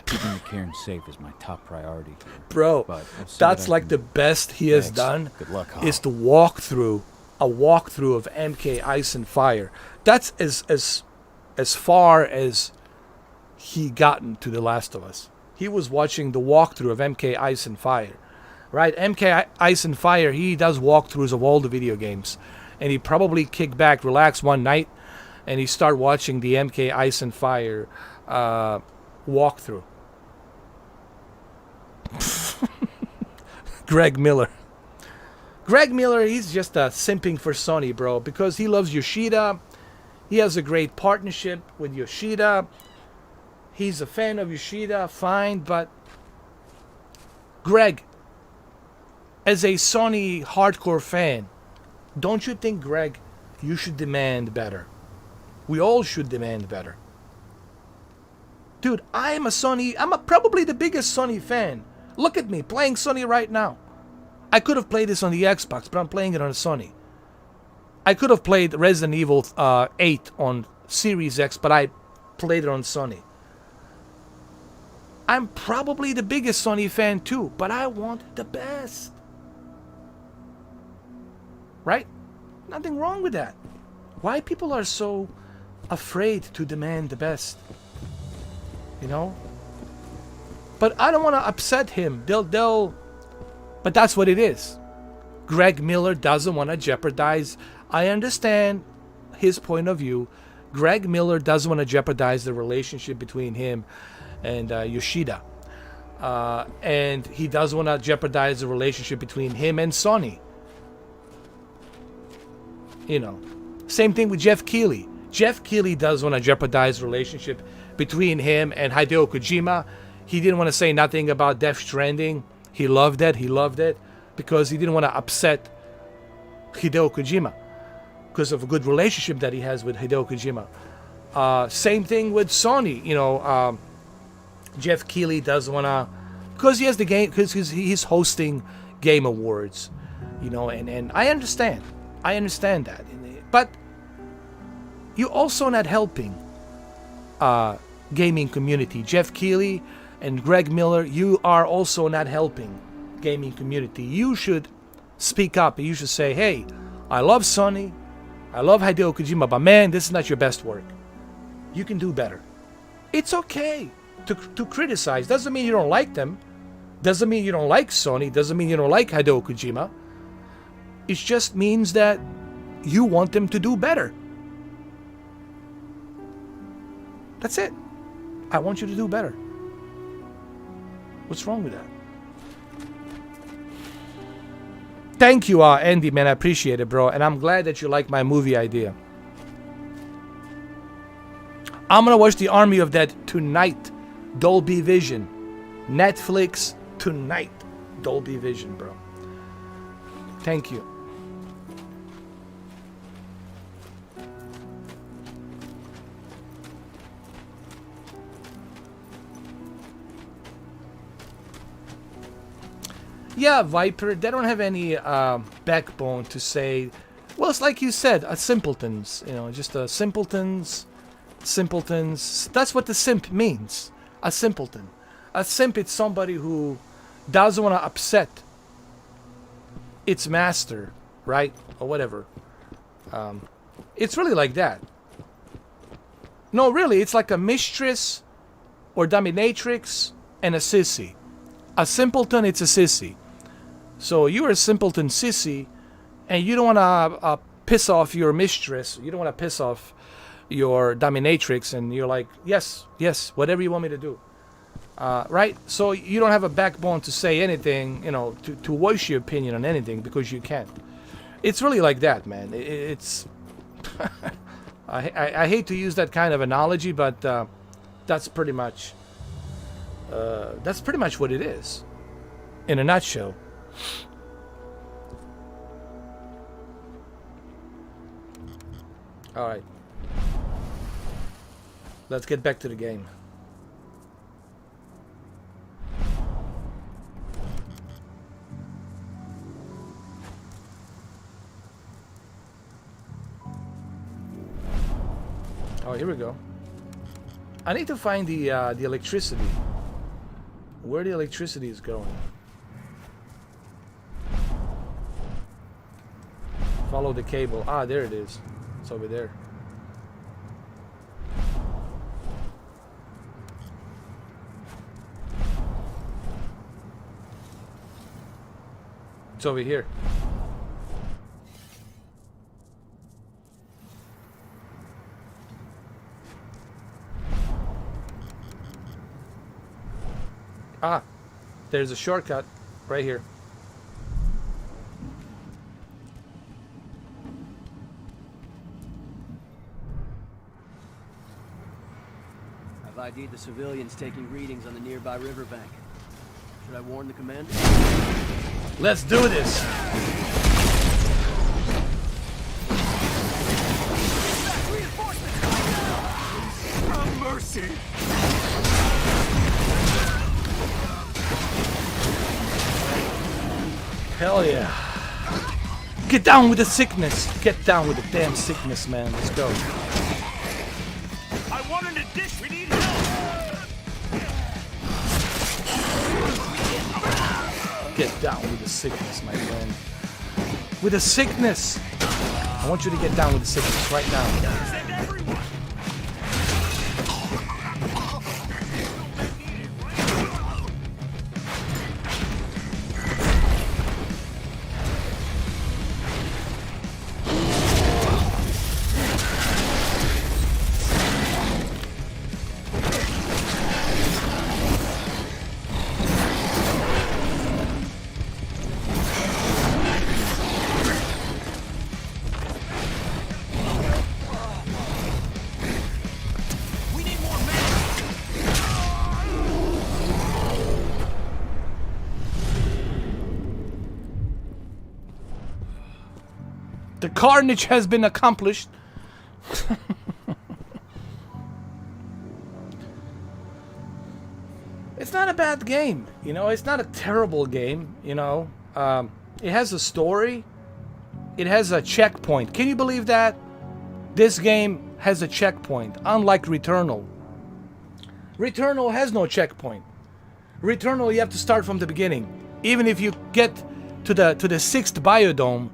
Keeping the cairn safe is my top priority here. Bro, But I'll see that's what I like can the do. best he has Thanks. done. Good luck, Hal. Is the walkthrough, a walkthrough of MK Ice and Fire. That's as far as he gotten to The Last of Us. He was watching the walkthrough of MK Ice and Fire, right? MK Ice and Fire. He does walkthroughs of all the video games, and he probably kicked back, relaxed one night, and he started watching the MK Ice and Fire walkthrough. Greg Miller. Greg Miller, he's just simping for Sony, bro, because he loves Yoshida. He has a great partnership with Yoshida. He's a fan of Yoshida, fine, but Greg, as a Sony hardcore fan, don't you think, Greg, you should demand better? We all should demand better. Dude, I'm probably the biggest Sony fan. Look at me, playing Sony right now. I could have played this on the Xbox, but I'm playing it on a Sony. I could have played Resident Evil 8 on Series X, but I played it on Sony. I'm probably the biggest Sony fan too, but I want the best. Right? Nothing wrong with that. Why people are so afraid to demand the best? You know? But I don't want to upset him. But that's what it is. Greg Miller doesn't want to jeopardize. I understand his point of view. Greg Miller doesn't want to jeopardize the relationship between him and Yoshida. And he doesn't want to jeopardize the relationship between him and Sony. You know. Same thing with Jeff Keighley. Jeff Keighley does want to jeopardize the relationship between him and Hideo Kojima. He didn't want to say nothing about Death Stranding. He loved it because he didn't want to upset Hideo Kojima because of a good relationship that he has with Hideo Kojima. Same thing with Sony. You know, Jeff Keighley doesn't want to, because he has the game, because he's hosting Game Awards. You know, and I understand that, but you're also not helping gaming community. Jeff Keighley and Greg Miller, you are also not helping gaming community. You should speak up. You should say, hey, I love Sony, I love Hideo Kojima, but man, this is not your best work. You can do better. It's okay. to criticize. Doesn't mean you don't like them. Doesn't mean you don't like Sony. Doesn't mean you don't like Hideo Kojima. It just means that you want them to do better. That's it. I want you to do better. What's wrong with that? Thank you, Andy, man. I appreciate it, bro. And I'm glad that you like my movie idea. I'm gonna watch The Army of Dead tonight. Dolby Vision. Netflix tonight. Dolby Vision, bro. Thank you. Yeah, Viper, they don't have any backbone to say. Well, it's like you said, a simpletons. You know, just a simpletons. Simpletons. That's what the simp means. A simpleton. A simp is somebody who doesn't want to upset its master, right? Or whatever. It's really like that. No, really, it's like a mistress or dominatrix and a sissy. A simpleton, it's a sissy. So you're a simpleton sissy, and you don't want to piss off your mistress. You don't want to piss off your dominatrix, and you're like, yes, yes, whatever you want me to do. Right? So you don't have a backbone to say anything, you know, to voice your opinion on anything because you can't. It's really like that, man. It's... I hate to use that kind of analogy, but that's pretty much what it is, in a nutshell. All right, let's get back to the game. Oh, here we go. I need to find the electricity. Where the electricity is going. Follow the cable. Ah, there it is. It's over there. It's over here. Ah, there's a shortcut right here. I've ID'd the civilians taking readings on the nearby riverbank. Should I warn the commander? Let's do this. Have mercy. Hell yeah. Get down with the sickness. Get down with the damn sickness, man. Let's go. I wanted a dish. We need help. Get down with the sickness, my friend. With the sickness. I want you to get down with the sickness right now. The carnage has been accomplished. It's not a bad game, you know. It's not a terrible game, you know. It has a story. It has a checkpoint. Can you believe that? This game has a checkpoint, unlike Returnal. Returnal has no checkpoint. Returnal, you have to start from the beginning. Even if you get to the 6th biodome,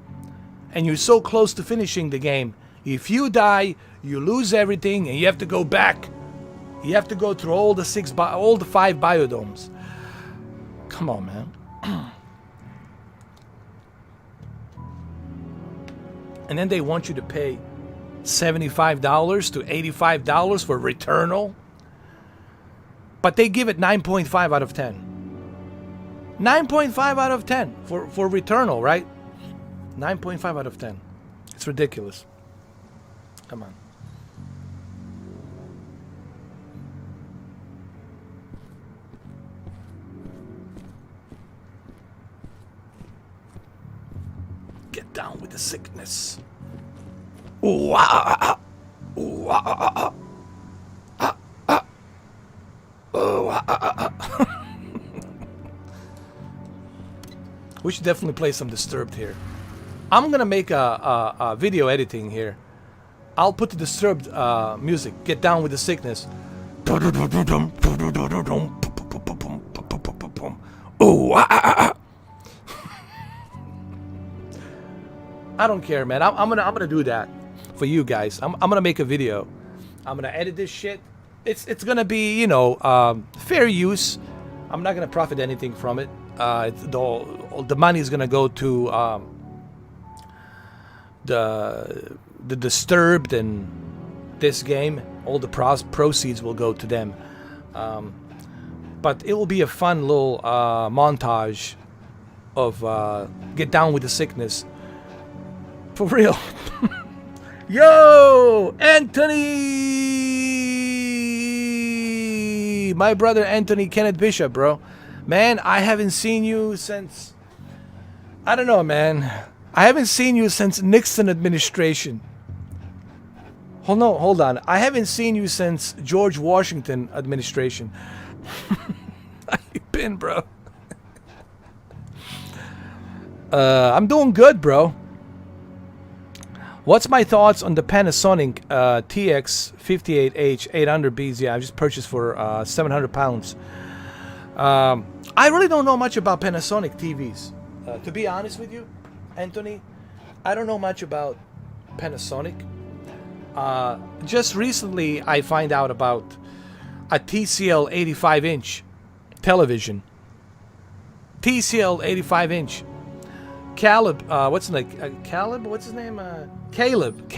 and you're so close to finishing the game, if you die, you lose everything and you have to go back You have to go through all the 5 biodomes. Come on, man. And then they want you to pay $75 to $85 for Returnal. But they give it 9.5 out of 10. 9.5 out of 10 for Returnal, right? 9.5 out of 10. It's ridiculous. Come on. Get down with the sickness. Ooh, ah, ah, ah. Ooh, ah, ah, ah. Ah, ah. Ooh, ah, ah, ah. We should definitely play some Disturbed here. I'm gonna make a video editing here. I'll put the Disturbed music. Get down with the sickness. Ooh, ah, ah, ah. I don't care, man. I'm gonna do that for you guys. I'm gonna make a video. I'm gonna edit this shit. It's gonna be, you know, fair use. I'm not gonna profit anything from it. The money is gonna go to the Disturbed and this game. All the proceeds will go to them. But it will be a fun little montage of Get Down with the Sickness. For real. Yo, Anthony! My brother Anthony Kenneth Bishop, bro. Man, I haven't seen you since... I don't know, man. I haven't seen you since Nixon administration. Hold on. I haven't seen you since George Washington administration. How you been, bro? I'm doing good, bro. What's my thoughts on the Panasonic TX58H 800Bs? Yeah, I just purchased for 700 pounds. I really don't know much about Panasonic TVs. To be honest with you, Anthony, I don't know much about Panasonic. Just recently, I find out about a TCL 85-inch television. TCL 85-inch. Caleb, what's his name? Caleb, what's his name? Caleb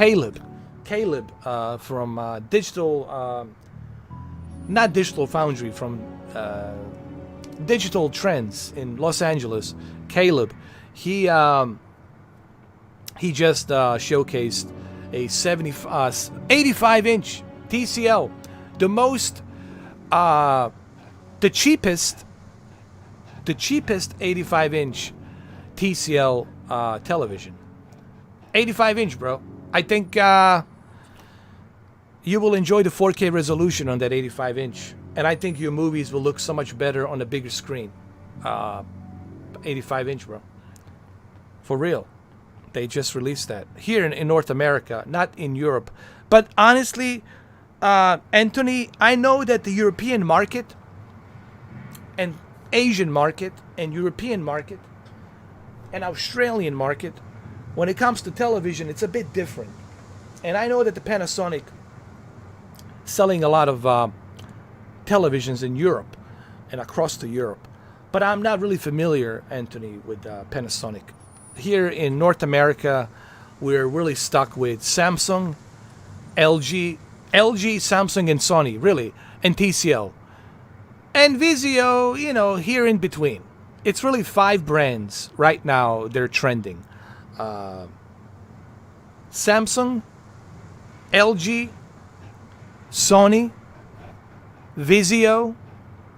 from Digital, not Digital Foundry, from Digital Trends in Los Angeles. Caleb, he just showcased a 85-inch TCL, the most, the cheapest 85-inch TCL television. 85-inch, bro. I think you will enjoy the 4K resolution on that 85-inch, and I think your movies will look so much better on a bigger screen. 85-inch, bro. For real. They just released that here in North America, not in Europe. But honestly, Anthony, I know that the European market and Asian market and European market and Australian market, when it comes to television, it's a bit different. And I know that the Panasonic selling a lot of televisions in Europe and across to Europe. But I'm not really familiar, Anthony, with Panasonic. Here in North America, we're really stuck with Samsung, LG, Samsung, and Sony, really, and TCL. And Vizio, you know, here in between. It's really 5 brands right now. They're trending. Samsung, LG, Sony, Vizio,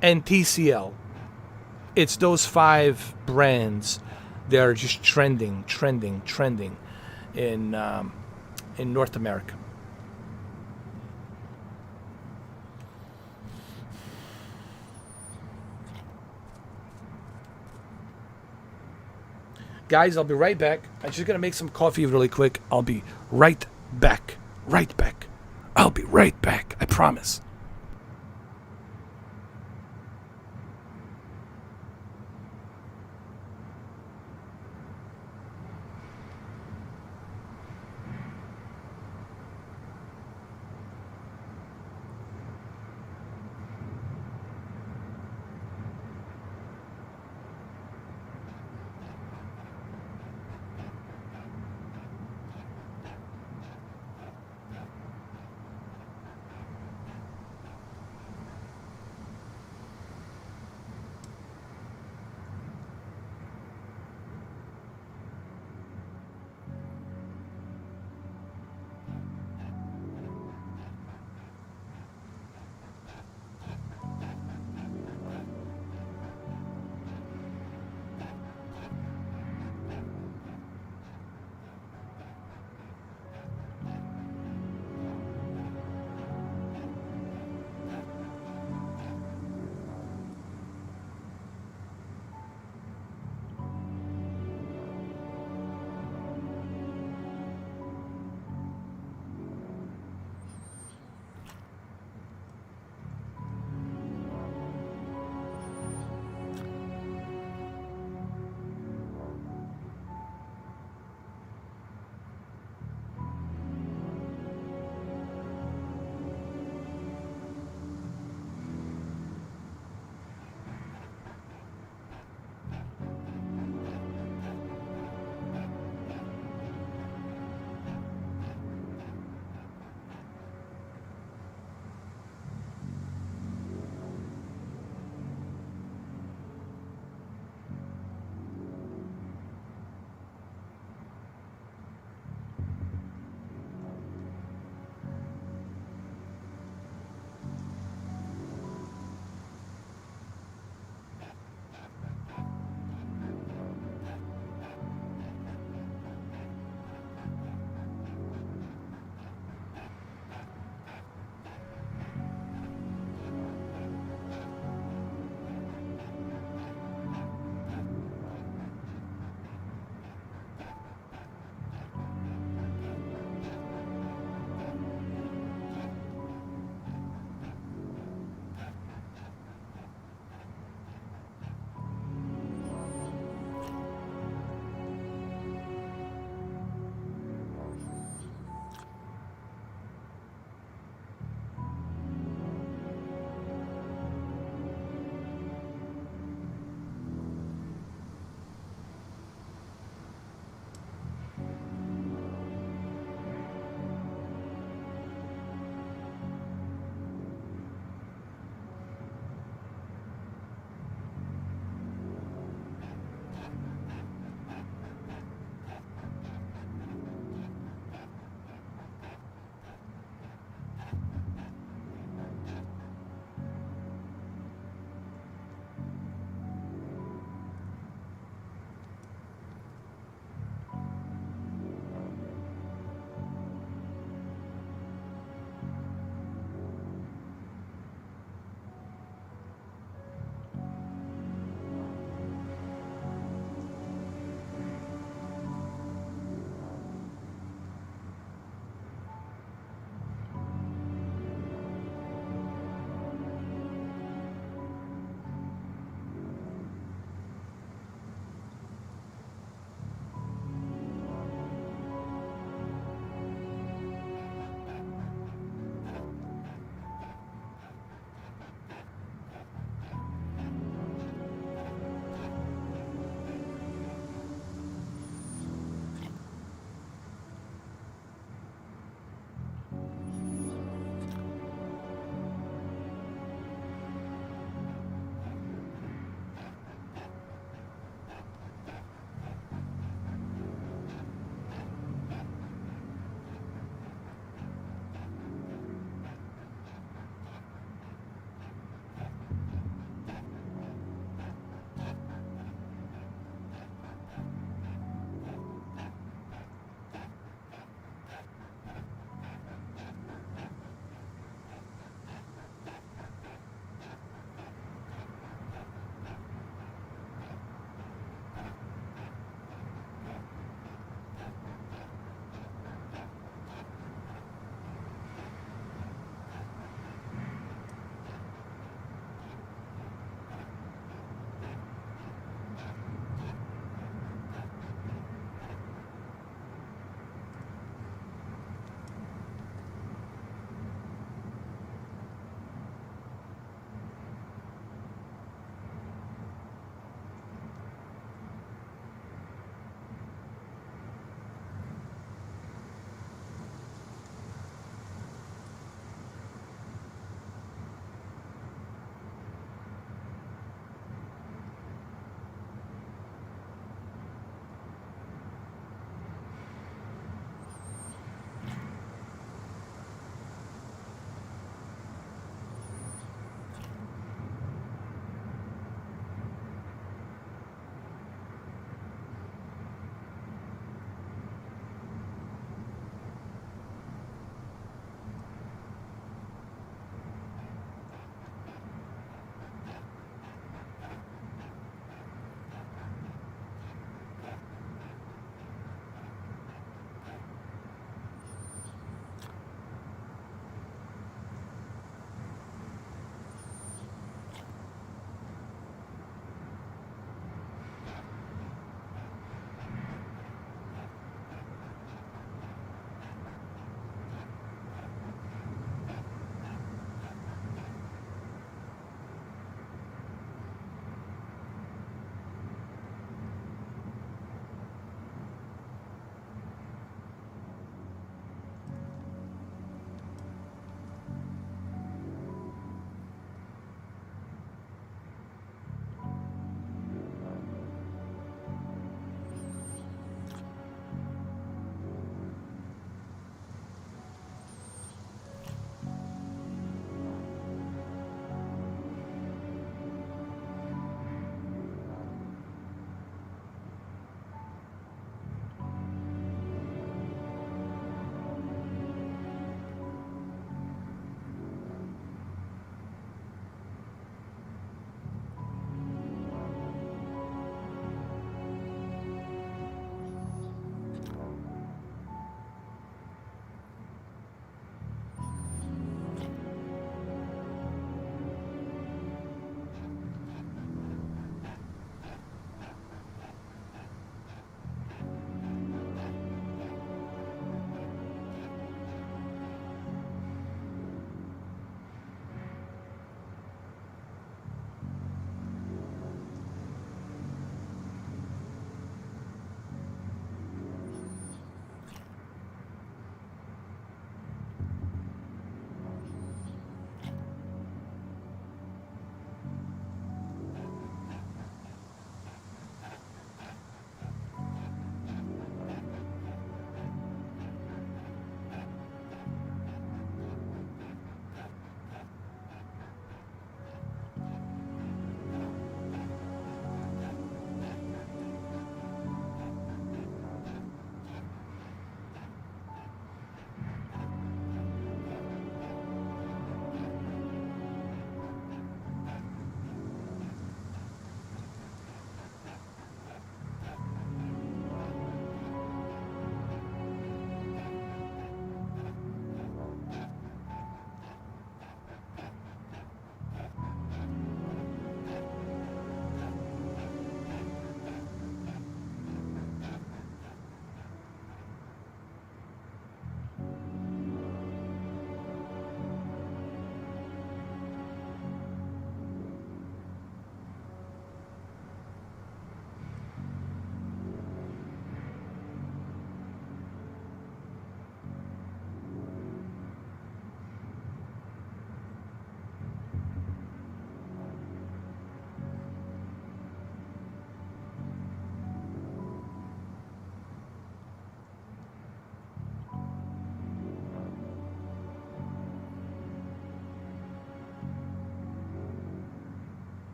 and TCL. It's those 5 brands that are just trending in North America. Guys, I'll be right back. I'm just gonna make some coffee really quick. I'll be right back. I'll be right back. I promise.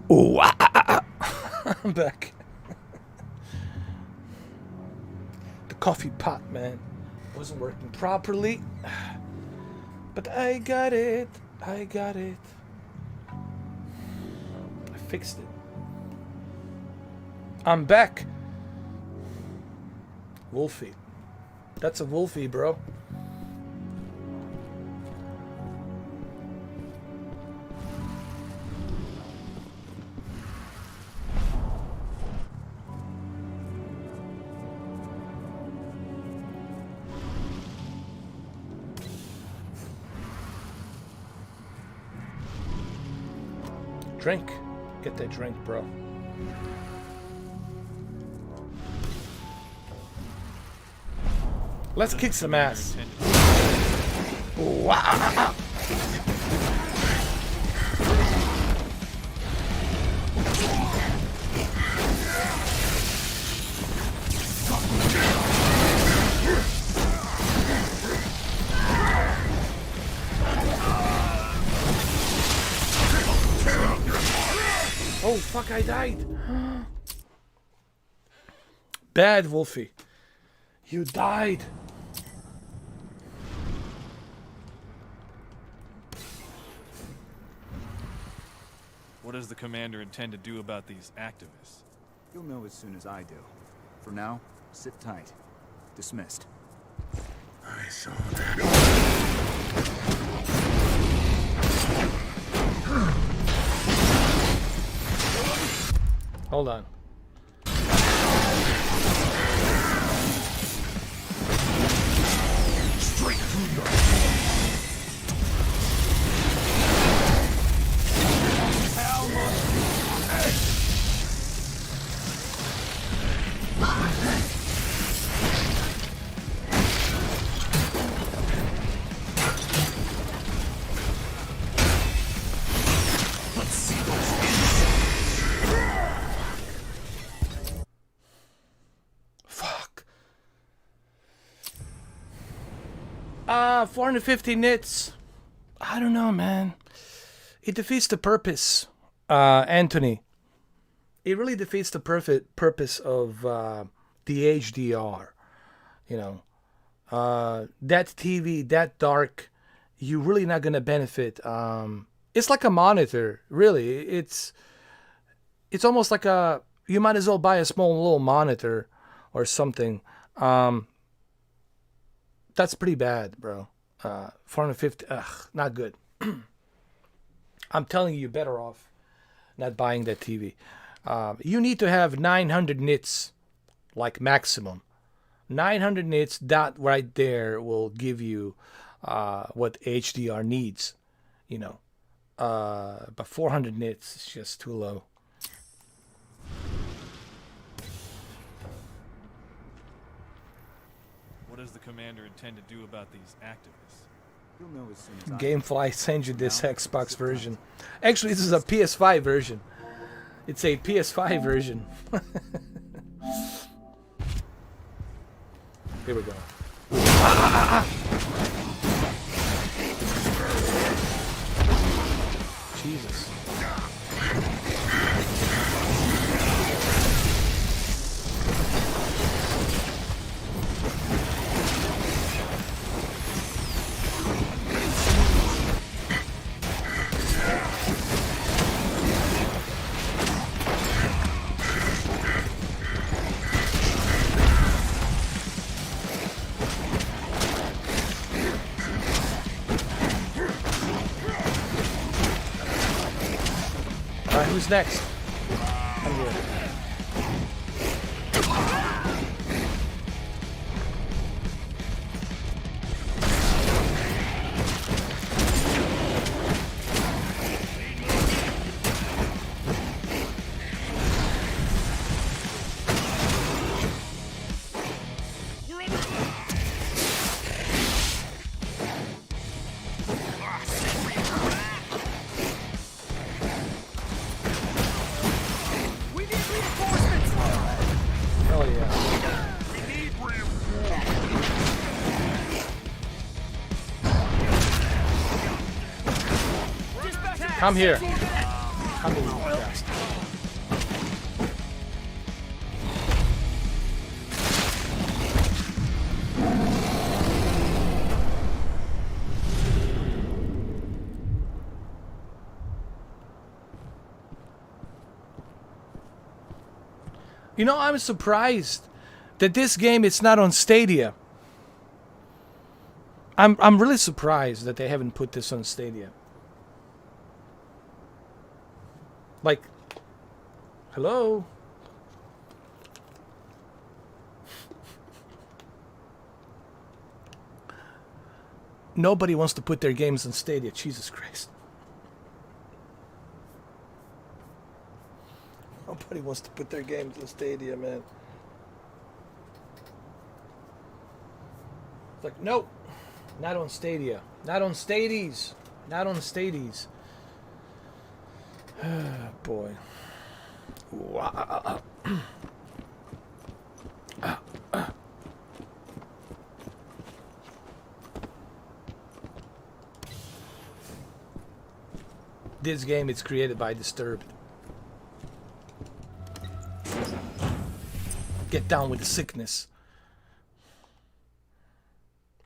Ooh, I'm back. The coffee pot, man, wasn't working properly. But I got it. I got it. I fixed it. I'm back. Wolfie. That's a Wolfie, bro. Drink. Get that drink, bro. Let's kick some ass. Wow. Oh, fuck, I died. Bad, Wolfie. You died. What does the commander intend to do about these activists? You'll know as soon as I do. For now, sit tight. Dismissed. I saw that. Hold on. Straight through your Let's see those Fuck. 450 nits. I don't know, man. It defeats the purpose, Anthony. It really defeats the purpose of the HDR. You know, that TV, that dark, you're really not gonna benefit. It's like a monitor, really. It's almost like a. You might as well buy a small little monitor or something. That's pretty bad, bro. 450, not good. I'm telling you, better off not buying that TV. You need to have 900 nits, like maximum. 900 nits, that right there will give you what HDR needs, you know. But 400 nits is just too low. What does the commander intend to do about these activists? You'll know as soon as I Gamefly sends you this Xbox version. Actually, this is a PS5 version. It's a PS5 version. Here we go. Jesus. Alright, who's next? I'm here. Hell yeah. Come here. Come here. You know, I'm surprised that this game it's not on Stadia. I'm really surprised that they haven't put this on Stadia. Like, hello? Nobody wants to put their games on Stadia. Jesus Christ. Nobody wants to put their games on Stadia, man. It's like, nope. Not on Stadia. Not on Stadies. Not on Stadies. Boy. Wow. This game is created by Disturbed. Get down with the sickness.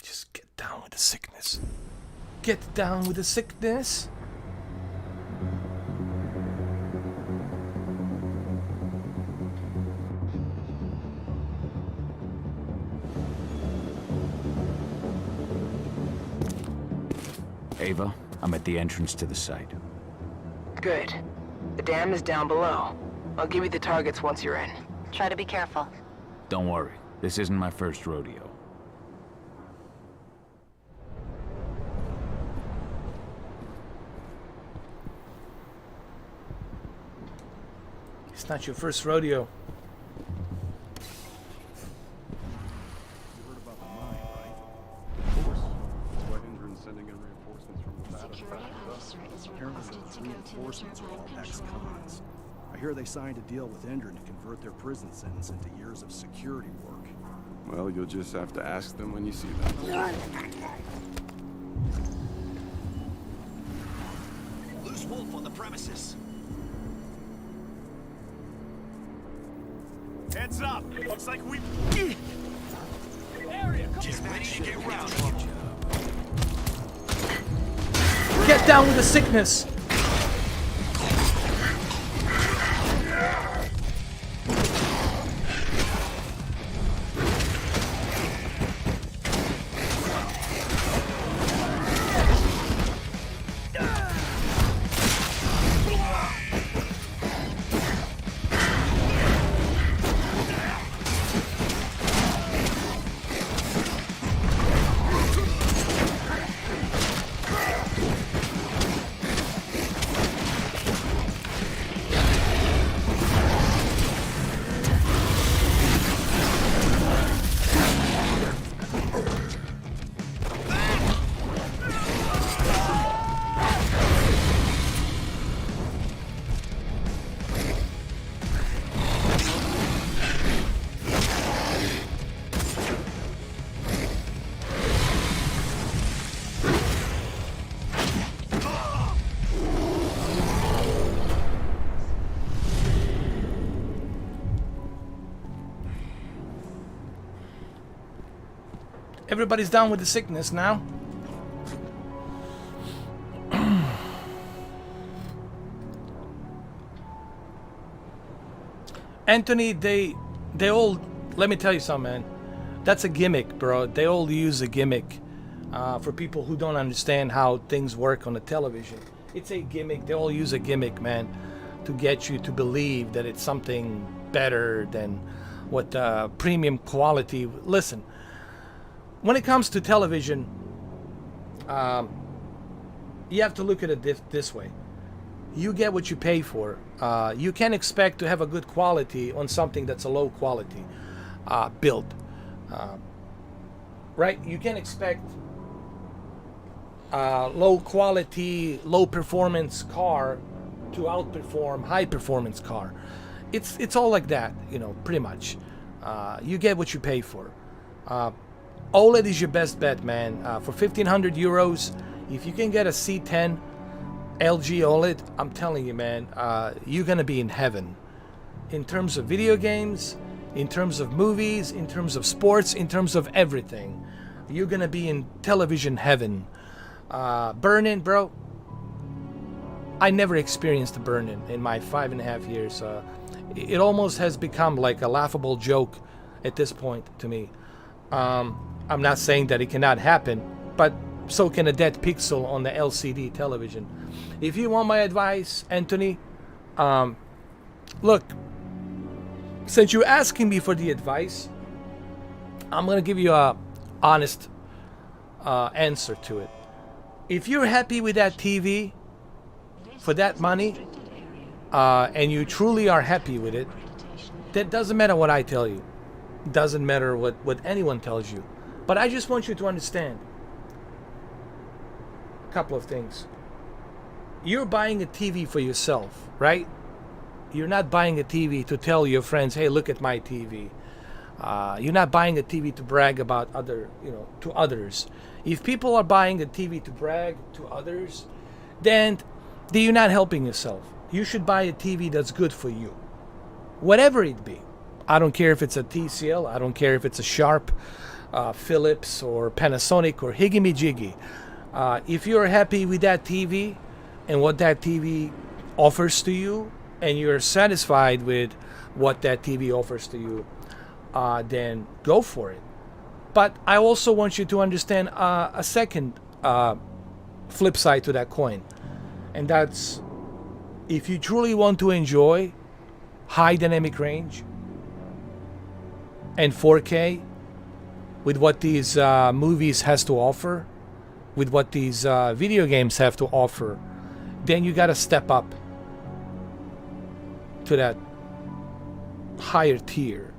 Just get down with the sickness. Get down with the sickness. Ava, I'm at the entrance to the site. Good. The dam is down below. I'll give you the targets once you're in. Try to be careful. Don't worry, this isn't my first rodeo. It's not your first rodeo. Reinforcements are all ex-cons. I hear they signed a deal with Endron to convert their prison sentence into years of security work. Well, you'll just have to ask them when you see them. Loose wolf on the premises. Heads up! Looks like we... Just ready to get round. Get down with the sickness. Everybody's down with the sickness now. Anthony, they all, let me tell you something, man. That's a gimmick, bro. They all use a gimmick for people who don't understand how things work on the television. It's a gimmick. They all use a gimmick, man, to get you to believe that it's something better than what premium quality. Listen, when it comes to television, you have to look at it this way. You get what you pay for. You can't expect to have a good quality on something that's a low quality build. Right? You can't expect low quality, low performance car to outperform high performance car. It's all like that, you know, pretty much. You get what you pay for. OLED is your best bet, man. For 1,500 euros, if you can get a C10 LG OLED, I'm telling you, man, you're gonna be in heaven. In terms of video games, in terms of movies, in terms of sports, in terms of everything, you're gonna be in television heaven. Burn-in, bro. I never experienced a burn-in my 5.5 years It almost has become like a laughable joke at this point to me. I'm not saying that it cannot happen, but so can a dead pixel on the LCD television. If you want my advice, Anthony, look, since you're asking me for the advice, I'm going to give you a honest answer to it. If you're happy with that TV for that money, and you truly are happy with it, that doesn't matter what I tell you. Doesn't matter what anyone tells you. But I just want you to understand a couple of things. You're buying a TV for yourself, right? You're not buying a TV to tell your friends, hey, look at my TV. You're not buying a TV to brag about to others. If people are buying a TV to brag to others, then you're not helping yourself. You should buy a TV that's good for you. Whatever it be. I don't care if it's a TCL. I don't care if it's a Sharp, Philips, or Panasonic, or Higgy-Me-Jiggy. If you're happy with that TV and what that TV offers to you, and you're satisfied with what that TV offers to you, then go for it. But I also want you to understand a second flip side to that coin. And that's, if you truly want to enjoy high dynamic range and 4K with what these movies has to offer, with what these video games have to offer, then you got to step up to that higher tier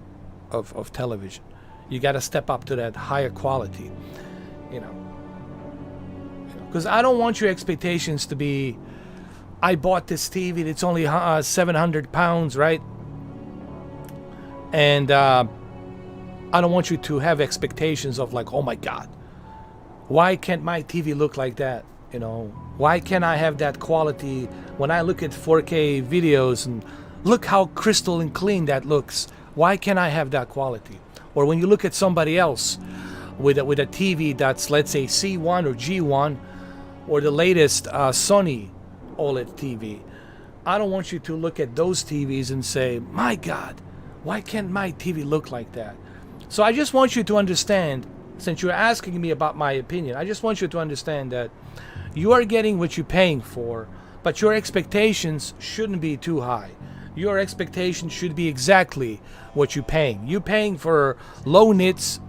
of television. You got to step up to that higher quality, because I don't want your expectations to be, I bought this TV, it's only 700 pounds, right? And I don't want you to have expectations of like, oh my God, why can't my TV look like that? Why can't I have that quality when I look at 4K videos and look how crystal and clean that looks? Why can't I have that quality? Or when you look at somebody else with a TV that's, let's say, C1 or G1 or the latest Sony OLED TV, I don't want you to look at those TVs and say, my God, why can't my TV look like that? So I just want you to understand, since you're asking me about my opinion, I just want you to understand that you are getting what you're paying for, but your expectations shouldn't be too high. Your expectations should be exactly what you're paying. You're paying for low nits,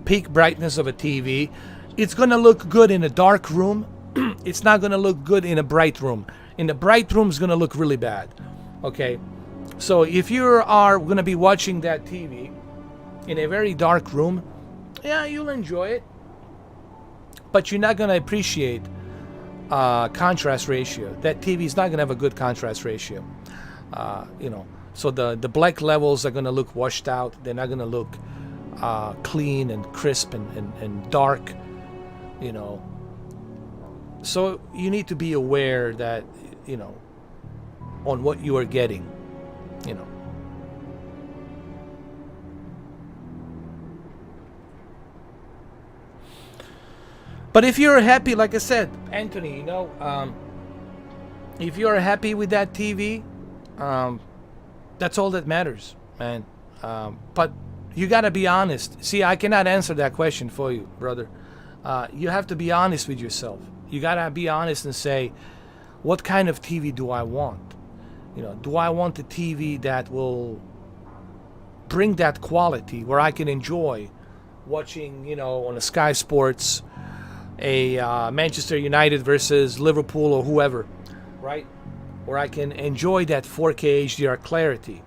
peak brightness of a TV. It's going to look good in a dark room. It's not going to look good in a bright room. In the bright room, it's going to look really bad. Okay? So if you are going to be watching that TV in a very dark room, yeah, you'll enjoy it. But you're not going to appreciate contrast ratio. That TV is not going to have a good contrast ratio. So the black levels are going to look washed out. They're not going to look clean and crisp and dark, So you need to be aware that, on what you are getting, But if you're happy, like I said, Anthony, if you're happy with that TV, that's all that matters, man. But you gotta be honest. See, I cannot answer that question for you, brother. You have to be honest with yourself. You gotta be honest and say, what kind of TV do I want? Do I want a TV that will bring that quality where I can enjoy watching, on a Sky Sports, a Manchester United versus Liverpool or whoever, right? Where I can enjoy that 4K HDR clarity.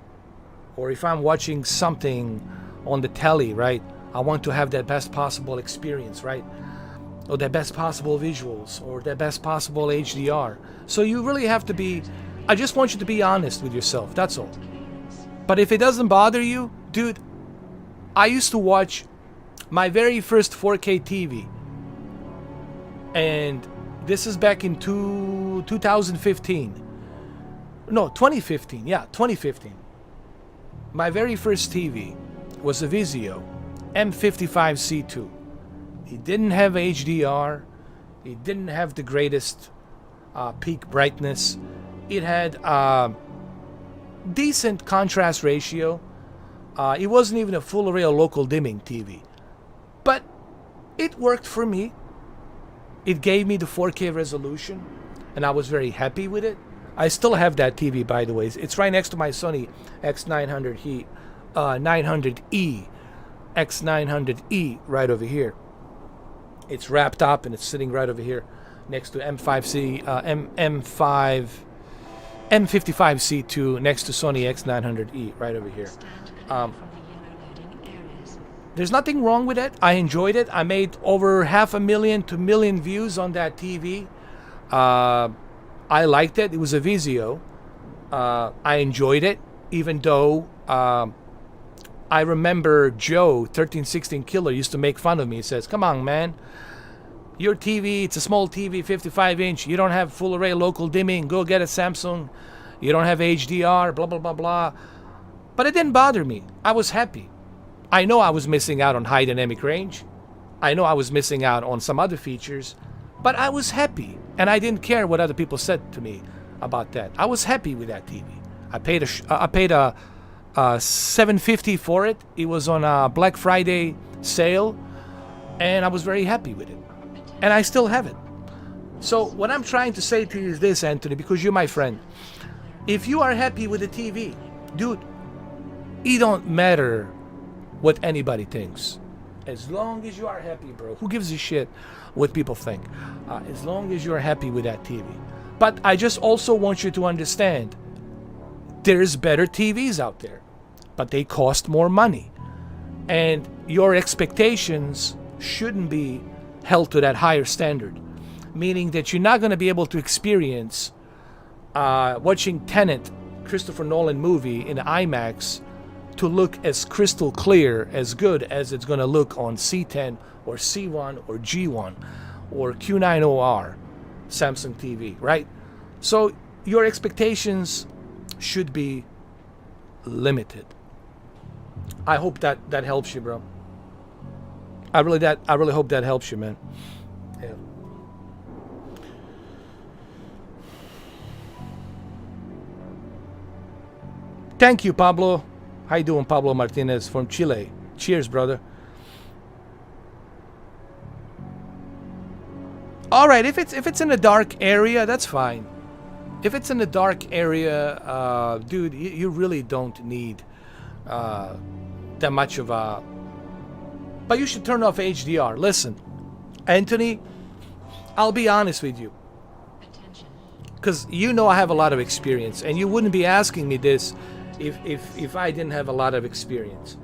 Or if I'm watching something on the telly, right? I want to have that best possible experience, right? Or the best possible visuals, or the best possible HDR. So you really have to be, I just want you to be honest with yourself, that's all. But if it doesn't bother you, dude, I used to watch my very first 4K TV. And this is back in 2015. No, 2015. Yeah, 2015. My very first TV was a Vizio M55C2. It didn't have HDR. It didn't have the greatest peak brightness. It had decent contrast ratio. It wasn't even a full array of local dimming TV. But it worked for me. It gave me the 4K resolution, and I was very happy with it. I still have that TV, by the way. It's right next to my Sony X900E, 900E, X900E, right over here. It's wrapped up and it's sitting right over here next to M5C, M55C2 next to Sony X900E, right over here. There's nothing wrong with it. I enjoyed it. I made over 500,000 to 1 million views on that TV. I liked it. It was a Vizio. I enjoyed it, even though I remember Joe, 1316 Killer, used to make fun of me. He says, come on, man. Your TV, it's a small TV, 55-inch. You don't have full array local dimming. Go get a Samsung. You don't have HDR, blah, blah, blah, blah. But it didn't bother me. I was happy. I know I was missing out on high dynamic range. I know I was missing out on some other features. But I was happy. And I didn't care what other people said to me about that. I was happy with that TV. I paid a $750 for it. It was on a Black Friday sale. And I was very happy with it. And I still have it. So what I'm trying to say to you is this, Anthony, because you're my friend. If you are happy with the TV, dude, it don't matter what anybody thinks. As long as you are happy, bro. Who gives a shit what people think? As long as you're happy with that TV. But I just also want you to understand, there's better TVs out there, but they cost more money. And your expectations shouldn't be held to that higher standard. Meaning that you're not going to be able to experience watching Tenet, Christopher Nolan movie in IMAX to look as crystal clear, as good as it's going to look on C10 or C1 or G1 or Q90R Samsung TV, right? So your expectations should be limited. I hope that helps you, bro. I really hope that helps you, man. Yeah. Thank you, Pablo. How you doing, Pablo Martinez from Chile? Cheers, brother. All right, if it's in a dark area, that's fine. If it's in a dark area, dude, you really don't need that much of a. But you should turn off HDR. Listen, Anthony, I'll be honest with you, because you know I have a lot of experience, and you wouldn't be asking me this if I didn't have a lot of experience.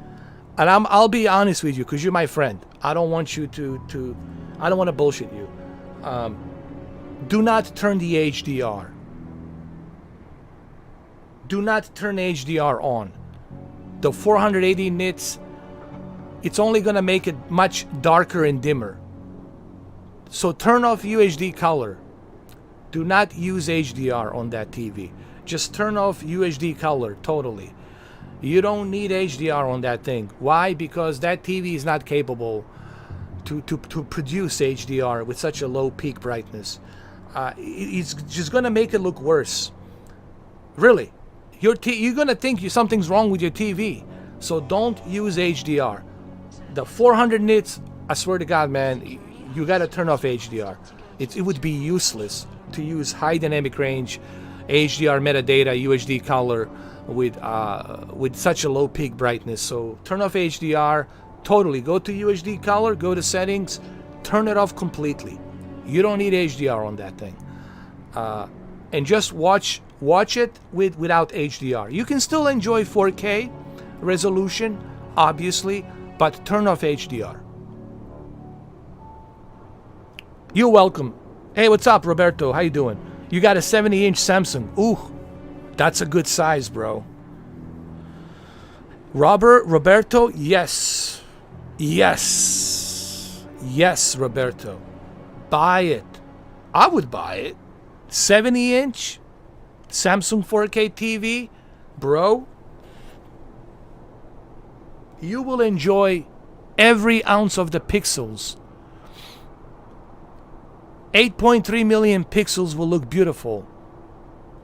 And I'll be honest with you, because you're my friend. I don't want you to I don't want to bullshit you. Do not turn the HDR. Do not turn HDR on. The 480 nits, it's only going to make it much darker and dimmer. So turn off UHD color. Do not use HDR on that TV. Just turn off UHD color totally. You don't need HDR on that thing. Why? Because that TV is not capable to produce HDR with such a low peak brightness. It's just going to make it look worse. Really. You're going to think something's wrong with your TV. So don't use HDR. The 400 nits, I swear to God, man, you got to turn off HDR. It would be useless to use high dynamic range, HDR metadata, UHD color with such a low peak brightness. So turn off HDR totally. Go to UHD color, go to settings, turn it off completely. You don't need HDR on that thing. And just watch it without HDR. You can still enjoy 4K resolution, obviously, but turn off HDR. You're welcome. Hey, what's up, Roberto? How you doing? You got a 70-inch Samsung. Ooh, that's a good size, bro. Roberto, yes. Yes, Roberto. Buy it. I would buy it. 70-inch Samsung 4K TV, bro. You will enjoy every ounce of the pixels. 8.3 million pixels will look beautiful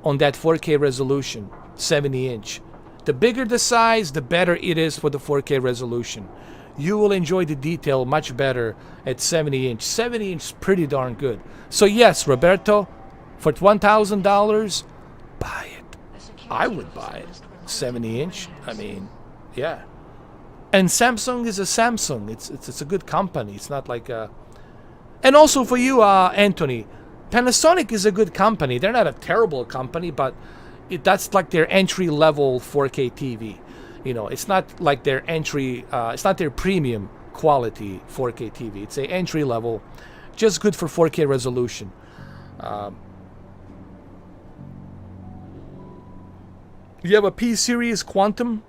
on that 4K resolution. 70-inch. The bigger the size, the better it is for the 4K resolution. You will enjoy the detail much better at 70-inch. 70-inch is pretty darn good. So yes, Roberto, for $1,000, buy it. I would buy it. 70-inch. I mean, yeah. And Samsung is a Samsung. It's a good company. It's not like a... And also for you, Anthony, Panasonic is a good company. They're not a terrible company, but that's like their entry-level 4K TV. You know, it's not like their it's not their premium quality 4K TV. It's a entry-level, just good for 4K resolution. You have a P-Series Quantum.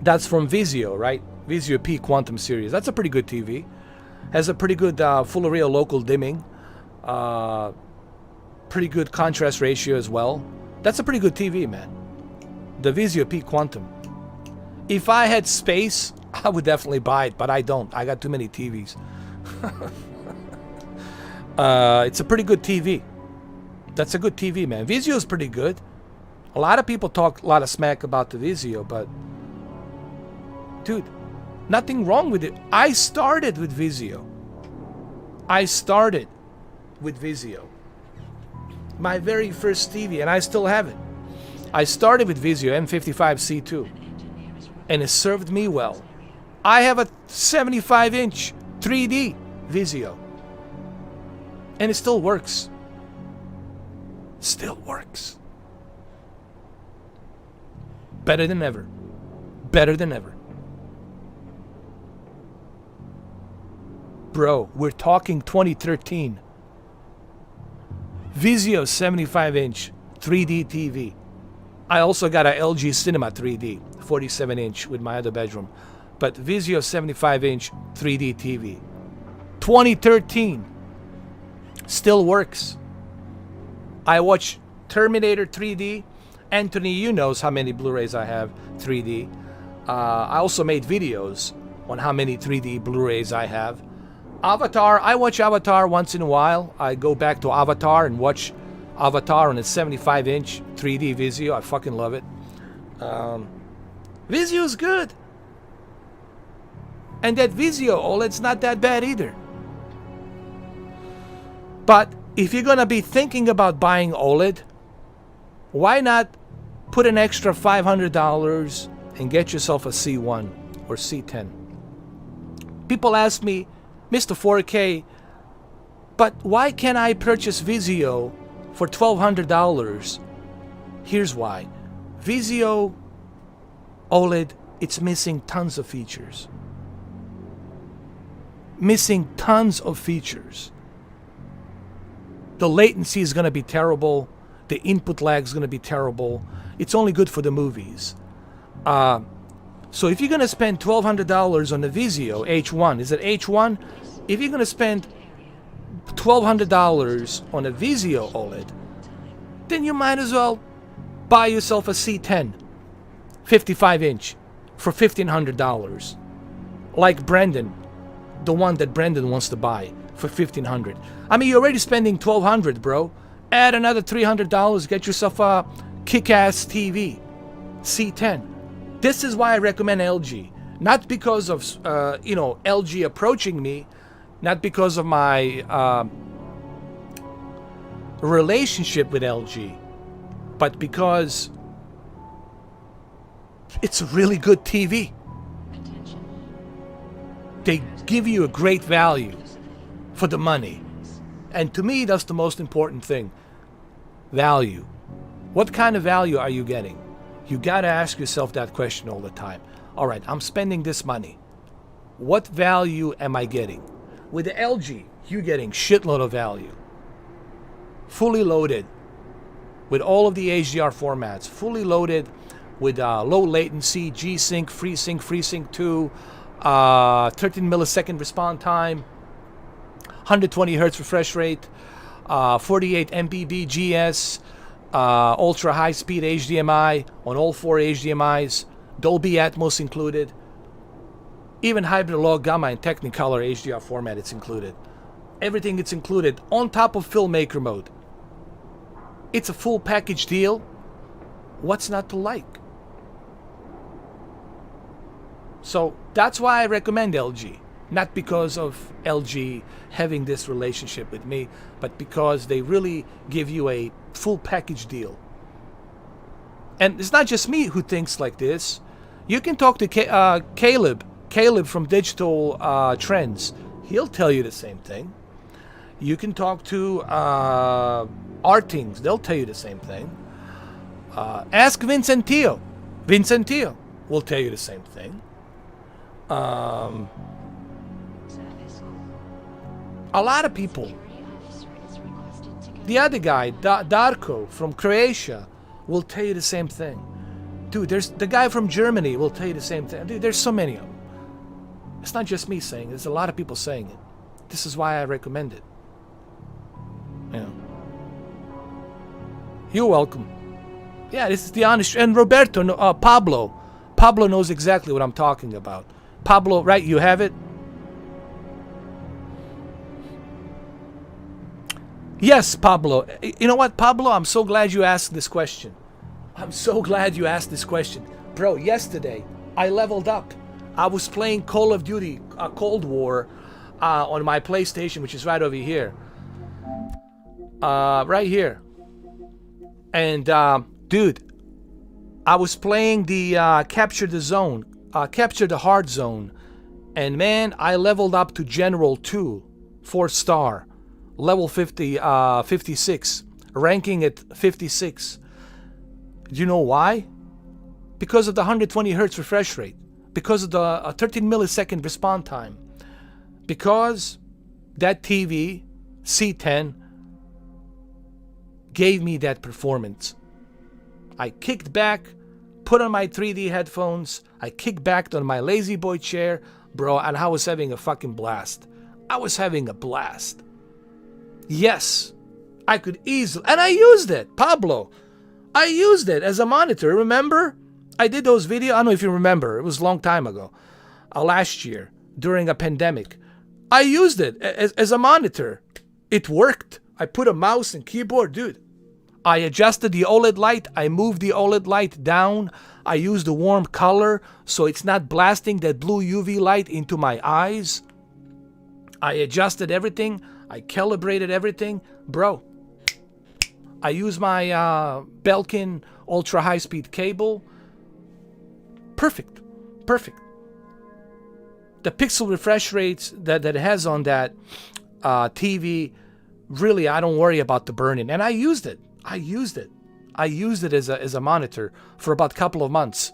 That's from Vizio, right? Vizio P Quantum Series. That's a pretty good TV. Has a pretty good full array of local dimming. Pretty good contrast ratio as well. That's a pretty good TV, man. The Vizio P Quantum. If I had space, I would definitely buy it, but I don't. I got too many TVs. It's a pretty good TV. That's a good TV, man. Vizio is pretty good. A lot of people talk a lot of smack about the Vizio, but dude, nothing wrong with it. I started with Vizio. My very first TV, and I still have it. I started with Vizio M55C2, and it served me well. I have a 75-inch 3D Vizio, and it still works. Still works. Better than ever. Better than ever. Bro, we're talking 2013. Vizio 75-inch 3D TV. I also got a LG Cinema 3D 47-inch with my other bedroom. But Vizio 75-inch 3D TV. 2013. Still works. I watch Terminator 3D. Anthony, you knows how many Blu-rays I have 3D. I also made videos on how many 3D Blu-rays I have. Avatar, I watch Avatar once in a while. I go back to Avatar and watch Avatar on a 75-inch 3D Vizio. I fucking love it. Vizio's good. And that Vizio OLED's not that bad either. But if you're gonna be thinking about buying OLED, why not put an extra $500 and get yourself a C1 or C10? People ask me, Mr. 4K, but why can't I purchase Vizio for $1,200? Here's why. Vizio OLED, it's missing tons of features. Missing tons of features. The latency is going to be terrible. The input lag is going to be terrible. It's only good for the movies. So if you're going to spend $1,200 on the Vizio H1, is it H1? If you're going to spend $1,200 on a Vizio OLED, then you might as well buy yourself a C10 55-inch for $1,500. Like Brendan, the one that Brendan wants to buy for $1,500. I mean, you're already spending $1,200, bro. Add another $300, get yourself a kick-ass TV, C10. This is why I recommend LG. Not because of, LG approaching me, not because of my relationship with LG, but because it's a really good TV. They give you a great value for the money. And to me, that's the most important thing. Value. What kind of value are you getting? You gotta ask yourself that question all the time. All right, I'm spending this money. What value am I getting? With the LG, you're getting shitload of value. Fully loaded with all of the HDR formats. Fully loaded with low latency, G-Sync, FreeSync 2, 13 millisecond response time, 120 Hertz refresh rate, 48 mbps, ultra high speed HDMI on all 4 HDMIs, Dolby Atmos included, even hybrid log gamma and Technicolor HDR format, it's included. Everything it's included on top of filmmaker mode. It's a full package deal What's not to like? So that's why I recommend LG. Not because of LG having this relationship with me, but because they really give you a full package deal. And it's not just me who thinks like this. You can talk to Caleb from Digital Trends. He'll tell you the same thing. You can talk to Artings. They'll tell you the same thing. Ask Vincentio. Vincentio will tell you the same thing. A lot of people. The other guy, Darko from Croatia, will tell you the same thing. Dude, there's the guy from Germany will tell you the same thing. Dude, there's so many of them. It's not just me saying it. There's a lot of people saying it. This is why I recommend it. Yeah. You're welcome. Yeah, this is the honest. And Roberto, Pablo. Pablo knows exactly what I'm talking about. Pablo, right? You have it? Yes, Pablo. You know what, Pablo? I'm so glad you asked this question. I'm so glad you asked this question. Bro, yesterday, I leveled up. I was playing Call of Duty Cold War on my PlayStation, which is right over here. Right here. And, dude, I was playing the Capture the Zone. Capture the Hard Zone. And, man, I leveled up to General 2. 4-star. Level 56. Ranking at 56. Do you know why? Because of the 120 hertz refresh rate. Because of the 13 millisecond respawn time. Because that TV, C10, gave me that performance. I kicked back, put on my 3D headphones, I kicked back on my lazy boy chair, bro, and I was having a fucking blast. I was having a blast. Yes, I could easily, and I used it, Pablo. I used it as a monitor, remember? I did those videos, I don't know if you remember, it was a long time ago. Last year, during a pandemic. I used it as a monitor. It worked. I put a mouse and keyboard, dude. I adjusted the OLED light, I moved the OLED light down, I used a warm color so it's not blasting that blue UV light into my eyes. I adjusted everything, I calibrated everything. Bro, I use my Belkin ultra high speed cable. Perfect. Perfect. The pixel refresh rates that it has on that TV, really, I don't worry about the burn-in. And I used it. I used it as a monitor for about a couple of months.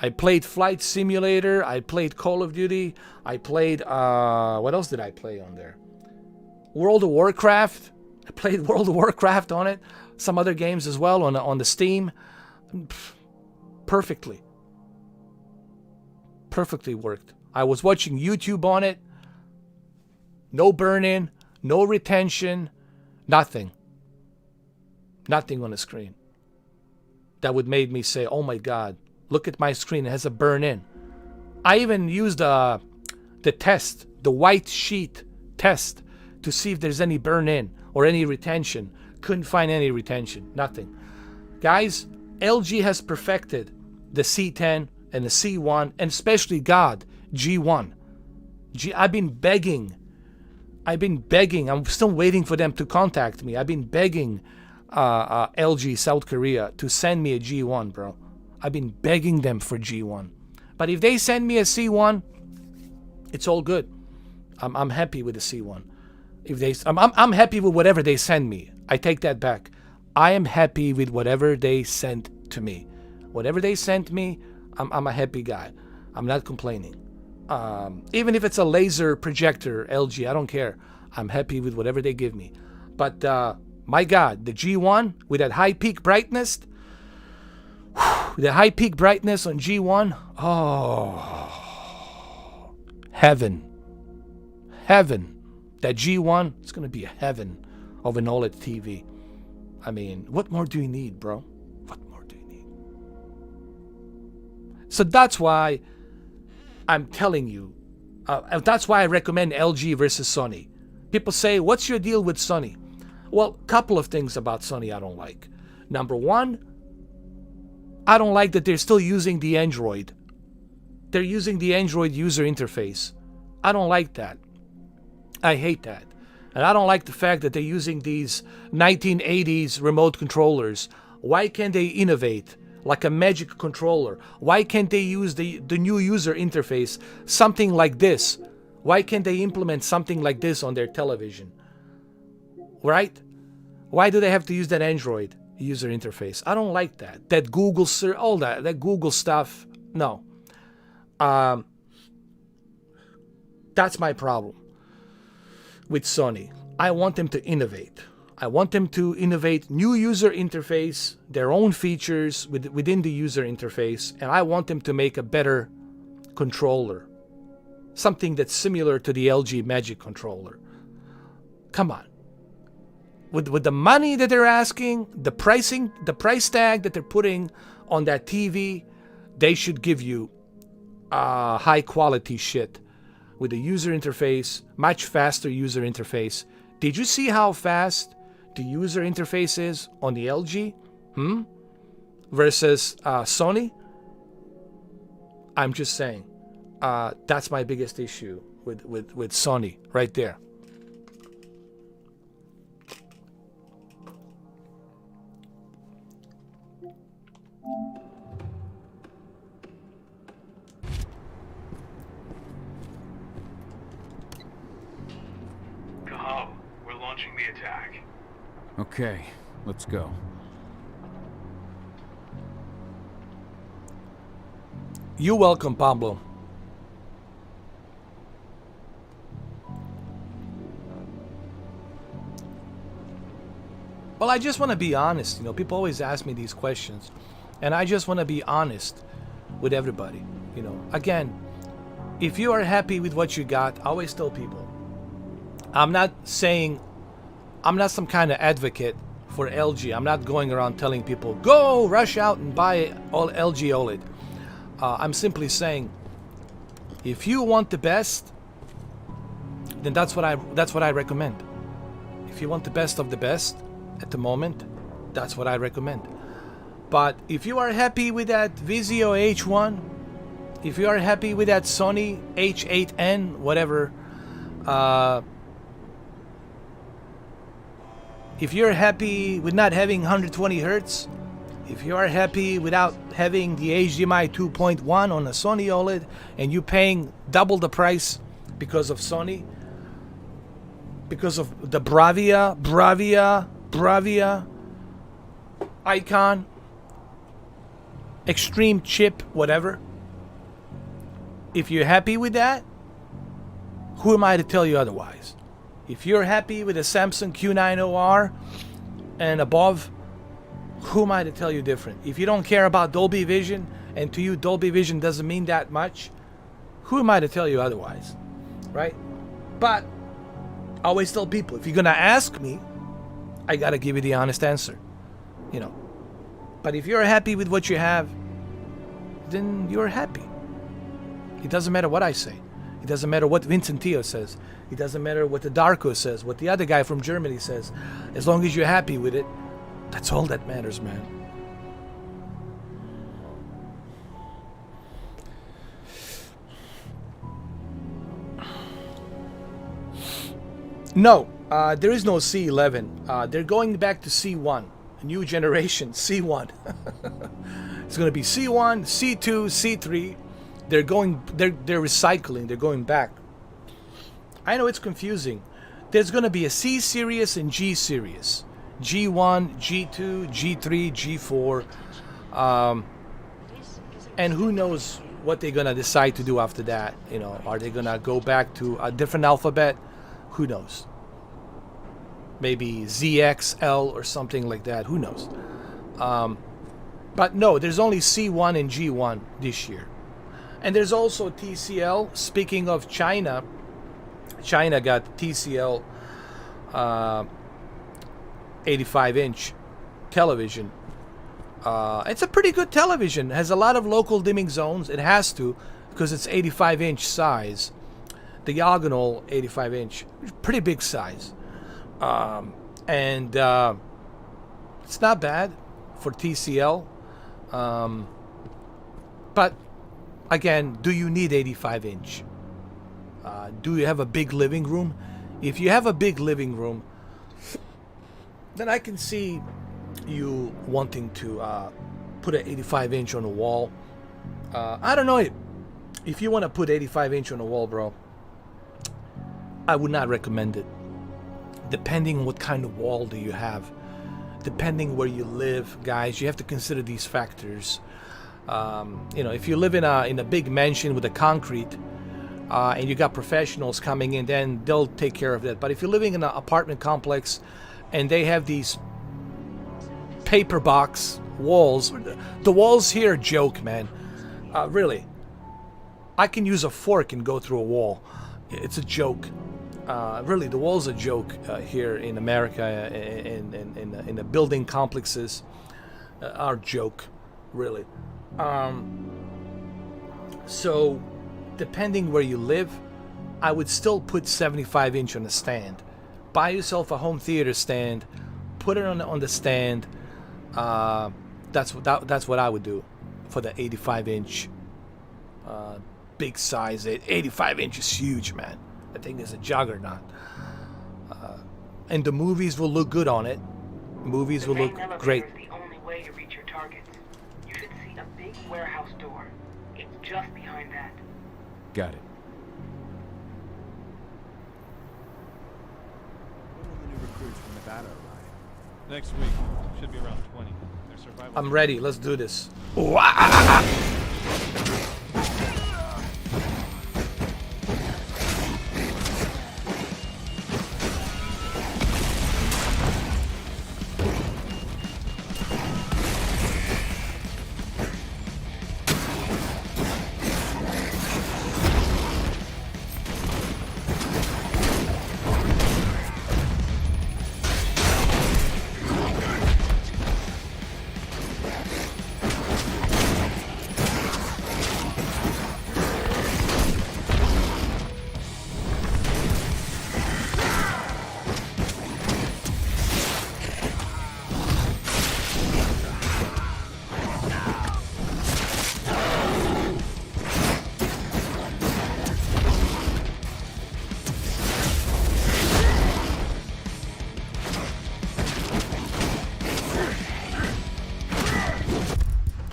I played Flight Simulator. I played Call of Duty. I played, what else did I play on there? World of Warcraft. I played World of Warcraft on it. Some other games as well on the Steam. Perfectly. Perfectly worked. I was watching YouTube on it. No burn-in, no retention, nothing. Nothing on the screen. That would make me say, oh my God, look at my screen, it has a burn-in. I even used the test, the white sheet test, to see if there's any burn-in or any retention. Couldn't find any retention, nothing. Guys, LG has perfected the C10 and the C1, and especially God, G1. I've been begging. I'm still waiting for them to contact me. I've been begging LG South Korea to send me a G1, bro. I've been begging them for G1. But if they send me a C1, it's all good. I'm happy with the C1. I'm happy with whatever they send me. I take that back. I am happy with whatever they sent to me. Whatever they sent me, I'm a happy guy. I'm not complaining. Even if it's a laser projector, LG, I don't care. I'm happy with whatever they give me. But my God, the G1 with that high peak brightness, the high peak brightness on G1, oh, heaven. That G1, it's gonna be a heaven of an OLED TV. I mean, what more do you need, bro? What more do you need? So that's why I'm telling you, that's why I recommend LG versus Sony. People say, what's your deal with Sony? Well, couple of things about Sony I don't like. Number one, I don't like that they're still using the Android. They're using the Android user interface. I don't like that. I hate that. And I don't like the fact that they're using these 1980s remote controllers. Why can't they innovate like a magic controller? Why can't they use the new user interface, something like this? Why can't they implement something like this on their television? Right? Why do they have to use that Android user interface? I don't like that. That Google, all that Google stuff. No. That's my problem with Sony. I want them to innovate. I want them to innovate new user interface, their own features within the user interface, and I want them to make a better controller. Something that's similar to the LG Magic controller. Come on. With the money that they're asking, the price tag that they're putting on that TV, they should give you high quality shit with a user interface, much faster user interface. Did you see how fast the user interface is on the LG? Versus Sony? I'm just saying. That's my biggest issue with Sony right there. Kahal, we're launching the attack. Okay, let's go. You're welcome, Pablo. Well, I just want to be honest. You know, people always ask me these questions, and I just want to be honest with everybody. You know, again, if you are happy with what you got, I always tell people, I'm not saying, I'm not some kind of advocate for LG. I'm not going around telling people, go rush out and buy all LG OLED. I'm simply saying, if you want the best, then that's what I recommend. If you want the best of the best at the moment, that's what I recommend. But if you are happy with that Vizio H1, if you are happy with that Sony H8N, whatever, if you're happy with not having 120 Hertz, if you are happy without having the HDMI 2.1 on a Sony OLED, and you paying double the price because of Sony, because of the Bravia icon, extreme chip, whatever. If you're happy with that, who am I to tell you otherwise? If you're happy with a Samsung Q90R and above, who am I to tell you different? If you don't care about Dolby Vision, and to you Dolby Vision doesn't mean that much, who am I to tell you otherwise? Right? But I always tell people, if you're gonna ask me, I gotta give you the honest answer. You know. But if you're happy with what you have, then you're happy. It doesn't matter what I say. It doesn't matter what Vincent Tio says. It doesn't matter what the Darko says, what the other guy from Germany says. As long as you're happy with it, that's all that matters, man. No, there is no C11. They're going back to C1, a new generation, C1. It's going to be C1, C2, C3. They're recycling. They're going back. I know it's confusing. There's going to be a C series and G series. G1, G2, G3, G4. And who knows what they're going to decide to do after that. You know, are they going to go back to a different alphabet? Who knows? Maybe ZXL or something like that. Who knows? But no, there's only C1 and G1 this year. And there's also TCL. Speaking of China, China got TCL 85-inch television. It's a pretty good television. It has a lot of local dimming zones. It has to, because it's 85-inch size. Diagonal 85-inch. Pretty big size. And it's not bad for TCL. But again, do you need 85-inch? Do you have a big living room? If you have a big living room, then I can see you wanting to put an 85-inch on the wall. I don't know. If you want to put 85-inch on the wall, bro, I would not recommend it. Depending on what kind of wall do you have, depending where you live, guys, you have to consider these factors. If you live in a big mansion with a concrete, and you got professionals coming in, then they'll take care of that. But if you're living in an apartment complex and they have these paper box walls, the walls here are a joke, man. Really, I can use a fork and go through a wall. It's a joke. Really, the wall's a joke here in America, in the building complexes are a joke, really. So, depending where you live, I would still put 75-inch on the stand. Buy yourself a home theater stand, put it on the stand. That's what I would do for the 85-inch big size. 85-inch is huge, man. That thing is a juggernaut. And the movies will look good on it. Movies will look great. The only way to reach your targets. You should see a big warehouse door. It's just behind that. Got it. When will the new recruits from Nevada arrive? Next week. Should be around 20. Their survival. I'm ready. Let's do this.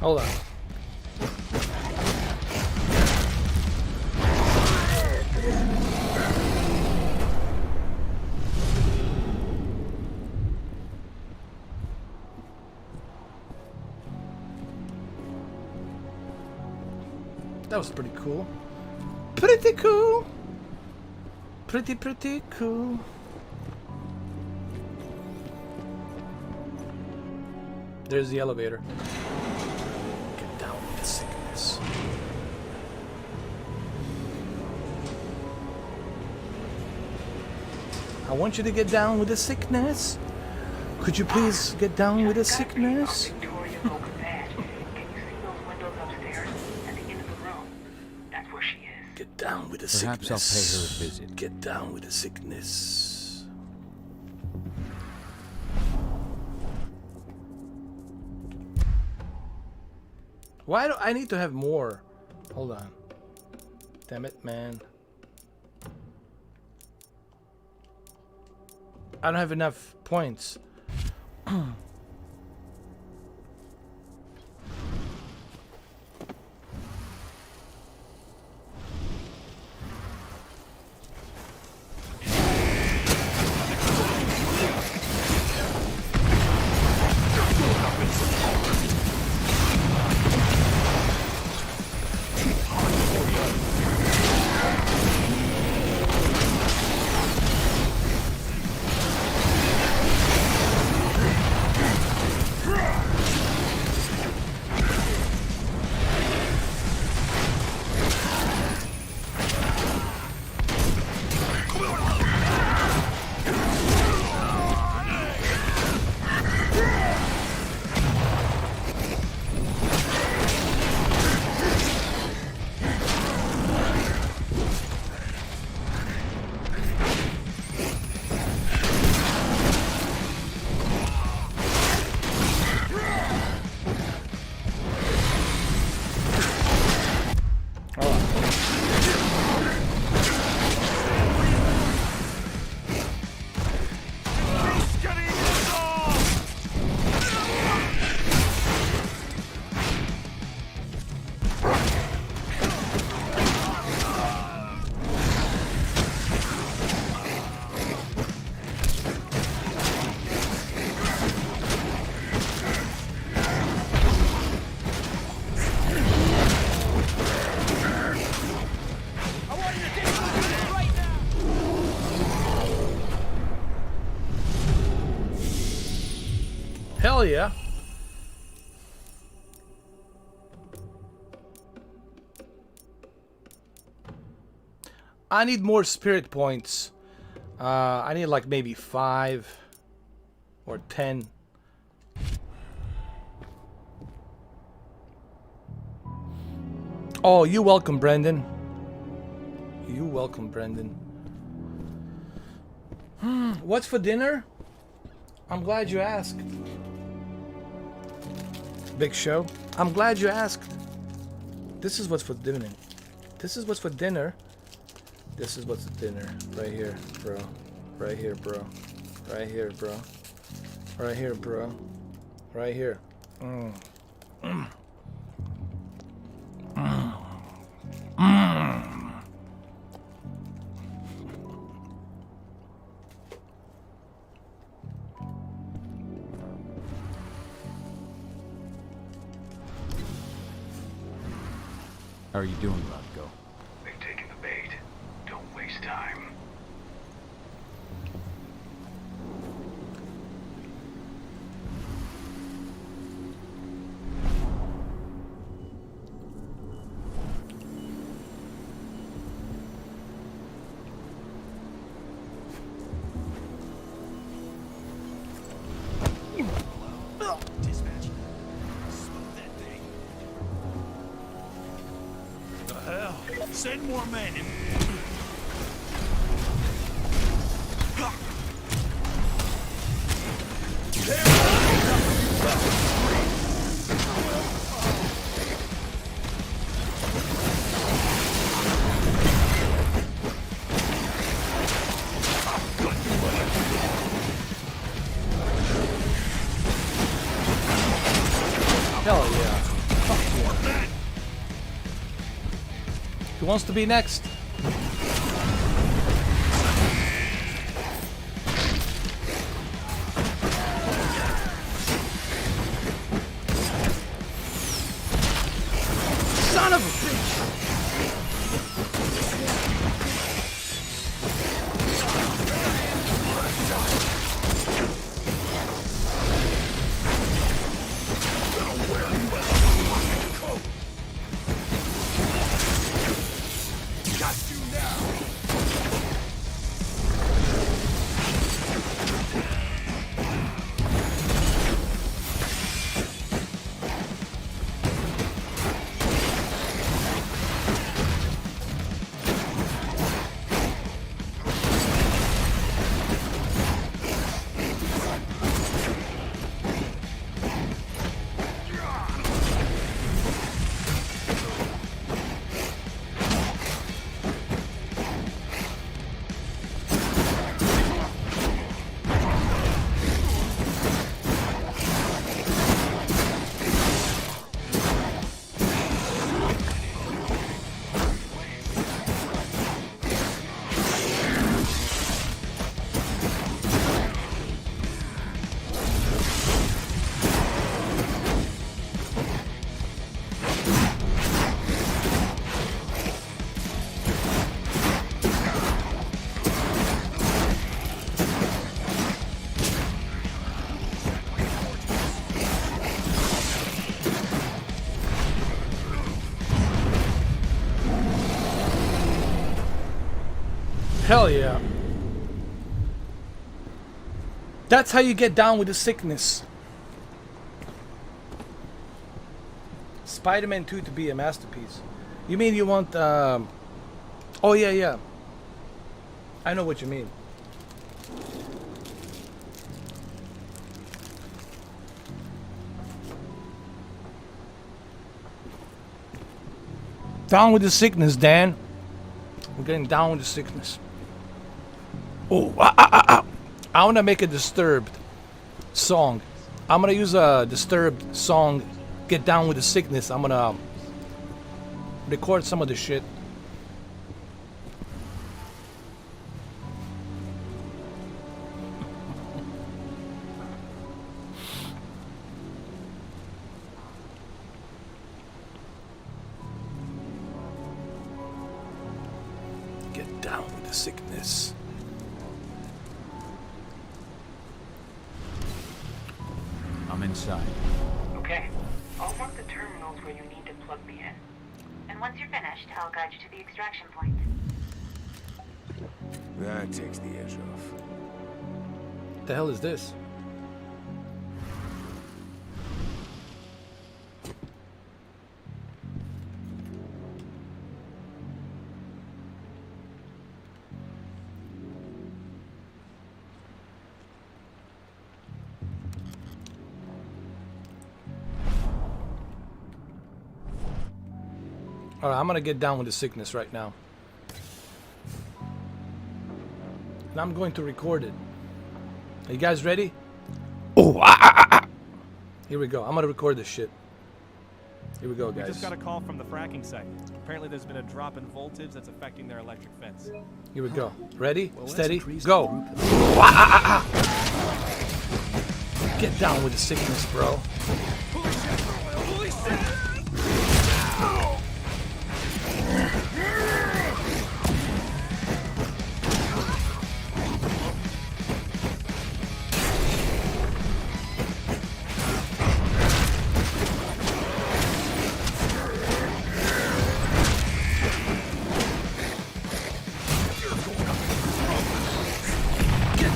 Hold on. That was pretty cool. Pretty cool. Pretty cool. There's the elevator. Get down with the sickness. I want you to get down with the sickness. Could you please get down with the sickness? Get down with the sickness. Perhaps I'll pay her a visit. Get down with the sickness. Why do I need to have more? Hold on. Damn it, man. I don't have enough points. Hell yeah. I need more spirit points. I need like maybe 5 or 10. Oh, you welcome, Brendan. You welcome, Brendan. What's for dinner? I'm glad you asked. Big Show. I'm glad you asked. This is what's for dinner. This is what's for dinner. This is what's for dinner. Right here, bro. Right here, bro. Right here, bro. Right here, bro. Right here. Mm. Mm. Mm. Mm. How are you doing, Rodko? They've taken the bait. Don't waste time. Dispatch. Smoke that thing. The hell? Send more men in. Hell yeah. Fuck yeah. Who wants to be next? Son of a bitch! Hell yeah. That's how you get down with the sickness. Spider-Man 2 to be a masterpiece. You mean you want, oh yeah, yeah. I know what you mean. Down with the sickness, Dan. We're getting down with the sickness. Oh, I want to make a Disturbed song. I'm going to use a Disturbed song, Get Down with the Sickness. I'm going to record some of the shit. Get down with the sickness. I'm in inside. Okay. I'll mark the terminals where you need to plug me in. And once you're finished, I'll guide you to the extraction point. That takes the edge off. What the hell is this? Alright, I'm gonna get down with the sickness right now. And I'm going to record it. Are you guys ready? Oh, Here we go. I'm gonna record this shit. Here we go, We guys. just got a call from the fracking site. Apparently there's been a drop in voltage that's affecting their electric fence. Here we go. Ready? Well, Steady? that's Go! Get down with the sickness, bro.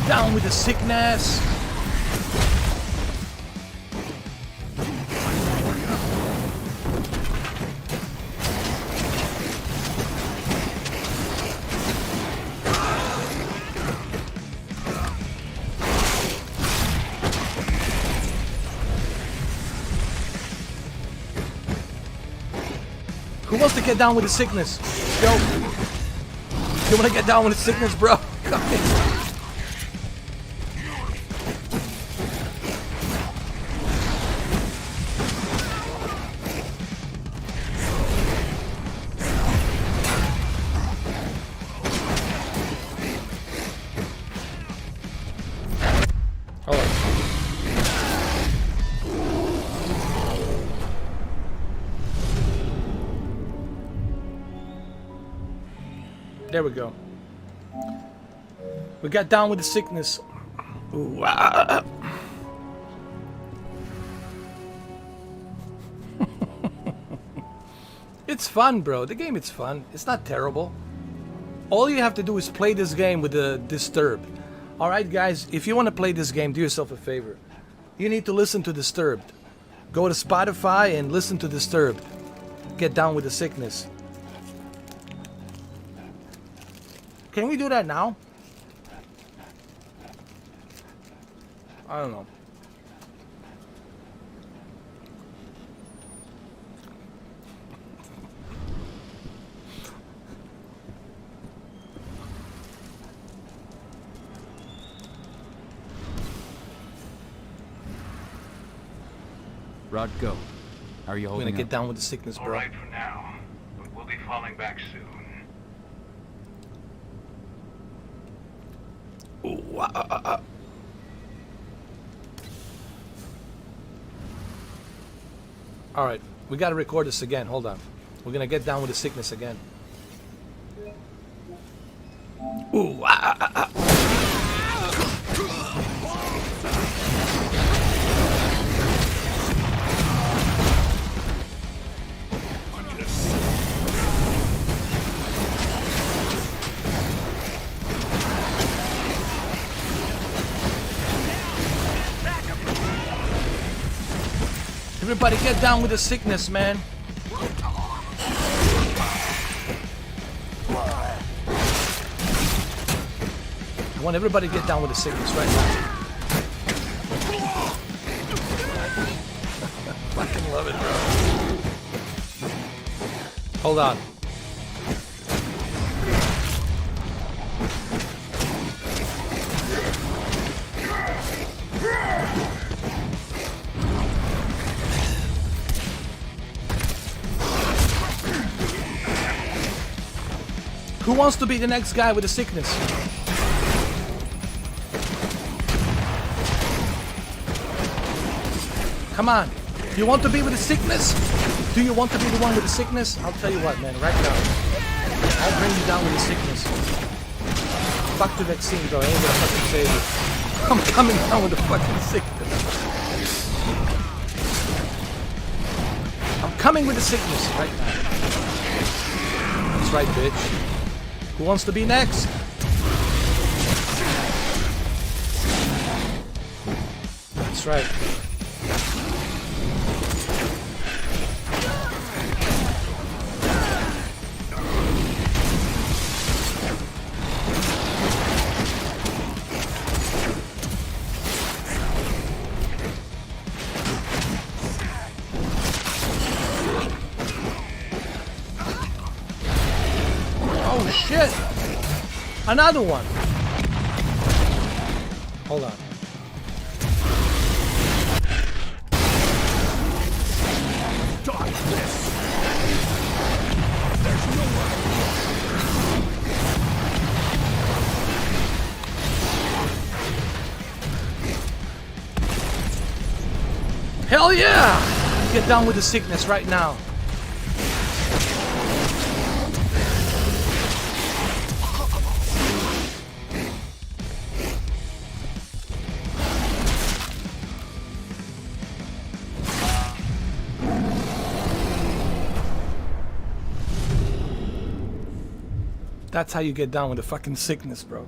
Down with the sickness. Who wants to get down with the sickness? Yo. You want to get down with the sickness, bro? Come here. There we go. We got down with the sickness. Ooh, It's fun, bro. The game is fun. It's not terrible. All you have to do is play this game with the Disturbed. Alright, guys, if you want to play this game, do yourself a favor. You need to listen to Disturbed. Go to Spotify and listen to Disturbed. Get down with the sickness. Can we do that now? I don't know. Rod, go. How are you I'm holding gonna get up? down with the sickness, bro. All right for now, but we'll be falling back soon. Ooh, Alright, we gotta record this again. Hold on. We're gonna get down with the sickness again. Ooh, Everybody get down with the sickness, man. I want everybody to get down with the sickness right now. Fucking love it, bro. Hold on. Who wants to be the next guy with the sickness? Come on. You want to be with the sickness? Do you want to be the one with the sickness? I'll tell you what, man. Right now. I'll bring you down with the sickness. Fuck the vaccine, bro. I ain't gonna fucking save you. I'm coming down with the fucking sickness. I'm coming with the sickness right now. That's right, bitch. Who wants to be next? That's right. Oh shit! Another one! Hold on. Dodge this! There's no one! Hell yeah! Get down with the sickness right now. That's how you get down with the fucking sickness, bro.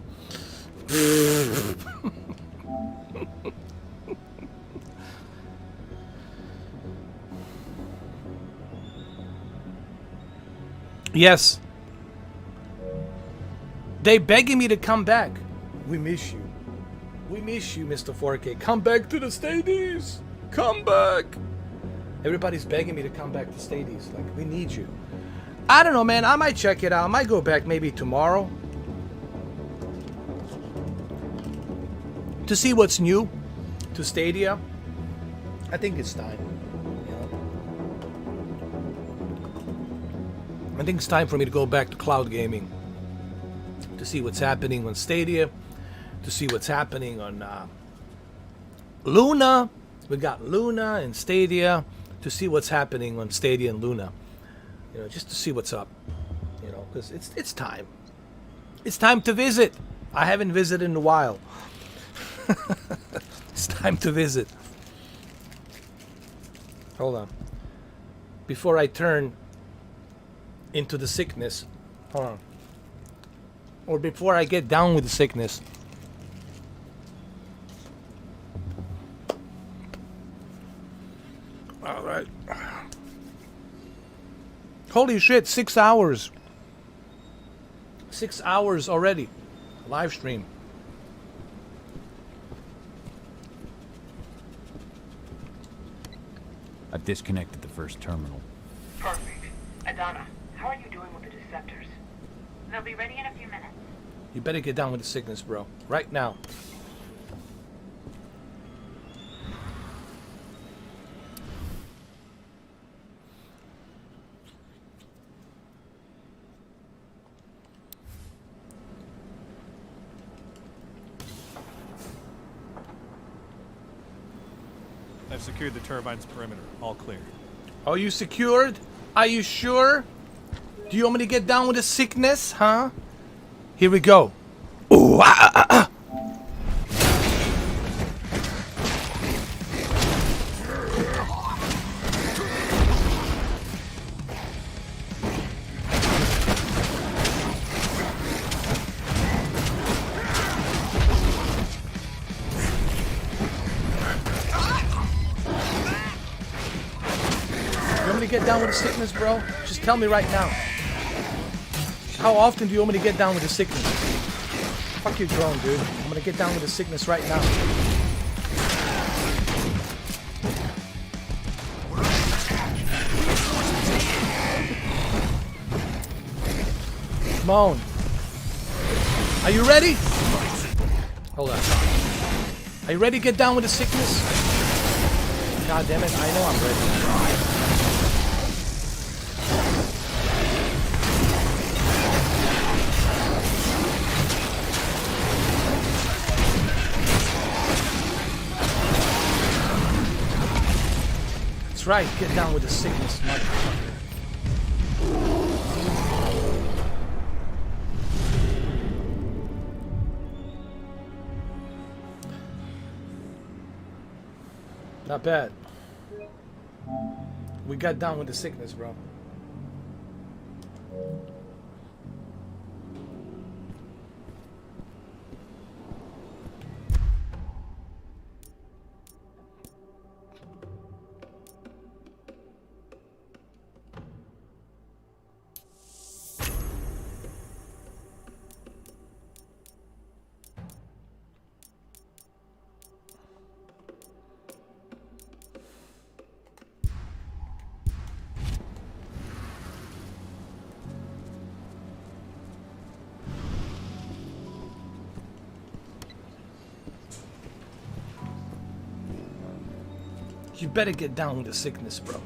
Yes. They begging me to come back. We miss you. We miss you, Mr. 4K. Come back to the Stadies. Come back. Everybody's begging me to come back to Stadies. Like, we need you. I don't know, man. I might check it out. I might go back maybe tomorrow to see what's new to Stadia. I think it's time. You know? I think it's time for me to go back to cloud gaming to see what's happening on Stadia, to see what's happening on Luna. We got Luna and Stadia, to see what's happening on Stadia and Luna. You know, just to see what's up, you know, because it's time. It's time to visit. I haven't visited in a while. It's time to visit. Hold on. Before I turn into the sickness, hold on. Or before I get down with the sickness. All right. Holy shit, 6 hours. 6 hours already. Live stream. I've disconnected the first terminal. Perfect. Adana, how are you doing with the Deceptors? They'll be ready in a few minutes. You better get down with the sickness, bro. Right now. I've secured the turbine's perimeter. All clear. Are you secured? Are you sure? Do you want me to get down with the sickness, huh? Here we go. Ooh, ah, ah, ah. You want me to get down with the sickness, bro? Just tell me right now. How often do you want me to get down with the sickness? Fuck your drone, dude. I'm gonna get down with the sickness right now. Come on. Are you ready? Hold on. Are you ready to get down with the sickness? God damn it, I know I'm ready. That's right, get down with the sickness, motherfucker. Not bad. We got down with the sickness, bro. You better get down with the sickness, bro.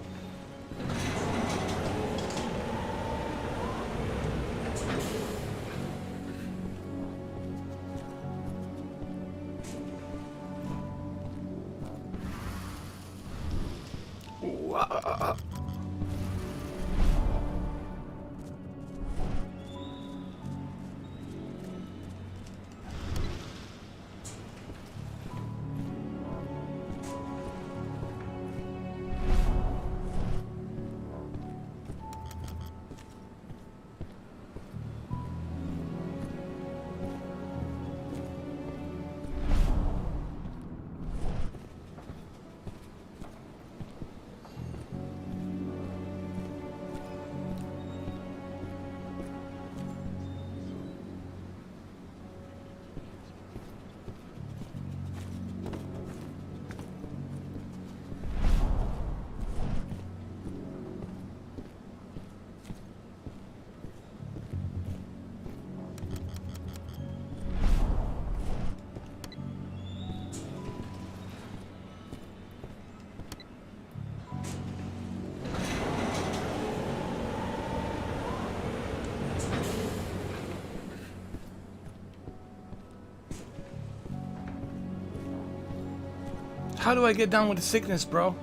How do I get down with the sickness, bro?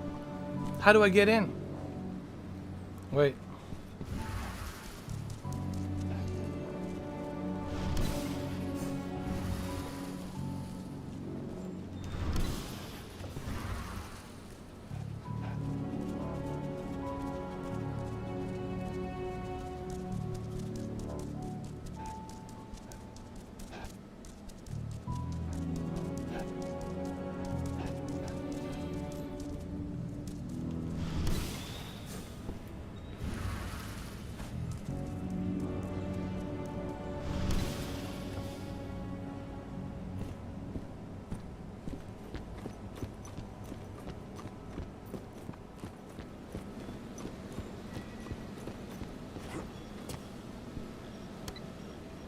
How do I get in? Wait.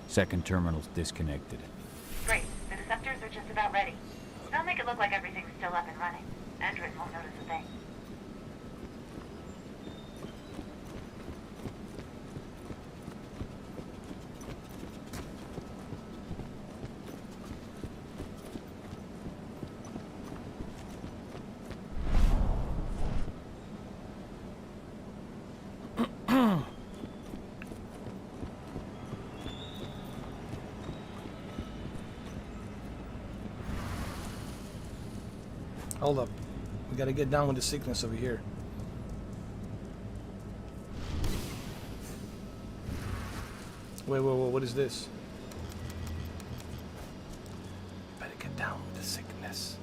Second terminal's disconnected. Great. The deceptors are just about ready. They'll make it look like everything's still up and running. Androids won't notice a thing. Hold up. We gotta get down with the sickness over here. Wait, what is this? Better get down with the sickness.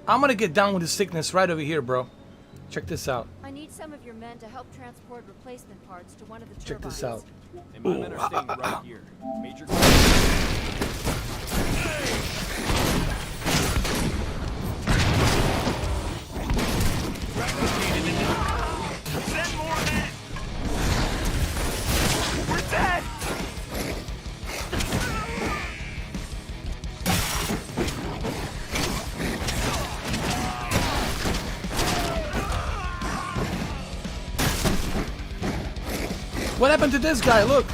I'm gonna get down with the sickness right over here, bro. Check this out. I need some of your men to help transport replacement parts to one of the turbines. Check this out. And my men are staying right here. Major. Send more men! We're dead! What happened to this guy? Look.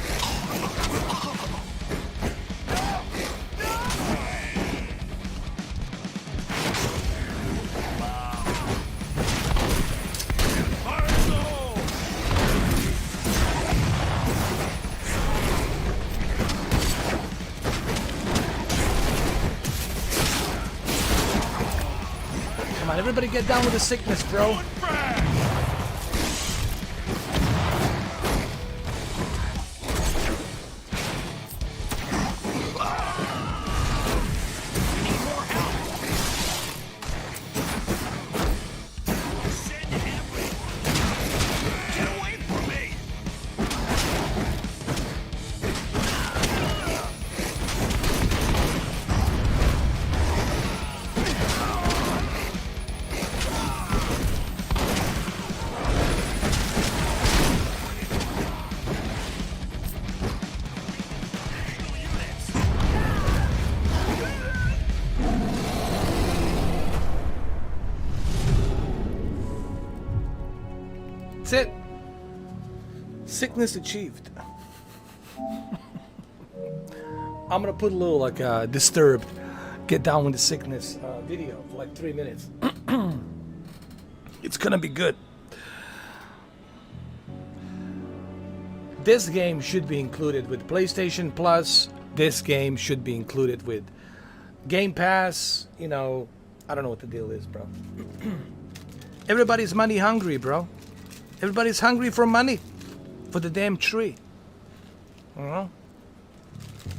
Come on, everybody get down with the sickness, bro. That's it. Sickness achieved. I'm gonna put a little like disturbed, get down with the sickness video for like 3 minutes. It's gonna be good. This game should be included with PlayStation Plus. This game should be included with Game Pass. You know, I don't know what the deal is, bro. Everybody's money hungry, bro. Everybody's hungry for money. For the damn tree. You know?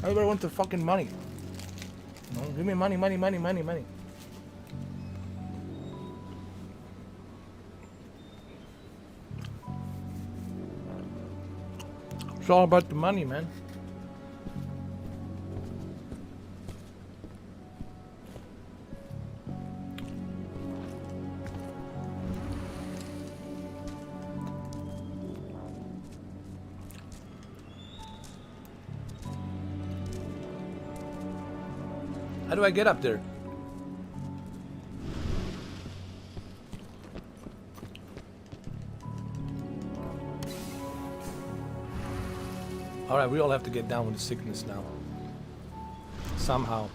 Everybody wants the fucking money. You know? Give me money, money, money, money, money. It's all about the money, man. How do I get up there? Alright, we all have to get down with the sickness now. Somehow.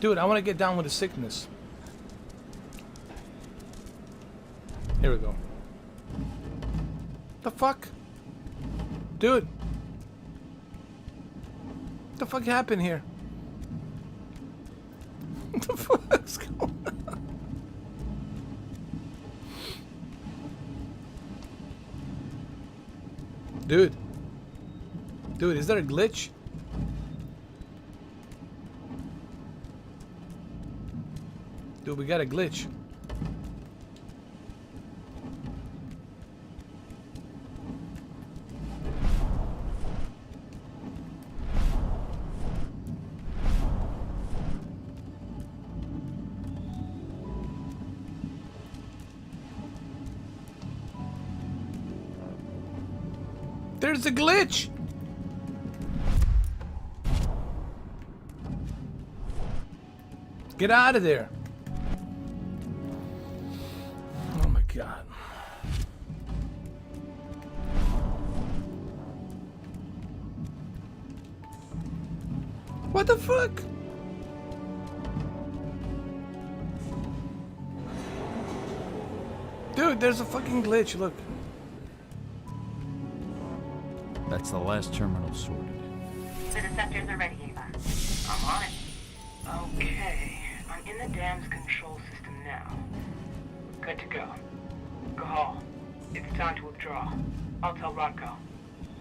Dude, I want to get down with the sickness. Here we go. The fuck? Dude. What the fuck happened here? What the fuck's going on? Dude. Dude, is there a glitch? Dude, we got a glitch. There's a glitch! Get out of there! Oh my god. What the fuck? Dude, there's a fucking glitch, look. That's the last terminal sorted. The receptors are ready, Ava. I'm on it. Okay, I'm in the dam's control system now. Good to go. Gahal, it's time to withdraw. I'll tell Rodko.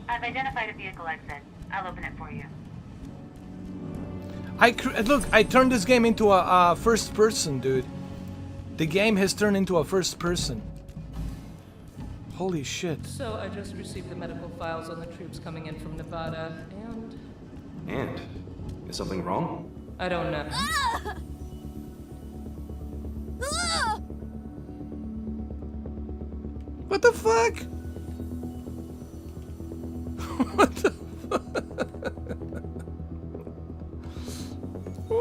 I've identified a vehicle exit. I'll open it for you. Look, I turned this game into a first person, dude. The game has turned into a first person. Holy shit. So I just received the medical files on the troops coming in from Nevada, and... And? Is something wrong? I don't know. What the fuck? What the fuck?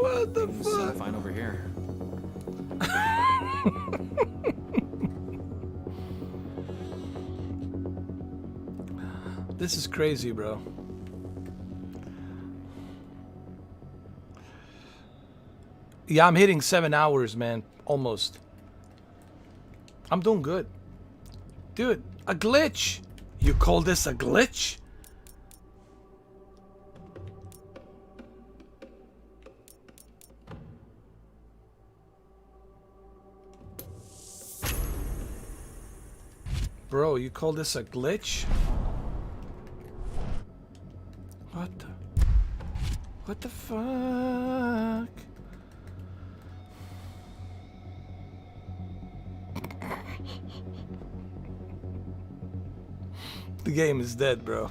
What the Things seem fuck? fine over here. This is crazy, bro. Yeah, I'm hitting 7 hours, man. Almost. I'm doing good. Dude, a glitch. You call this a glitch? Bro, you call this a glitch? What the fuck? The game is dead, bro.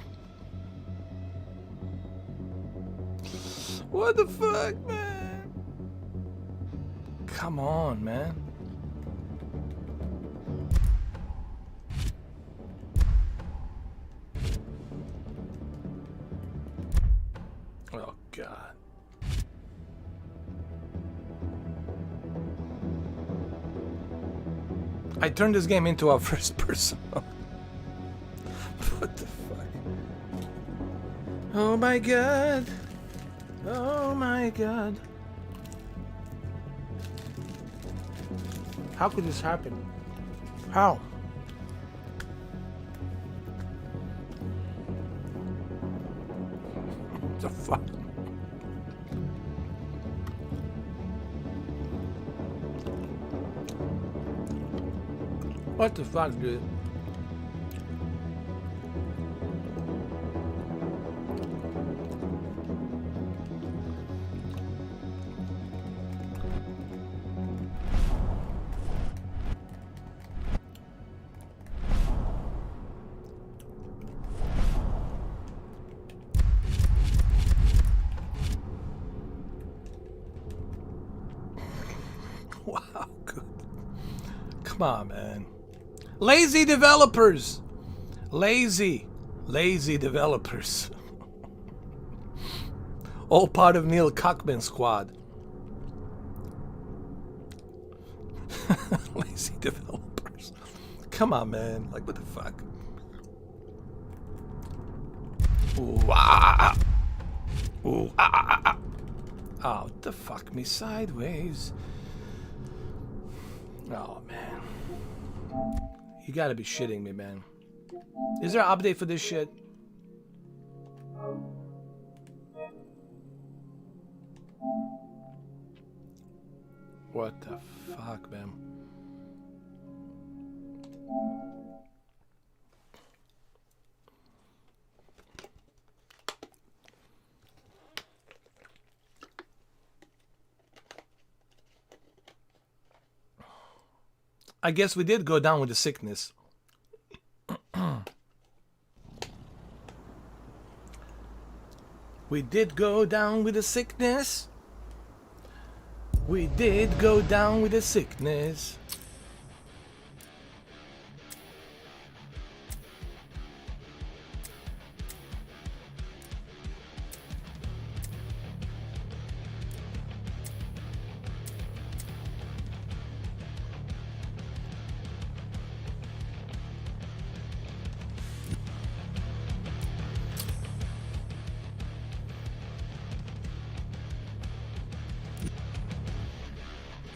What the fuck, man? Come on, man. Oh, God. I turned this game into a first person. What the fuck? Oh my God. Oh my God. How could this happen? How? What the fuck? What the fuck, dude? Wow, good. Come on, man. Lazy developers. Lazy developers. All part of Neil Cockman's squad. Lazy developers. Come on, man. Like, what the fuck? Ooh, ah. Ooh, ah. Oh, what the fuck me sideways? Oh, man. You gotta be shitting me, man. Is there an update for this shit? What the fuck, man? I guess we did go down with the sickness. We did go down with the sickness. We did go down with the sickness.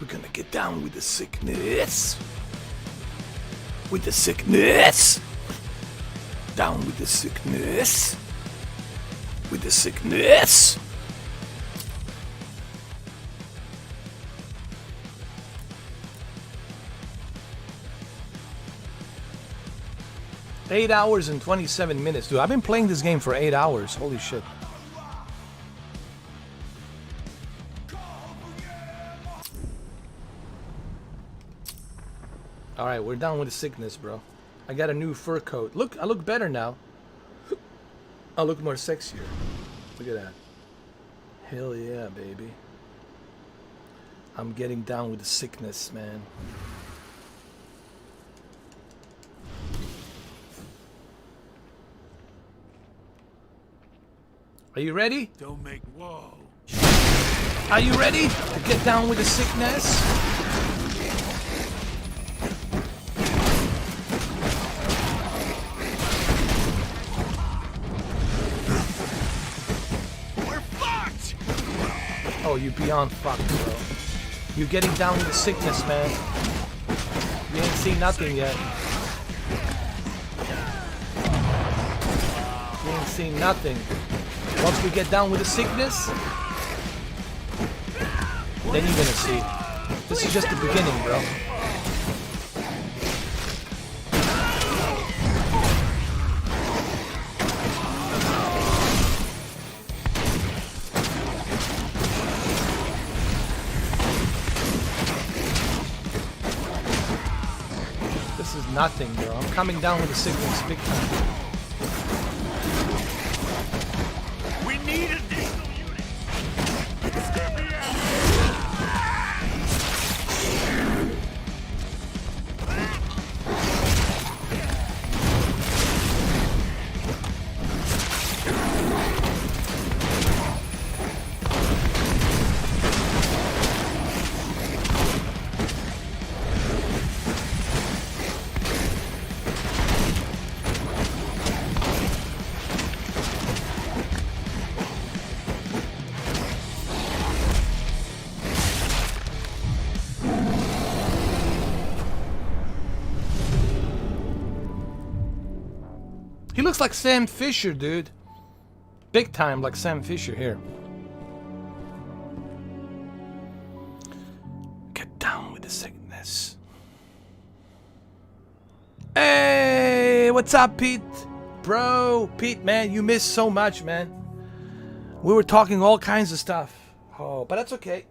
We're gonna get down with the sickness. With the sickness. Down with the sickness. With the sickness. $8 hours and 27 minutes. Dude, I've been playing this game for 8 hours. Holy shit. Alright, we're down with the sickness, bro. I got a new fur coat. Look, I look better now. I look more sexier. Look at that. Hell yeah, baby. I'm getting down with the sickness, man. Are you ready? Don't make whoa. Are you ready to get down with the sickness? We're fucked! Oh, you beyond fucked, bro. You're getting down with the sickness, man. You ain't seen nothing yet. You ain't seen nothing. Once we get down with the sickness, then you're gonna see. This is just the beginning, bro. This is nothing, bro. I'm coming down with the sickness big time. We need additional units! He looks like Sam Fisher, dude. Big time like Sam Fisher here. Get down with the sickness. Hey, what's up, Pete? Bro, Pete, man, you missed so much, man. We were talking all kinds of stuff. Oh, but that's okay.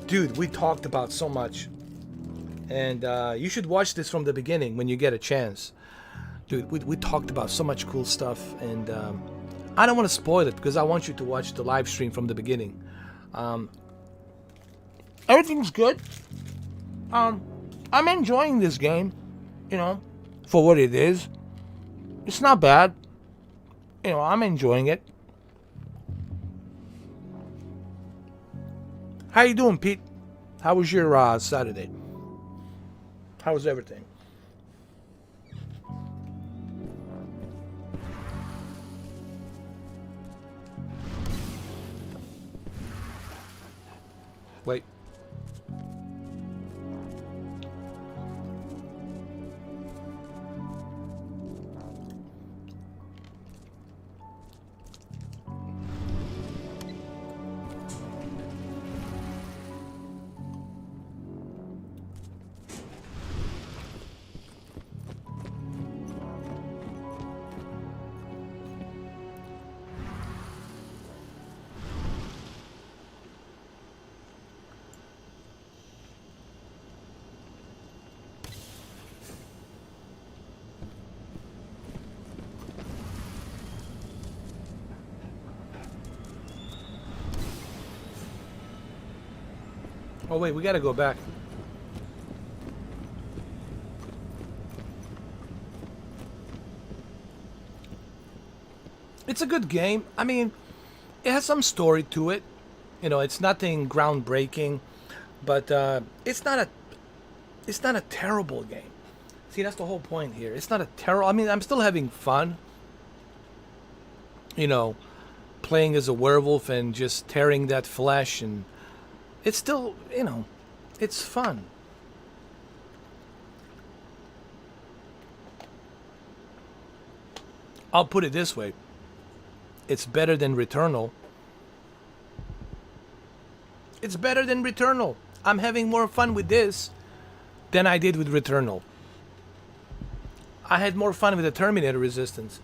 Dude, we talked about so much. And you should watch this from the beginning when you get a chance. Dude, we talked about so much cool stuff. And I don't want to spoil it because I want you to watch the live stream from the beginning. Everything's good. I'm enjoying this game. You know, for what it is. It's not bad. You know, I'm enjoying it. How you doing, Pete? How was your Saturday? How was everything? Wait. Oh wait, we gotta go back. It's a good game. I mean, it has some story to it. You know, it's nothing groundbreaking, but it's not a terrible game. See, that's the whole point here. It's not a terrible. I mean, I'm still having fun. You know, playing as a werewolf and just tearing that flesh, and it's still, you know, it's fun. I'll put it this way. It's better than Returnal. It's better than Returnal. I'm having more fun with this than I did with Returnal. I had more fun with the Terminator Resistance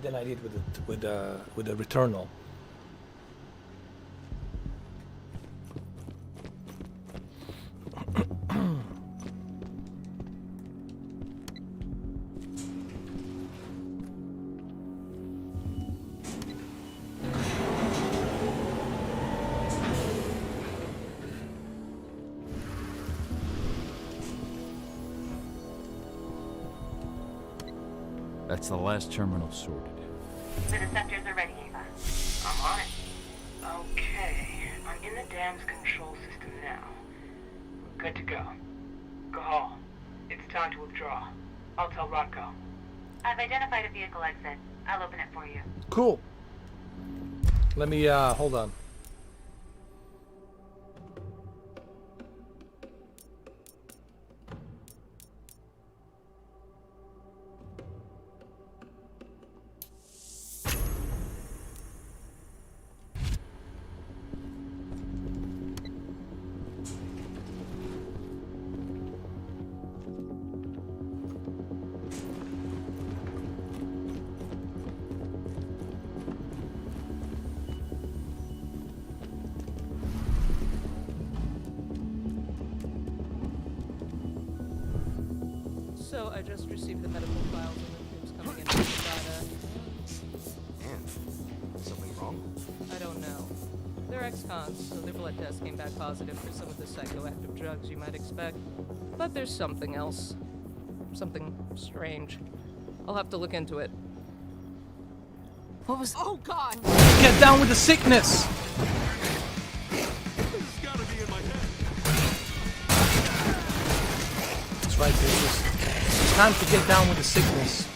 than I did with the Returnal. That's the last terminal sorted. The deceptors are ready, Ava. I'm on it. Okay, I'm in the dam's control system now. We're good to go. Gahal, it's time to withdraw. I'll tell Rodko. I've identified a vehicle exit. I'll open it for you. Cool. Let me, hold on. So I just received the medical files on the troops coming in from Nevada. And something wrong? I don't know. They're ex-cons, so their blood test came back positive for some of the psychoactive drugs you might expect. But there's something else. Something strange. I'll have to look into it. What was... Oh, God! Get down with the sickness! That's right, bitches. It's time to get down with the sickness.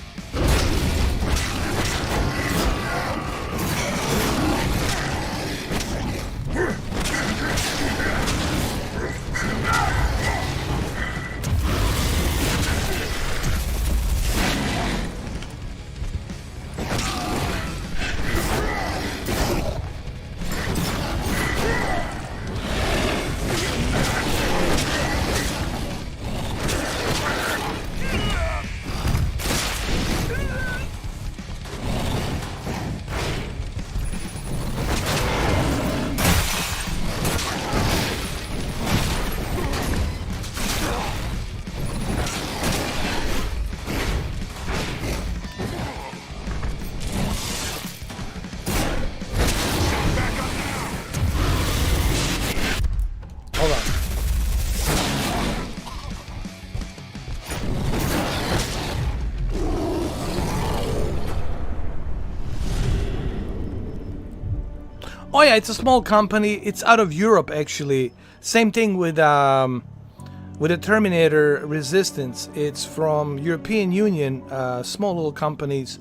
Hold on. Oh yeah, it's a small company. It's out of Europe actually. Same thing with the Terminator Resistance. It's from European Union, small little companies.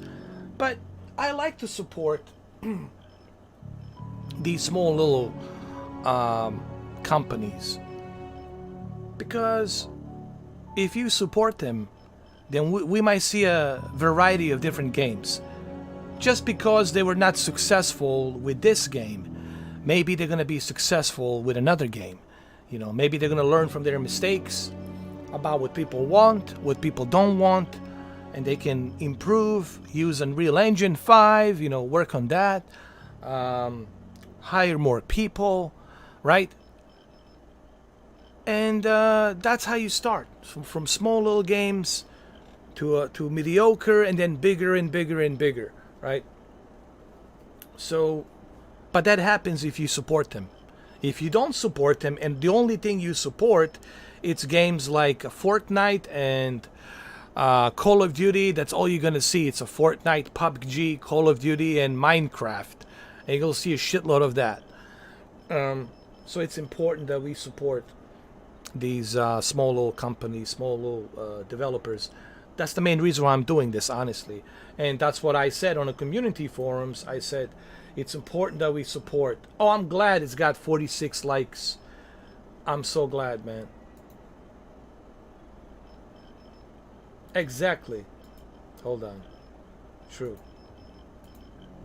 But I like to support these small little companies, because if you support them, then we might see a variety of different games. Just because they were not successful with this game, maybe they're going to be successful with another game. You know, maybe they're going to learn from their mistakes about what people want, what people don't want, and they can improve, use Unreal Engine 5, you know, work on that, hire more people, right? And that's how you start, from small little games to mediocre, and then bigger and bigger and bigger, right? So, but that happens if you support them. If you don't support them, and the only thing you support, it's games like Fortnite and Call of Duty, that's all you're gonna see. It's a Fortnite, PUBG, Call of Duty, and Minecraft. And you'll see a shitload of that. So it's important that we support these small little companies, small little developers. That's the main reason why I'm doing this, honestly. And that's what I said on the community forums. I said it's important that we support. Oh, I'm glad it's got 46 likes. I'm so glad, man. Exactly. Hold on. True.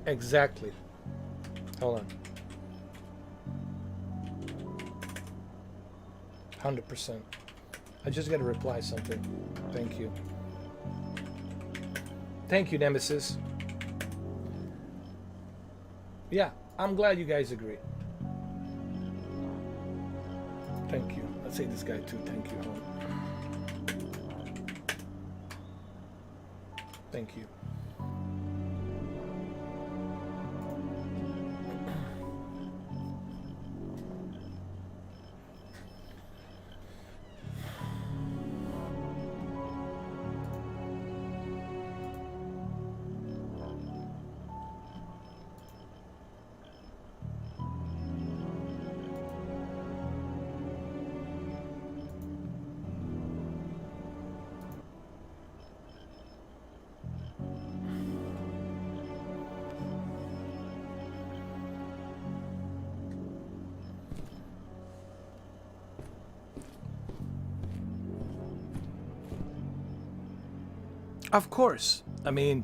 Exactly. Hold on. 100%. I just gotta reply something. Thank you. Thank you, Nemesis. Yeah, I'm glad you guys agree. Thank you. I'll say this guy too. Thank you. Thank you. Of course. I mean,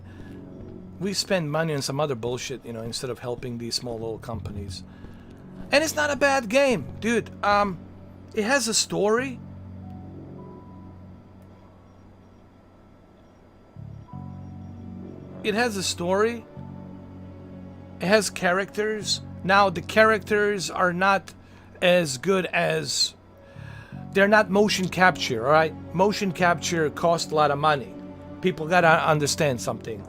we spend money on some other bullshit, you know, instead of helping these small little companies. And it's not a bad game, dude. It has a story. It has a story. It has characters. Now, the characters are not as good as... They're not motion capture, alright? Motion capture costs a lot of money. People gotta understand something.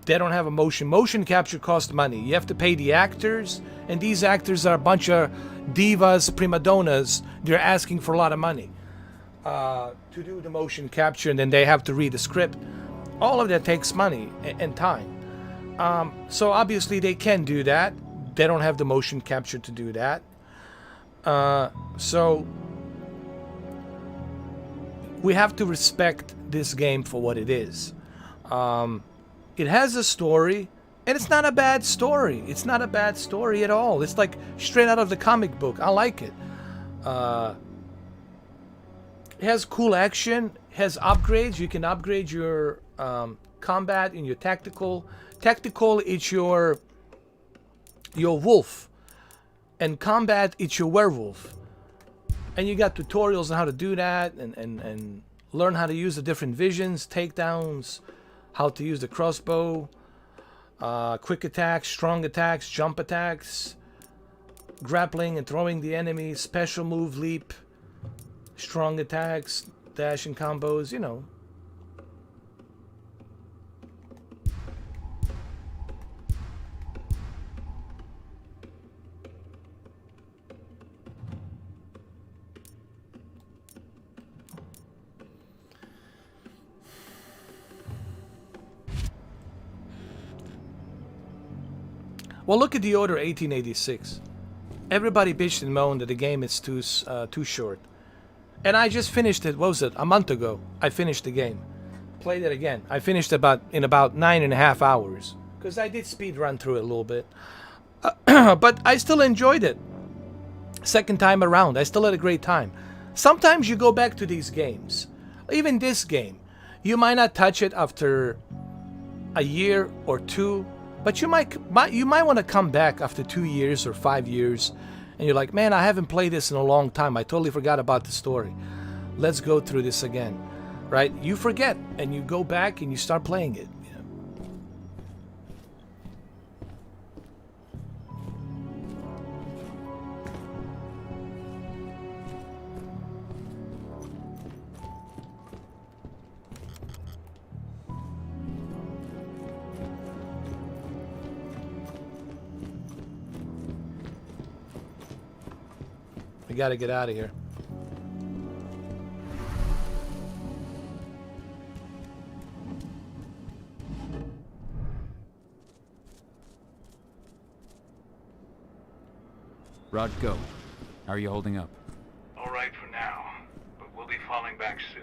They don't have a motion capture costs money. You have to pay the actors, and these actors are a bunch of divas, prima donnas. They're asking for a lot of money to do the motion capture, and then they have to read the script. All of that takes money and time. So obviously they can do that. They don't have the motion capture to do that. So we have to respect this game for what it is. It has a story, and it's not a bad story. It's not a bad story at all. It's like straight out of the comic book. I like it. It has cool action. It has upgrades. You can upgrade your combat and your tactical. Tactical, it's your wolf. And combat, it's your werewolf. And you got tutorials on how to do that, and learn how to use the different visions, takedowns, how to use the crossbow, quick attacks, strong attacks, jump attacks, grappling and throwing the enemy, special move, leap, strong attacks, dash and combos, you know. Well, look at the Order 1886. Everybody bitched and moaned that the game is too short. And I just finished it, what was it, a month ago. I finished the game. Played it again. I finished in about 9.5 hours. Because I did speed run through it a little bit. But I still enjoyed it. Second time around, I still had a great time. Sometimes you go back to these games. Even this game. You might not touch it after a year or two. But you might want to come back after 2 years or 5 years, and you're like, man, I haven't played this in a long time. I totally forgot about the story. Let's go through this again, right? You forget, and you go back and you start playing it. We gotta get out of here. Rod, go. How are you holding up? All right for now, but we'll be falling back soon.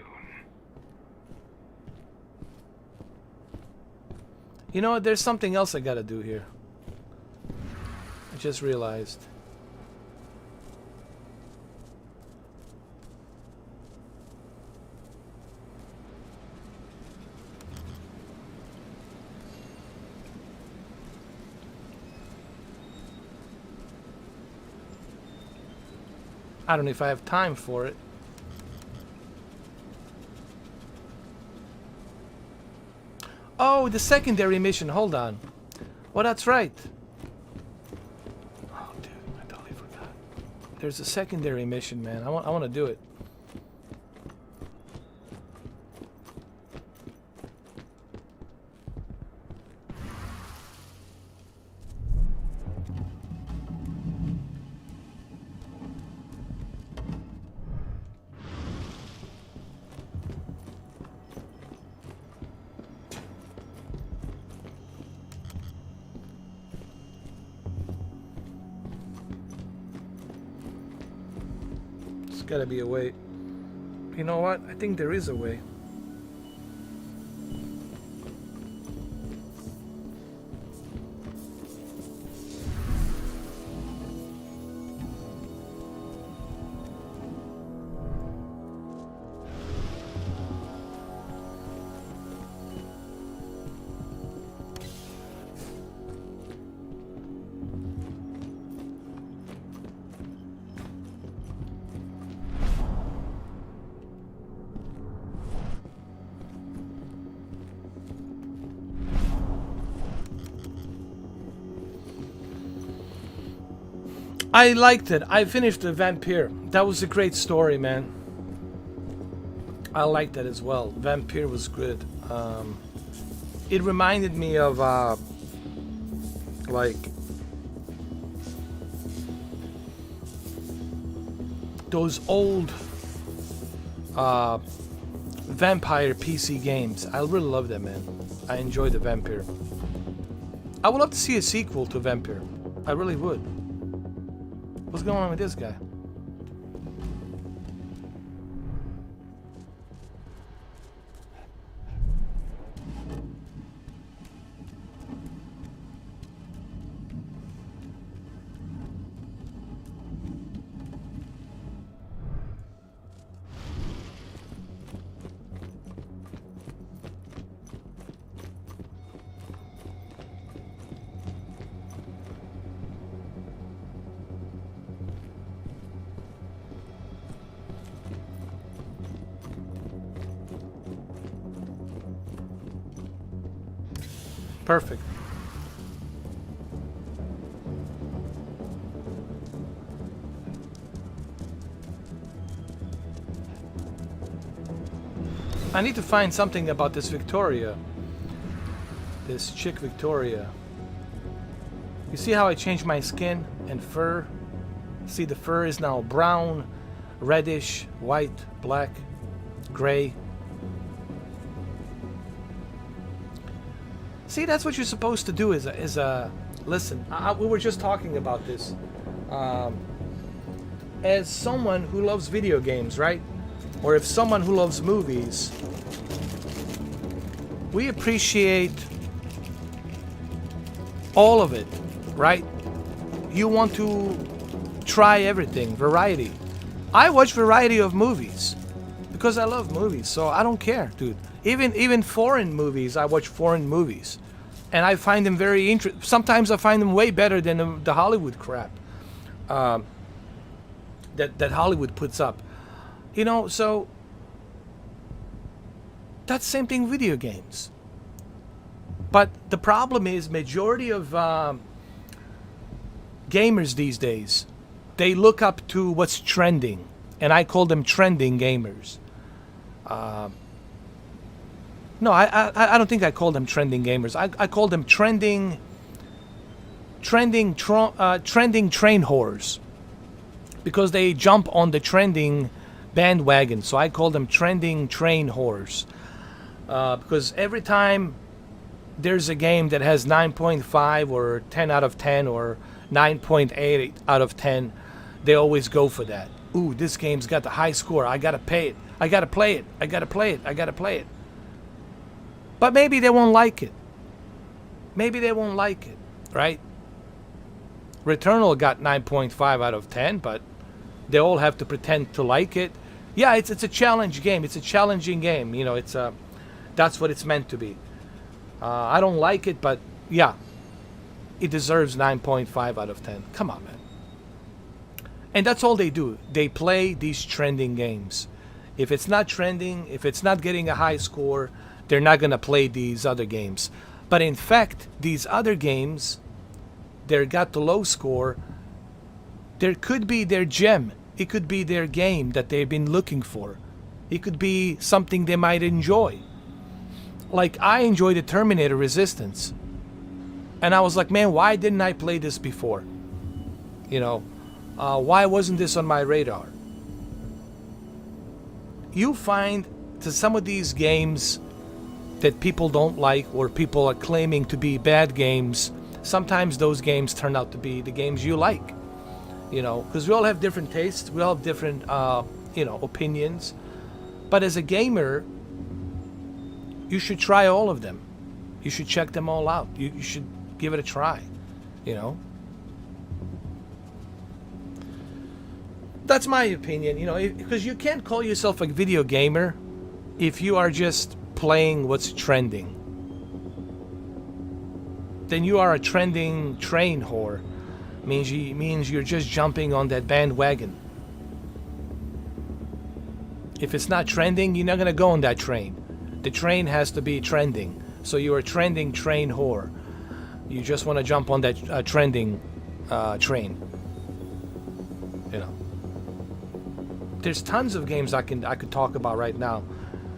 You know what? There's something else I gotta do here. I just realized. I don't know if I have time for it. Oh, the secondary mission. Hold on. Well, that's right. Oh, dude, I totally forgot. There's a secondary mission, man. I want to do it. Gotta be a way. You know what? I think there is a way. I liked it. I finished the Vampire. That was a great story, man. I liked that as well. Vampire was good. It reminded me of like those old vampire PC games. I really love them, man. I enjoy the Vampire. I would love to see a sequel to Vampire. I really would. What's going on with this guy? Perfect. I need to find something about this Victoria. This chick Victoria. You see how I changed my skin and fur? See, the fur is now brown, reddish, white, black, gray. See, that's what you're supposed to do. Listen. We were just talking about this. As someone who loves video games, right? Or if someone who loves movies, we appreciate all of it, right? You want to try everything, variety. I watch variety of movies because I love movies, so I don't care, dude. Even foreign movies, I watch foreign movies. And I find them very interesting. Sometimes I find them way better than the Hollywood crap that Hollywood puts up. You know, so that's the same thing with video games. But the problem is majority of gamers these days, they look up to what's trending. And I call them trending gamers. No, I don't think I call them trending gamers. I call them trending train whores, because they jump on the trending bandwagon. So I call them trending train whores, because every time there's a game that has 9.5 or 10 out of 10 or 9.8 out of 10, they always go for that. Ooh, this game's got the high score. I gotta pay it. I gotta play it. I gotta play it. I gotta play it. But maybe they won't like it. Maybe they won't like it, right? Returnal got 9.5 out of 10, but they all have to pretend to like it. Yeah, it's a challenge game. It's a challenging game. You know, that's what it's meant to be. I don't like it, but yeah, it deserves 9.5 out of 10. Come on, man. And that's all they do. They play these trending games. If it's not trending, if it's not getting a high score, they're not going to play these other games. But in fact, these other games, they got the low score. There could be their gem. It could be their game that they've been looking for. It could be something they might enjoy. Like, I enjoy the Terminator Resistance. And I was like, man, why didn't I play this before? You know, why wasn't this on my radar? You find to some of these games that people don't like, or people are claiming to be bad games, sometimes those games turn out to be the games you like. You know, because we all have different tastes, we all have different, opinions. But as a gamer, you should try all of them. You should check them all out. You should give it a try, you know. That's my opinion, you know, because you can't call yourself a video gamer if you are just playing what's trending. Then you are a trending train whore. Means you're just jumping on that bandwagon. If it's not trending, you're not gonna go on that train. The train has to be trending. So you're a trending train whore. You just want to jump on that trending train. You know, there's tons of games I could talk about right now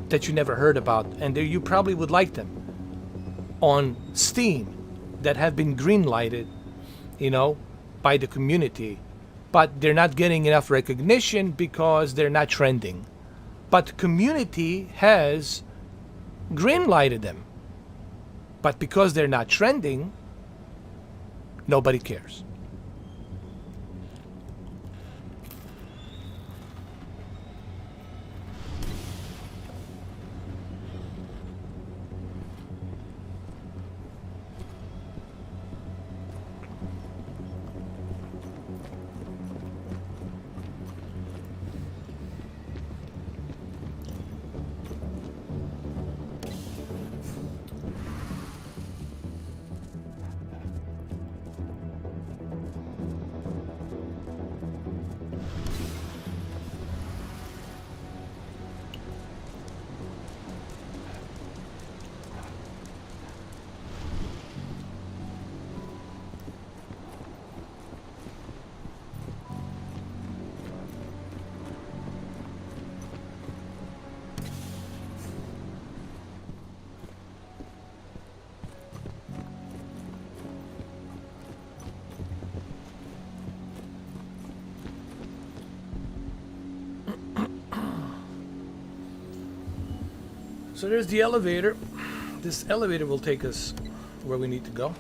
that you never heard about, and you probably would like them on Steam that have been green-lighted, you know, by the community, but they're not getting enough recognition because they're not trending. But the community has green-lighted them, but because they're not trending, nobody cares. So there's the elevator. This elevator will take us where we need to go.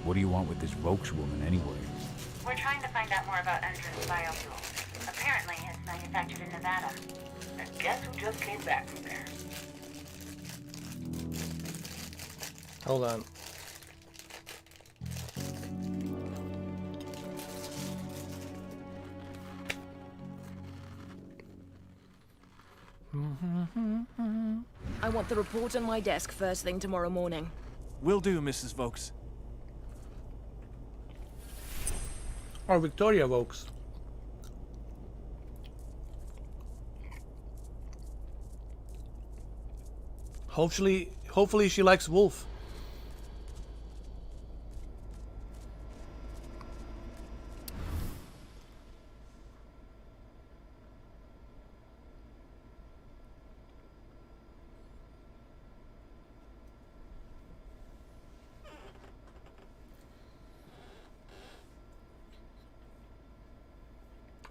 What do you want with this Volks woman anyway? We're trying to find out more about Endron's biofuel. Apparently, it's manufactured in Nevada. And guess who just came back from there? Hold on. I want the report on my desk first thing tomorrow morning. Will do, Mrs. Volks. Or Victoria Volks. Hopefully she likes Wolf.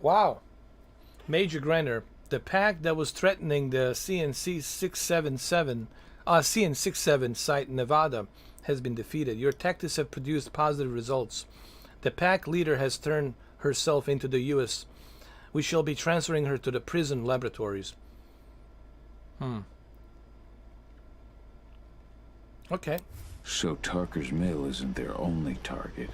Wow. Major Grenner, the pack that was threatening the CNC 677, CN67 site in Nevada has been defeated. Your tactics have produced positive results. The pack leader has turned herself into the U.S. We shall be transferring her to the prison laboratories. Okay. So Tarker's Mill isn't their only target.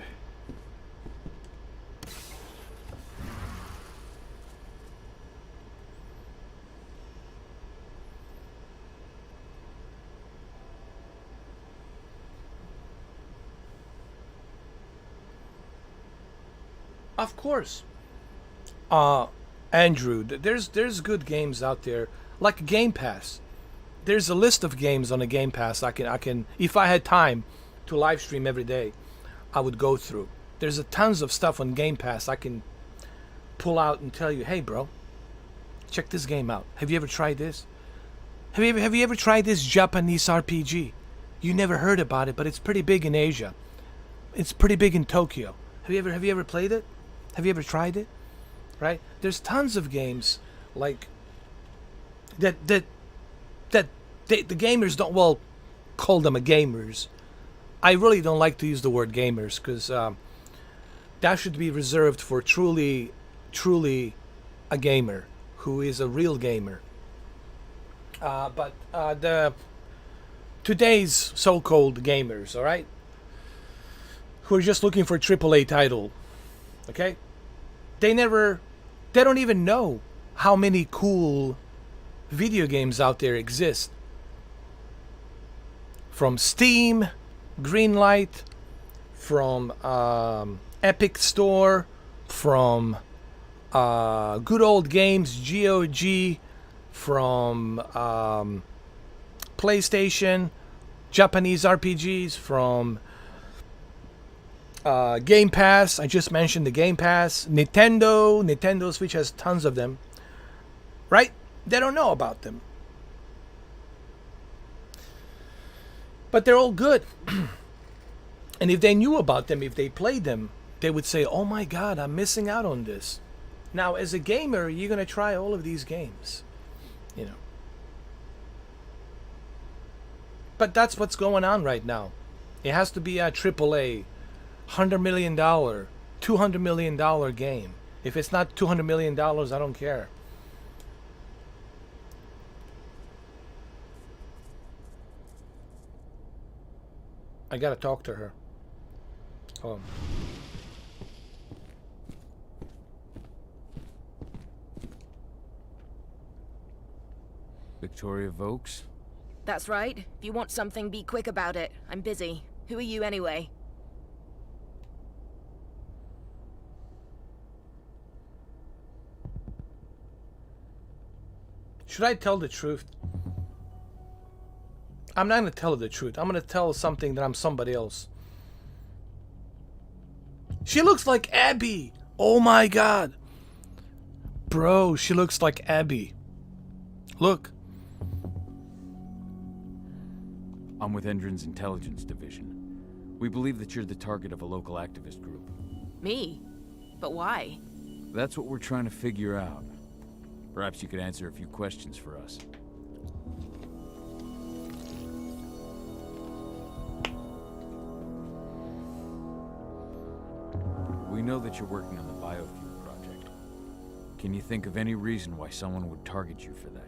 Of course. Andrew, there's good games out there, like Game Pass. There's a list of games on the Game Pass I can if I had time to live stream every day, I would go through. There's tons of stuff on Game Pass I can pull out and tell you, hey bro, check this game out. Have you ever tried this? Have you ever tried this Japanese RPG? You never heard about it, but it's pretty big in Asia. It's pretty big in Tokyo. Have you ever played it? Have you ever tried it? Right? There's tons of games like that the gamers don't, well, call them a gamers. I really don't like to use the word gamers because that should be reserved for truly a gamer who is a real gamer. But today's so-called gamers, all right, who are just looking for a AAA title, okay? They don't even know how many cool video games out there exist. From Steam, Greenlight, from Epic Store, from Good Old Games, GOG, from PlayStation, Japanese RPGs, from Game Pass. I just mentioned the Game Pass. Nintendo Switch has tons of them. Right? They don't know about them. But they're all good. And if they knew about them, if they played them, they would say, oh my god, I'm missing out on this. Now, as a gamer, you're going to try all of these games. You know. But that's what's going on right now. It has to be a AAA, $100 million, $200 million game. If it's not $200 million, I don't care. I gotta talk to her. Victoria Vokes? That's right. If you want something, be quick about it. I'm busy. Who are you anyway? Should I tell the truth? I'm not going to tell her the truth. I'm going to tell her something that I'm somebody else. She looks like Abby. Oh my god. Bro, she looks like Abby. Look. I'm with Endron's intelligence division. We believe that you're the target of a local activist group. Me? But why? That's what we're trying to figure out. Perhaps you could answer a few questions for us. We know that you're working on the biofuel project. Can you think of any reason why someone would target you for that?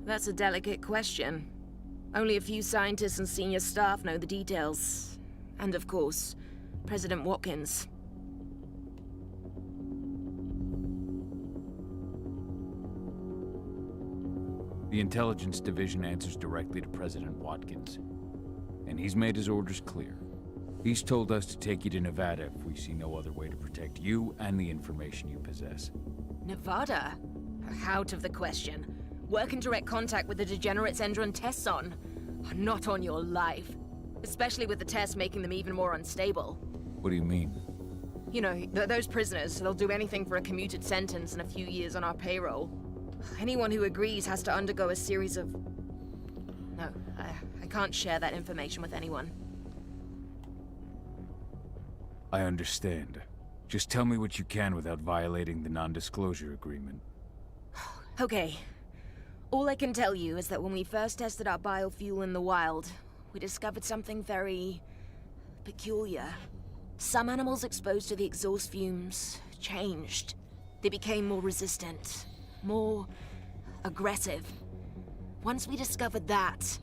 That's a delicate question. Only a few scientists and senior staff know the details. And of course, President Watkins. The intelligence division answers directly to President Watkins. And he's made his orders clear. He's told us to take you to Nevada if we see no other way to protect you and the information you possess. Nevada? Out of the question. Work in direct contact with the degenerates Endron tests on. Not on your life. Especially with the tests making them even more unstable. What do you mean? You know, those prisoners, they'll do anything for a commuted sentence and a few years on our payroll. Anyone who agrees has to undergo a series of... No, I can't share that information with anyone. I understand. Just tell me what you can without violating the non-disclosure agreement. Okay. All I can tell you is that when we first tested our biofuel in the wild, we discovered something very... peculiar. Some animals exposed to the exhaust fumes changed. They became more resistant, more aggressive. Once we discovered that,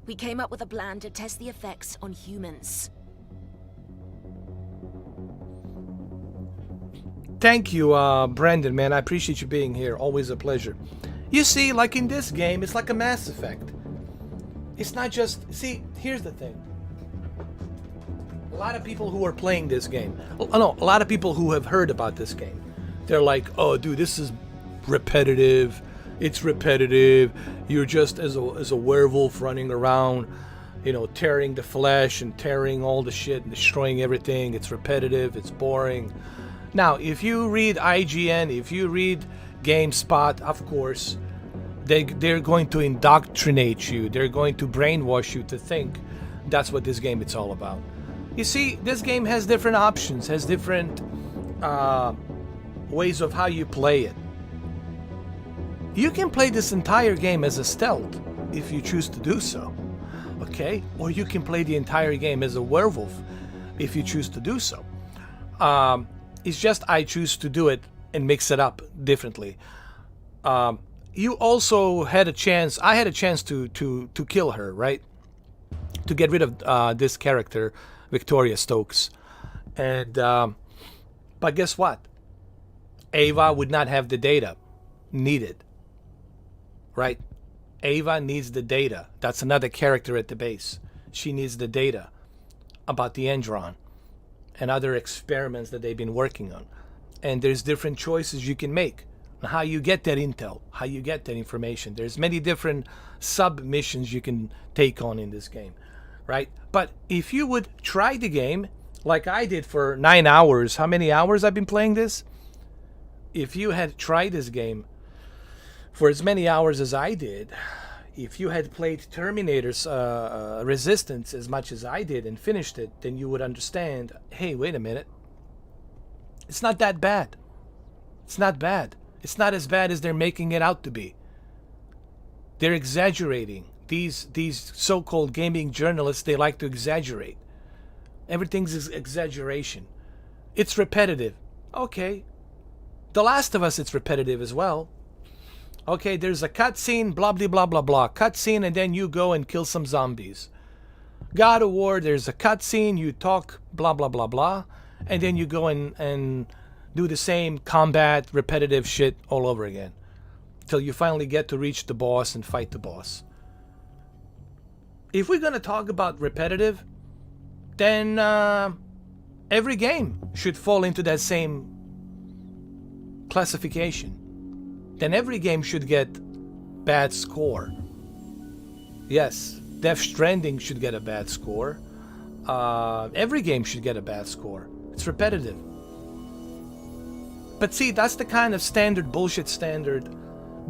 we came up with a plan to test the effects on humans. Thank you, Brandon, man. I appreciate you being here. Always a pleasure. You see, like in this game, it's like a Mass Effect. It's not just... See, here's the thing. A lot of people who are playing this game... Oh, no, a lot of people who have heard about this game. They're like, oh, dude, this is repetitive. It's repetitive. You're just as a werewolf running around, you know, tearing the flesh and tearing all the shit and destroying everything. It's repetitive. It's boring. Now, if you read IGN, if you read GameSpot, of course, they're going to indoctrinate you. They're going to brainwash you to think that's what this game is all about. You see, this game has different options, has different ways of how you play it. You can play this entire game as a stealth if you choose to do so, okay? Or you can play the entire game as a werewolf if you choose to do so. It's just I choose to do it and mix it up differently. You also had a chance, I had a chance to kill her, right? To get rid of this character, Victoria Stokes. And, but guess what? Ava would not have the data needed, right? Ava needs the data. That's another character at the base. She needs the data about the Endron and other experiments that they've been working on. And there's different choices you can make. how you get that intel, how you get that information. There's many different sub-missions you can take on in this game, right? But if you would try the game like I did for 9 hours, how many hours I've been playing this? If you had tried this game for as many hours as I did, if you had played Terminator's Resistance as much as I did and finished it, then you would understand, hey, wait a minute. It's not that bad. It's not bad. It's not as bad as they're making it out to be. They're exaggerating. These so-called gaming journalists, they like to exaggerate. Everything's exaggeration. It's repetitive. Okay. The Last of Us, it's repetitive as well. Okay, there's a cutscene, blah, blah, blah, blah, blah. Cutscene, and then you go and kill some zombies. God of War, there's a cutscene, you talk, blah, blah, blah, blah. And then you go and do the same combat, repetitive shit all over again. Till you finally get to reach the boss and fight the boss. If we're going to talk about repetitive, then every game should fall into that same classification. Then every game should get bad score. Yes, Death Stranding should get a bad score. Every game should get a bad score. It's repetitive. But see, that's the kind of standard bullshit standard,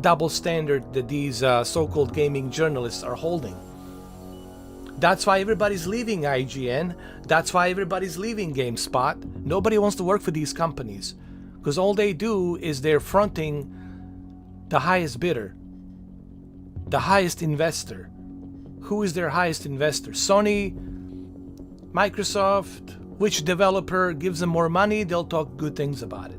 double standard that these so-called gaming journalists are holding. That's why everybody's leaving IGN. That's why everybody's leaving GameSpot. Nobody wants to work for these companies. Because all they do is they're fronting the highest bidder. The highest investor. Who is their highest investor? Sony? Microsoft? Which developer gives them more money? They'll talk good things about it.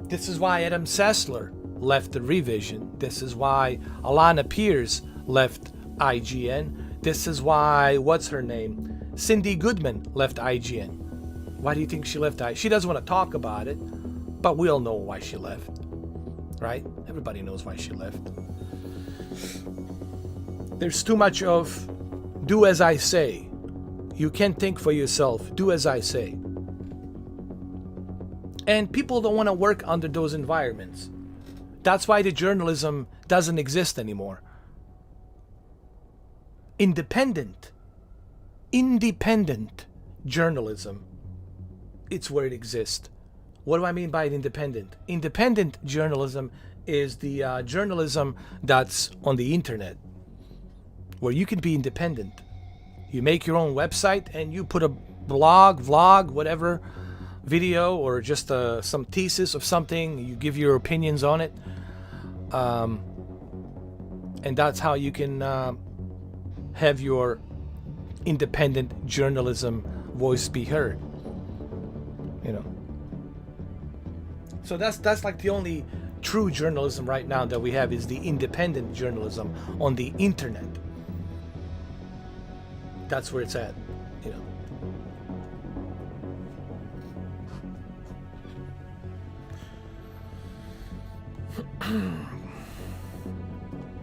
This is why Adam Sessler left the Revision. This is why Alana Pierce left IGN. This is why, what's her name? Cindy Goodman left IGN. Why do you think she left IGN? She doesn't want to talk about it, but we all know why she left. Right? Everybody knows why she left. There's too much of do as I say. You can't think for yourself. Do as I say. And people don't want to work under those environments. That's why the journalism doesn't exist anymore. Independent journalism, it's where it exists. What do I mean by independent? Independent journalism is the journalism that's on the internet, where you can be independent. You make your own website and you put a blog, vlog, whatever, video, or just some thesis of something. You give your opinions on it. And that's how you can have your independent journalism voice be heard. You know. So that's like the only true journalism right now that we have is the independent journalism on the internet. That's where it's at, you know.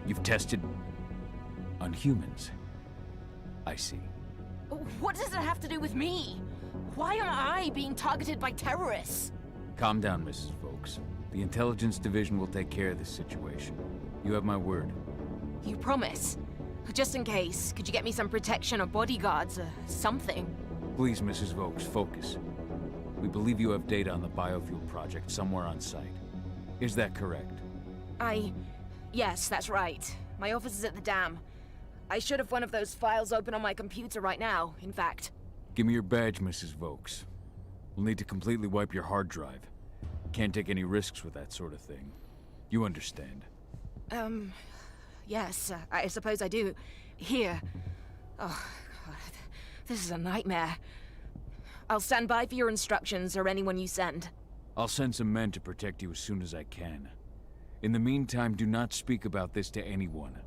You've tested on humans. I see. What does it have to do with me? Why am I being targeted by terrorists? Calm down, Mrs. Vokes. The Intelligence Division will take care of this situation. You have my word. You promise? Just in case, could you get me some protection or bodyguards or something? Please, Mrs. Vokes, focus. We believe you have data on the biofuel project somewhere on site. Is that correct? Yes, that's right. My office is at the dam. I should have one of those files open on my computer right now, in fact. Give me your badge, Mrs. Vokes. We'll need to completely wipe your hard drive. Can't take any risks with that sort of thing. You understand. Yes, I suppose I do. Here. Oh, God. This is a nightmare. I'll stand by for your instructions or anyone you send. I'll send some men to protect you as soon as I can. In the meantime, do not speak about this to anyone.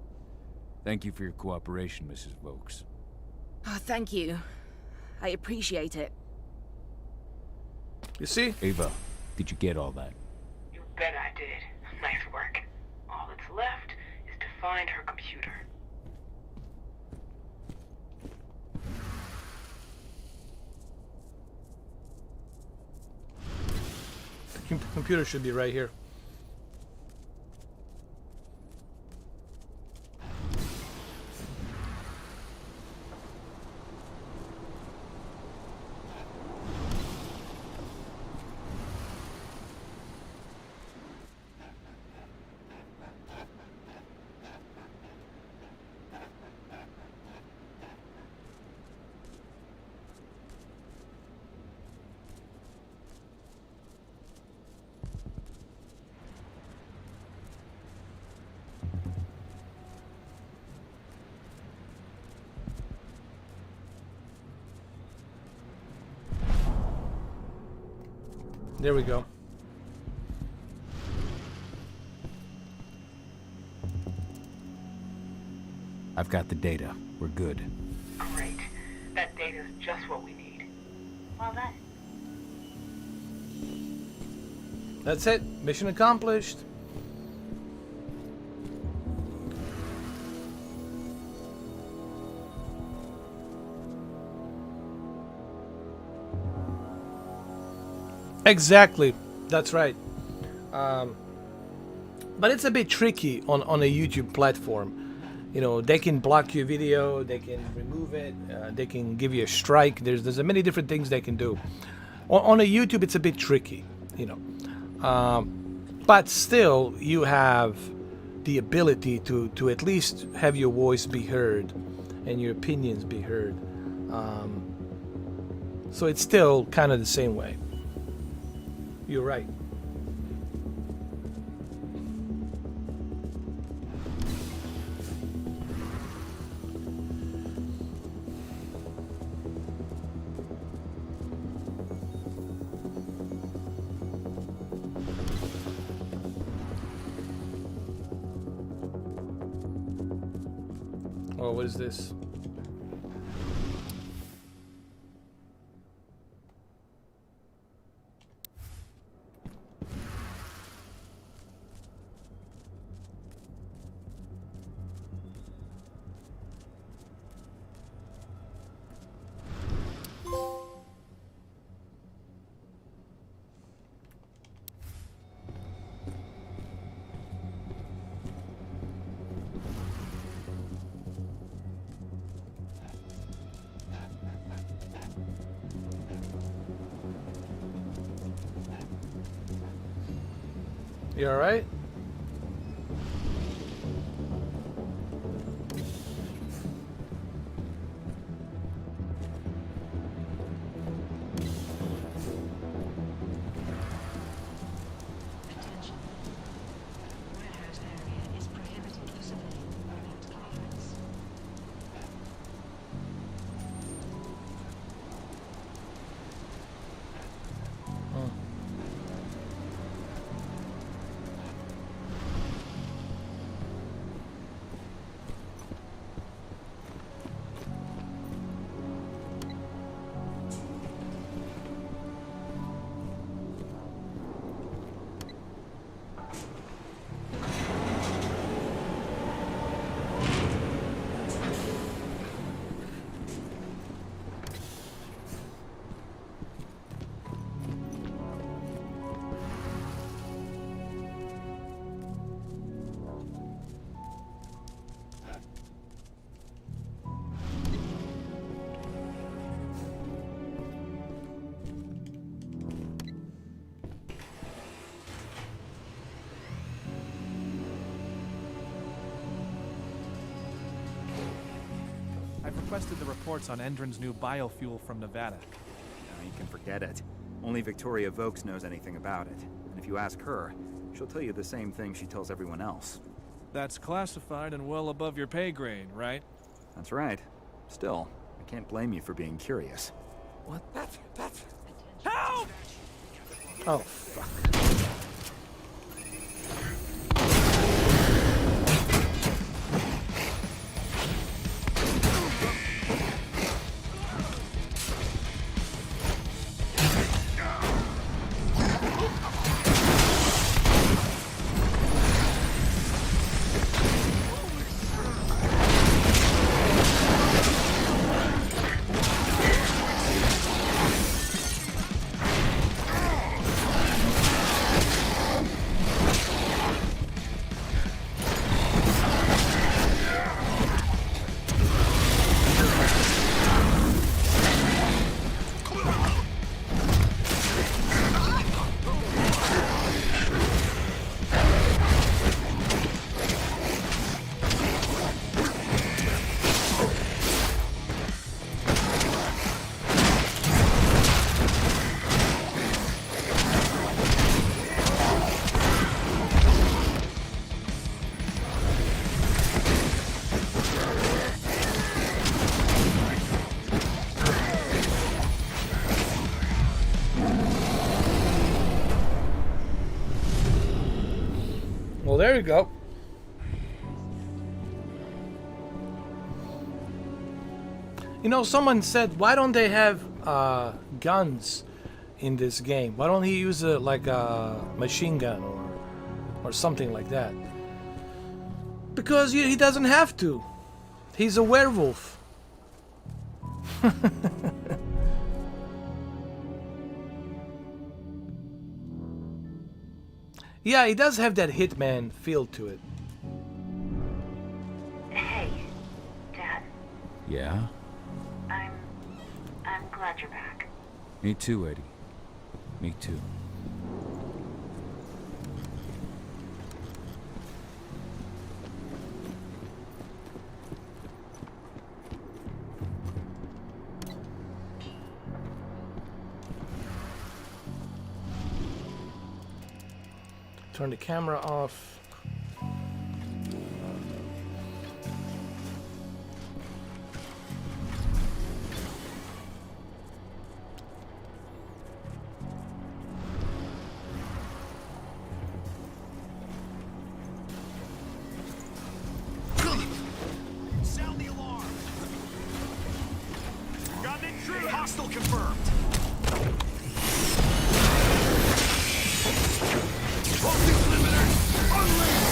Thank you for your cooperation, Mrs. Vokes. Oh, thank you. I appreciate it. You see? Ava, did you get all that? You bet I did. Nice work. All that's left is to find her computer. The computer should be right here. There we go. I've got the data. We're good. Great. That data's just what we need. Well done. That's it. Mission accomplished. Exactly. That's right. But it's a bit tricky on a YouTube platform. You know, they can block your video, they can remove it, they can give you a strike. There's many different things they can do. On a YouTube, it's a bit tricky, you know. But still, you have the ability to at least have your voice be heard and your opinions be heard. So it's still kind of the same way. You're right. Oh, what is this? You all right? I've requested the reports on Endron's new biofuel from Nevada. No, you can forget it. Only Victoria Vokes knows anything about it. And if you ask her, she'll tell you the same thing she tells everyone else. That's classified and well above your pay grade, right? That's right. Still, I can't blame you for being curious. What? That's... Help! Oh, fuck. Well, there you go. You know, someone said, why don't they have guns in this game? Why don't he use like a machine gun or something like that? Because he doesn't have to. He's a werewolf. Yeah, he does have that Hitman feel to it. Hey, Dad. Yeah? I'm glad you're back. Me too, Eddie. Me too. Turn the camera off. Sound the alarm. Got an intruder. Hostile confirmed. Optics limiter unleashed.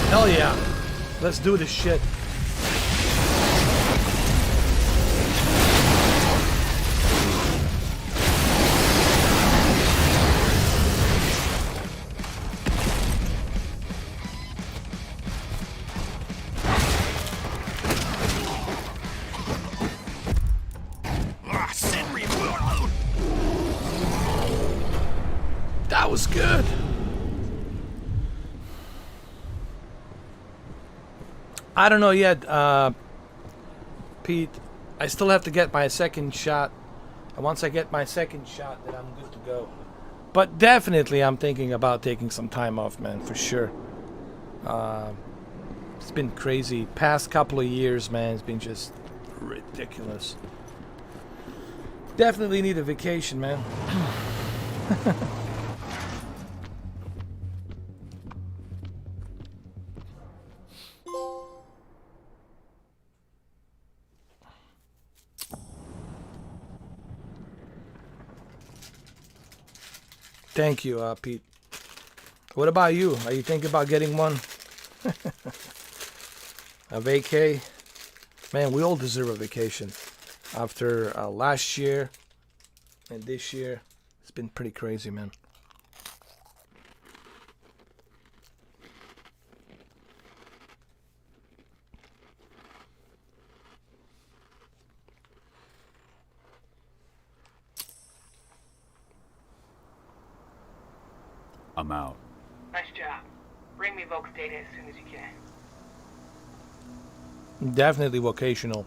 Hell yeah. Let's do this shit. That was good. I don't know yet, Pete. I still have to get my second shot. And once I get my second shot, then I'm good to go. But definitely I'm thinking about taking some time off, man, for sure. It's been crazy. Past couple of years, man, it's been just ridiculous. Definitely need a vacation, man. Thank you, Pete. What about you? Are you thinking about getting one? A vacay? Man, we all deserve a vacation. After last year and this year, it's been pretty crazy, man. I'm out. Nice job. Bring me Volk's data as soon as you can. Definitely vocational.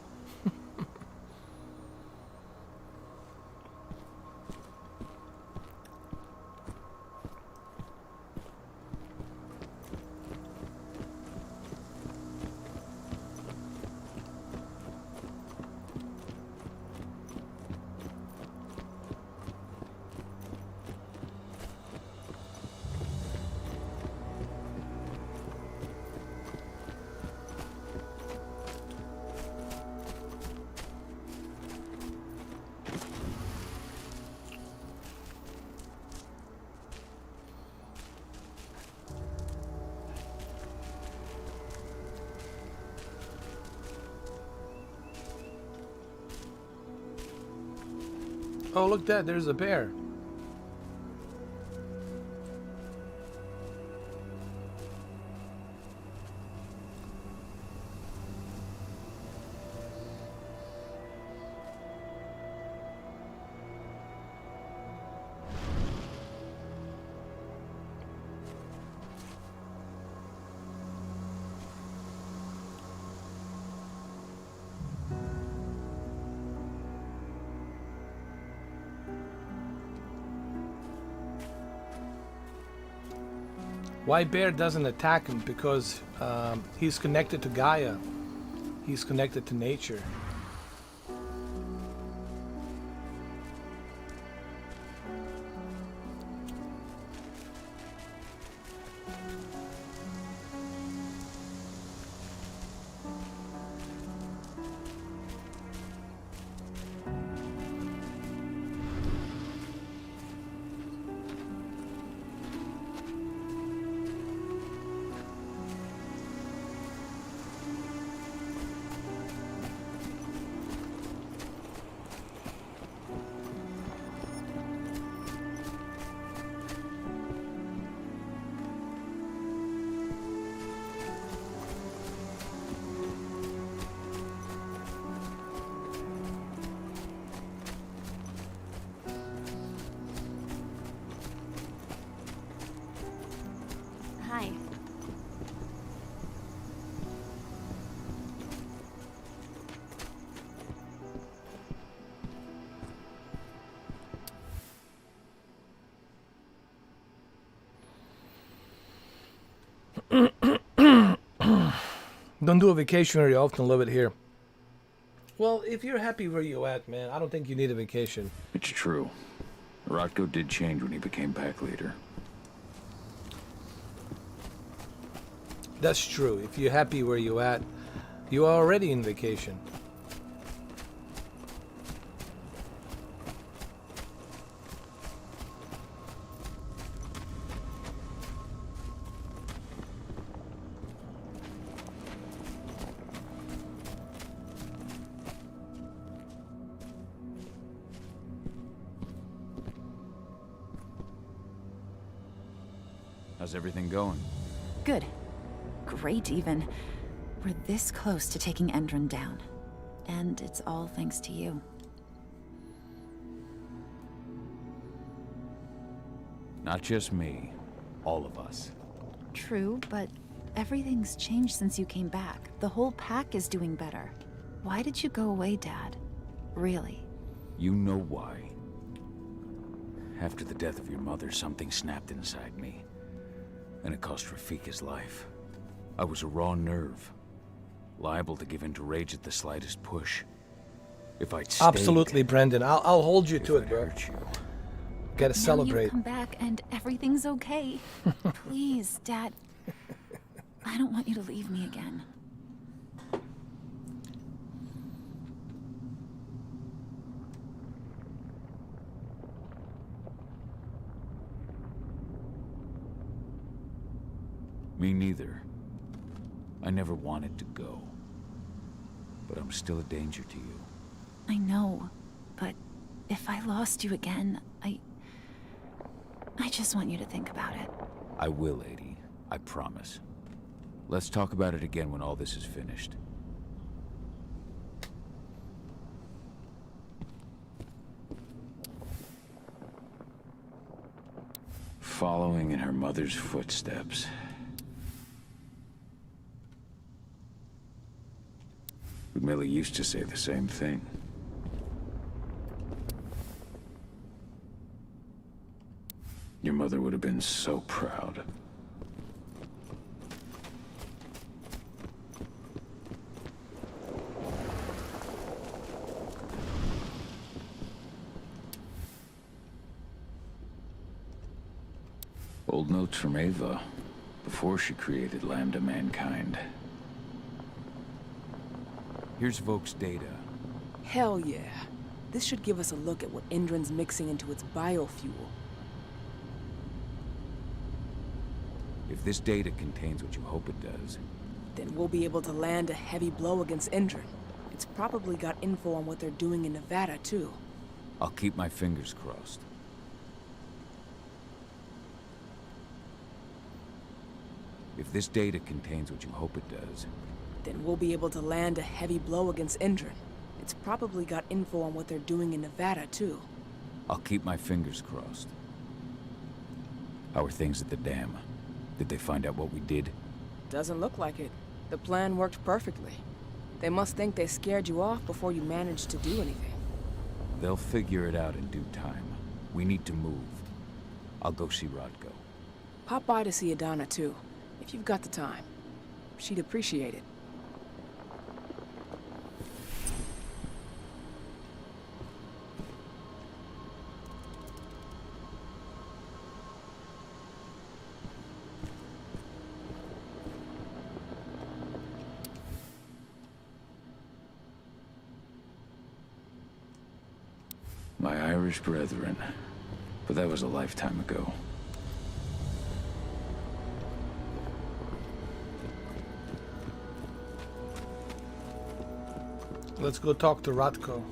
Oh, look that, there's a bear. Why Bear doesn't attack him? Because he's connected to Gaia. He's connected to nature. Hi. Don't do a vacation very often, live it here. Well, if you're happy where you're at, man, I don't think you need a vacation. It's true. Rotko did change when he became pack leader. That's true. If you're happy where you're at, you are already in vacation. How's everything going? Good. Great, even. We're this close to taking Endron down. And it's all thanks to you. Not just me. All of us. True, but everything's changed since you came back. The whole pack is doing better. Why did you go away, Dad? Really? You know why. After the death of your mother, something snapped inside me. And it cost Rafik his life. I was a raw nerve. Liable to give in to rage at the slightest push. If I'd stayed... Absolutely, Brendan. I'll hold you to it, bro. Gotta celebrate. Now you've come back and everything's okay. Please, Dad. I don't want you to leave me again. Me neither. I never wanted to go. But I'm still a danger to you. I know, but if I lost you again, I just want you to think about it. I will, Lady. I promise. Let's talk about it again when all this is finished. Following in her mother's footsteps. Millie used to say the same thing. Your mother would have been so proud. Old notes from Ava, before she created Lambda Mankind. Here's Voke's data. Hell yeah. This should give us a look at what Endron's mixing into its biofuel. If this data contains what you hope it does, then we'll be able to land a heavy blow against Endron. It's probably got info on what they're doing in Nevada, too. I'll keep my fingers crossed. If this data contains what you hope it does, Then we'll be able to land a heavy blow against Endron. It's probably got info on what they're doing in Nevada, too. I'll keep my fingers crossed. How are things at the dam? Did they find out what we did? Doesn't look like it. The plan worked perfectly. They must think they scared you off before you managed to do anything. They'll figure it out in due time. We need to move. I'll go see Rodko. Pop by to see Adana, too, if you've got the time. She'd appreciate it. My Irish brethren. But that was a lifetime ago. Let's go talk to Rodko.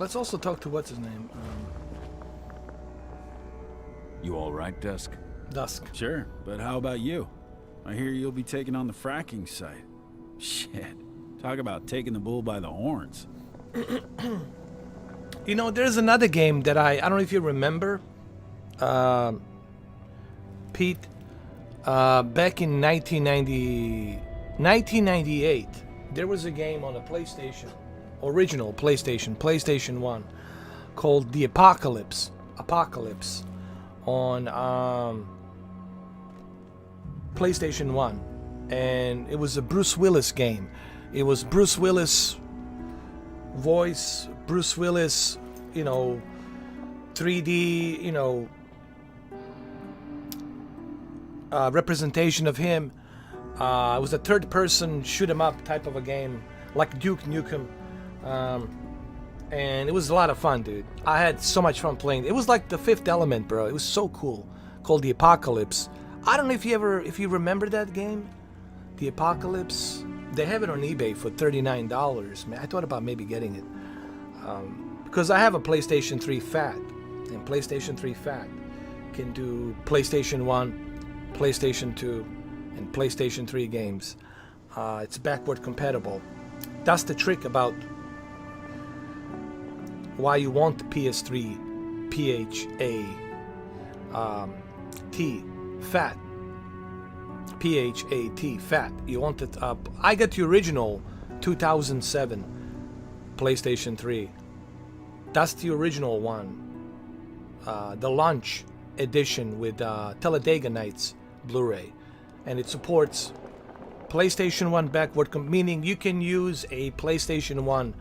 Let's also talk to what's his name? You all right, Dusk? Dusk. Sure, but how about you? I hear you'll be taking on the fracking site. Shit. Talk about taking the bull by the horns. You know, there's another game that I don't know if you remember, Pete. Back in 1998, there was a game on a PlayStation, original PlayStation 1, called The Apocalypse, on PlayStation 1, and it was a Bruce Willis game. It was Bruce Willis voice, Bruce Willis, 3D, representation of him. It was a third-person shoot-'em-up type of a game, like Duke Nukem, and it was a lot of fun, dude. I had so much fun playing. It was like the Fifth Element, bro. It was so cool. Called The Apocalypse. I don't know if you remember that game, The Apocalypse. They have it on eBay for $39. Man, I thought about maybe getting it because I have a PlayStation 3 Fat, and PlayStation 3 Fat can do PlayStation 1, PlayStation 2, and PlayStation 3 games. It's backward compatible. That's the trick about why you want the PS3 PHAT Fat. PHAT Fat. You want it up. I got the original 2007 PlayStation 3. That's the original one. The launch edition with Talladega Nights Blu-ray, and it supports PlayStation 1 backward, meaning you can use a PlayStation 1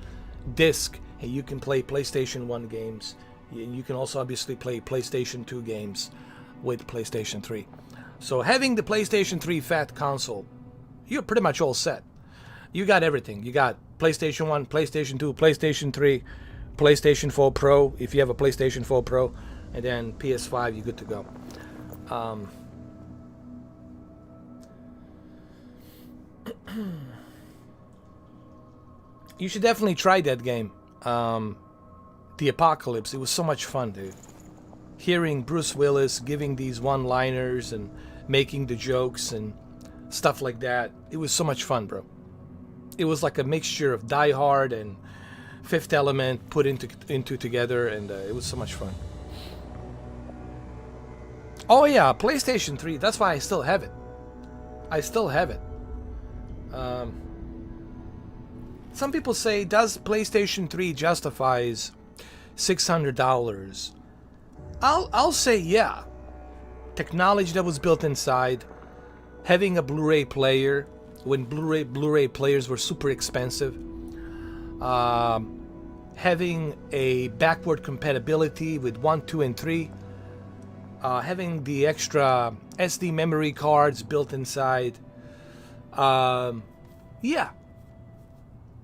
disc and you can play PlayStation 1 games. You can also obviously play PlayStation 2 games with PlayStation 3. So having the PlayStation 3 Fat console, you're pretty much all set. You got everything. You got PlayStation 1, PlayStation 2, PlayStation 3, PlayStation 4 Pro, if you have a PlayStation 4 Pro, and then PS5, you're good to go. You should definitely try that game. The Apocalypse. It was so much fun, dude. Hearing Bruce Willis giving these one-liners and making the jokes and stuff like that. It was so much fun, bro. It was like a mixture of Die Hard and Fifth Element put into together, and it was so much fun. Oh yeah, PlayStation 3. That's why I still have it. I still have it. Some people say, does PlayStation 3 justifies $600? I'll say yeah. Technology that was built inside, having a Blu-ray player when Blu-ray players were super expensive, having a backward compatibility with 1, 2, and 3, having the extra SD memory cards built inside. Yeah.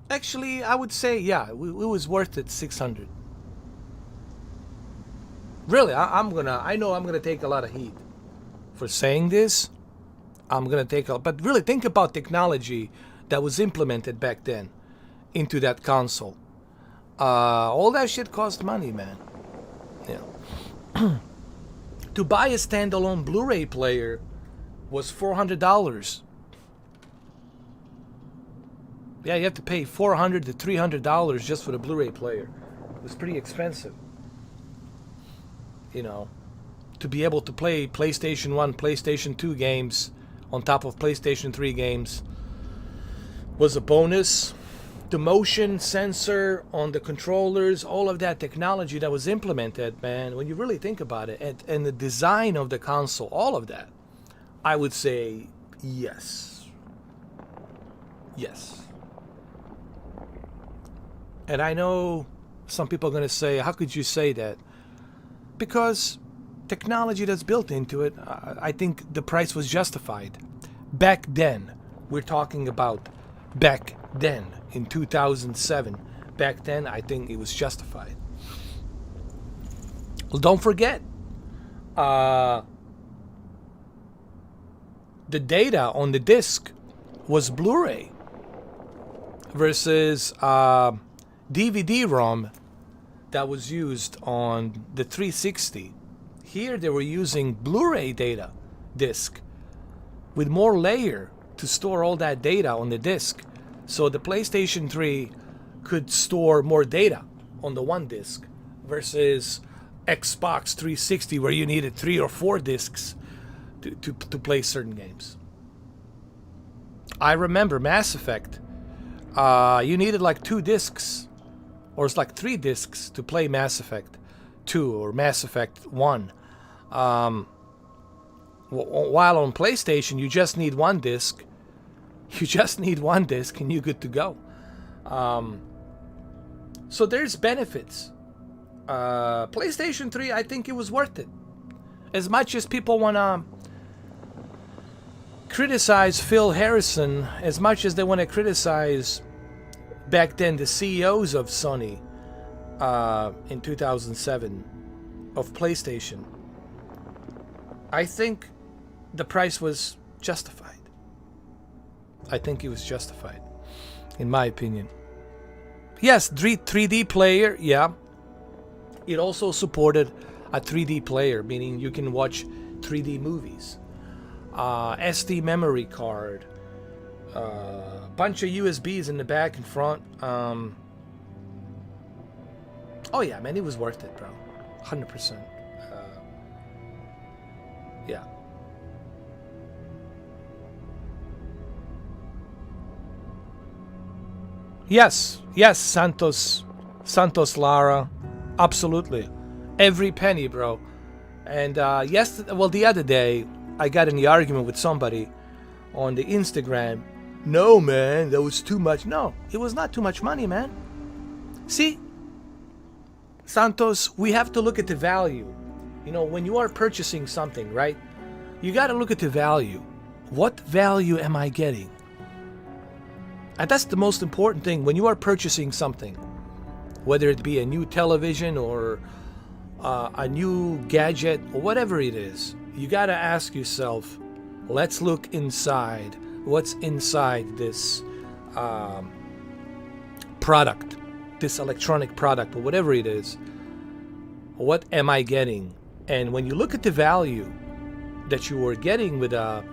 Actually, I would say yeah, it was worth it. 600. Really, I know I'm gonna take a lot of heat for saying this. But really think about technology that was implemented back then into that console. All that shit cost money, man. Yeah. To buy a standalone Blu-ray player was $400. Yeah, you have to pay $400 to $300 just for the Blu-ray player. It was pretty expensive. You know, to be able to play PlayStation 1, PlayStation 2 games on top of PlayStation 3 games was a bonus. The motion sensor on the controllers, all of that technology that was implemented, man, when you really think about it, and the design of the console, all of that, I would say yes. Yes. And I know some people are going to say, how could you say that? Because technology that's built into it, I think the price was justified. Back then, we're talking about back then, in 2007. Back then, I think it was justified. Well, don't forget, the data on the disc was Blu-ray versus DVD-ROM that was used on the 360. Here they were using Blu-ray data disc with more layer to store all that data on the disc. So the PlayStation 3 could store more data on the one disc versus Xbox 360 where you needed 3 or 4 discs to play certain games. I remember Mass Effect. You needed like 2 discs, or it's like 3 discs to play Mass Effect 2 or Mass Effect 1. While on PlayStation, you just need 1 disc. You just need 1 disc and you're good to go. So there's benefits. PlayStation 3, I think it was worth it. As much as people want to criticize Phil Harrison, as much as they want to criticize back then the CEOs of Sony in 2007 of PlayStation, I think the price was justified. I think it was justified, in my opinion. Yes, 3D player, yeah. It also supported a 3D player, meaning you can watch 3D movies. SD memory card. Bunch of USBs in the back and front. Oh yeah, man, it was worth it, bro. 100%. Yeah. Yes, Santos Lara, absolutely, every penny, bro. And the other day, I got in the argument with somebody on the Instagram. No, man, that was too much. No, it was not too much money, man. See, Santos, we have to look at the value. You know, when you are purchasing something, right? You got to look at the value. What value am I getting? And that's the most important thing when you are purchasing something, whether it be a new television or a new gadget or whatever it is. You got to ask yourself, let's look inside. What's inside this product, this electronic product or whatever it is? What am I getting? And when you look at the value that you were getting with a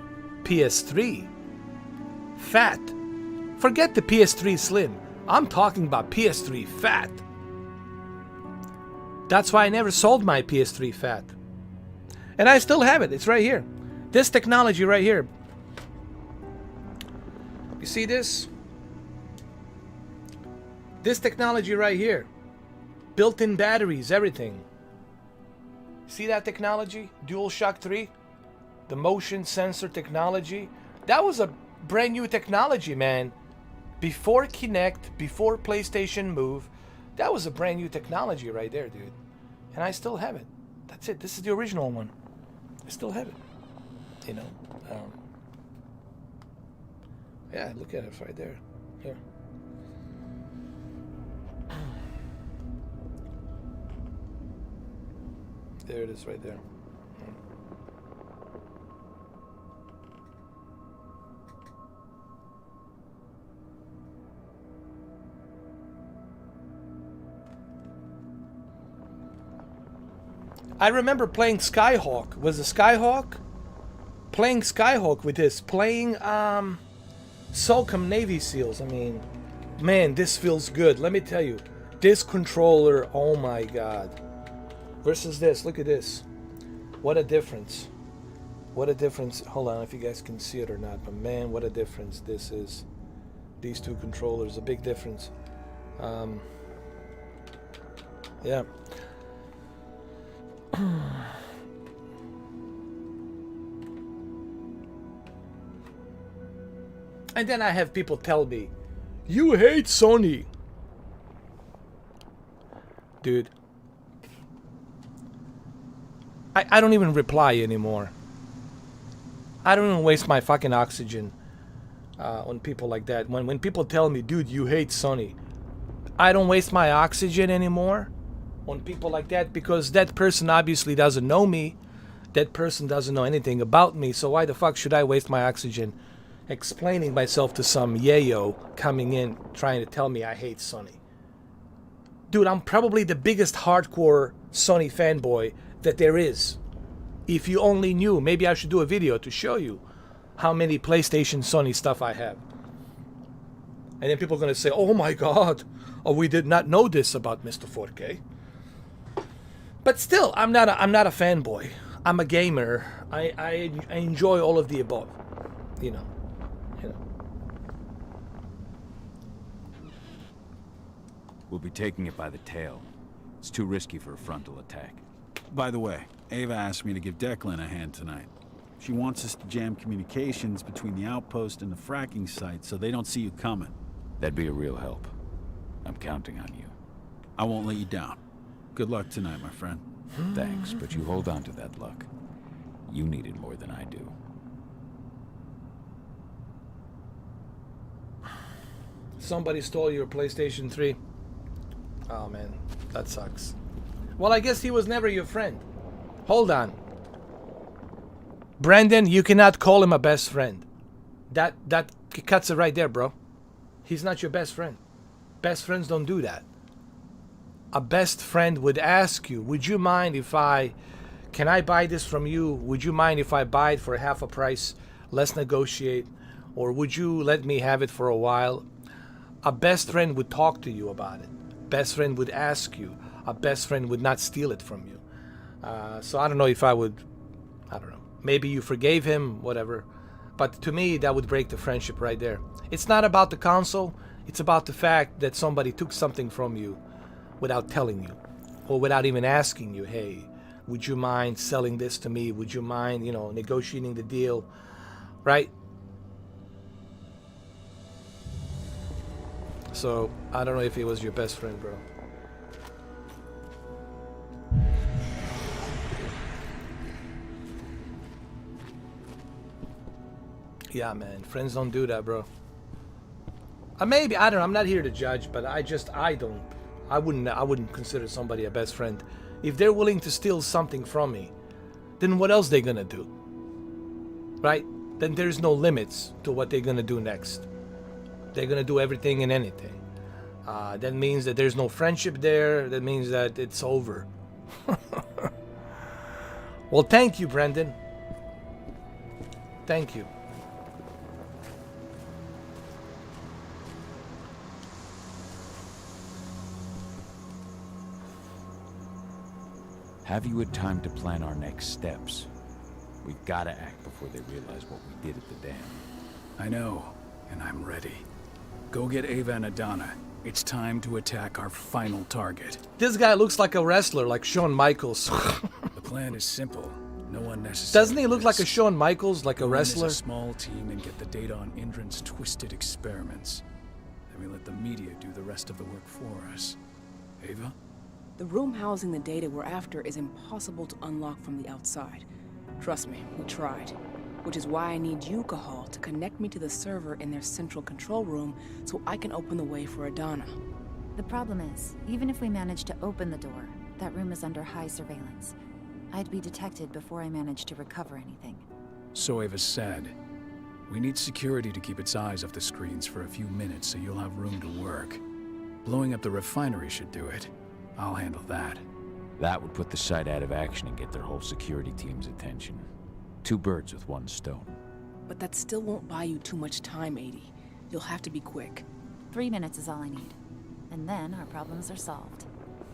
PS3 Fat, forget the PS3 Slim. I'm talking about PS3 Fat. That's why I never sold my PS3 Fat. And I still have it. It's right here. This technology right here. You see this? This technology right here. Built-in batteries, everything. See that technology? DualShock 3? The motion sensor technology. That was a brand new technology, man. Before Kinect, before PlayStation Move, that was a brand new technology right there, dude. And I still have it. That's it. This is the original one. I still have it. You know. Yeah, look at it right there. Here. There it is right there. I remember playing Skyhawk. Was it Skyhawk? Playing Skyhawk with this. Playing SOCOM Navy SEALs. I mean, man, this feels good. Let me tell you. This controller, oh my god. Versus this, look at this. What a difference. What a difference. Hold on, if you guys can see it or not. But man, what a difference this is. These two controllers, a big difference. Yeah. And then I have people tell me, you hate Sony. Dude. I don't even reply anymore. I don't even waste my fucking oxygen on people like that. When people tell me, dude, you hate Sony. I don't waste my oxygen anymore on people like that because that person obviously doesn't know me. That person doesn't know anything about me. So why the fuck should I waste my oxygen explaining myself to some yayo coming in trying to tell me I hate Sony? Dude, I'm probably the biggest hardcore Sony fanboy that there is. If you only knew, maybe I should do a video to show you how many PlayStation Sony stuff I have. And then people are going to say, oh my god, oh, we did not know this about Mr. 4K. But still, I'm not a fanboy. I'm a gamer. I enjoy all of the above. You know. We'll be taking it by the tail. It's too risky for a frontal attack. By the way, Ava asked me to give Declan a hand tonight. She wants us to jam communications between the outpost and the fracking site so they don't see you coming. That'd be a real help. I'm counting on you. I won't let you down. Good luck tonight, my friend. Thanks, but you hold on to that luck. You need it more than I do. Somebody stole your PlayStation 3. Oh man, that sucks. Well, I guess he was never your friend. Hold on. Brandon, you cannot call him a best friend. That cuts it right there, bro. He's not your best friend. Best friends don't do that. A best friend would ask you, would you mind if can I buy this from you? Would you mind if I buy it for half a price? Let's negotiate. Or would you let me have it for a while? A best friend would talk to you about it. Best friend would ask you. A best friend would not steal it from you. So I don't know if I would, I don't know. Maybe you forgave him, whatever. But to me, that would break the friendship right there. It's not about the console. It's about the fact that somebody took something from you without telling you. Or without even asking you, hey, would you mind selling this to me? Would you mind, negotiating the deal? Right? So, I don't know if he was your best friend, bro. Yeah, man. Friends don't do that, bro. Maybe, I don't know. I'm not here to judge, but I wouldn't consider somebody a best friend. If they're willing to steal something from me, then what else they gonna do? Right? Then there's no limits to what they're gonna do next. They're gonna do everything and anything. That means that there's no friendship there. That means that it's over. Well, thank you, Brendan. Thank you. Have you had time to plan our next steps? We've got to act before they realize what we did at the dam. I know, and I'm ready. Go get Ava and Adana. It's time to attack our final target. This guy looks like a wrestler, like Shawn Michaels. The plan is simple. No one necessarily. Doesn't he look like a Shawn Michaels, like a wrestler? A small team and get the data on Indran's twisted experiments. Then we let the media do the rest of the work for us. Ava? The room housing the data we're after is impossible to unlock from the outside. Trust me, we tried. Which is why I need you, Cahal, to connect me to the server in their central control room so I can open the way for Adana. The problem is, even if we manage to open the door, that room is under high surveillance. I'd be detected before I manage to recover anything. So Ava's sad. We need security to keep its eyes off the screens for a few minutes so you'll have room to work. Blowing up the refinery should do it. I'll handle that. That would put the site out of action and get their whole security team's attention. 2 birds with 1 stone. But that still won't buy you too much time, 80. You'll have to be quick. 3 minutes is all I need. And then our problems are solved.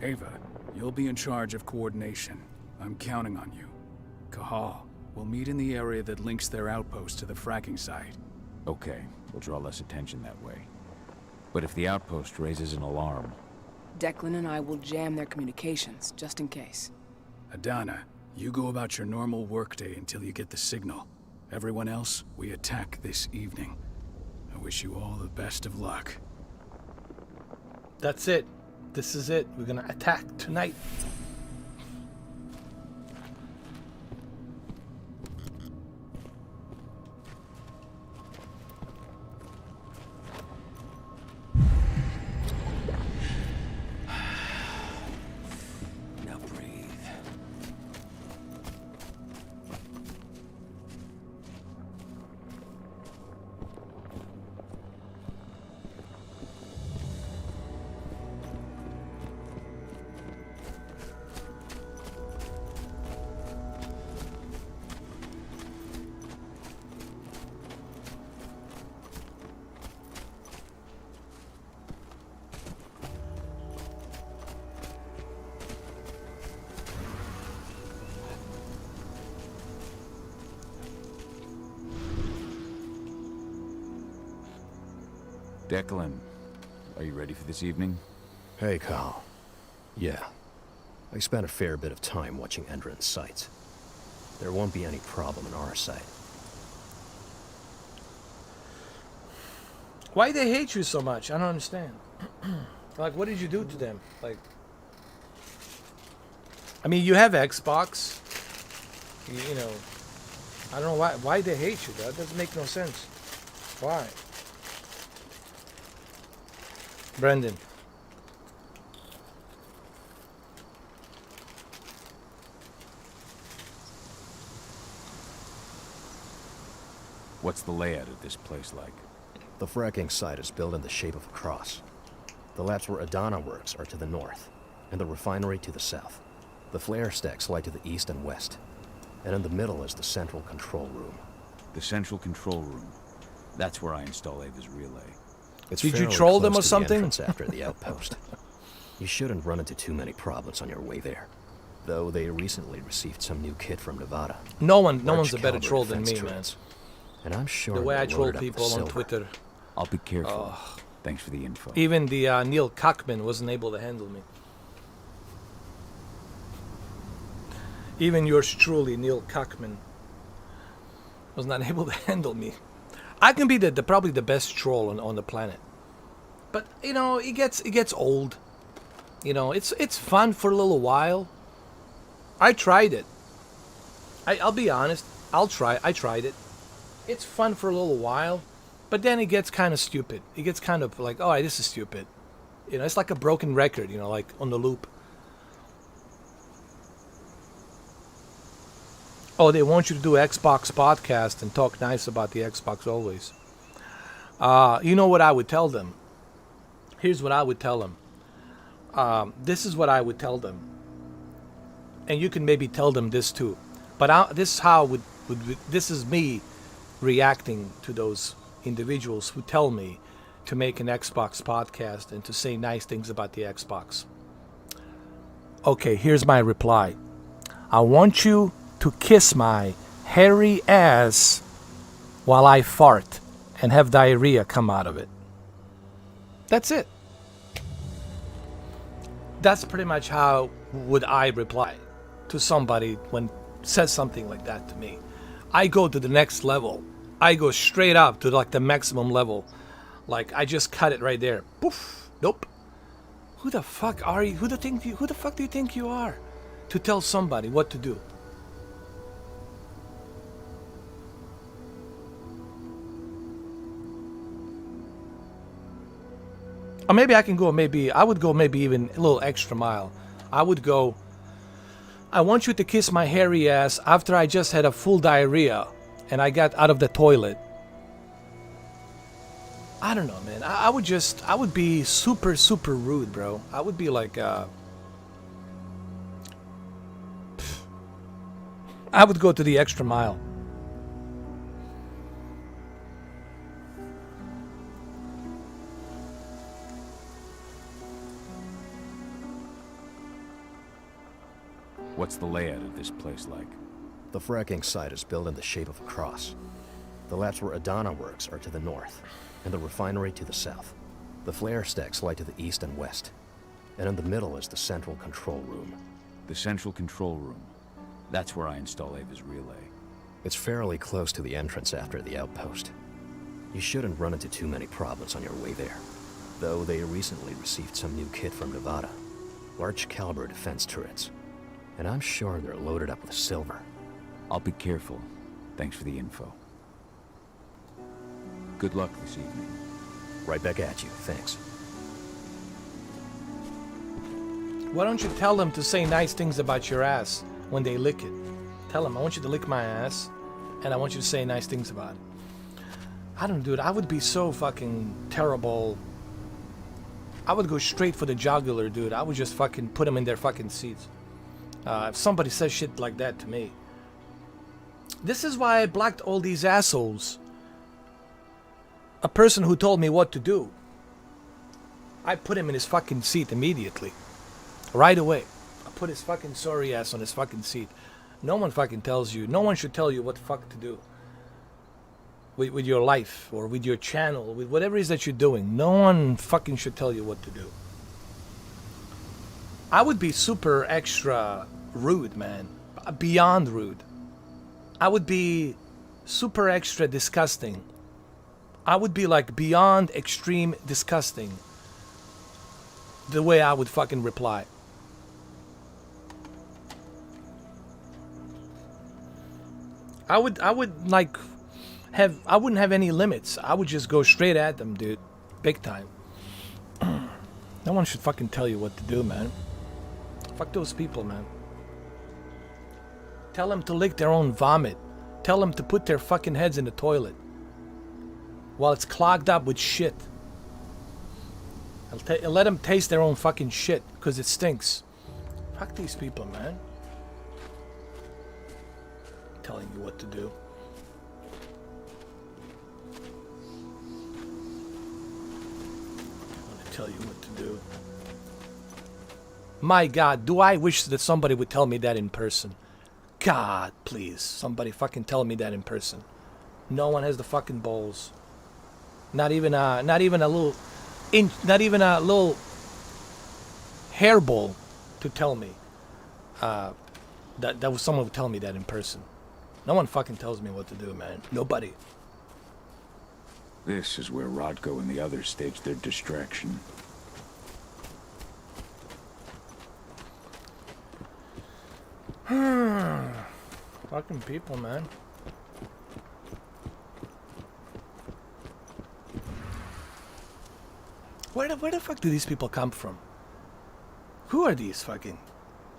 Ava, you'll be in charge of coordination. I'm counting on you. Cahal, we'll meet in the area that links their outpost to the fracking site. Okay, we'll draw less attention that way. But if the outpost raises an alarm... Declan and I will jam their communications, just in case. Adana, you go about your normal workday until you get the signal. Everyone else, we attack this evening. I wish you all the best of luck. That's it. This is it. We're gonna attack tonight. Now breathe. Declan, are you ready for this evening? Hey, Kyle. Yeah. I spent a fair bit of time watching Endron's sites. There won't be any problem on our side. Why they hate you so much? I don't understand. Like, what did you do to them? Like, I mean, you have Xbox. You know, I don't know why they hate you. That doesn't make no sense. Why? Brendan. What's the layout of this place like? The fracking site is built in the shape of a cross. The labs where Adana works are to the north, and the refinery to the south. The flare stacks lie to the east and west. And in the middle is the central control room. The central control room. That's where I install Ava's relay. It's Did you fairly troll them close or to the something? entrance after the outpost. You shouldn't run into too many problems on your way there. Though they recently received some new kit from Nevada. No one's Large a better caliber troll than defense me, man. turrets. And I'm sure The way I they're troll loaded up with people on silver. Twitter. I'll be careful. Thanks for the info. Even the Neil Cockman wasn't able to handle me. Even yours truly, Neil Cockman, was not able to handle me. I can be the probably the best troll on the planet. But you know, it gets old. You know, it's fun for a little while. I tried it. I'll be honest. I tried it. It's fun for a little while, but then it gets kind of stupid. It gets kind of like, oh, this is stupid. You know, it's like a broken record, you know, like on the loop. Oh, they want you to do Xbox podcast and talk nice about the Xbox always. You know what I would tell them? Here's what I would tell them. This is what I would tell them. And you can maybe tell them this too. But this is how this is me reacting to those individuals who tell me to make an Xbox podcast and to say nice things about the Xbox. Okay, here's my reply. I want you to kiss my hairy ass while I fart and have diarrhea come out of it. That's it. That's pretty much how would I reply to somebody when says something like that to me. I go to the next level. I go straight up to like the maximum level. Like I just cut it right there. Poof. Nope. Who the fuck are you? Who the fuck do you think you are to tell somebody what to do? Or maybe I can go, I would go maybe even a little extra mile. I would go, I want you to kiss my hairy ass after I just had a full diarrhea and I got out of the toilet. I don't know, man. I would be super, super rude, bro. I would be like, I would go to the extra mile. What's the layout of this place like? The fracking site is built in the shape of a cross. The labs where Adana works are to the north, and the refinery to the south. The flare stacks lie to the east and west, and in the middle is the central control room. The central control room. That's where I install Ava's relay. It's fairly close to the entrance after the outpost. You shouldn't run into too many problems on your way there, though they recently received some new kit from Nevada. Large caliber defense turrets. And I'm sure they're loaded up with silver. I'll be careful. Thanks for the info. Good luck this evening. Right back at you, thanks. Why don't you tell them to say nice things about your ass when they lick it? Tell them, I want you to lick my ass, and I want you to say nice things about it. I don't know, dude. I would be so fucking terrible. I would go straight for the jugular, dude. I would just fucking put them in their fucking seats. If somebody says shit like that to me. This is why I blocked all these assholes. A person who told me what to do. I put him in his fucking seat immediately. Right away. I put his fucking sorry ass on his fucking seat. No one fucking tells you. No one should tell you what the fuck to do. With your life, or with your channel, with whatever it is that you're doing. No one fucking should tell you what to do. I would be super extra rude, man. Beyond rude. I would be super extra disgusting. I would be like beyond extreme disgusting. The way I would fucking reply. I would like I wouldn't have any limits. I would just go straight at them, dude. Big time. No one should fucking tell you what to do, man. Fuck those people, man. Tell them to lick their own vomit. Tell them to put their fucking heads in the toilet while it's clogged up with shit. I'll let them taste their own fucking shit because it stinks. Fuck these people, man. Telling you what to do. I want to tell you what to do. My God, do I wish that somebody would tell me that in person. God, please, somebody fucking tell me that in person. No one has the fucking balls. Not even a little hairball to tell me that someone would tell me that in person. No one fucking tells me what to do, man. Nobody. This is where Rodko and the others staged their distraction. Fucking people, man. Where the fuck do these people come from? Who are these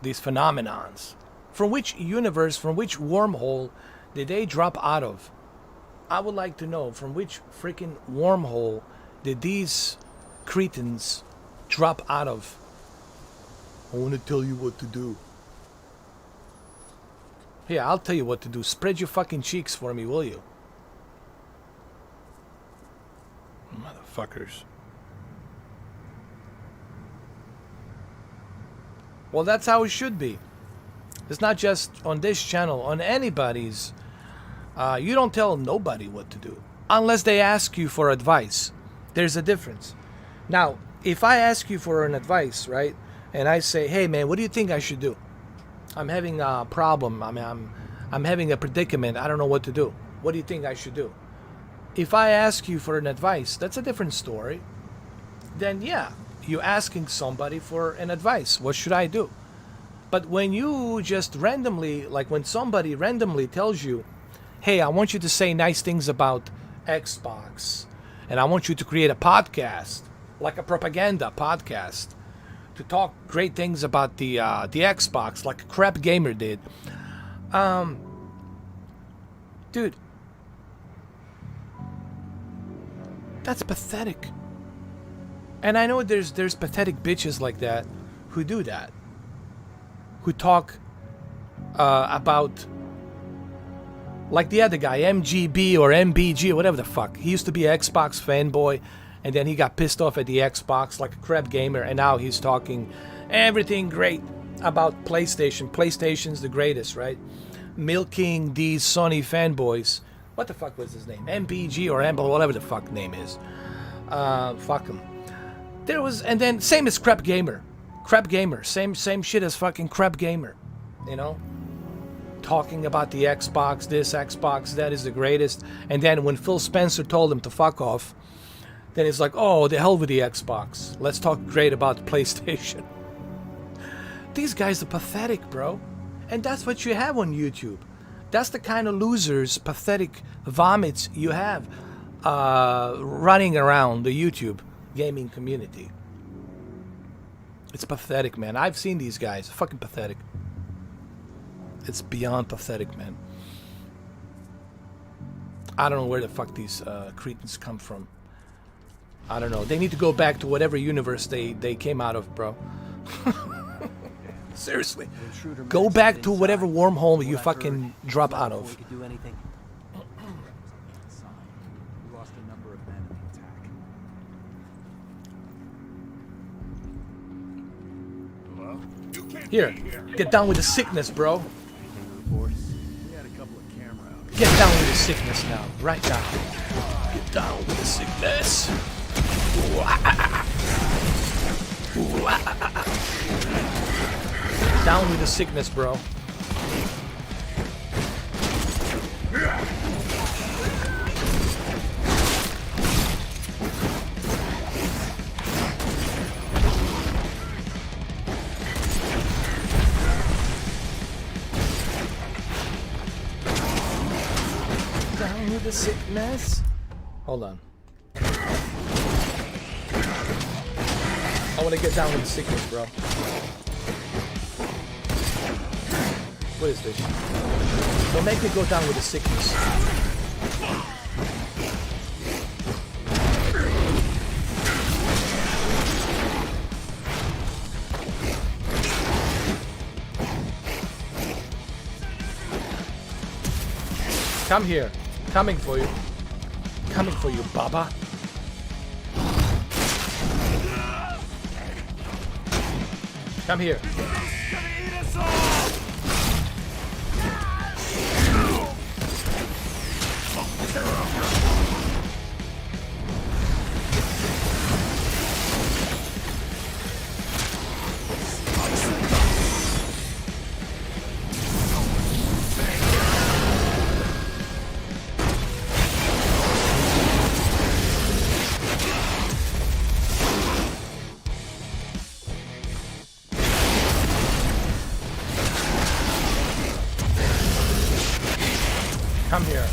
phenomenons? From which universe, from which wormhole did they drop out of? I would like to know from which freaking wormhole did these cretins drop out of? I want to tell you what to do. Yeah, I'll tell you what to do. Spread your fucking cheeks for me, will you? Motherfuckers. Well, that's how it should be. It's not just on this channel, on anybody's. You don't tell nobody what to do. Unless they ask you for advice. There's a difference. Now, if I ask you for an advice, right? And I say, hey man, what do you think I should do? I'm having a problem. I mean, I'm having a predicament. I don't know what to do. What do you think I should do? If I ask you for an advice, that's a different story. Then yeah, you're asking somebody for an advice. What should I do? But when you just randomly, like when somebody randomly tells you, hey, I want you to say nice things about Xbox, and I want you to create a podcast, like a propaganda podcast, to talk great things about the Xbox, like Crap Gamer did. Dude, that's pathetic. And I know there's pathetic bitches like that who do that, who talk about Like the other guy, MGB or MBG or whatever the fuck. He used to be an Xbox fanboy, and then he got pissed off at the Xbox like a crap gamer, and now he's talking everything great about PlayStation. PlayStation's the greatest, right? Milking these Sony fanboys. What the fuck was his name? MBG or Amble, whatever the fuck name is. Fuck him. There was, and then same as Crap Gamer. Crap Gamer, same shit as fucking Crap Gamer. You know? Talking about the Xbox, this Xbox, that is the greatest. And then when Phil Spencer told him to fuck off, then it's like, oh, the hell with the Xbox. Let's talk great about PlayStation. These guys are pathetic, bro. And that's what you have on YouTube. That's the kind of losers, pathetic vomits you have running around the YouTube gaming community. It's pathetic, man. I've seen these guys. Fucking pathetic. It's beyond pathetic, man. I don't know where the fuck these cretins come from. I don't know. They need to go back to whatever universe they came out of, bro. Seriously. Go back to whatever wormhole you fucking drop out of. Here, get down with the sickness, bro. Get down with the sickness now, right now. Get down with the sickness. Down with the sickness, bro. Down with the sickness. Hold on. I want to get down with the sickness, bro. What is this? Don't make me go down with the sickness. Come here. Coming for you. Coming for you, Baba. Come here. Come here.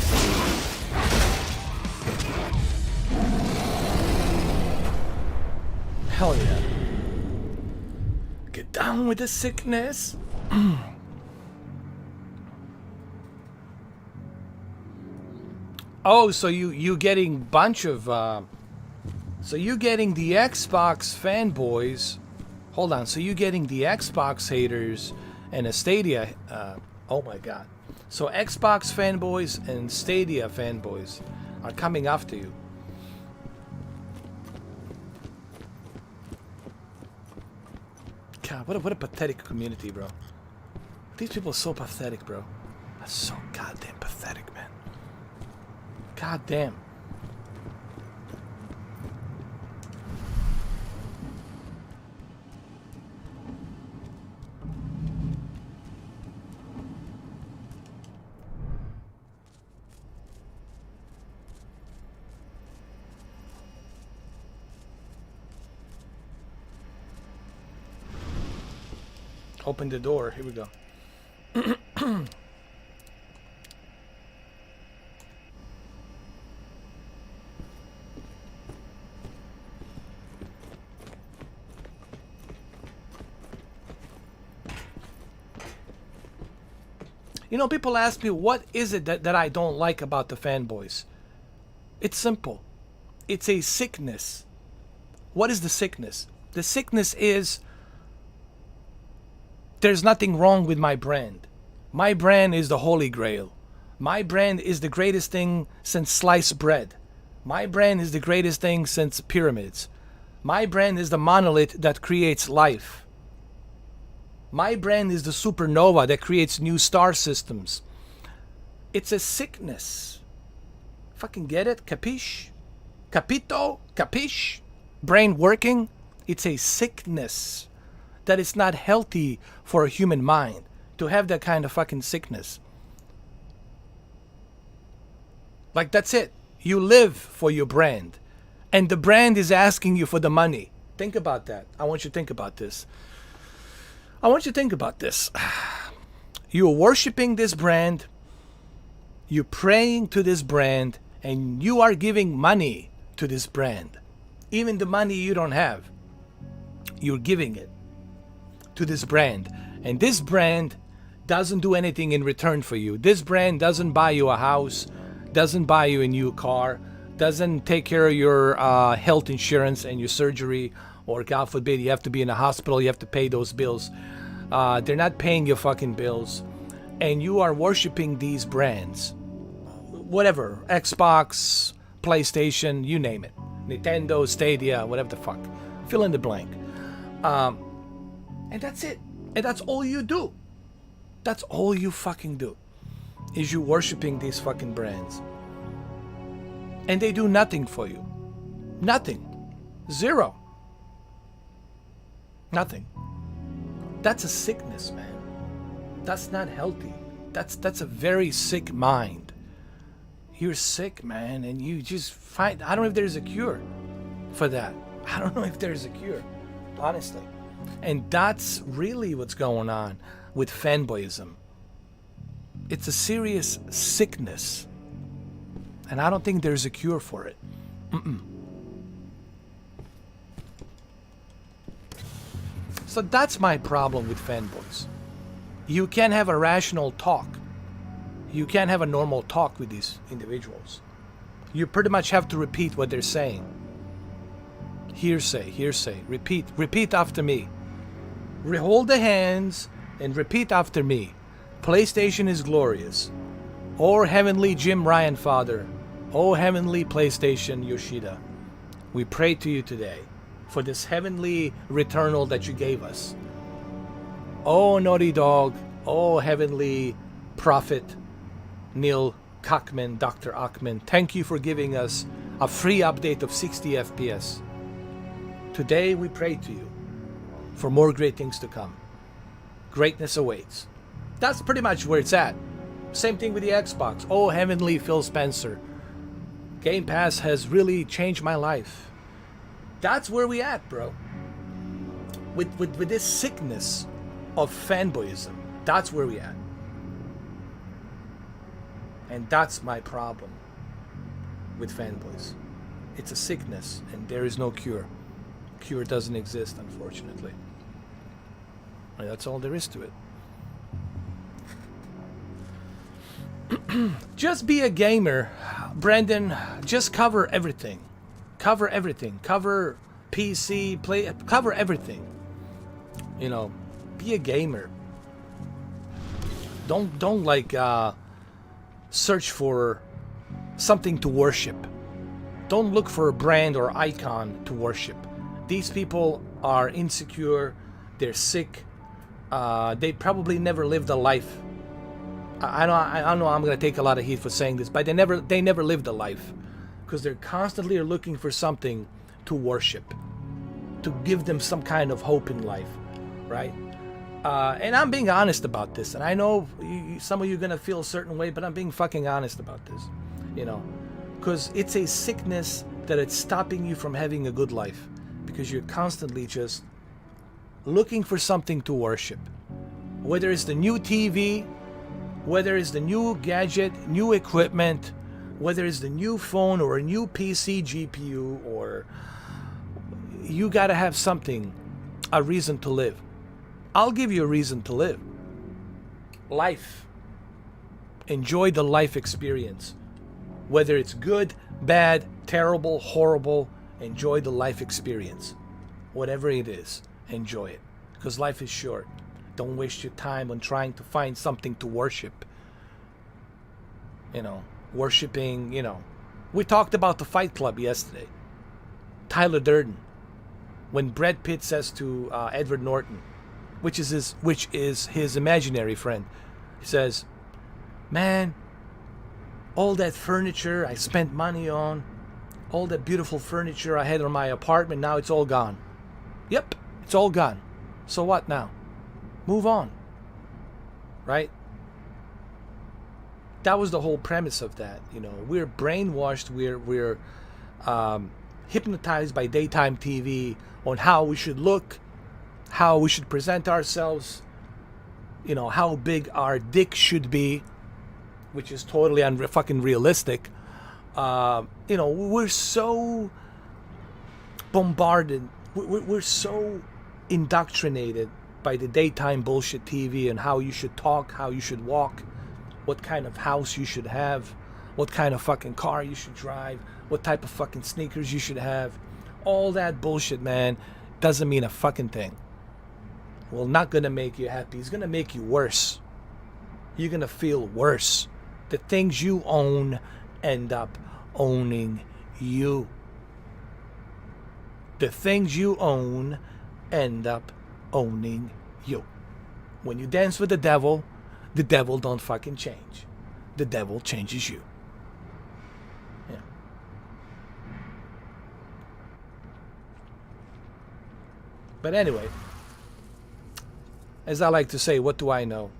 Hell yeah. Get down with the sickness. Oh, so you getting bunch of so you getting the Xbox fanboys. Hold on, so you getting the Xbox haters and a Stadia oh my god. So Xbox fanboys and Stadia fanboys are coming after you. God, what a pathetic community, bro. These people are so pathetic, bro. That's so goddamn pathetic, man. God damn. Open the door. Here we go. You know, people ask me, what is it that I don't like about the fanboys? It's simple. It's a sickness. What is the sickness? The sickness is there's nothing wrong with my brand. My brand is the Holy Grail. My brand is the greatest thing since sliced bread. My brand is the greatest thing since pyramids. My brand is the monolith that creates life. My brand is the supernova that creates new star systems. It's a sickness. Fucking get it? Capiche? Capito? Capiche? Brain working? It's a sickness that is not healthy for a human mind to have that kind of fucking sickness. Like, that's it. You live for your brand. And the brand is asking you for the money. Think about that. I want you to think about this. I want you to think about this. You're worshiping this brand. You're praying to this brand. And you are giving money to this brand. Even the money you don't have. You're giving it to this brand. And this brand doesn't do anything in return for you. This brand doesn't buy you a house. Doesn't buy you a new car. Doesn't take care of your health insurance and your surgery. Or God forbid, you have to be in a hospital. You have to pay those bills. They're not paying your fucking bills. And you are worshiping these brands. Whatever. Xbox, PlayStation, you name it. Nintendo, Stadia, whatever the fuck. Fill in the blank. And that's it. And that's all you do. That's all you fucking do. Is you worshiping these fucking brands. And they do nothing for you. Nothing. Zero. Nothing. That's a sickness, man. That's not healthy. That's a very sick mind. You're sick, man, and you just find... I don't know if there's a cure for that. I don't know if there's a cure, honestly. And that's really what's going on with fanboyism. It's a serious sickness. And I don't think there's a cure for it. So that's my problem with fanboys. You can't have a rational talk. You can't have a normal talk with these individuals. You pretty much have to repeat what they're saying. Hearsay, hearsay. Repeat after me. Hold the hands and repeat after me. PlayStation is glorious. Oh, heavenly Jim Ryan Father. Oh, heavenly PlayStation Yoshida. We pray to you today for this heavenly returnal that you gave us. Oh, Naughty Dog. Oh, heavenly prophet Neil Cockman, Dr. Ackman. Thank you for giving us a free update of 60 FPS. Today we pray to you for more great things to come. Greatness awaits. That's pretty much where it's at. Same thing with the Xbox. Oh, heavenly Phil Spencer. Game Pass has really changed my life. That's where we at, bro. With this sickness of fanboyism. That's where we at. And that's my problem with fanboys. It's a sickness, and there is no cure. Cure doesn't exist, unfortunately. And that's all there is to it. Just be a gamer, Brandon. Just cover everything. Cover everything. Cover PC, cover everything. You know, be a gamer. Don't like search for something to worship. Don't look for a brand or icon to worship. These people are insecure. They're sick. They probably never lived a life. I know I'm gonna take a lot of heat for saying this, but they never lived a life, because they're constantly looking for something to worship, to give them some kind of hope in life, right? And I'm being honest about this, and I know some of you are gonna feel a certain way, but I'm being fucking honest about this, you know, because it's a sickness that it's stopping you from having a good life, because you're constantly just looking for something to worship, whether it's the new TV, whether it's the new gadget, new equipment, whether it's the new phone or a new PC GPU, or you gotta have something, a reason to live. I'll give you a reason to live. Life. Enjoy the life experience. Whether it's good, bad, terrible, horrible, enjoy the life experience. Whatever it is, enjoy it. Because life is short. Don't waste your time on trying to find something to worship. you know, worshipping, you know. We talked about the Fight Club yesterday. Tyler Durden, when Brad Pitt says to Edward Norton, which is his imaginary friend, he says, "Man, all that furniture I spent money on, all that beautiful furniture I had in my apartment, now it's all gone. Yep, it's all gone. So what now? Move on." Right? That was the whole premise of that. You know, we're brainwashed. We're hypnotized by daytime TV on how we should look, how we should present ourselves. You know, how big our dick should be, which is totally fucking realistic. You know, we're so bombarded. We're so indoctrinated by the daytime bullshit TV and how you should talk, how you should walk, what kind of house you should have, what kind of fucking car you should drive, what type of fucking sneakers you should have. All that bullshit, man, doesn't mean a fucking thing. Well, not gonna make you happy. It's gonna make you worse. You're gonna feel worse. The things you own end up owning you. The things you own end up owning you. When you dance with the devil don't fucking change. The devil changes you. Yeah. But anyway, as I like to say, what do I know?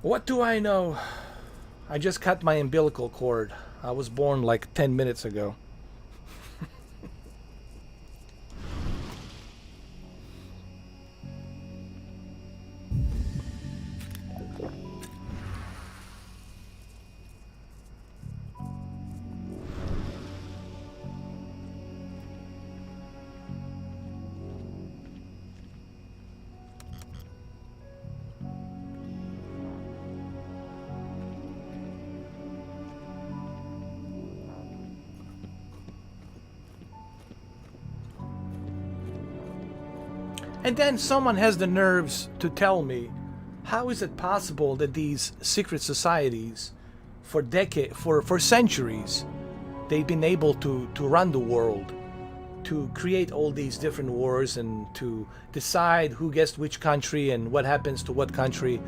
What do I know? I just cut my umbilical cord. I was born like 10 minutes ago. And then someone has the nerves to tell me, how is it possible that these secret societies, for centuries, they've been able to run the world, to create all these different wars and to decide who gets which country and what happens to what country.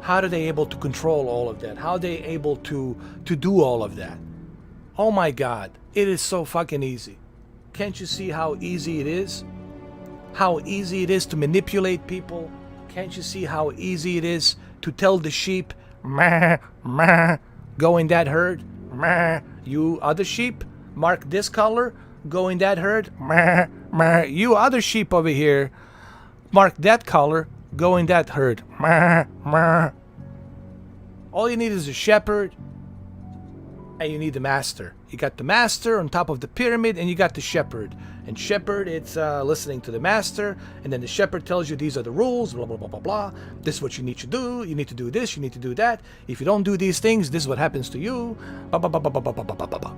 How are they able to control all of that? How are they able to do all of that? Oh my God, it is so fucking easy. Can't you see how easy it is? How easy it is to manipulate people? Can't you see how easy it is to tell the sheep, "Meh, meh, go in that herd"? Meh. You other sheep, mark this color, go in that herd. Meh, meh. You other sheep over here, mark that color, go in that herd. Meh, meh. All you need is a shepherd, and you need the master. You got the master on top of the pyramid, and you got the shepherd. And shepherd, it's listening to the master, and then the shepherd tells you these are the rules, blah, blah, blah, blah, blah. This is what you need to do. You need to do this, you need to do that. If you don't do these things, this is what happens to you. Blah, blah, blah, blah, blah, blah, blah, blah, blah.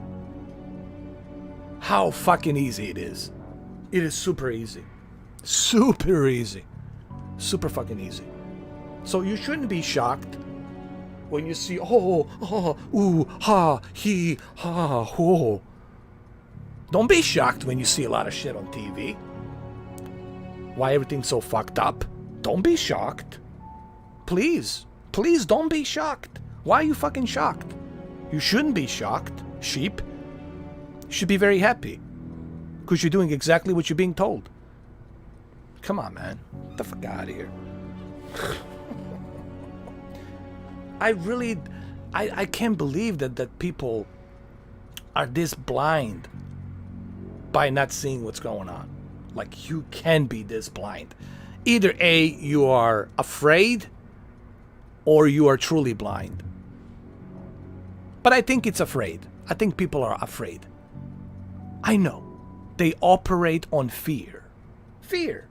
How fucking easy it is. It is super easy. Super easy. Super fucking easy. So you shouldn't be shocked when you see, oh, ooh, ha, he, ha, ho. Don't be shocked when you see a lot of shit on TV. Why everything's so fucked up. Don't be shocked. Please. Please don't be shocked. Why are you fucking shocked? You shouldn't be shocked, sheep. You should be very happy. Because you're doing exactly what you're being told. Come on, man. Get the fuck out of here. I can't believe that people are this blind by not seeing what's going on. Like, you can be this blind. Either A, you are afraid, or you are truly blind. But I think it's afraid. I think people are afraid. I know. They operate on fear. Fear.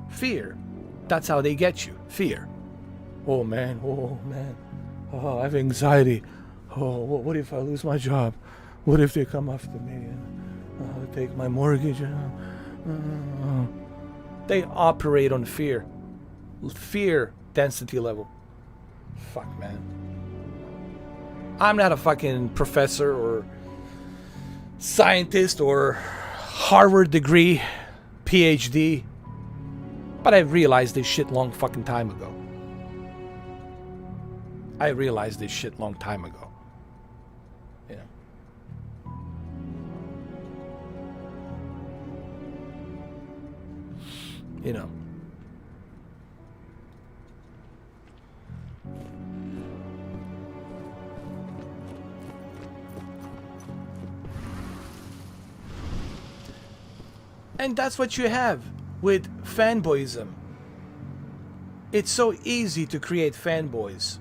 Fear. That's how they get you. Fear. Oh man. Oh man. Oh, I have anxiety. Oh, what if I lose my job? What if they come after me and take my mortgage? They operate on fear. Fear density level. Fuck, man. I'm not a fucking professor or scientist or Harvard degree, PhD, but I realized this shit long fucking time ago. I realized this shit long time ago. You know. You know. And that's what you have with fanboyism. It's so easy to create fanboys.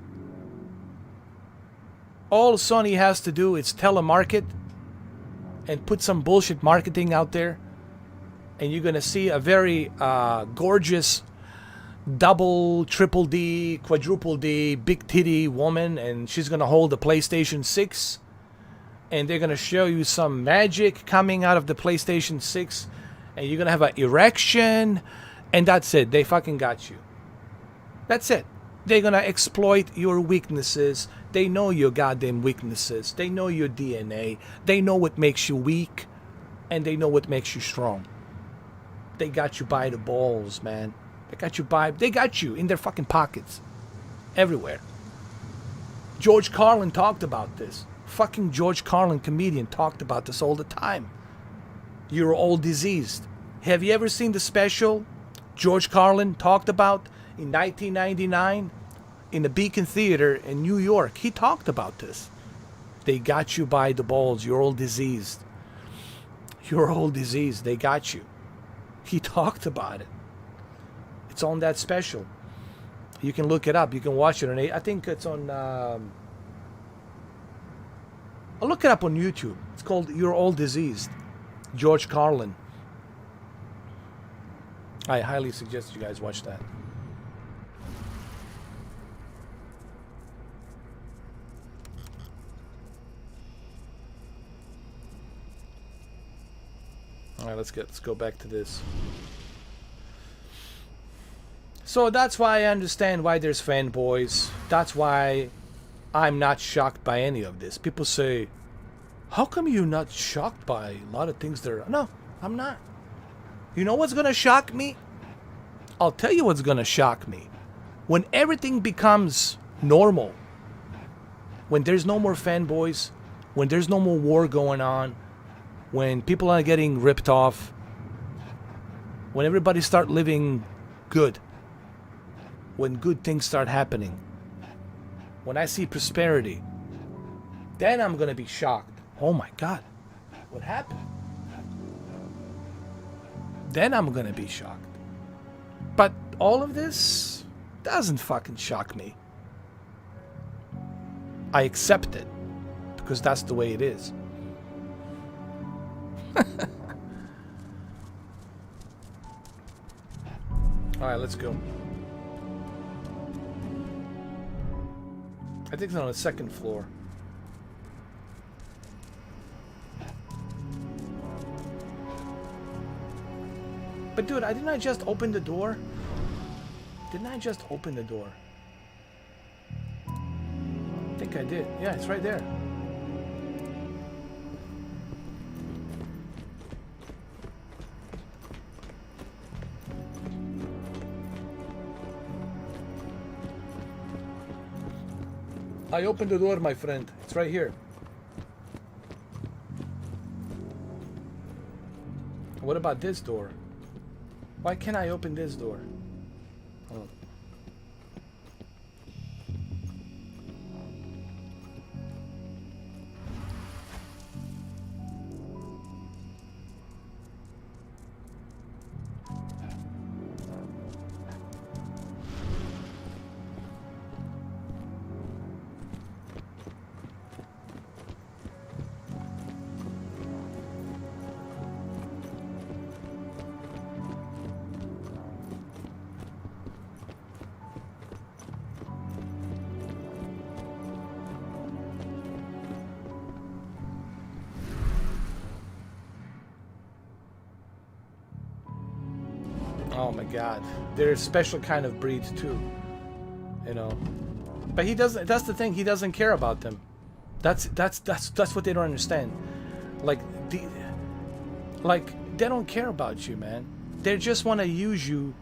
All Sony has to do is telemarket and put some bullshit marketing out there, and you're gonna see a very gorgeous double, triple D, quadruple D, big titty woman, and she's gonna hold the PlayStation 6, and they're gonna show you some magic coming out of the PlayStation 6, and you're gonna have an erection, and that's it. They fucking got you. That's it. They're gonna exploit your weaknesses. They know your goddamn weaknesses. They know your DNA. They know what makes you weak, and they know what makes you strong. They got you by the balls, man. They got you in their fucking pockets. Everywhere. George Carlin talked about this. Fucking George Carlin, comedian, talked about this all the time. You're all diseased. Have you ever seen the special George Carlin talked about in 1999 in the Beacon Theater in New York? He talked about this. They got you by the balls. You're all diseased. You're all diseased. They got you. He talked about it. It's on that special. You can look it up. You can watch it on. I think it's on. I'll look it up on YouTube. It's called "You're All Diseased." George Carlin. I highly suggest you guys watch that. All right, let's go back to this. So that's why I understand why there's fanboys. That's why I'm not shocked by any of this. People say, how come you're not shocked by a lot of things there? No, I'm not. You know what's gonna shock me? I'll tell you what's gonna shock me. When everything becomes normal. When there's no more fanboys. When there's no more war going on. When people are getting ripped off. When everybody start living good. When good things start happening. When I see prosperity. Then I'm gonna be shocked. Oh my God, what happened? Then I'm gonna be shocked. But all of this doesn't fucking shock me. I accept it because that's the way it is. Alright, let's go. I think it's on the second floor. But dude, didn't I just open the door? Didn't I just open the door? I think I did. Yeah, it's right there. I opened the door, my friend. It's right here. What about this door? Why can't I open this door? Oh. Oh my God, they're a special kind of breed too, you know. But he doesn't. That's the thing. He doesn't care about them. That's what they don't understand. Like they don't care about you, man. They just want to use you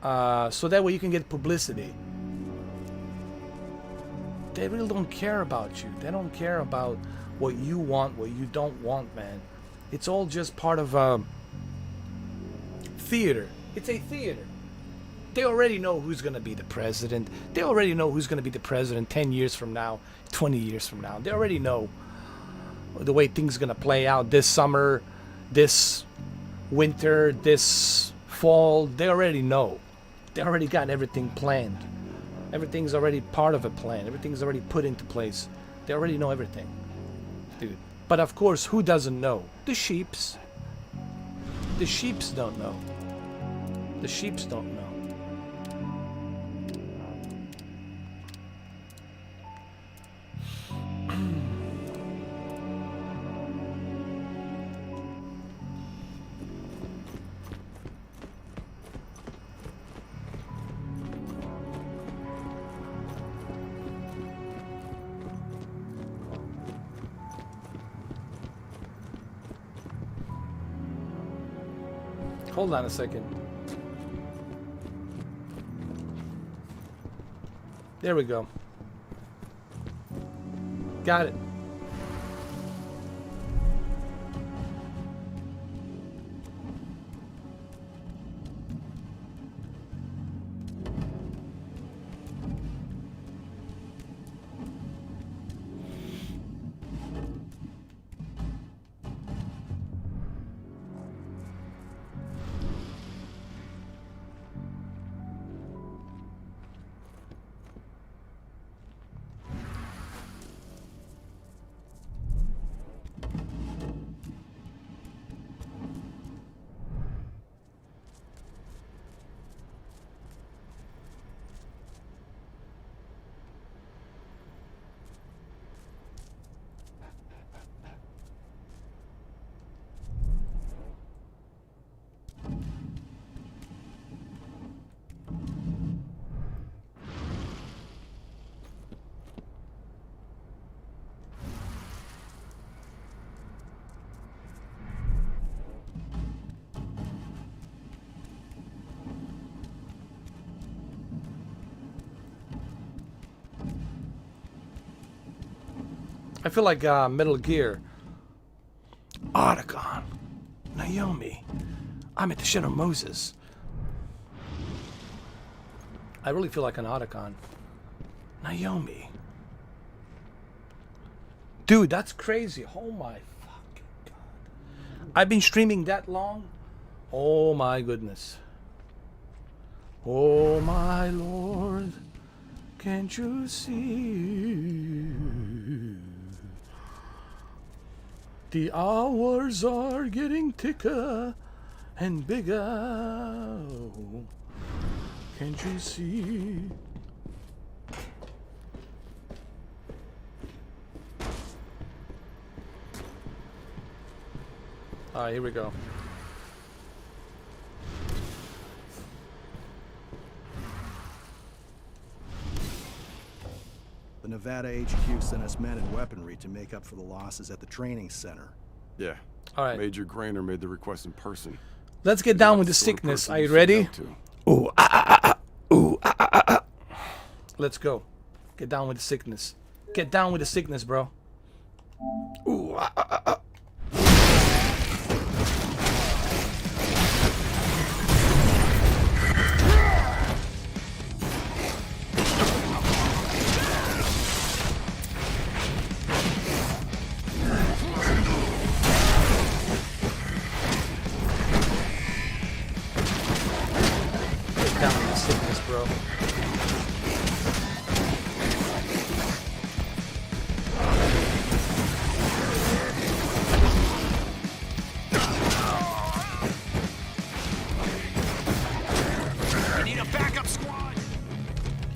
so that way you can get publicity. They really don't care about you. They don't care about what you want, what you don't want, man. It's all just part of theater. It's a theater. They already know who's going to be the president. They already know who's going to be the president 10 years from now, 20 years from now. They already know the way things are going to play out this summer, this winter, this fall. They already know. They already got everything planned. Everything's already part of a plan. Everything's already put into place. They already know everything, dude. But of course, who doesn't know? The sheeps. The sheeps don't know. The sheeps don't know. Hold on a second. There we go. Got it. I feel like Metal Gear. Otacon. Naomi. I'm at the Shadow Moses. I really feel like an Otacon. Naomi. Dude, that's crazy. Oh my fucking god. I've been streaming that long? Oh my goodness. Oh my lord. Can't you see? The hours are getting thicker and bigger. Can't you see? Alright, here we go. The Nevada HQ sent us men and weaponry to make up for the losses at the training center. Yeah. All right. Major Grainer made the request in person. Let's get down with the sickness. Are you ready? Ooh, ooh, Let's go. Get down with the sickness. Get down with the sickness, bro. Ooh, Get down with the sickness, bro.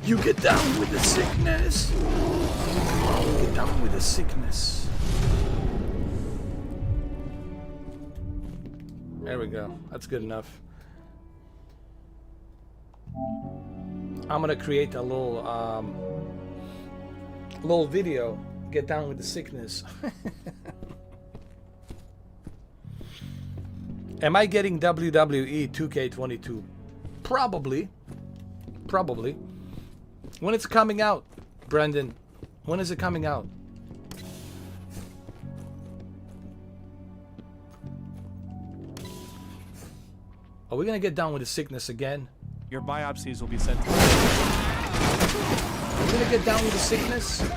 You get down with the sickness. Get down with the sickness. There we go. That's good enough. I'm gonna create a little video Get down with the sickness. Am I getting WWE 2K22? Probably. Probably. When it's coming out, Brendan? When is it coming out? Are we gonna get down with the sickness again? Your biopsies will be sent to... Are we gonna get down with the sickness?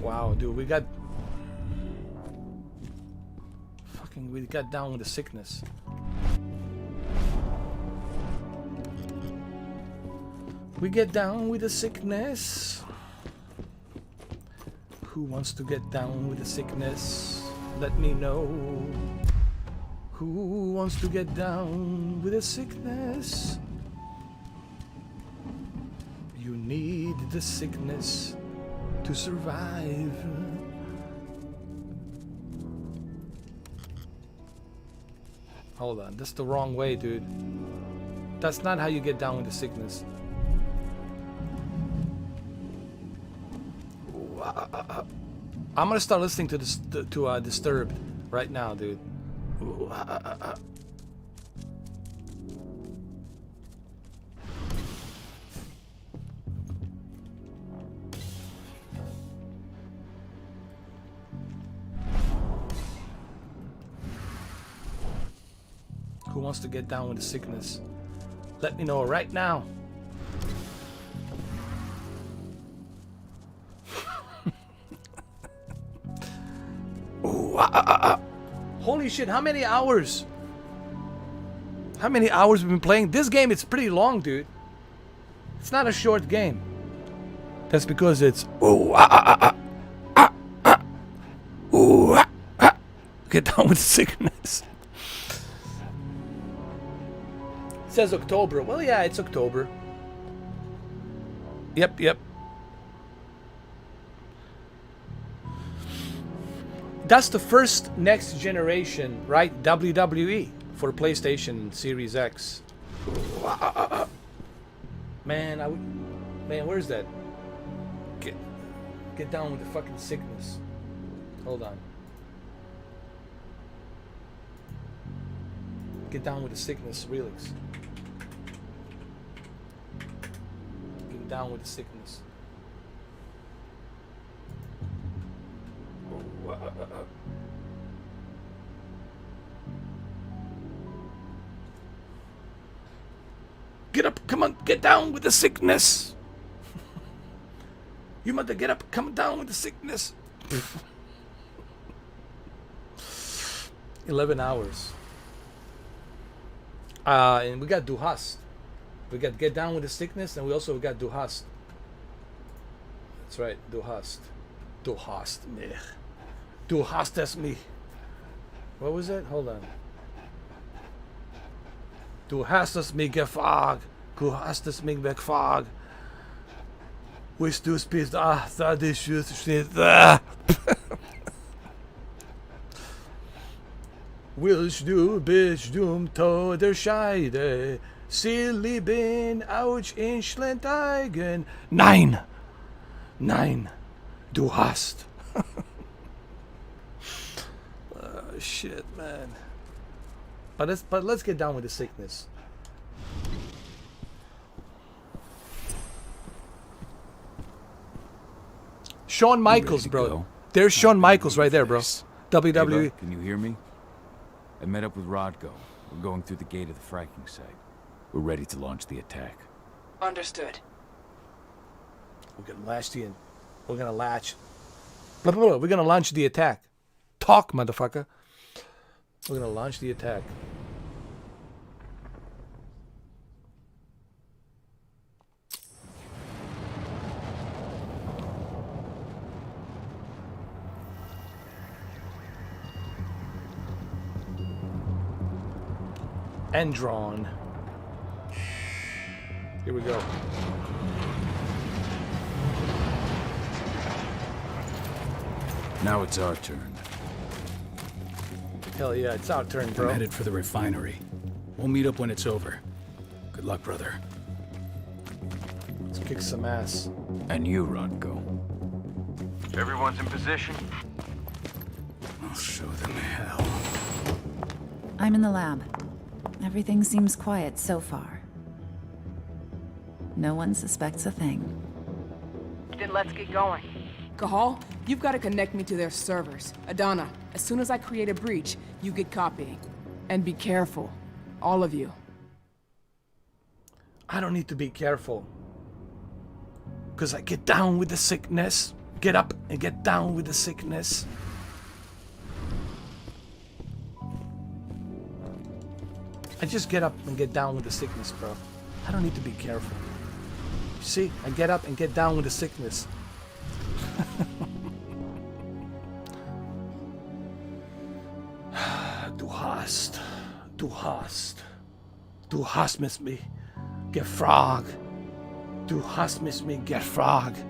Wow, dude, we got down with the sickness. We get down with the sickness. Who wants to get down with the sickness? Let me know. Who wants to get down with the sickness? You need the sickness to survive. Hold on, that's the wrong way, dude. That's not how you get down with the sickness. I'm gonna start listening to this to Disturbed right now, dude. Who wants to get down with the sickness? Let me know right now. Holy shit, how many hours? How many hours we've been playing? This game is pretty long, dude. It's not a short game. That's because it's get down with sickness. It says October. Well, yeah, it's October. Yep. That's the first next generation, right? WWE for PlayStation Series X. Man, man, where's that? Get down with the fucking sickness. Hold on. Get down with the sickness, Relix. Get down with the sickness. Get up, come on, get down with the sickness. You mother, get up, come down with the sickness. 11 hours. And we got Du Hast. We got Get Down with the Sickness, and we also got Du Hast. That's right, Du Hast. Du hast mich. Du hast es mich. What was it? Hold on. Du hast es mich gefragt. Du hast es mich gefragt. Willst du bist da die Schüsse steht da. Willst du bist Toder Scheide. Sie lieben ouch in Schlenteigen. Nein. Nein. Du hast. Oh, shit, man. But let's get down with the sickness. Shawn Michaels, bro. Go? There's Shawn Michaels right there, bro. WWE. Ava, can you hear me? I met up with Rodko. We're going through the gate of the fracking site. We're ready to launch the attack. Understood. We're gonna latch the. We're gonna latch. Blah, blah, blah. We're gonna launch the attack. Talk, motherfucker. We're gonna launch the attack. Endron. Here we go. Now it's our turn. Hell yeah, it's our turn, bro. I'm headed for the refinery. We'll meet up when it's over. Good luck, brother. Let's kick some ass. And you, Rodko. Everyone's in position. I'll show them hell. I'm in the lab. Everything seems quiet so far. No one suspects a thing. Then let's get going. Cahal, you've got to connect me to their servers. Adana, as soon as I create a breach, you get copying. And be careful. All of you. I don't need to be careful. Because I get down with the sickness. Get up and get down with the sickness. I just get up and get down with the sickness, bro. I don't need to be careful. You see? I get up and get down with the sickness. Du hast. Du hast. Du hast mich gefragt. Du hast mich gefragt.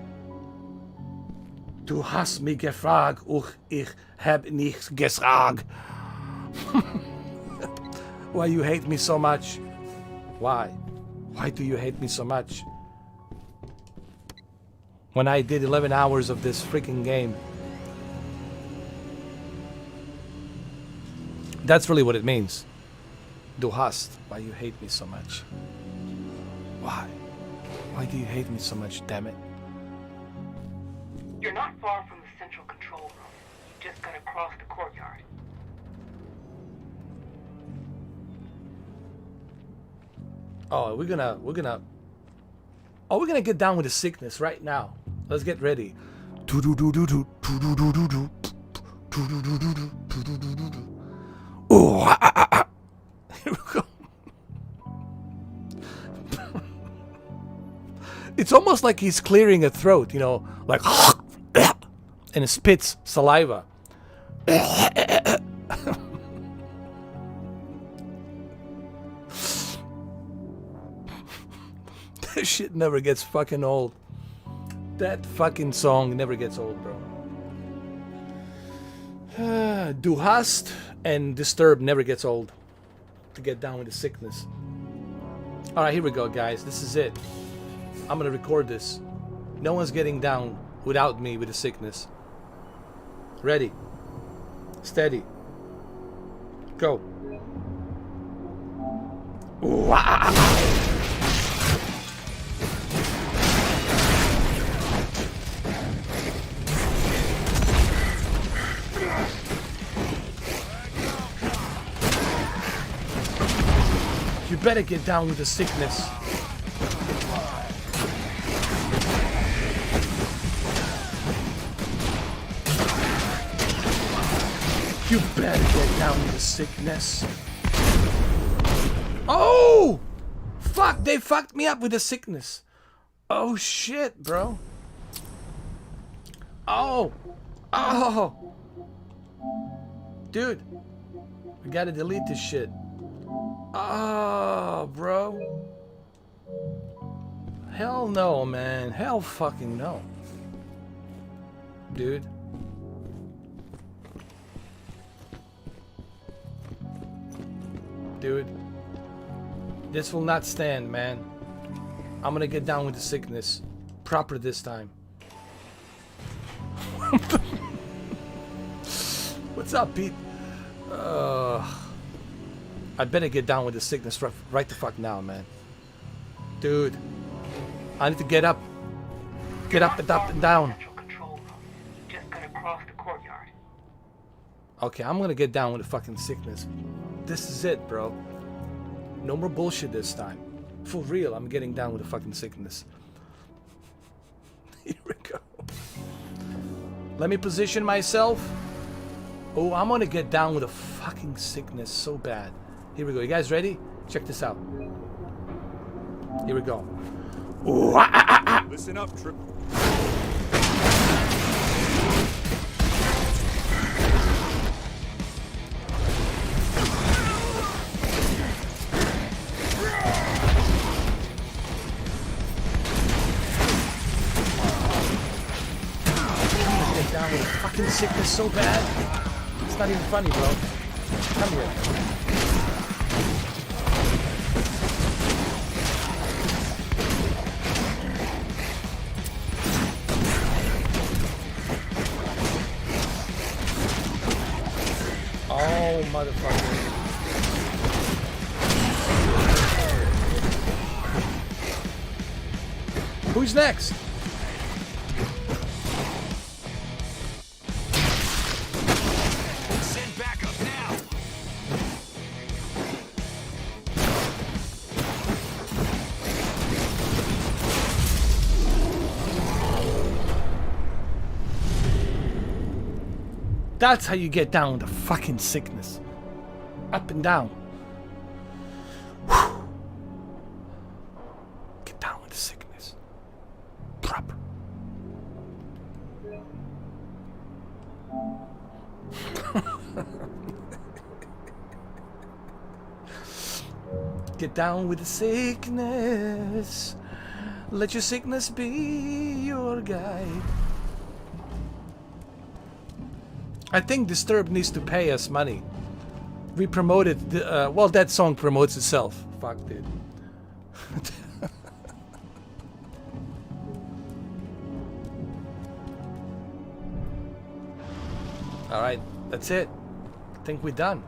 Du hast mich gefragt und ich hab nicht gesagt. Why you hate me so much? Why? Why do you hate me so much? When I did 11 hours of this freaking game. That's really what it means. Du hast. Why you hate me so much? Why? Why do you hate me so much, damn it? You're not far from the central control room. You just gotta cross the courtyard. Oh, we're gonna get down with the sickness right now. Let's get ready. Oh, here we go. It's almost like he's clearing a throat, you know, like, and it spits saliva. That shit never gets fucking old. That fucking song never gets old, bro. Du hast and Disturbed never gets old. To get down with the sickness. Alright, here we go, guys. This is it. I'm gonna record this. No one's getting down without me with the sickness. Ready. Steady. Go. You better get down with the sickness. You better get down with the sickness. Oh! Fuck, they fucked me up with the sickness. Oh shit, bro. Oh. Oh. Dude. We gotta delete this shit. Oh, bro. Hell no, man. Hell fucking no. Dude. Dude. This will not stand, man. I'm gonna get down with the sickness. Proper this time. What's up, Pete? I better get down with the sickness right the fuck now, man. Dude. I need to get up. Get up and up and down. Just gotta cross the courtyard. Okay, I'm gonna get down with the fucking sickness. This is it, bro. No more bullshit this time. For real, I'm getting down with the fucking sickness. Here we go. Let me position myself. Oh, I'm gonna get down with the fucking sickness so bad. Here we go. You guys ready? Check this out. Here we go. Ooh, Listen up, Trip. Get down with the fucking sickness so bad. It's not even funny, bro. Come here. motherfucker. Who's next? Send backup now. That's how you get down with the fucking sickness. Up and down. Whew. Get down with the sickness. Proper. Get down with the sickness. Let your sickness be your guide. I think Disturbed needs to pay us money. We promoted the, well, that song promotes itself. Fuck, dude. Alright, that's it. I think we're done.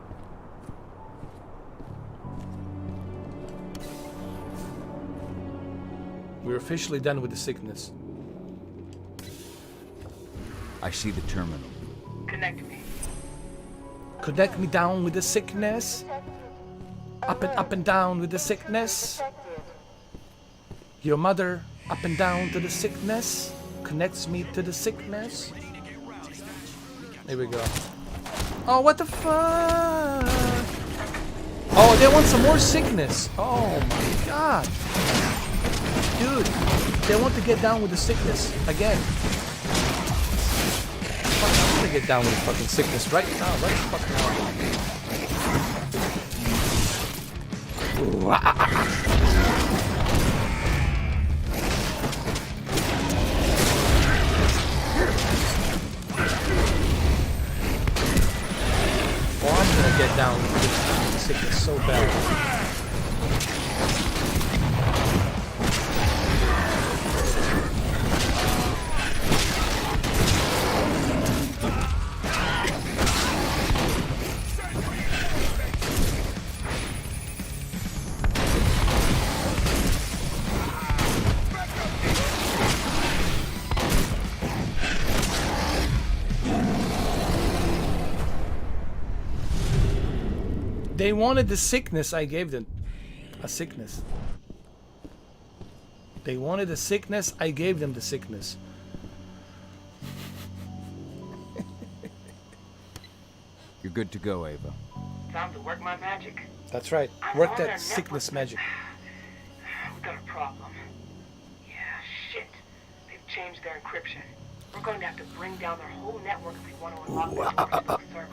We're officially done with the sickness. I see the terminal. Connect me. Connect me down with the sickness. Up and down with the sickness. Your mother, up and down to the sickness. Connects me to the sickness. There we go. Oh, what the fuck? Oh, they want some more sickness. Oh my god. Dude, they want to get down with the sickness again. Fuck, I'm gonna get down with the fucking sickness right now. Right fucking Oh, I'm gonna get down with the sickness so bad. They wanted the sickness, I gave them a sickness. They wanted the sickness, I gave them the sickness. You're good to go, Ava. Time to work my magic. That's right. I'm Work on that their sickness magic. We've got a problem. Yeah, shit. They've changed their encryption. We're going to have to bring down their whole network if we want to unlock this physical server.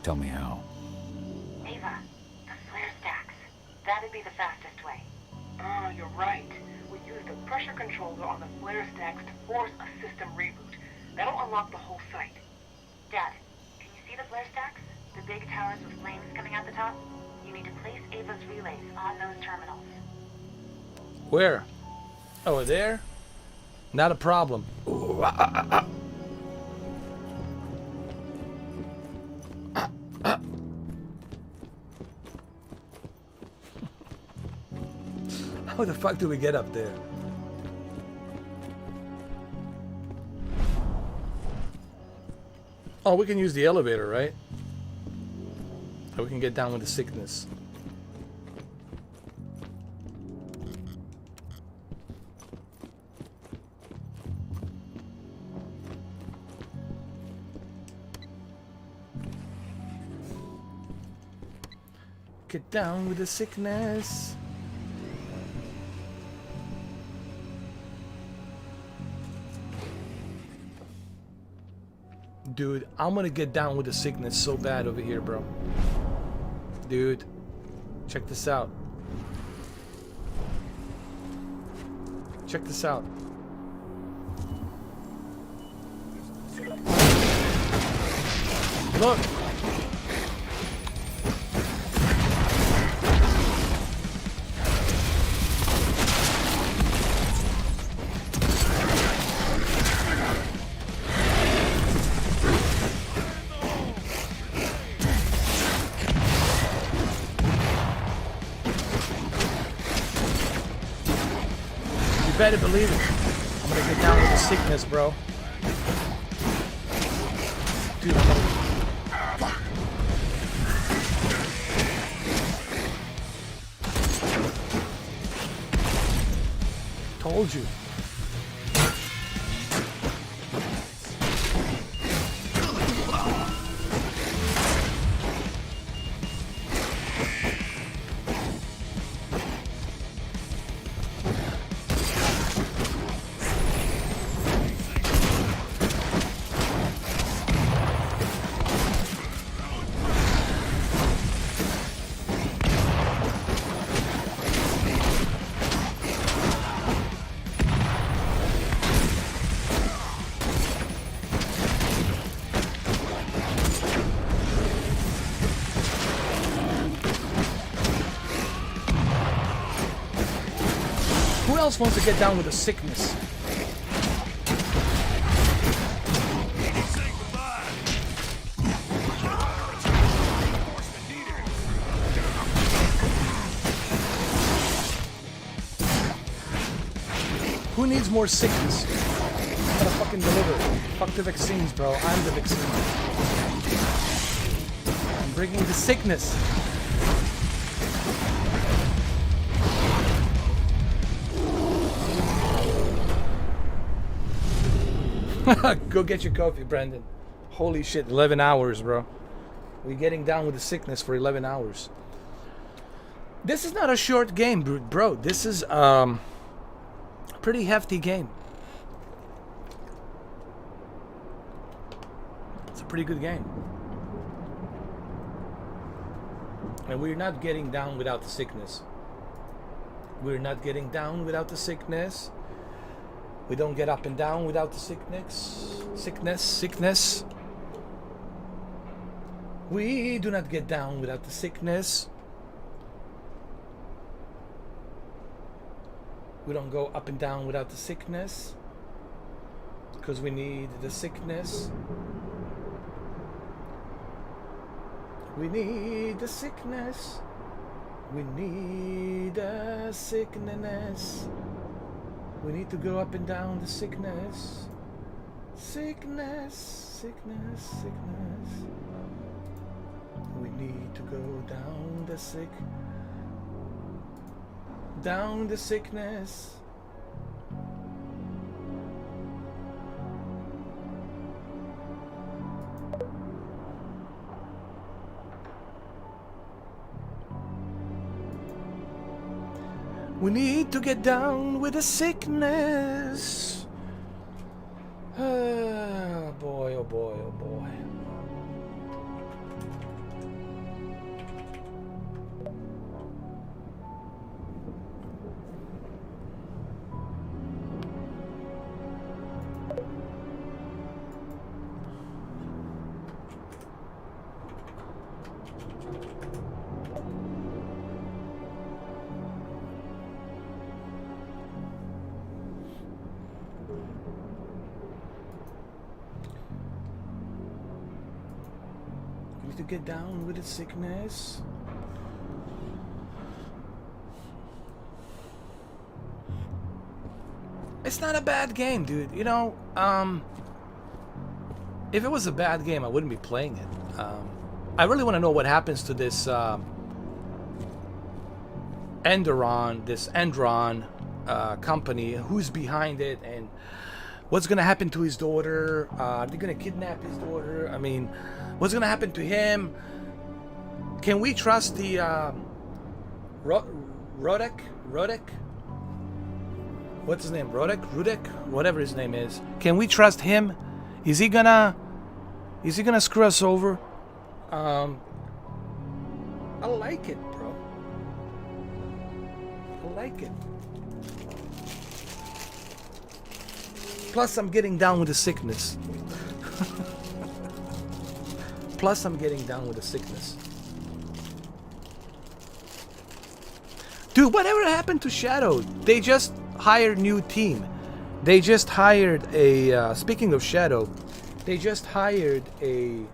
Tell me how. Ava, the flare stacks. That'd be the fastest way. Oh, you're right. We use the pressure controller on the flare stacks to force a system reboot. That'll unlock the whole site. Dad, can you see the flare stacks? The big towers with flames coming out the top? You need to place Ava's relays on those terminals. Where? Oh, there? Not a problem. How the fuck do we get up there? Oh, we can use the elevator, right? So we can get down with the sickness. Get down with the sickness. Dude, I'm gonna get down with the sickness so bad over here, bro. Dude, check this out. Check this out. Look. better believe it. I'm gonna get down with the sickness, bro. Dude, I'm gonna... Told you. Who else wants to get down with the sickness? Who needs more sickness? I'm gonna fucking deliver. Fuck the vaccines, bro. I'm the vaccine. I'm bringing the sickness. Go get your coffee, Brandon. Holy shit, 11 hours, bro. We're getting down with the sickness for 11 hours. This is not a short game, bro. This is a pretty hefty game. It's a pretty good game. And we're not getting down without the sickness. We're not getting down without the sickness. We don't get up and down without the sickness. Sickness. We do not get down without the sickness. We don't go up and down without the sickness. Because we need the sickness. We need the sickness. We need the sickness. We need to go up and down the sickness. Sickness. We need to go down the sickness. We need to get down with the sickness. Oh boy, oh boy, oh boy. To get down with the sickness. It's not a bad game, dude. You know, if it was a bad game, I wouldn't be playing it. I really want to know what happens to this Endron company, who's behind it, and what's gonna happen to his daughter. Are they gonna kidnap his daughter? I mean, what's gonna happen to him? Can we trust the Rodek? What's his name? Rudek? Whatever his name is. Can we trust him? Is he gonna screw us over? I like it, bro. I like it. Plus, I'm getting down with the sickness. Plus, I'm getting down with the sickness. Dude, whatever happened to Shadow? They just hired a new team. They just hired a... speaking of Shadow, they just hired a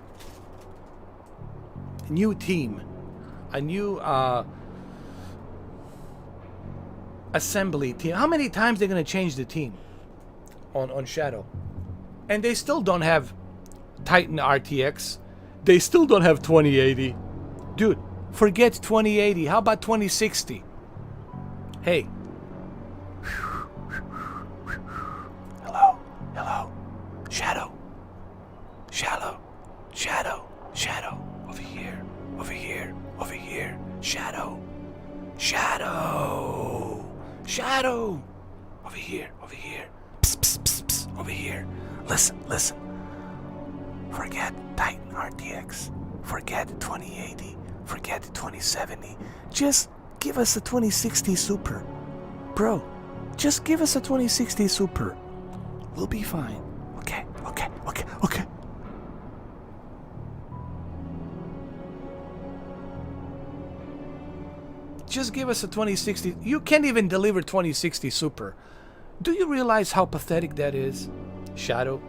new team. A assembly team. How many times they're gonna change the team on Shadow? And they still don't have Titan RTX. They still don't have 2080. Dude, forget 2080. How about 2060? Hey. Hello. Hello. Shadow. Shadow. Shadow. Shadow. Over here. Over here. Over here. Shadow. Shadow. Shadow. Over here. Over here. Psst, psst, psst, psst. Over here. Listen. Listen. Forget Titan RTX. Forget 2080. Forget 2070. Just give us a 2060 Super. Bro, just give us a 2060 Super. We'll be fine. Okay, okay, okay, okay. Just give us a 2060. You can't even deliver 2060 Super. Do you realize how pathetic that is, Shadow?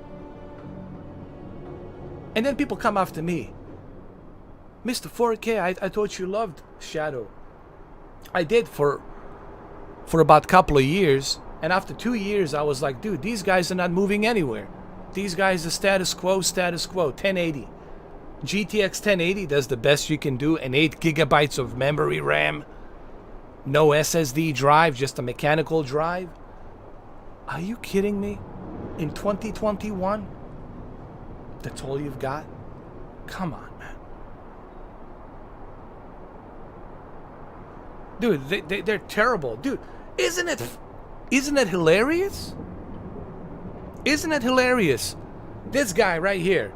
And then people come after me. Mr. 4K, I thought you loved Shadow. I did for about a couple of years. And after 2 years, I was like, dude, these guys are not moving anywhere. These guys are status quo, 1080. GTX 1080 does the best you can do. And 8 gigabytes of memory RAM. No SSD drive, just a mechanical drive. Are you kidding me? In 2021? That's all you've got? Come on, man. Dude, they're terrible. Dude, isn't it hilarious? Isn't it hilarious? This guy right here.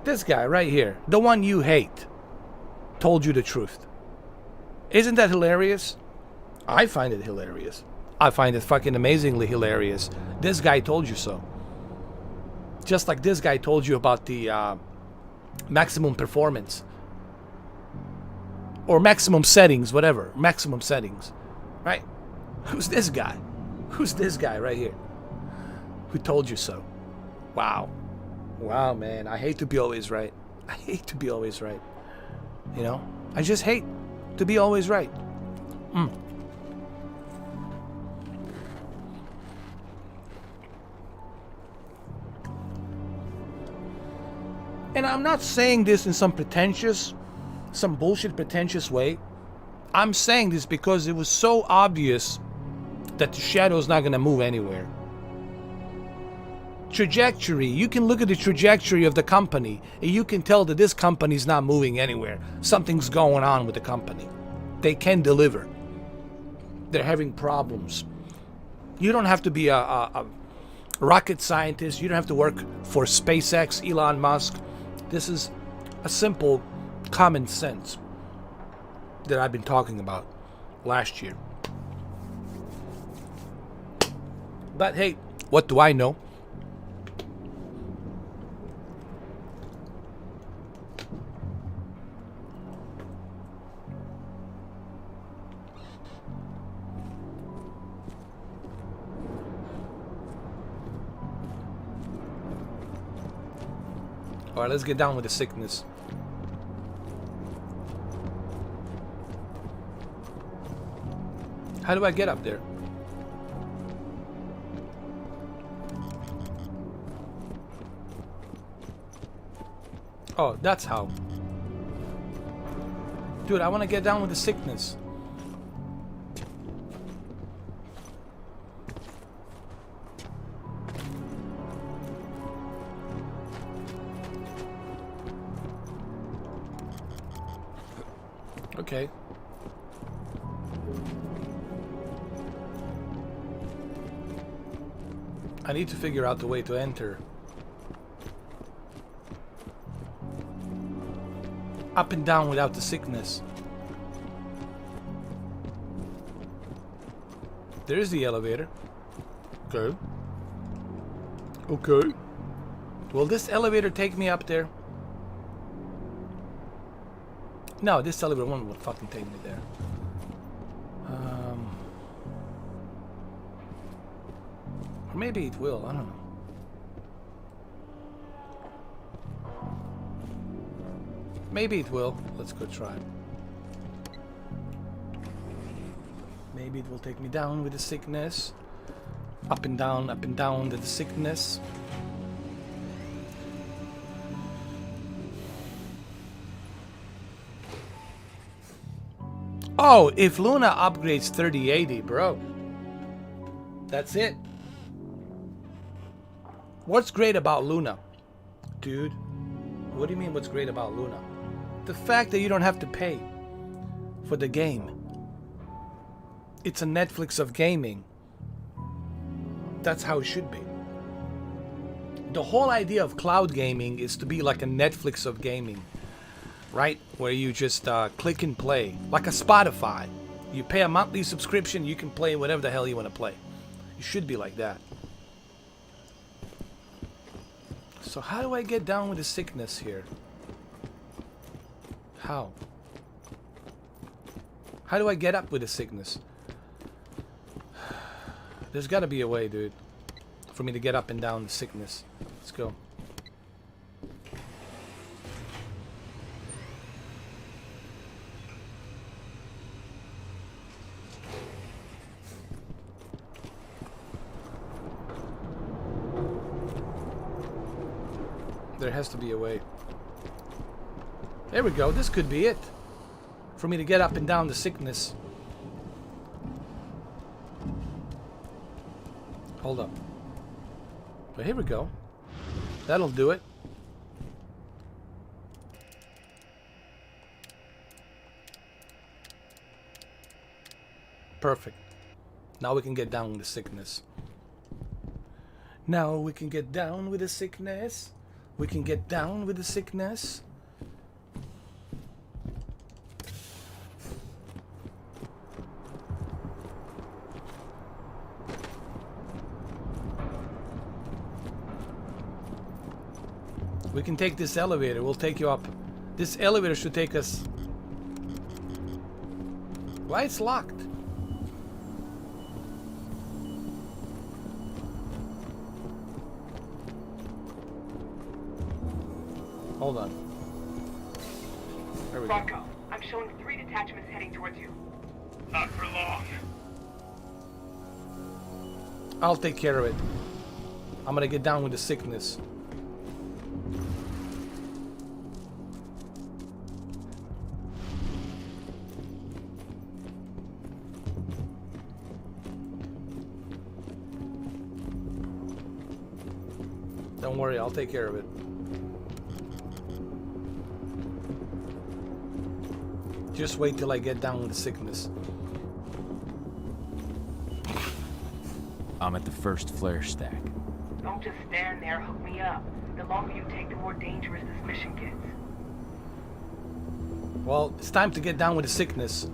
This guy right here. The one you hate. Told you the truth. Isn't that hilarious? I find it hilarious. I find it fucking amazingly hilarious. This guy told you so. Just like this guy told you about the maximum performance. Or maximum settings, whatever. Maximum settings. Right? Who's this guy? Who's this guy right here? Who told you so? Wow. Wow, man. I hate to be always right. I hate to be always right. You know? I just hate to be always right. And I'm not saying this in some bullshit pretentious way. I'm saying this because it was so obvious that the Shadow's not gonna move anywhere. Trajectory, you can look at the trajectory of the company and you can tell that this company's not moving anywhere. Something's going on with the company. They can deliver. They're having problems. You don't have to be a rocket scientist. You don't have to work for SpaceX, Elon Musk. This is a simple common sense that I've been talking about last year. But hey, what do I know? Alright, let's get down with the sickness. How do I get up there? Oh, that's how. Dude, I want to get down with the sickness. Okay. I need to figure out the way to enter. Up and down without the sickness. There's the elevator. Okay. Okay. Will this elevator take me up there? No, this elevator one will fucking take me there. Or maybe it will, I don't know. Maybe it will. Let's go try. Maybe it will take me down with the sickness. Up and down to the sickness. Oh, if Luna upgrades 3080, bro. That's it. What's great about Luna? Dude, what do you mean what's great about Luna? The fact that you don't have to pay for the game. It's a Netflix of gaming. That's how it should be. The whole idea of cloud gaming is to be like a Netflix of gaming, right? Where you just click and play, like a Spotify. You pay a monthly subscription, you can play whatever the hell you want to play. It should be like that. So how do I get down with the sickness here? How? How do I get up with the sickness? There's gotta be a way, dude, for me to get up and down the sickness. Let's go. There has to be a way. There we go. This could be it. For me to get up and down the sickness. Hold up. But here we go. That'll do it. Perfect. Now we can get down with the sickness. Now we can get down with the sickness. We can get down with the sickness. We can take this elevator. We'll take you up. This elevator should take us... Why it's locked? Hold on. There we Bronco, go. I'm showing 3 detachments heading towards you. Not for long. I'll take care of it. I'm gonna get down with the sickness. Don't worry, I'll take care of it. Just wait till I get down with the sickness. I'm at the first flare stack. Don't just stand there, hook me up. The longer you take, the more dangerous this mission gets. Well, it's time to get down with the sickness.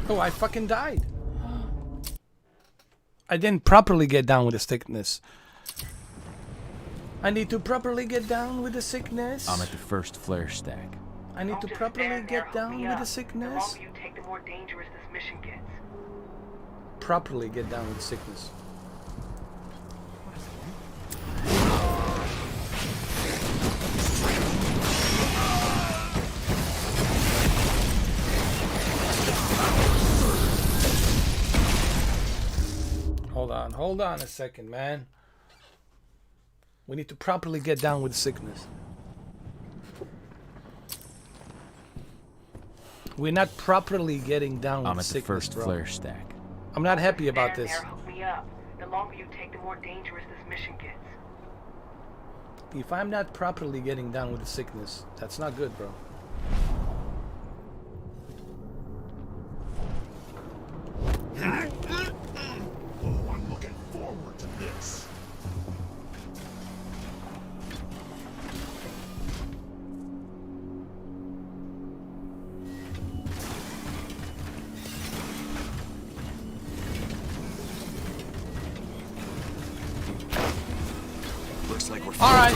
Oh, I fucking died. I didn't properly get down with the sickness. I need to properly get down with the sickness. I'm at the first flare stack. I need to properly get down with the sickness. The longer you take, the more dangerous this mission gets. Properly get down with the sickness. Hold on a second, man. We need to properly get down with the sickness. We're not properly getting down with the sickness, I'm at the first bro. flare stack. I'm not happy about this. Stand there, hook me up. The longer you take, the more dangerous this mission gets. If I'm not properly getting down with the sickness, that's not good, bro. Oh, I'm looking forward to this. Looks like we're all right.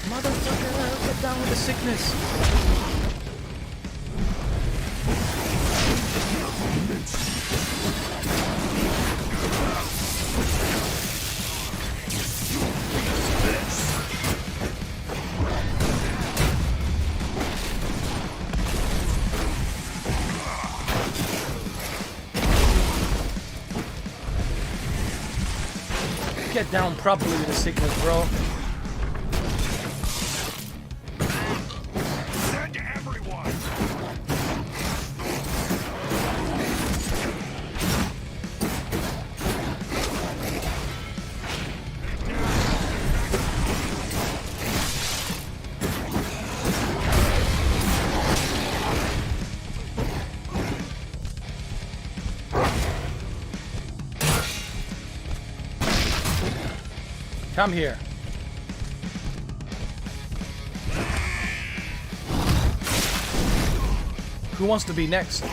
Motherfucker, get down with the sickness. Get down properly with the sickness, bro. Send everyone! Come here. Who wants to be next?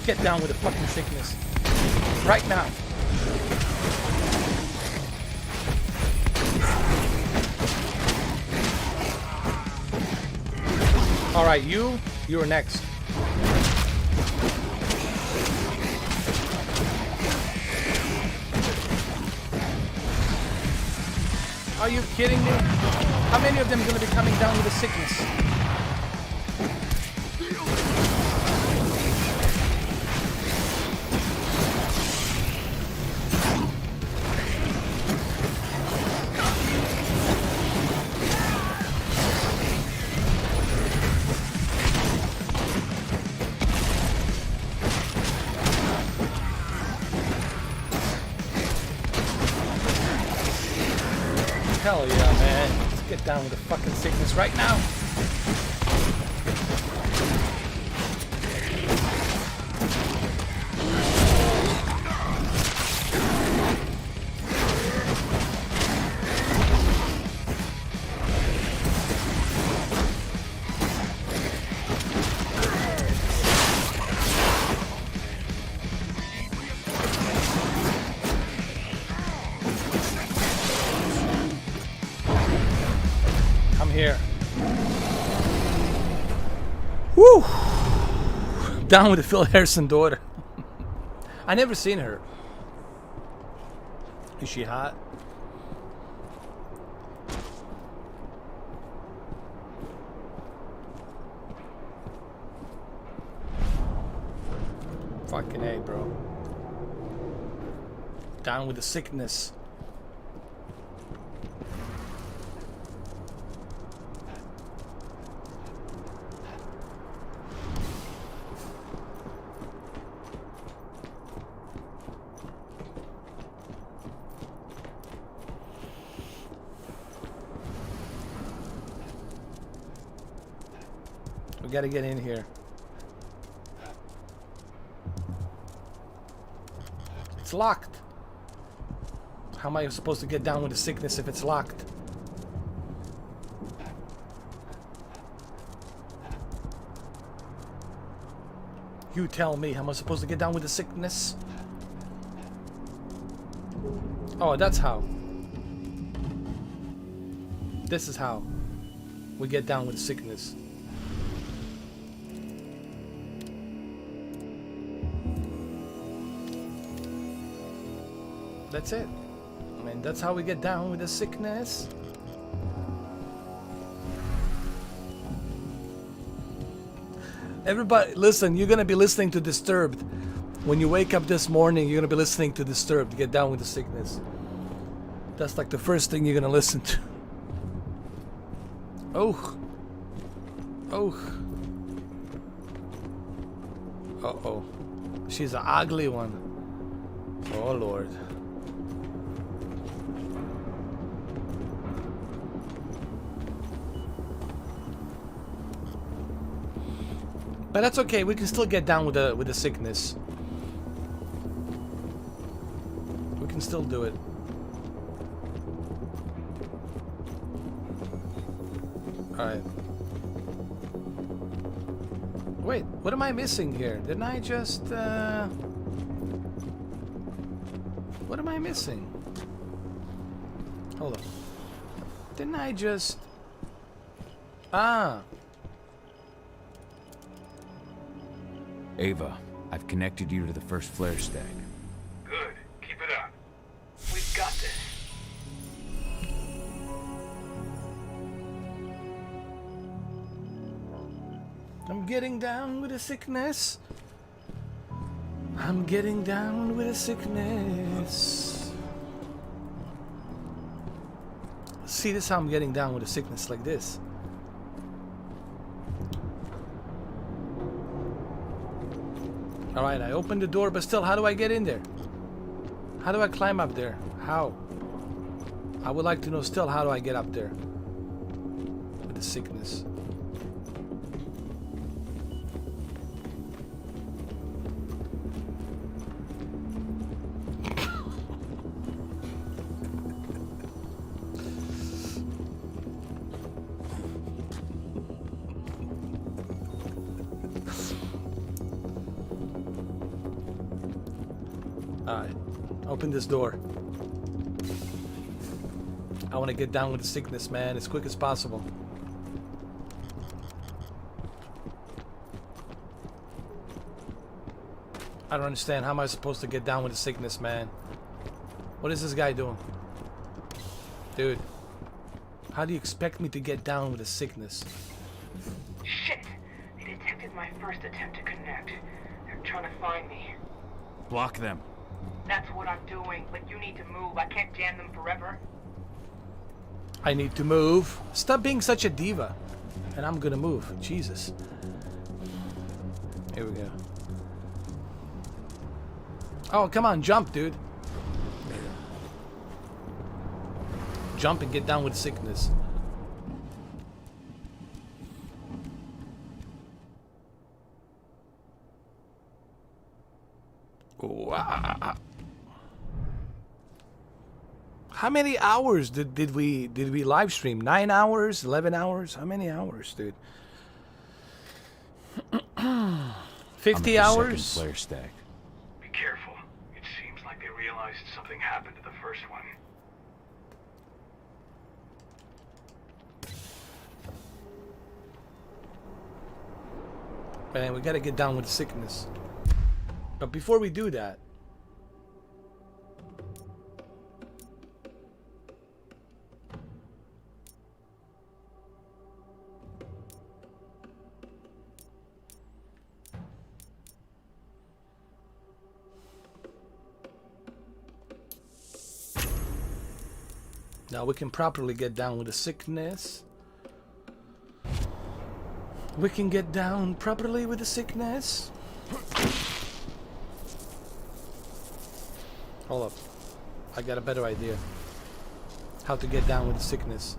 Get down with the fucking sickness. Right now. Alright, you're next. Are you kidding me? How many of them are gonna be coming down with the sickness? Hell yeah, man. Let's get down with the fucking sickness right now. Here. Woo! Down with the Phil Harrison daughter. I never seen her. Is she hot? Fucking A, bro. Down with the sickness. We gotta get in here. It's locked. How am I supposed to get down with the sickness if it's locked? You tell me, how am I supposed to get down with the sickness? Oh, that's how. This is how we get down with the sickness. That's it. I mean, that's how we get down with the sickness. Everybody, listen, you're gonna be listening to Disturbed. When you wake up this morning, you're gonna be listening to Disturbed to get down with the sickness. That's like the first thing you're gonna listen to. Oh. Oh. Uh-oh. She's an ugly one. Oh, Lord. But that's okay. We can still get down with the sickness. We can still do it. All right. Wait, what am I missing here? Didn't I just, What am I missing? Hold on. Didn't I just... Ah! Ava, I've connected you to the first flare stack. Good. Keep it up. We've got this. I'm getting down with a sickness. I'm getting down with a sickness. See, this is how I'm getting down with a sickness like this. Alright, I opened the door, but still, how do I get in there? How do I climb up there? How? I would like to know still, how do I get up there? With the sickness. Alright, open this door. I want to get down with the sickness, man, as quick as possible. I don't understand. How am I supposed to get down with the sickness, man? What is this guy doing? Dude, how do you expect me to get down with the sickness? Shit! They detected my first attempt to connect. They're trying to find me. Block them. That's what I'm doing, but you need to move. I can't jam them forever. I need to move. Stop being such a diva. And I'm gonna move. Jesus. Here we go. Oh, come on, jump, dude. There you go. Jump and get down with sickness. Wow. How many hours did we live stream? 9 hours? 11 hours? How many hours, dude? 50 hours? Flare stack. Be careful. It seems like they realized something happened to the first one. Man, we gotta get down with the sickness. But before we do that, now we can properly get down with the sickness. We can get down properly with the sickness. Hold up. I got a better idea. How to get down with the sickness.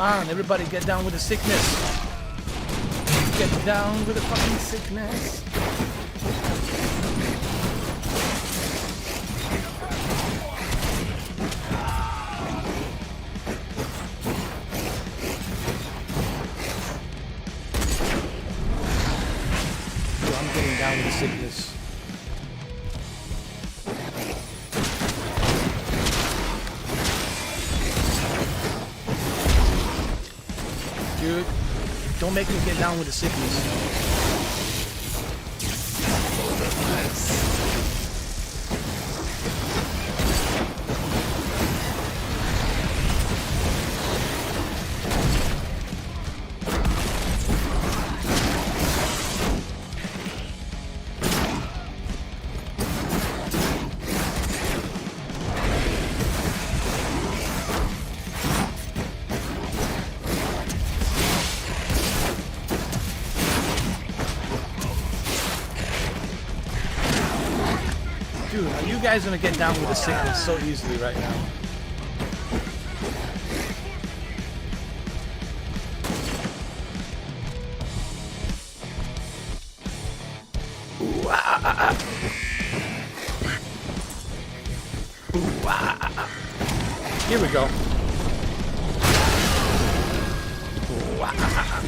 Come on, everybody get down with the sickness. Get down with the fucking sickness. So I'm getting down with the sickness. Dude, don't make me get down with the sickness. guys gonna get down with the sickness so easily right now. Ooh, ah, ah, ah. Ooh, ah, ah, ah. Here we go. Ooh, ah, ah, ah.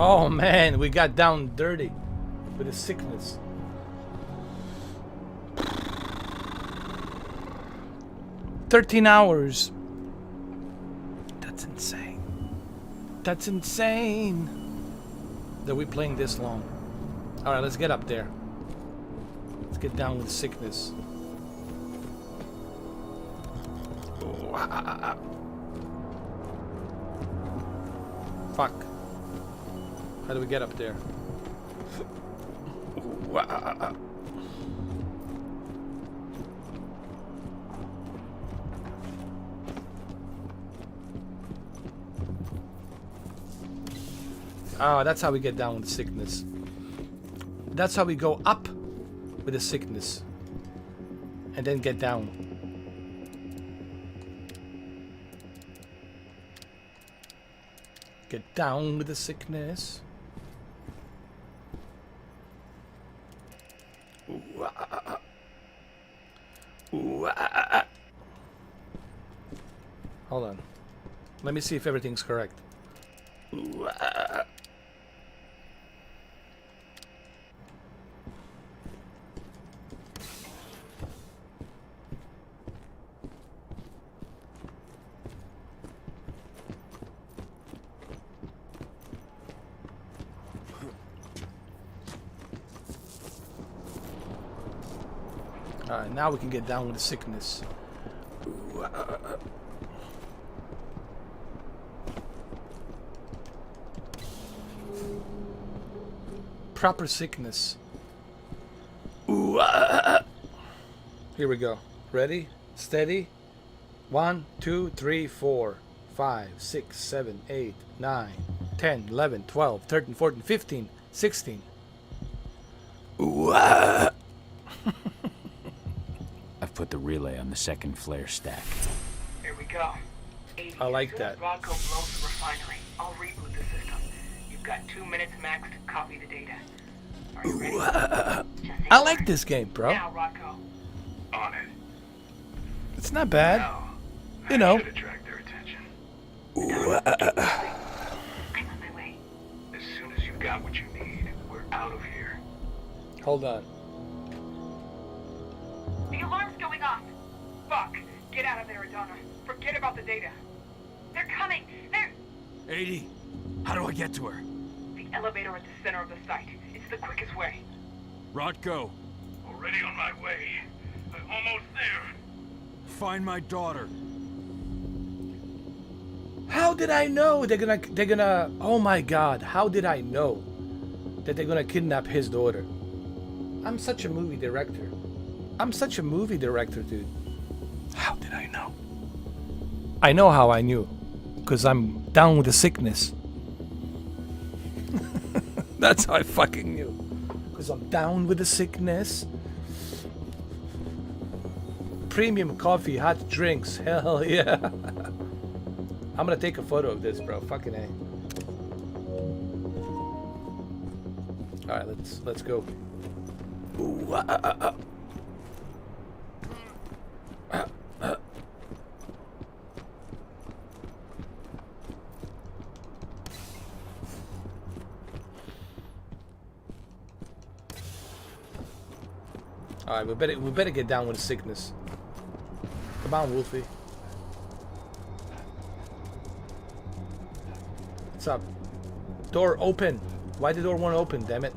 Oh man, we got down dirty with the sickness. $13 hours. That's insane. That's insane that we're playing this long. Alright, let's get up there. Let's get down with sickness. Oh, Fuck. How do we get up there? Oh, that's how we get down with the sickness. That's how we go up with the sickness. And then get down. Get down with the sickness. Ooh, ah, ah. Ooh, ah, ah. Hold on. Let me see if everything's correct. Ooh, ah. Alright, now we can get down with the sickness. Ooh, Proper sickness. Ooh, Here we go. Ready? Steady. 1, 2, 3, 4, 5, 6, 7, 8, 9, 10, 11, 12, 13, 14, 15, 16. Ooh, I've put the relay on the second flare stack. Here we go. I like that. Rodco blows the refinery. I'll reboot the system. You've got 2 minutes max to copy the data. Are you ready? I like this game, bro. Now, Rodco. On it. It's not bad. No, you know. should attract their attention. Ooh, I'm on my way. As soon as you've got what you need, we're out of here. Hold on. The alarm's going off. Fuck. Get out of there, Adana. Forget about the data. They're coming. They're... 80. How do I get to her? The elevator at the center of the site. It's the quickest way. Rodko. Already on my way. I'm almost there. Find my daughter. How did I know they're gonna oh my god, how did I know that they're gonna kidnap his daughter? I'm such a movie director. I'm such a movie director, dude. How did I know? I know how I knew. Because I'm down with the sickness. That's how I fucking knew. Because I'm down with the sickness. Premium coffee, hot drinks. Hell yeah. I'm gonna take a photo of this, bro. Fucking A. Alright, let's go. Ooh, Alright, we better get down with the sickness. Come on, Wolfie. What's up? Door open. Why the door won't open, damn it?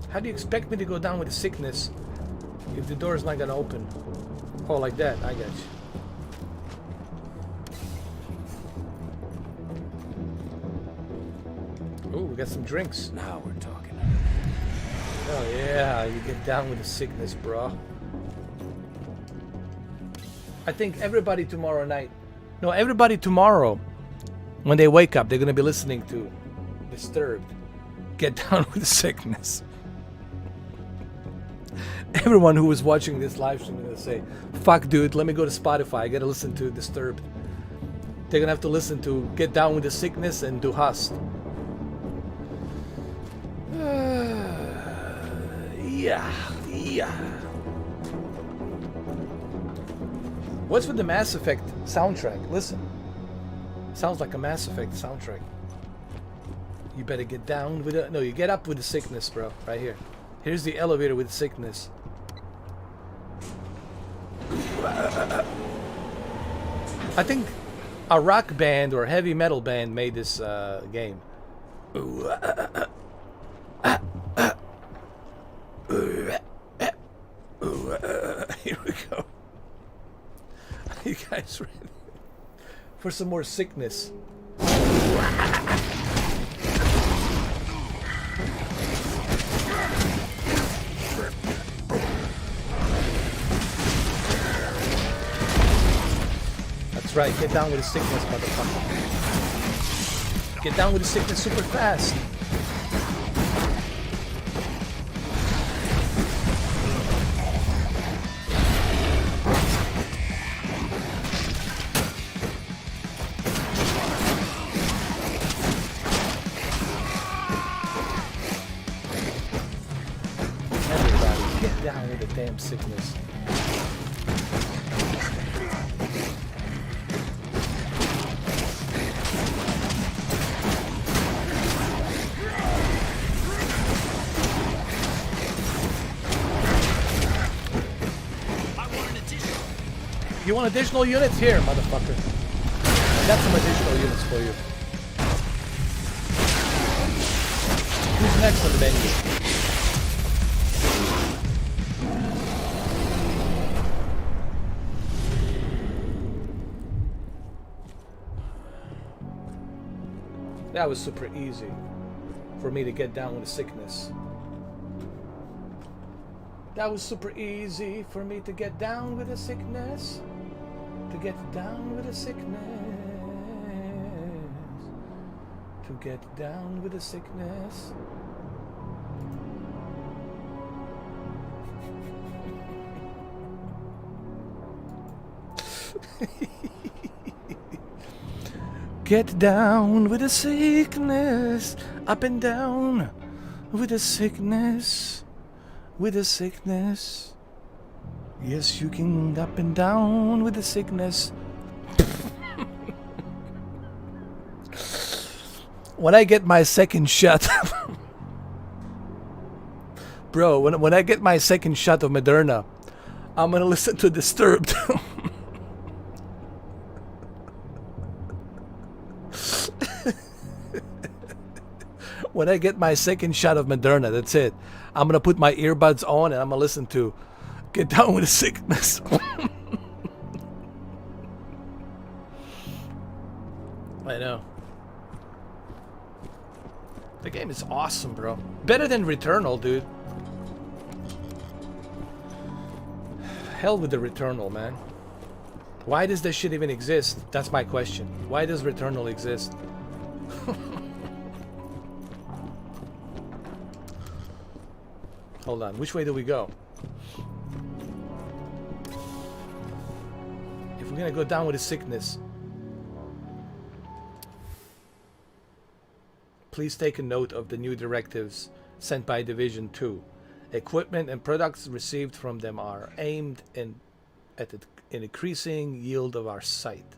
How do you expect me to go down with the sickness if the door is not gonna open? Oh, like that, I got you. Oh, we got some drinks. Now we're talking. Oh yeah, you get down with the sickness, bro. I think everybody tomorrow night, no, everybody tomorrow, when they wake up, they're gonna be listening to Disturbed. Get down with the sickness. Everyone who was watching this live stream is gonna say, fuck dude, let me go to Spotify, I gotta listen to Disturbed. They're gonna have to listen to Get Down with the Sickness and Do Hust. Yeah. What's with the Mass Effect soundtrack? Listen. Sounds like a Mass Effect soundtrack. You better get down with it. No, you get up with the sickness, bro. Right here. Here's the elevator with the sickness. I think a rock band or a heavy metal band made this game. Here we go. Are you guys ready for some more sickness? That's right, get down with the sickness, motherfucker. Get down with the sickness super fast. Down with the damn sickness. You want additional units? Here, motherfucker. I got some additional units for you. Who's next on the menu? That was super easy for me to get down with the sickness. That was super easy for me to get down with the sickness. To get down with the sickness. To get down with the sickness. Get down with the sickness, up and down with the sickness, with the sickness. Yes, you can up and down with the sickness. When I get my second shot, bro, when I get my second shot of Moderna, I'm gonna listen to Disturbed. When I get my second shot of Moderna, that's it. I'm gonna put my earbuds on and I'm gonna listen to Get Down with the Sickness. I know. The game is awesome, bro. Better than Returnal, dude. Hell with the Returnal, man. Why does this shit even exist? That's my question. Why does Returnal exist? Hold on, which way do we go? If we're gonna go down with the sickness, please take a note of the new directives sent by Division 2. Equipment and products received from them are aimed at an increasing yield of our site.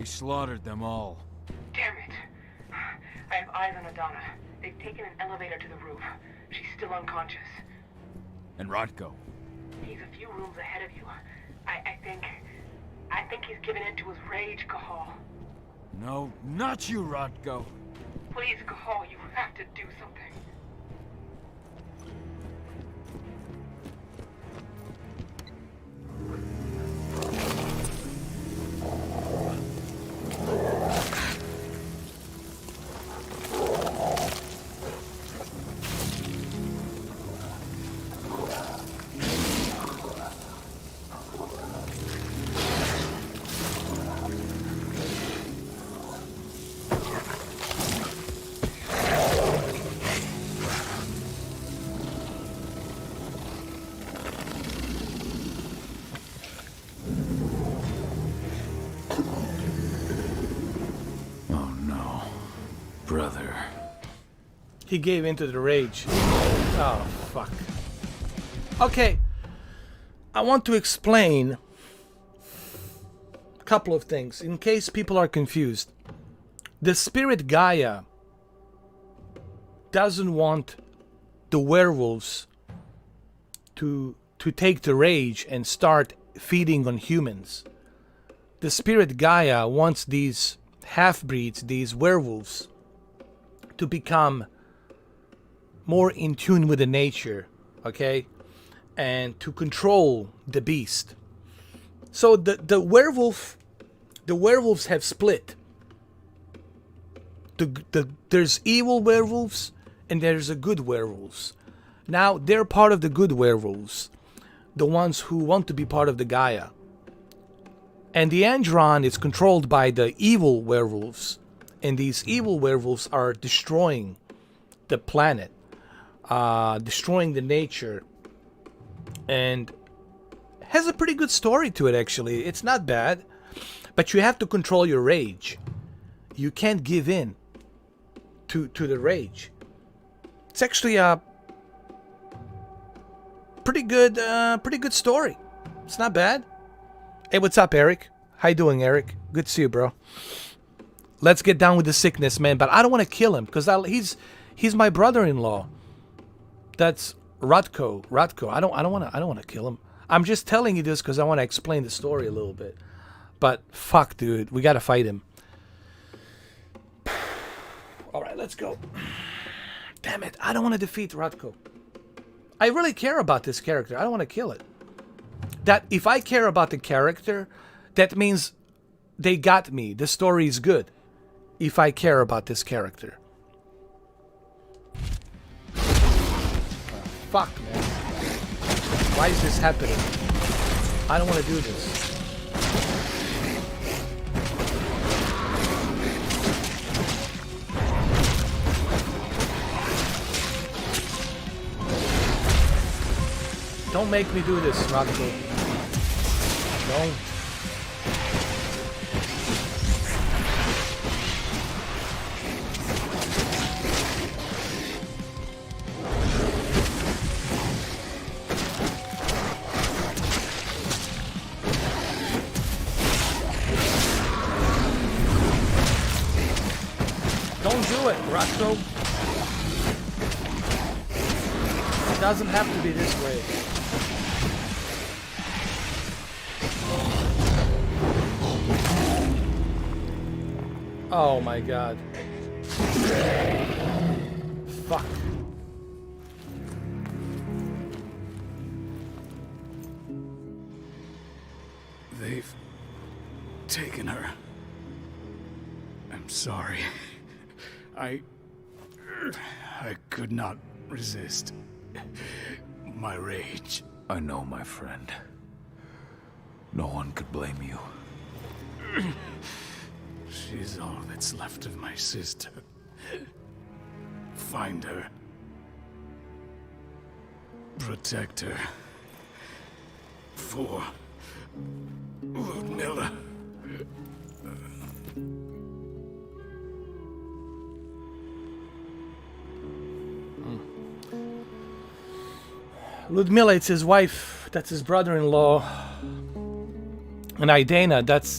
He slaughtered them all. Damn it. I have eyes on Adana. They've taken an elevator to the roof. She's still unconscious. And Rotko. He's a few rooms ahead of you. I think he's given in to his rage, Cahal. No, not you, Rotko. Please, Cahal, you have to do something. Brother. He gave into the rage. Oh, fuck. Okay. I want to explain a couple of things in case people are confused. The spirit Gaia doesn't want the werewolves to take the rage and start feeding on humans. The spirit Gaia wants these half-breeds, these werewolves, to become more in tune with the nature, okay, and to control the beast. So the werewolves have split. There's evil werewolves and there's a good werewolves. Now they're part of the good werewolves, the ones who want to be part of the Gaia. And the Andron is controlled by the evil werewolves. And these evil werewolves are destroying the planet, destroying the nature, and has a pretty good story to it, actually. It's not bad, but you have to control your rage. You can't give in to the rage. It's actually a pretty good story. It's not bad. Hey, what's up, Eric? How you doing, Eric? Good to see you, bro. Let's get down with the sickness, man. But I don't want to kill him because he's my brother-in-law. That's Rotko. I don't want to kill him. I'm just telling you this because I want to explain the story a little bit. But fuck, dude, we gotta fight him. All right, let's go. Damn it, I don't want to defeat Rotko. I really care about this character. I don't want to kill it. That if I care about the character, that means they got me. The story is good. If I care about this character. Oh, fuck, man. Why is this happening? I don't want to do this. Don't make me do this, Rotko. Don't. Don't do it, Rotko. It doesn't have to be this way. Oh my god. Fuck. They've taken her. I'm sorry. I could not resist my rage. I know, my friend. No one could blame you. She's all that's left of my sister. Find her. Protect her. For Ludmilla. Ludmilla, it's his wife. That's his brother-in-law. And Idana, that's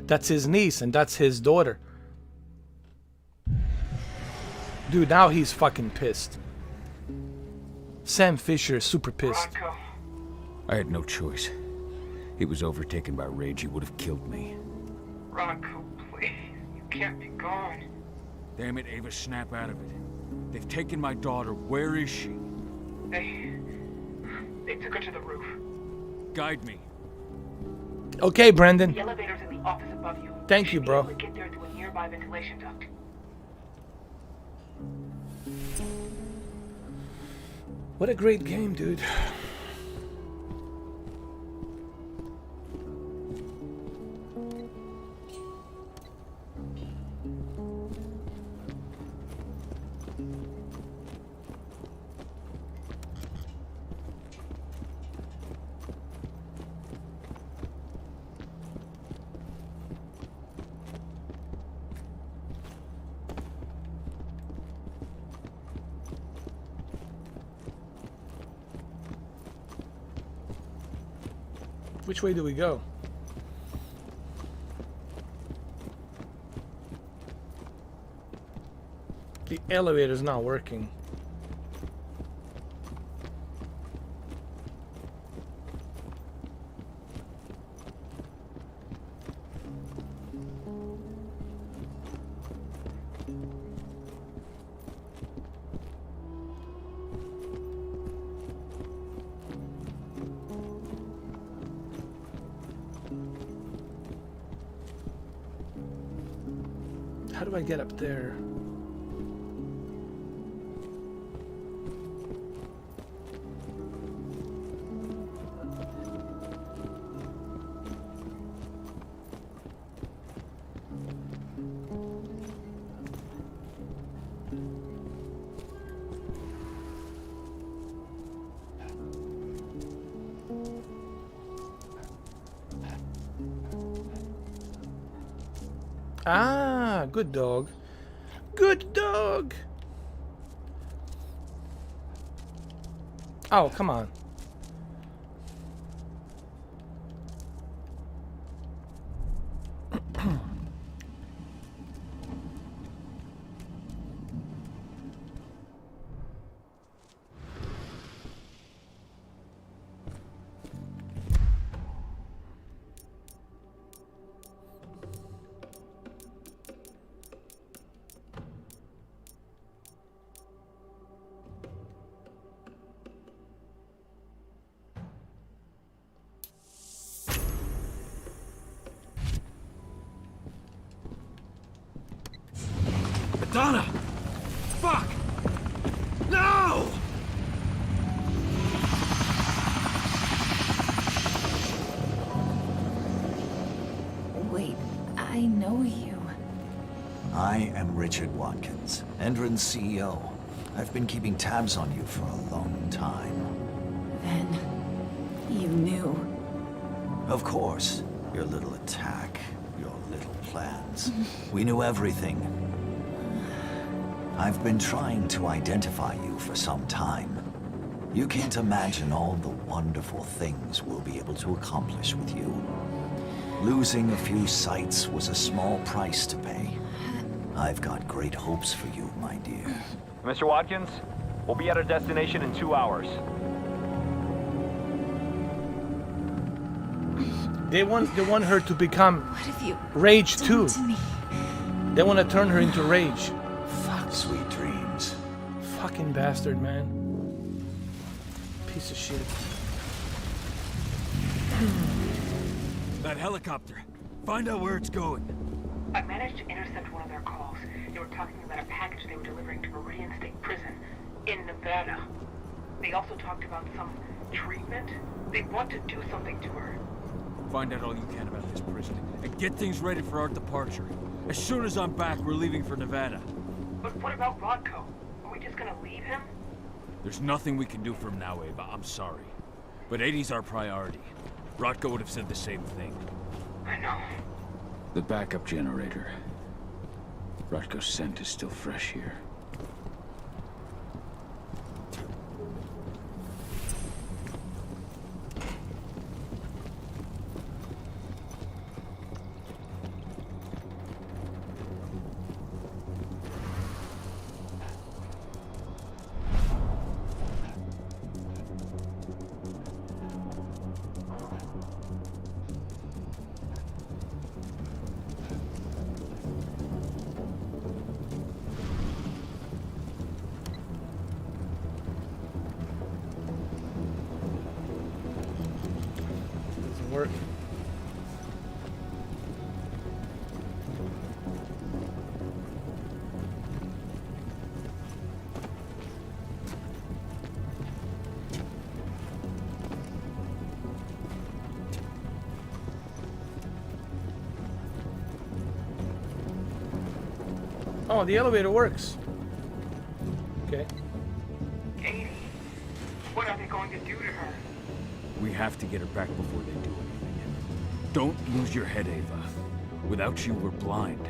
That's his niece and that's his daughter. Dude, now he's fucking pissed. Sam Fisher is super pissed. I had no choice. He was overtaken by rage. He would have killed me. Rocco, please. You can't be gone. Damn it, Ava, snap out of it. They've taken my daughter. Where is she? They took her to the roof. Guide me. Okay, Brendan. The elevator's in the office above you. Thank you, bro. Be able to get there through a nearby ventilation duct. What a great game, dude. Which way do we go? The elevator's not working. How do I get up there? Ah, good dog. Good dog. Oh, come on. Donna! Fuck! No! Wait, I know you. I am Richard Watkins, Endron's CEO. I've been keeping tabs on you for a long time. Then you knew. Of course. Your little attack, your little plans. We knew everything. I've been trying to identify you for some time. You can't imagine all the wonderful things we'll be able to accomplish with you. Losing a few sights was a small price to pay. I've got great hopes for you, my dear. Mr. Watkins, we'll be at our destination in 2 hours. They want her to become What have you Rage done too. to me? They want to turn her into Rage. Fuck, sweet dreams. Fucking bastard, man. Piece of shit. That helicopter. Find out where it's going. I managed to intercept one of their calls. They were talking about a package they were delivering to Meridian State Prison in Nevada. They also talked about some treatment. They want to do something to her. Find out all you can about this prison, and get things ready for our departure. As soon as I'm back, we're leaving for Nevada. But what about Rodko? Are we just gonna leave him? There's nothing we can do for him now, Ava. I'm sorry. But 80's our priority. Rodko would have said the same thing. I know. The backup generator. Rodko's scent is still fresh here. Oh, the elevator works. Okay. Katie, what are they going to do to her? We have to get her back before they do anything. Don't lose your head, Ava. Without you, we're blind.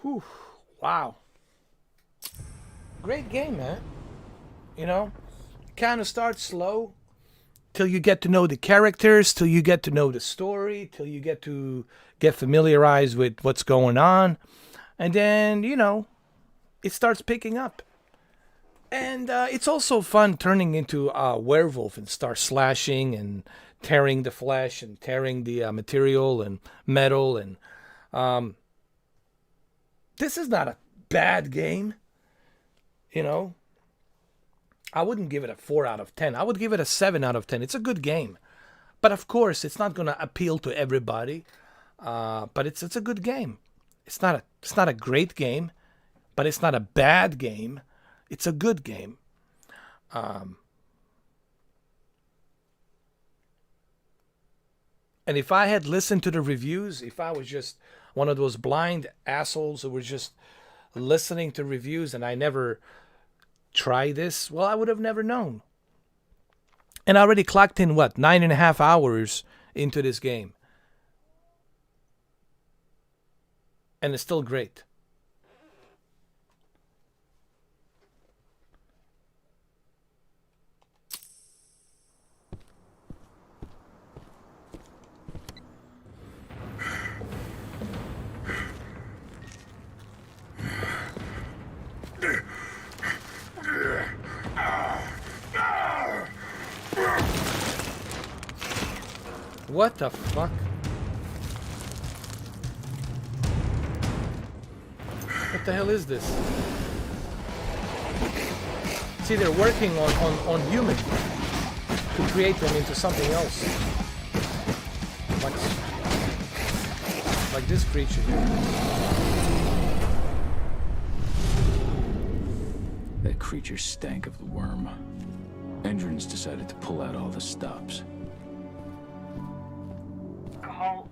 Whew. Wow. Great game, man. You know, kind of starts slow till you get to know the characters, till you get to know the story, till you get familiarized with what's going on. And then, you know, it starts picking up. And it's also fun turning into a werewolf and start slashing and tearing the flesh and tearing the material and metal. And this is not a bad game. You know, I wouldn't give it a 4 out of 10. I would give it a 7 out of 10. It's a good game. But of course, it's not going to appeal to everybody. But it's a good game. It's not a great game, but it's not a bad game. It's a good game. And if I had listened to the reviews, if I was just one of those blind assholes who were just listening to reviews and I never try this, well, I would have never known. And I already clocked in, 9.5 hours into this game. And it's still great. What the fuck? What the hell is this? See, they're working on human to create them into something else. Like this creature here. That creature stank of the worm. Endrins decided to pull out all the stops.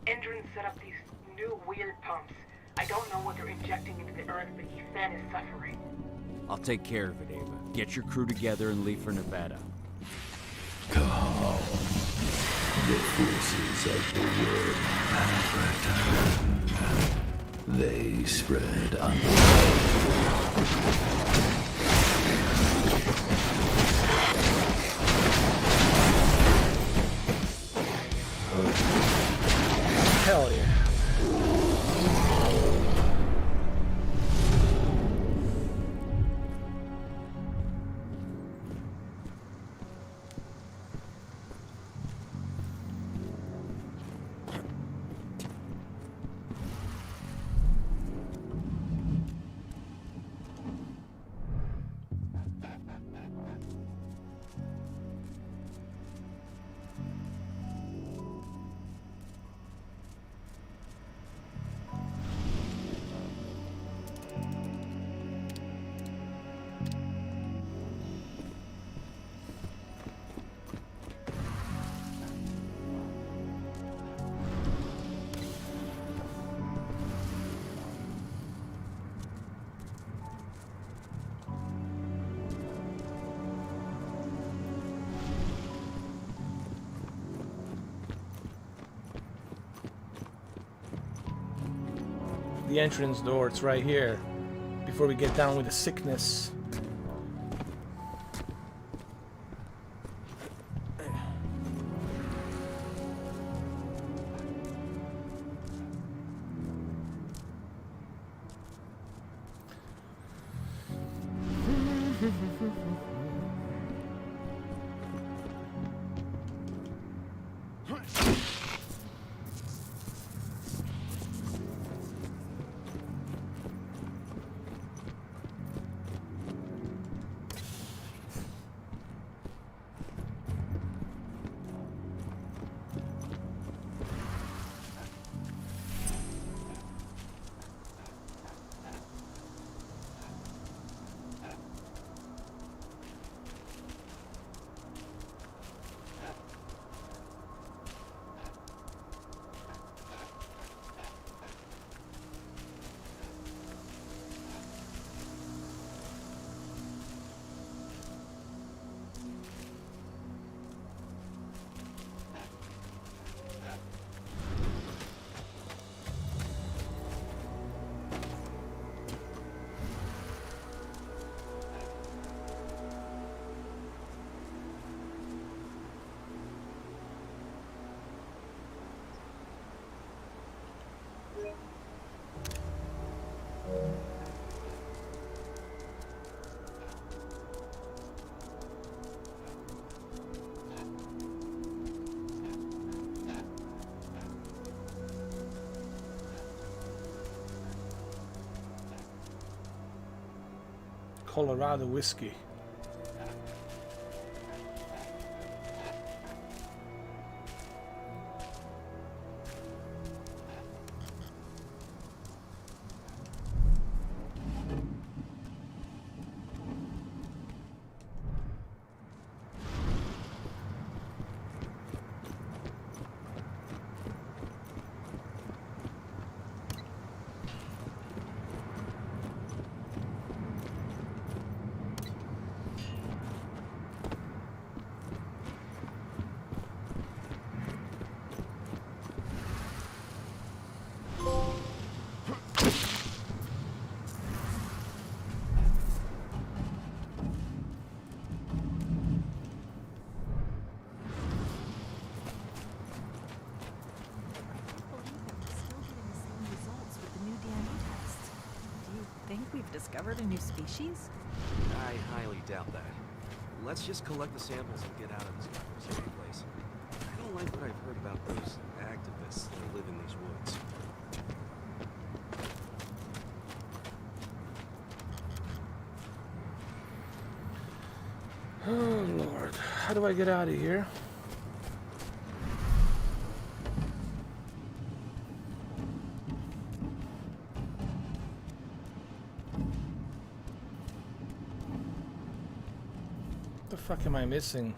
Endrins set up these new weird pumps. I don't know what they're injecting into the earth, but Ethan is suffering. I'll take care of it, Ava. Get your crew together and leave for Nevada. Call the forces of the world have returned. They spread Hell yeah. The entrance door, it's right here. Before we get down with the sickness. Colorado whiskey. Discovered a new species? I highly doubt that. Let's just collect the samples and get out of this godforsaken place. I don't like what I've heard about those activists that live in these woods. Oh Lord, how do I get out of here? What the fuck am I missing?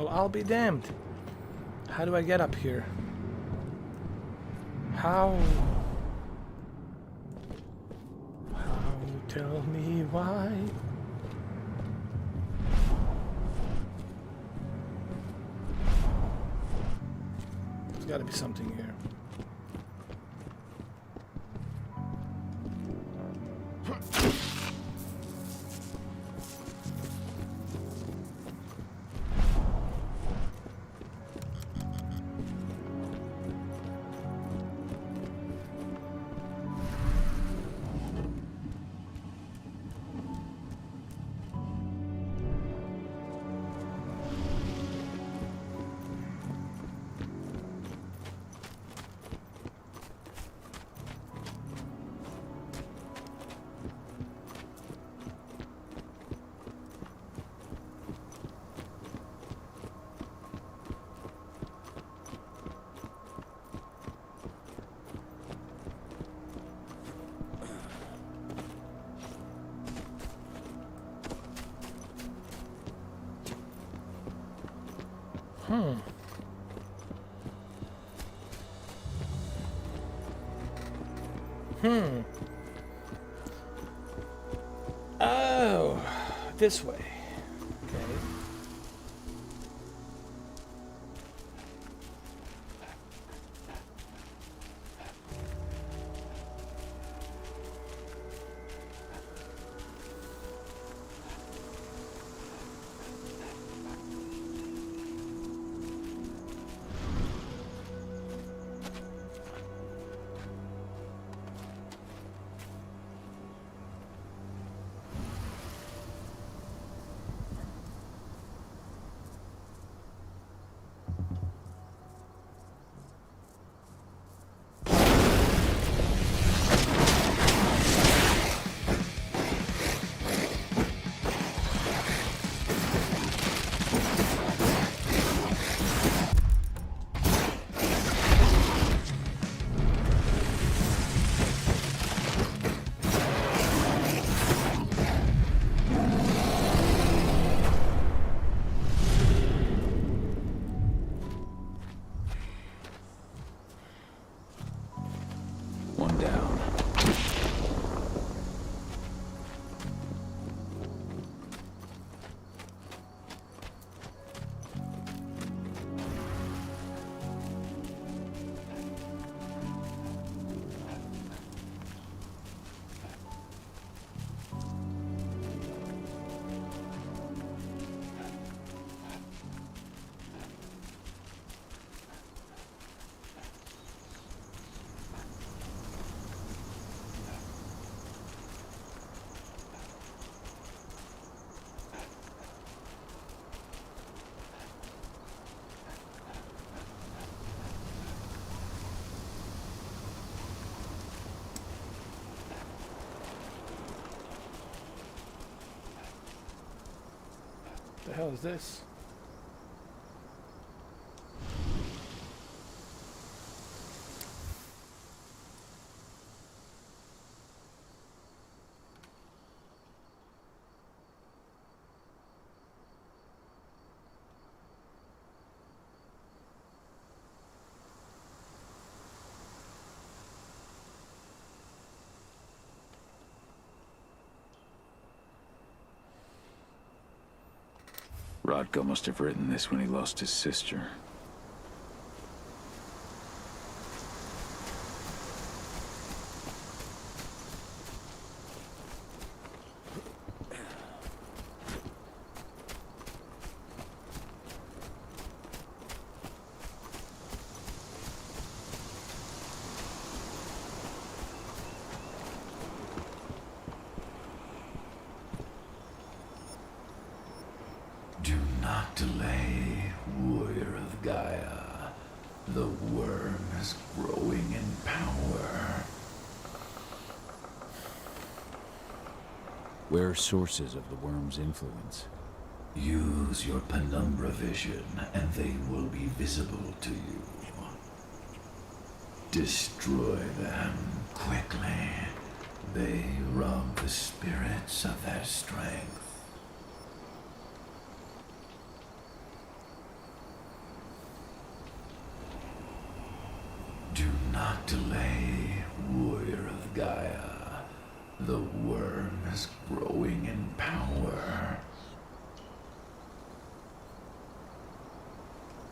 Well, I'll be damned. How do I get up here? How? Tell me why. There's got to be something here. Oh, this way. Okay. The hell is this? Rodko must have written this when he lost his sister. Do not delay, warrior of Gaia. The worm is growing in power. Where are sources of the worm's influence? Use your penumbra vision, and they will be visible to you. Destroy them quickly. They rob the spirits of their strength. Do not delay, warrior of Gaia. The worm is growing in power.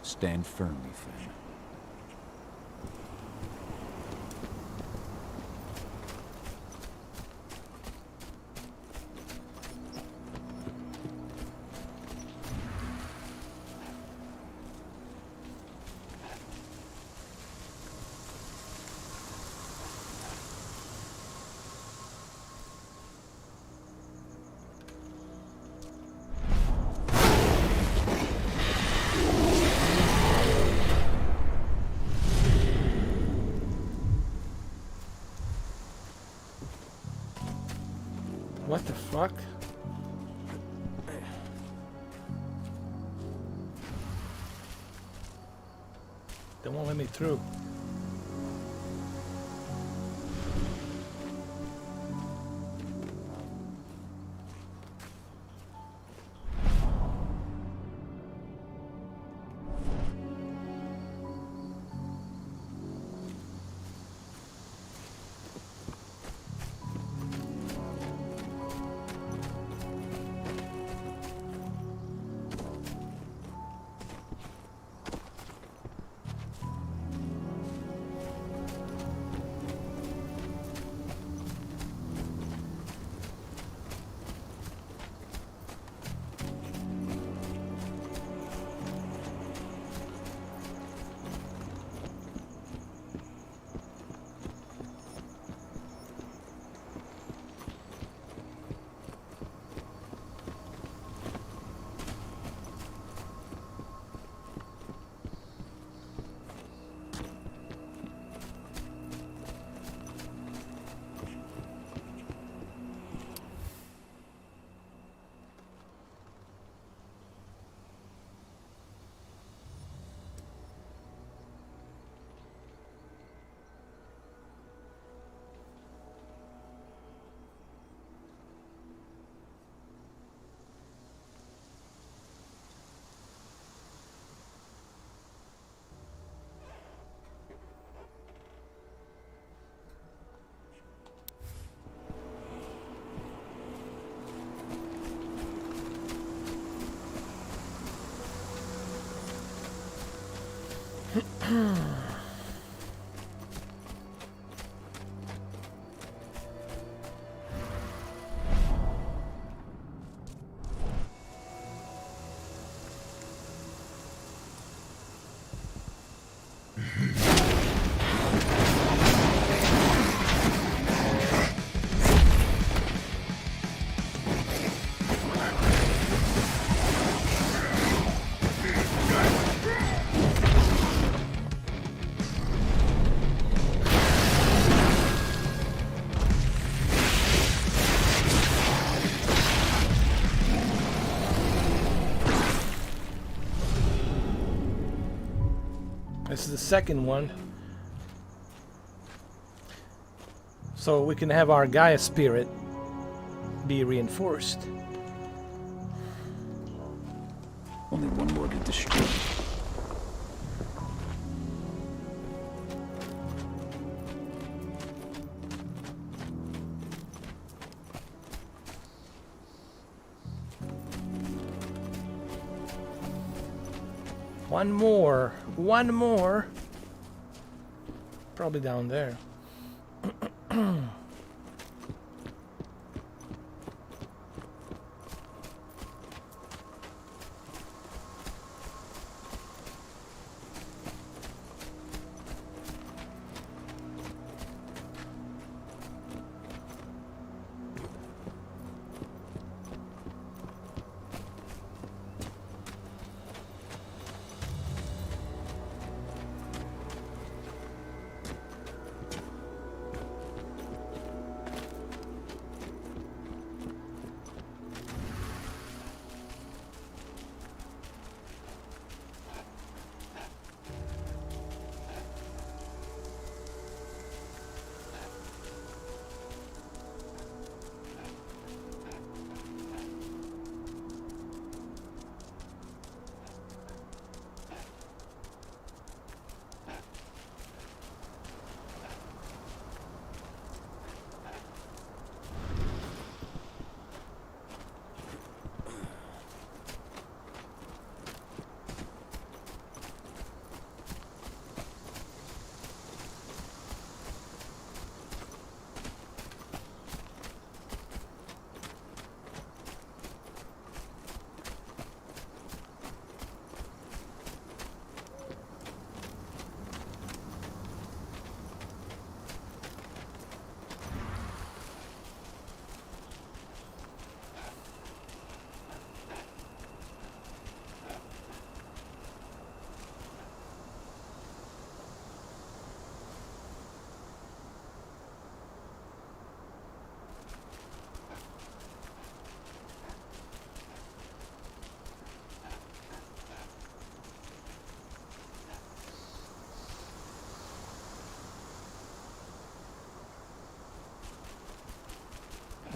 Stand firm, my friend. What the fuck? They won't let me through. This is the second one. So we can have our Gaia spirit be reinforced. Only one more to destroy. One more. One more. Probably down there.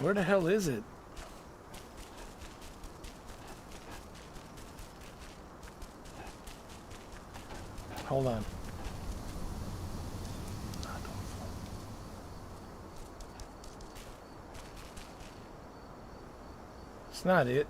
Where the hell is it? Hold on. It's not it.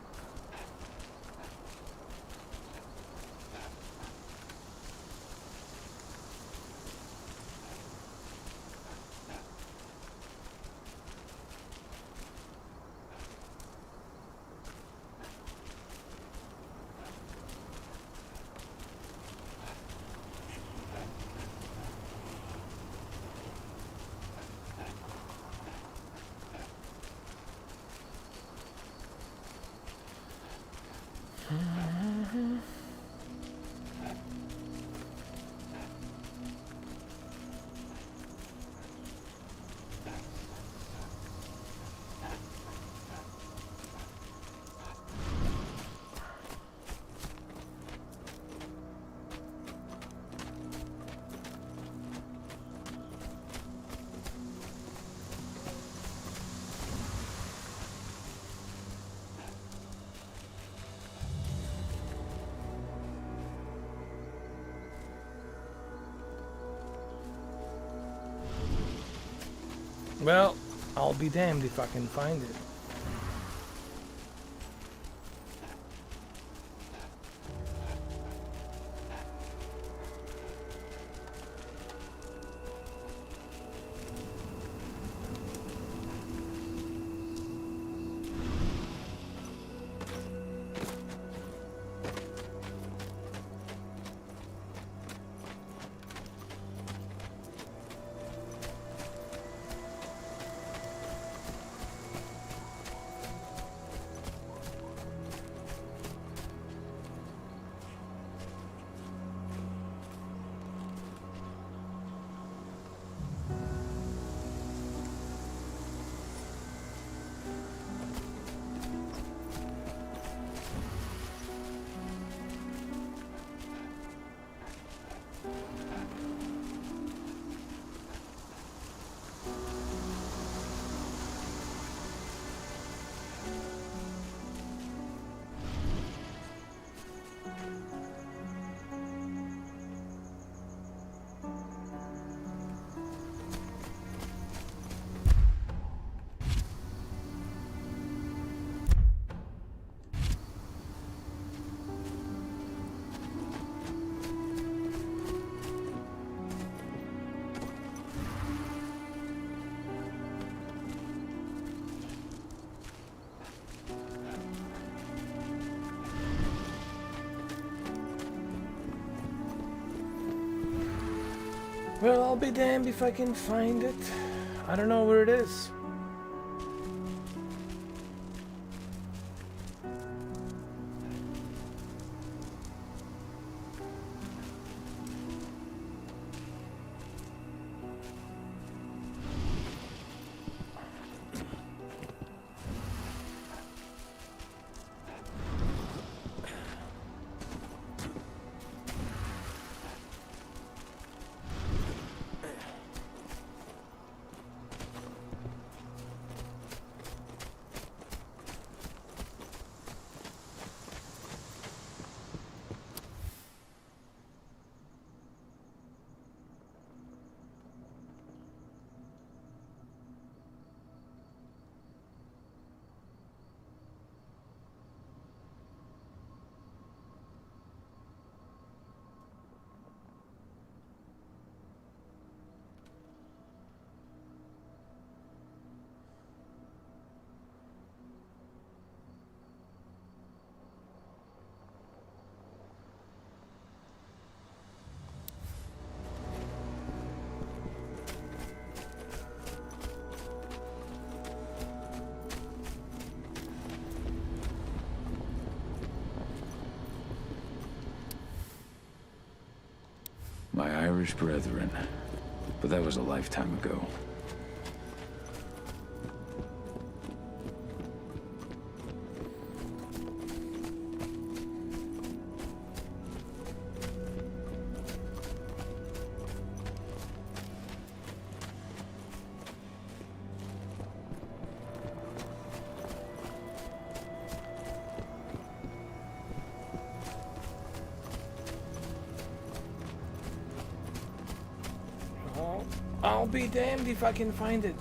Well, I'll be damned if I can find it. Well, I'll be damned if I can find it. I don't know where it is. My Irish brethren. But that was a lifetime ago. I'll be damned if I can find it.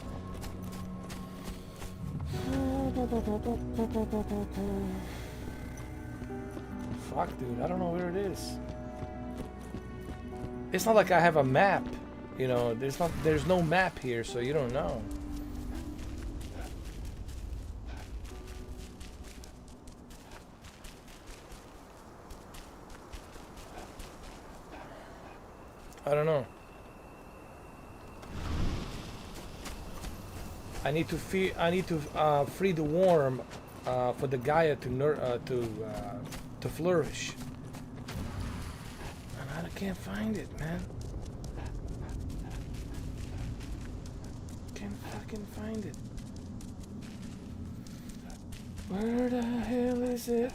Fuck, dude, I don't know where it is. It's not like I have a map, you know. There's no map here, so you don't know. I don't know. I need to free the worm for the Gaia to flourish. And I can't find it, man. Can't fucking find it. Where the hell is it?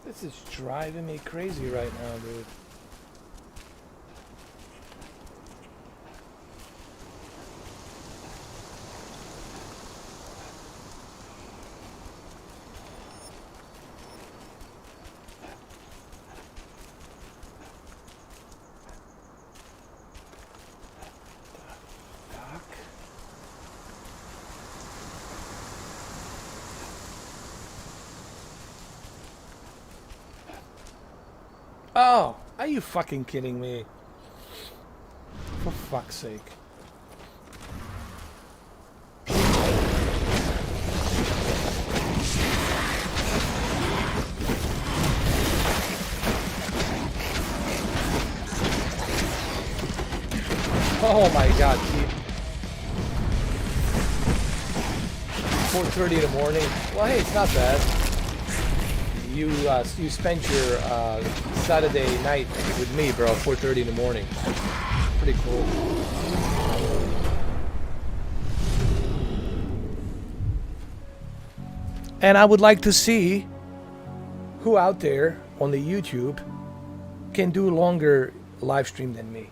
This is driving me crazy right now, dude. Oh, are you fucking kidding me? For fuck's sake. Oh my god, Keith. 4:30 in the morning. Well, hey, it's not bad. You spent your Saturday night with me, bro. 4:30 in the morning. Pretty cool. And I would like to see who out there on the YouTube can do longer live stream than me.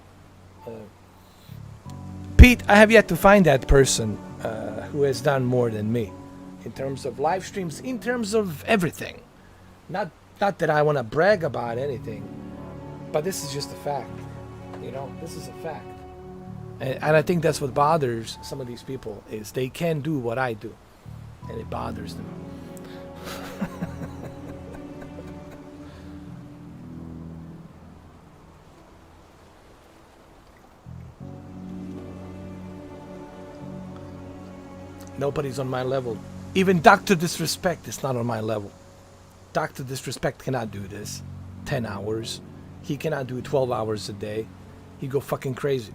Pete, I have yet to find that person who has done more than me in terms of live streams, in terms of everything. Not that I want to brag about anything, but this is just a fact. You know, this is a fact. And I think that's what bothers some of these people, is they can't do what I do. And it bothers them. Nobody's on my level. Even Dr. Disrespect is not on my level. Dr. Disrespect cannot do this. 10 hours. He cannot do 12 hours a day. He go fucking crazy.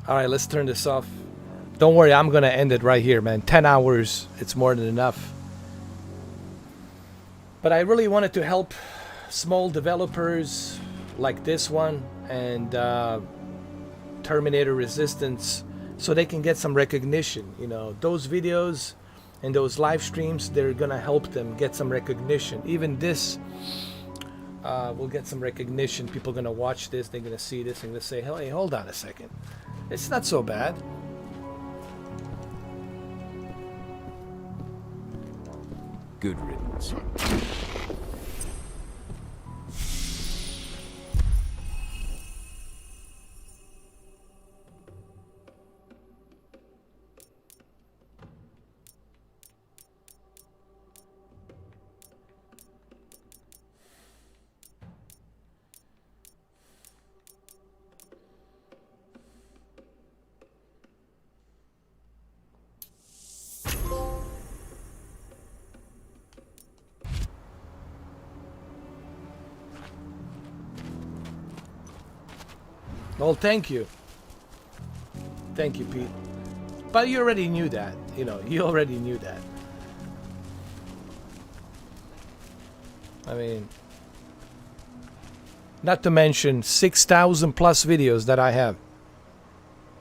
Alright, let's turn this off. Don't worry, I'm gonna end it right here, man. 10 hours, it's more than enough. But I really wanted to help small developers like this one and Terminator Resistance, so they can get some recognition. You know, those videos and those live streams, they're gonna help them get some recognition. Even this will get some recognition. People are gonna watch this, they're gonna see this and they're gonna say, hey, hold on a second. It's not so bad. Good riddance. Well, thank you. Thank you, Pete. But you already knew that. You know, you already knew that. I mean, not to mention 6,000 plus videos that I have.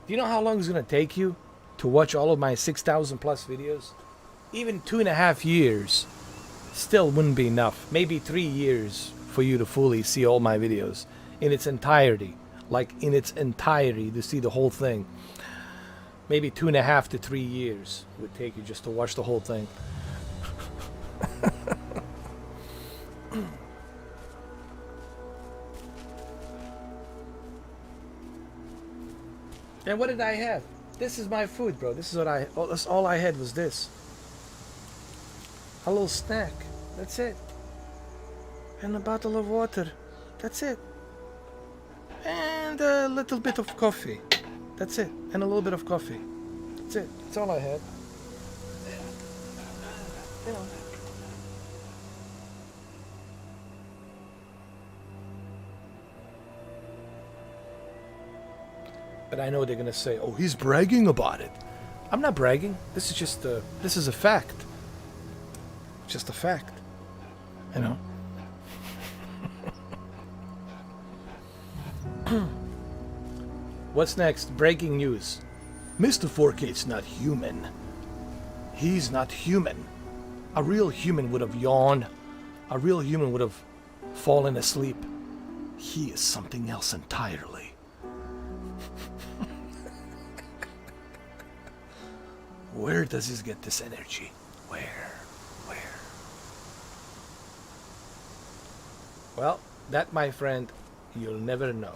Do you know how long it's going to take you to watch all of my 6,000 plus videos? Even 2.5 years still wouldn't be enough. Maybe 3 years for you to fully see all my videos in its entirety. Like in its entirety, to see the whole thing. Maybe 2.5 to 3 years would take you just to watch the whole thing. And what did I have? This is my food, bro. This is what that's all I had was this. A little snack. That's it. And a bottle of water. That's it. And a little bit of coffee. That's it. And a little bit of coffee. That's it. That's all I had. You know. But I know they're gonna say, "Oh, he's bragging about it." I'm not bragging. This is just this is a fact. Just a fact. You know. What's next? Breaking news. Mr. 4K's not human. He's not human. A real human would have yawned. A real human would have fallen asleep. He is something else entirely. Where does he get this energy? Where? Well, that, my friend, you'll never know.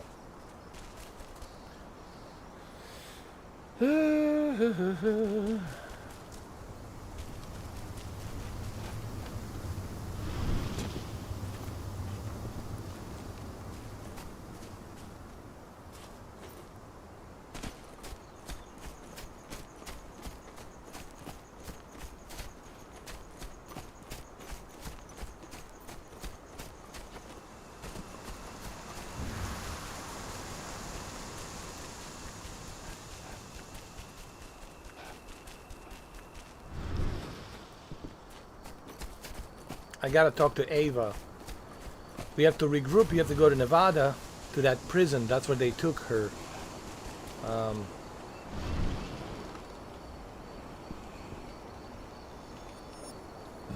I gotta talk to Ava. We have to regroup. We have to go to Nevada, to that prison. That's where they took her.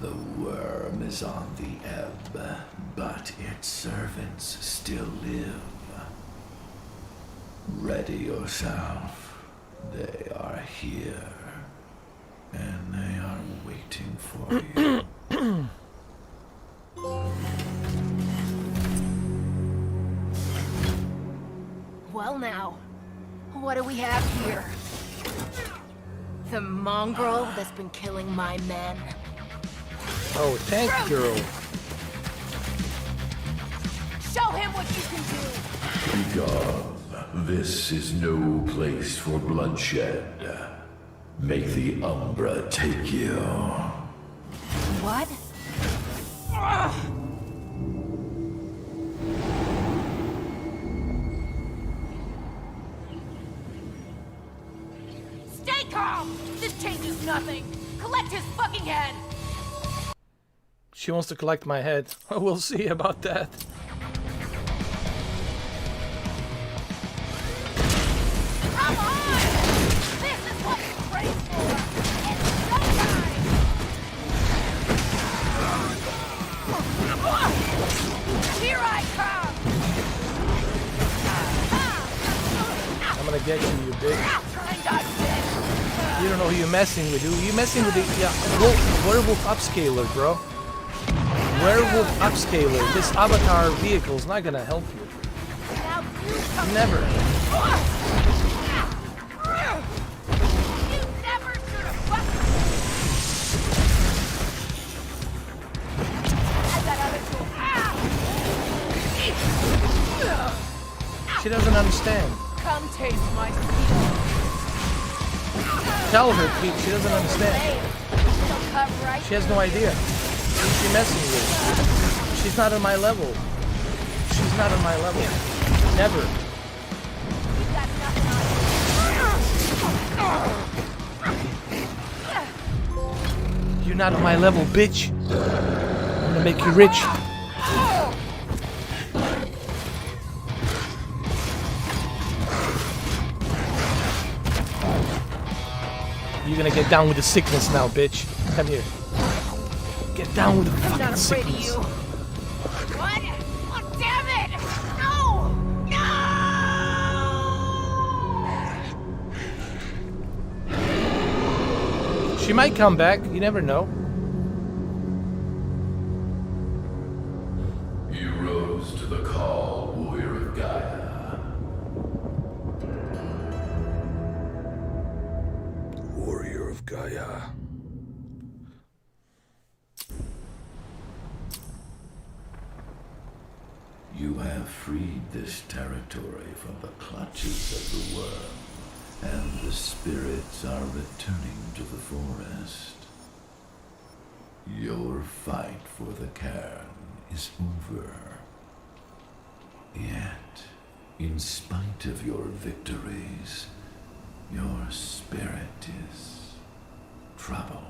The worm is on the ebb, but its servants still live. Ready yourself. They are here. And they are waiting for you. Well now, what do we have here? The mongrel that's been killing my men. Oh, tank girl. Show him what you can do! Begone. This is no place for bloodshed. Make the Umbra take you. What? Stay calm! This changes nothing! Collect his fucking head! She wants to collect my head. We'll see about that. Come on! This is what you prayed for! It's showtime! Here I come! I'm gonna get you, you bitch. Try and dodge this! You don't know who you're messing with, dude. You're messing with the Werewolf upscaler, bro. Werewolf upscaler. This avatar vehicle's not gonna help you. Never. She doesn't understand. Come taste my steel. Tell her, Pete. She doesn't understand. She'll come right. She has no idea. Who's she messing with? She's not on my level. She's not on my level. Never. You're not on my level, bitch. I'm gonna make you rich. You're gonna get down with the sickness now, bitch. Come here. Get down with the fucking sickness. What? Oh, damn it! No! No! She might come back. You never know. You rose to the call, warrior of Gaia. Warrior of Gaia. You have freed this territory from the clutches of the worm, and the spirits are returning to the forest. Your fight for the cairn is over. Yet, in spite of your victories, your spirit is troubled.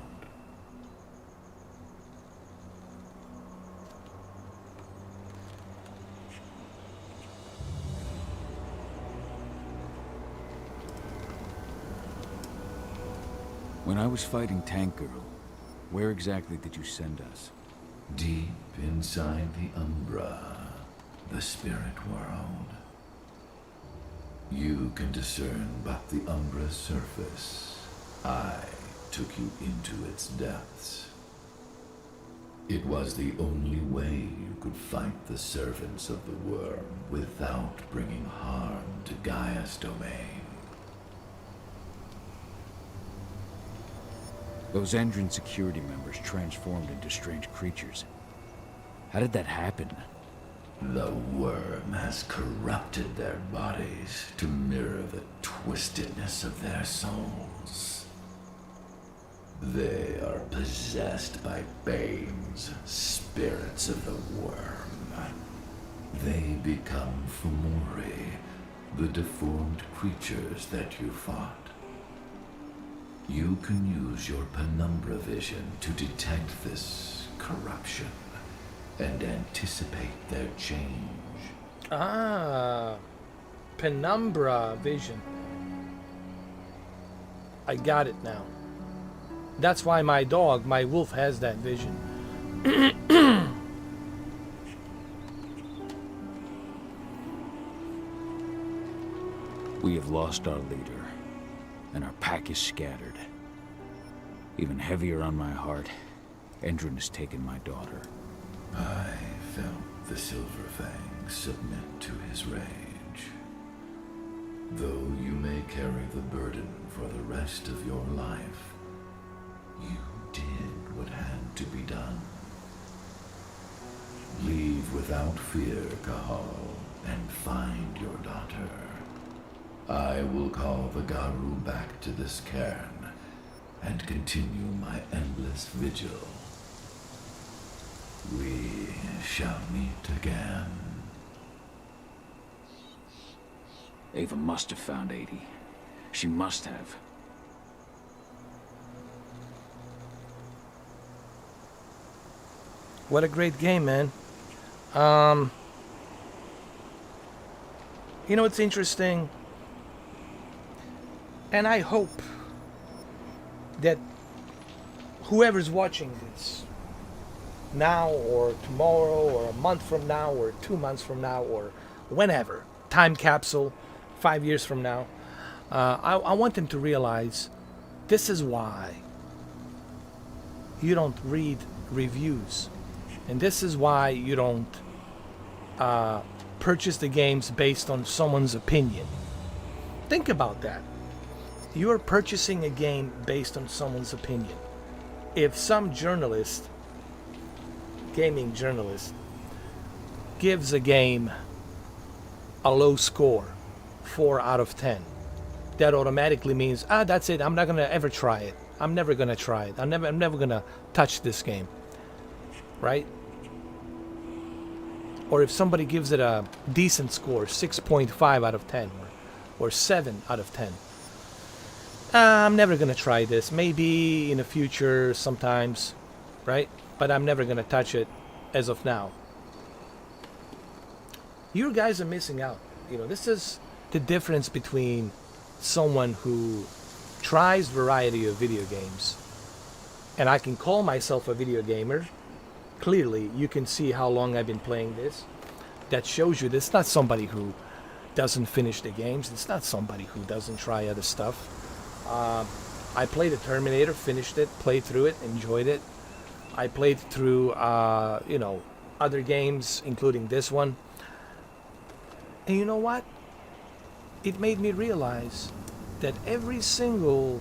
When I was fighting Tank Girl, where exactly did you send us? Deep inside the Umbra, the spirit world. You can discern but the Umbra's surface. I took you into its depths. It was the only way you could fight the servants of the worm without bringing harm to Gaia's domain. Those Endron security members transformed into strange creatures. How did that happen? The worm has corrupted their bodies to mirror the twistedness of their souls. They are possessed by Bane's spirits of the worm. They become Fomori, the deformed creatures that you fought. You can use your penumbra vision to detect this corruption and anticipate their change. Ah, penumbra vision. I got it now. That's why my dog, my wolf, has that vision. We have lost our leader, and our pack is scattered. Even heavier on my heart, Endrin has taken my daughter. I felt the Silver Fang submit to his rage. Though you may carry the burden for the rest of your life, you did what had to be done. Leave without fear, Kahal, and find your daughter. I will call the Garu back to this cairn and continue my endless vigil. We shall meet again. Ava must have found 80. She must have. What a great game, man. You know, it's interesting. And I hope that whoever's watching this now or tomorrow or a month from now or 2 months from now or whenever, time capsule, 5 years from now, I want them to realize this is why you don't read reviews. And this is why you don't purchase the games based on someone's opinion. Think about that. You are purchasing a game based on someone's opinion. If some journalist, gaming journalist, gives a game a low score, 4 out of 10, that automatically means, that's it, I'm not going to ever try it. I'm never going to try it. I'm never going to touch this game. Right? Or if somebody gives it a decent score, 6.5 out of 10 or 7 out of 10, I'm never going to try this. Maybe in the future sometimes, right? But I'm never going to touch it as of now. You guys are missing out. You know, this is the difference between someone who tries variety of video games, and I can call myself a video gamer. Clearly, you can see how long I've been playing this. That shows you this is not somebody who doesn't finish the games. It's not somebody who doesn't try other stuff. I played the Terminator, finished it, played through it, enjoyed it. I played through, other games, including this one. And you know what? It made me realize that every single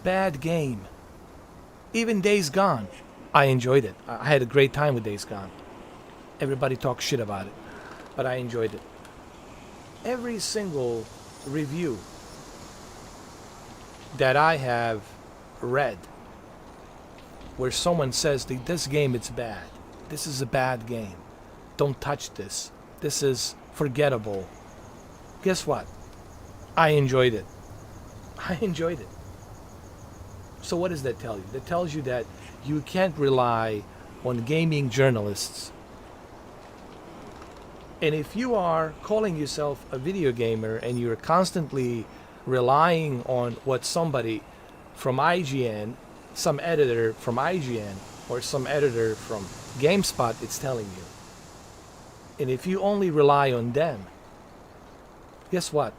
bad game, even Days Gone, I enjoyed it. I had a great time with Days Gone. Everybody talks shit about it, but I enjoyed it. Every single review that I have read where someone says this game it's bad, this is a bad game, don't touch this, this is forgettable, guess what? I enjoyed it. I enjoyed it. So what does that tell you? That tells you that you can't rely on gaming journalists. And if you are calling yourself a video gamer and you're constantly relying on what somebody from IGN, some editor from IGN, or some editor from GameSpot is telling you, and if you only rely on them, guess what?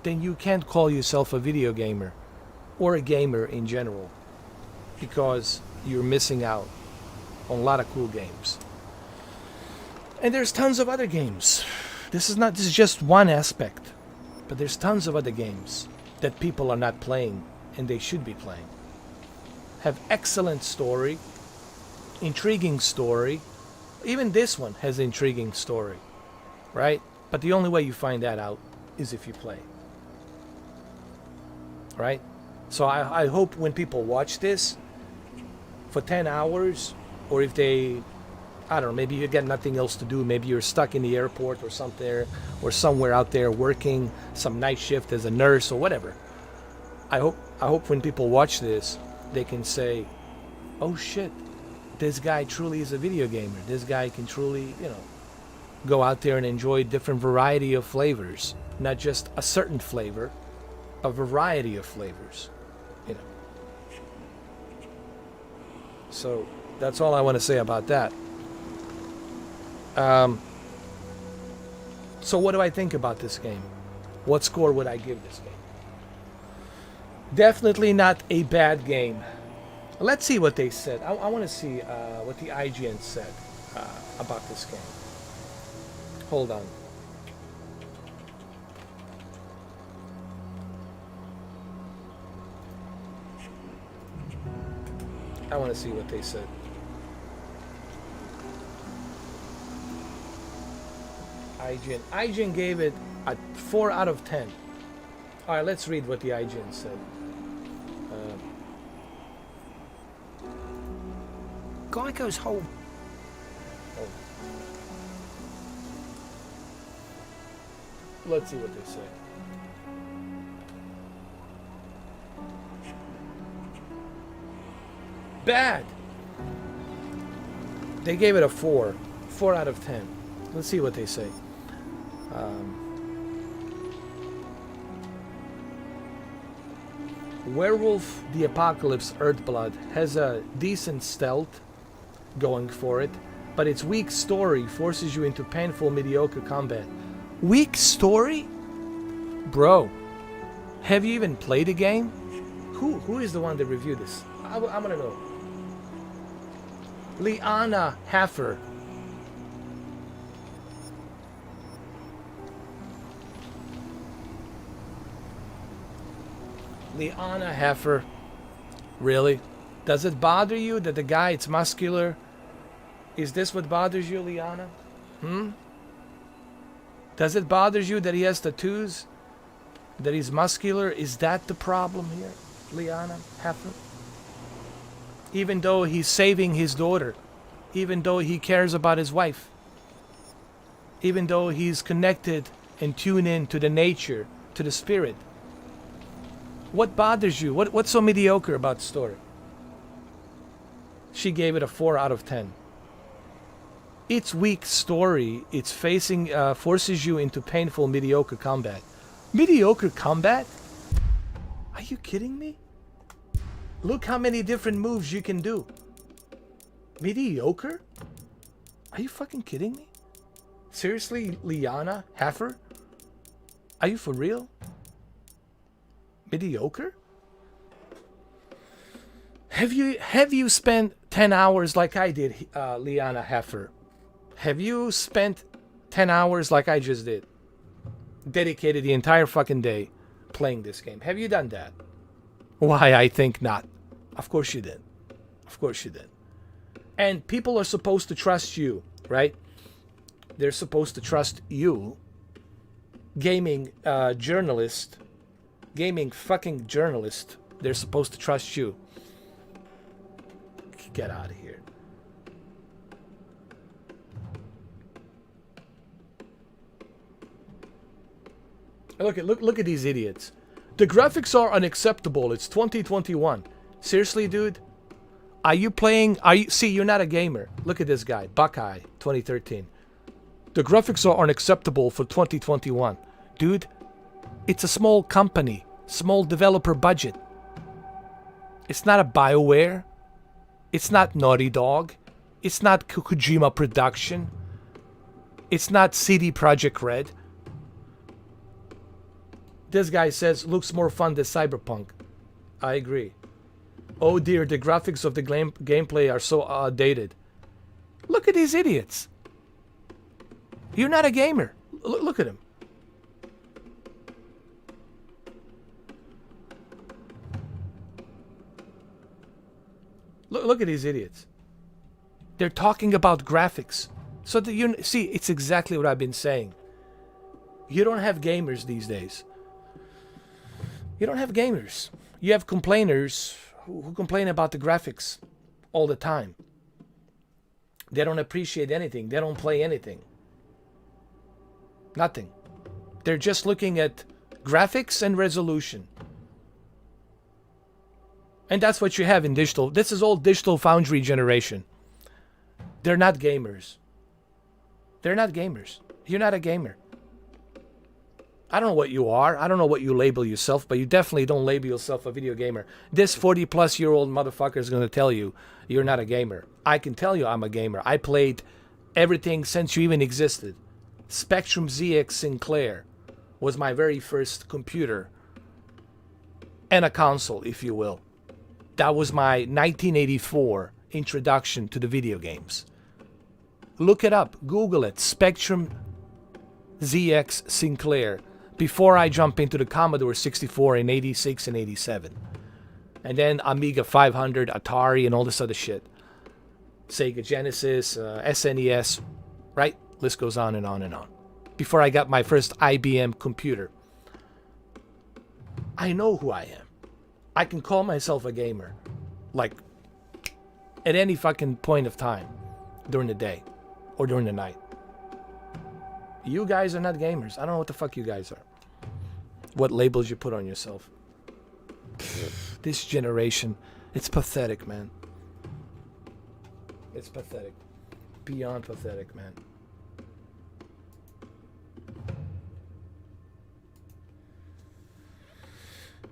Then you can't call yourself a video gamer or a gamer in general, because you're missing out on a lot of cool games. And there's tons of other games. This is just one aspect, but there's tons of other games that people are not playing and they should be playing. Have excellent story, intriguing story. Even this one has intriguing story, right? But the only way you find that out is if you play. Right? So I hope when people watch this for 10 hours, or if they, I don't know, maybe you got nothing else to do, maybe you're stuck in the airport or something, or somewhere out there working some night shift as a nurse or whatever. I hope when people watch this, they can say, oh shit, this guy truly is a video gamer. This guy can truly, go out there and enjoy different variety of flavors, not just a certain flavor, a variety of flavors, So that's all I want to say about that. So what do I think about this game? what score would I give this game? Definitely not a bad game. Let's see what they said. I want to see what the IGN said about this game. Hold on. I want to see what they said. IGN gave it a 4 out of 10. All right, let's read what the IGN said. Geico's whole... Oh. Let's see what they say. Bad. They gave it a 4. 4 out of 10. Let's see what they say. Werewolf the Apocalypse Earthblood has a decent stealth going for it, but its weak story forces you into painful, mediocre combat. Weak story? Bro, have you even played a game? Who is the one that reviewed this? I'm gonna know. Liana Haffer. Liana Haffer. Really? Does it bother you that the guy is muscular? Is this what bothers you, Liana? Does it bother you that he has tattoos? That he's muscular? Is that the problem here, Liana Haffer? Even though he's saving his daughter. Even though he cares about his wife. Even though he's connected and tuned in to the nature, to the spirit. What bothers you? What's so mediocre about the story? She gave it a 4 out of 10. Its weak story, it's forces you into painful, mediocre combat. Mediocre combat? Are you kidding me? Look how many different moves you can do. Mediocre? Are you fucking kidding me? Seriously, Liana Haffer? Are you for real? Mediocre? Have you spent 10 hours like I did, Liana Haffer? Have you spent 10 hours like I just did? Dedicated the entire fucking day playing this game. Have you done that? Why, I think not. Of course you did. Of course you did. And people are supposed to trust you, right? They're supposed to trust you. Gaming journalist. Gaming fucking journalist. They're supposed to trust you. Get out of here. Look at these idiots. The graphics are unacceptable. It's 2021. Seriously, dude? Are you playing? See, you're not a gamer. Look at this guy, Buckeye, 2013. The graphics are unacceptable for 2021. Dude, it's a small company, small developer budget. It's not a BioWare. It's not Naughty Dog. It's not Kojima Production. It's not CD Projekt Red. This guy says, looks more fun than Cyberpunk. I agree. Oh dear, the graphics of the gameplay are so outdated. Look at these idiots. You're not a gamer. Look at him. Look at these idiots. They're talking about graphics. So that you see, it's exactly what I've been saying. You don't have gamers these days. You don't have gamers. You have complainers who complain about the graphics all the time. They don't appreciate anything. They don't play anything. Nothing. They're just looking at graphics and resolution. And that's what you have in digital. This is all Digital Foundry generation. They're not gamers. They're not gamers. You're not a gamer. I don't know what you are. I don't know what you label yourself, but you definitely don't label yourself a video gamer. This 40-plus-year-old motherfucker is going to tell you you're not a gamer. I can tell you I'm a gamer. I played everything since you even existed. Spectrum ZX Sinclair. was my very first computer and a console, if you will. That was my 1984 introduction to the video games. Look it up, Google it, Spectrum ZX Sinclair, before I jump into the Commodore 64 in 86 and 87. And then Amiga 500, Atari, and all this other shit. Sega Genesis, SNES, right? List goes on and on and on. Before I got my first IBM computer. I know who I am. I can call myself a gamer. Like, at any fucking point of time. During the day. Or during the night. You guys are not gamers. I don't know what the fuck you guys are. What labels you put on yourself. This generation, it's pathetic, man. It's pathetic. Beyond pathetic, man.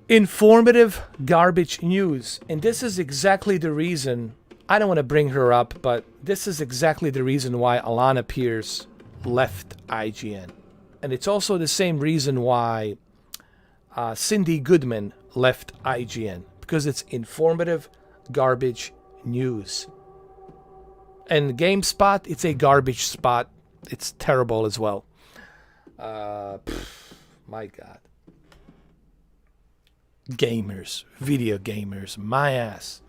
Informative garbage news. And this is exactly the reason, I don't want to bring her up, but this is exactly the reason why Alana Pierce left IGN. And it's also the same reason why Cindy Goodman left IGN. Because it's informative garbage news. And GameSpot, it's a garbage spot. It's terrible as well. My God. Gamers, video gamers, my ass.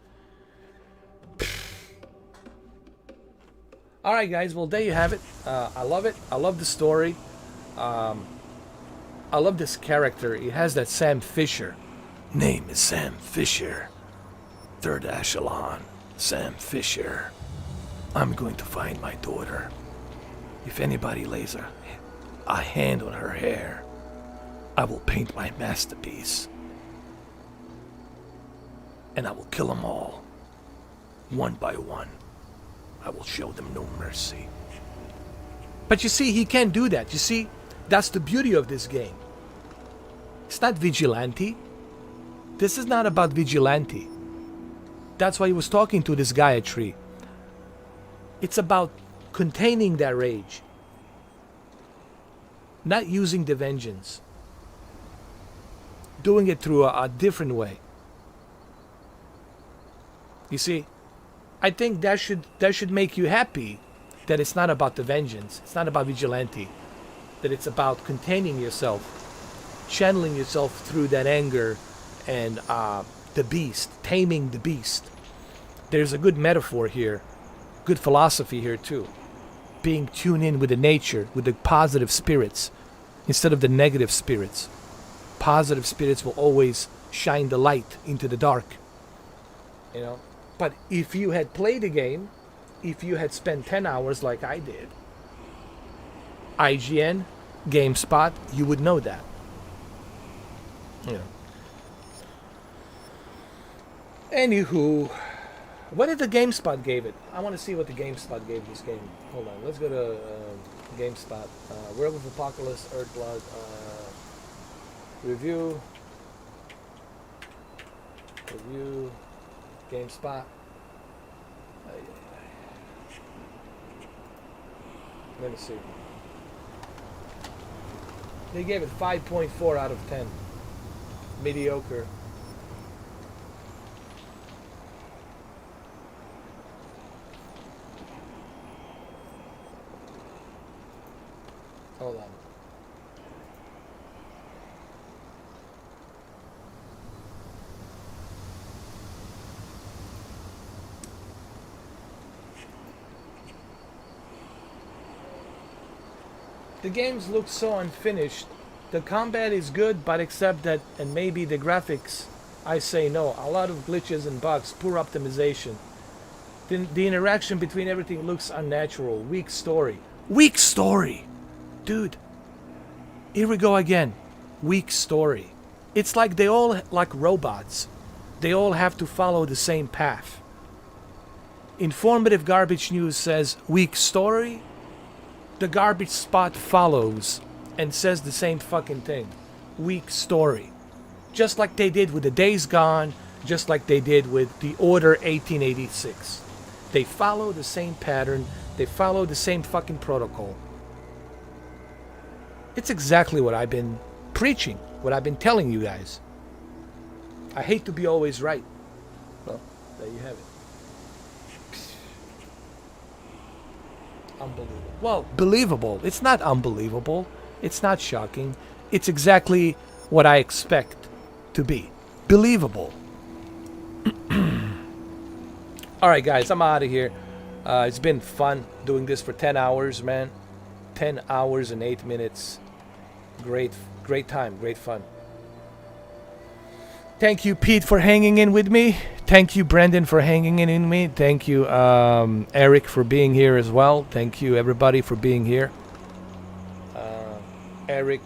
Alright guys, well there you have it. I love it. I love the story. I love this character. He has that Sam Fisher. Name is Sam Fisher. Third echelon, Sam Fisher. I'm going to find my daughter. If anybody lays a hand on her hair, I will paint my masterpiece. And I will kill them all. One by one. I will show them no mercy. But you see, he can't do that. You see, that's the beauty of this game. It's not vigilante. This is not about vigilante. That's why he was talking to this guy at Tree. It's about containing that rage. Not using the vengeance. Doing it through a different way. You see, I think that should make you happy that it's not about the vengeance. It's not about vigilante. That it's about containing yourself, channeling yourself through that anger and the beast, taming the beast. There's a good metaphor here, good philosophy here too. Being tuned in with the nature, with the positive spirits, instead of the negative spirits. Positive spirits will always shine the light into the dark. You know? But if you had played the game, if you had spent 10 hours like I did, IGN, GameSpot, you would know that. You know. Anywho, what did the GameSpot gave it? I want to see what the GameSpot gave this game. Hold on, let's go to GameSpot. Werewolf Apocalypse, Earthblood, review, GameSpot. Let me see. They gave it 5.4 out of 10. Mediocre. Hold on. The games look so unfinished. The combat is good, but except that, and maybe the graphics, I say no. A lot of glitches and bugs, poor optimization. The interaction between everything looks unnatural. Weak story. Weak story! Dude. Here we go again. Weak story. It's like they all, like robots. They all have to follow the same path. Informative garbage news says, weak story? The garbage spot follows and says the same fucking thing. Weak story. Just like they did with the Days Gone, just like they did with the Order 1886. They follow the same pattern, they follow the same fucking protocol. It's exactly what I've been preaching what I've been telling you guys. I hate to be always right. Well, there you have it. Unbelievable. Well, believable. It's not unbelievable. It's not shocking. It's exactly what I expect to be. Believable. Alright guys, I'm out of here. It's been fun doing this for 10 hours, man. 10 hours and 8 minutes. Great time, great fun. Thank you, Pete, for hanging in with me. Thank you, Brendan, for hanging in with me. Thank you, Eric, for being here as well. Thank you, everybody, for being here. Eric,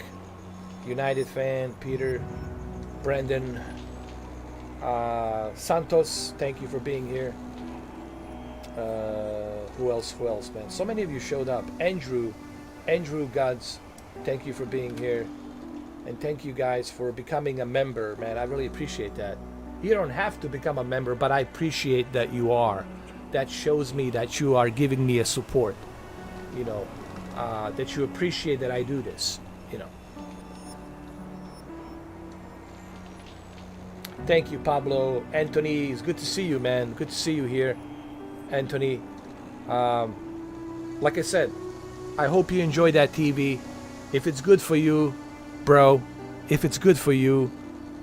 United fan, Peter, Brendan, Santos, thank you for being here. Who else, man? So many of you showed up. Andrew Gods, thank you for being here. And thank you guys for becoming a member, man. I really appreciate that. You don't have to become a member, but I appreciate that you are. That shows me that you are giving me a support. You know, that you appreciate that I do this, you know. Thank you, Pablo. Anthony, it's good to see you, man. Good to see you here, Anthony. Like I said, I hope you enjoy that TV. If it's good for you, bro, if it's good for you,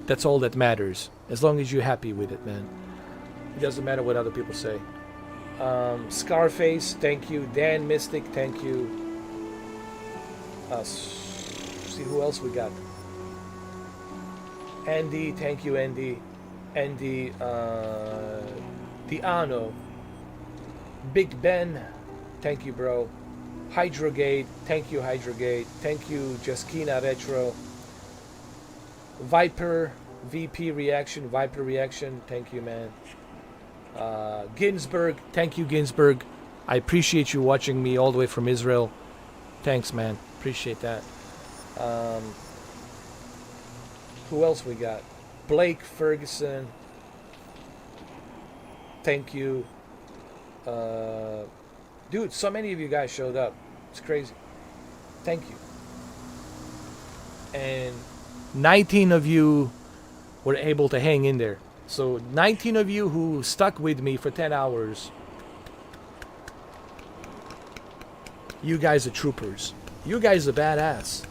that's all that matters. As long as you're happy with it, man. It doesn't matter what other people say. Scarface, thank you. Dan Mystic, thank you. See who else we got. Andy, thank you, Andy. Andy, Diano. Big Ben, thank you, bro. Hydrogate, thank you, Hydrogate. Thank you, Jaskina Retro. Viper, VP Reaction, Viper Reaction, thank you, man. Ginsburg, thank you, Ginsburg. I appreciate you watching me all the way from Israel. Thanks, man. Appreciate that. Who else we got? Blake Ferguson. Thank you. Dude, so many of you guys showed up. It's crazy. Thank you. And 19 of you were able to hang in there. So 19 of you who stuck with me for 10 hours. You guys are troopers. You guys are badass.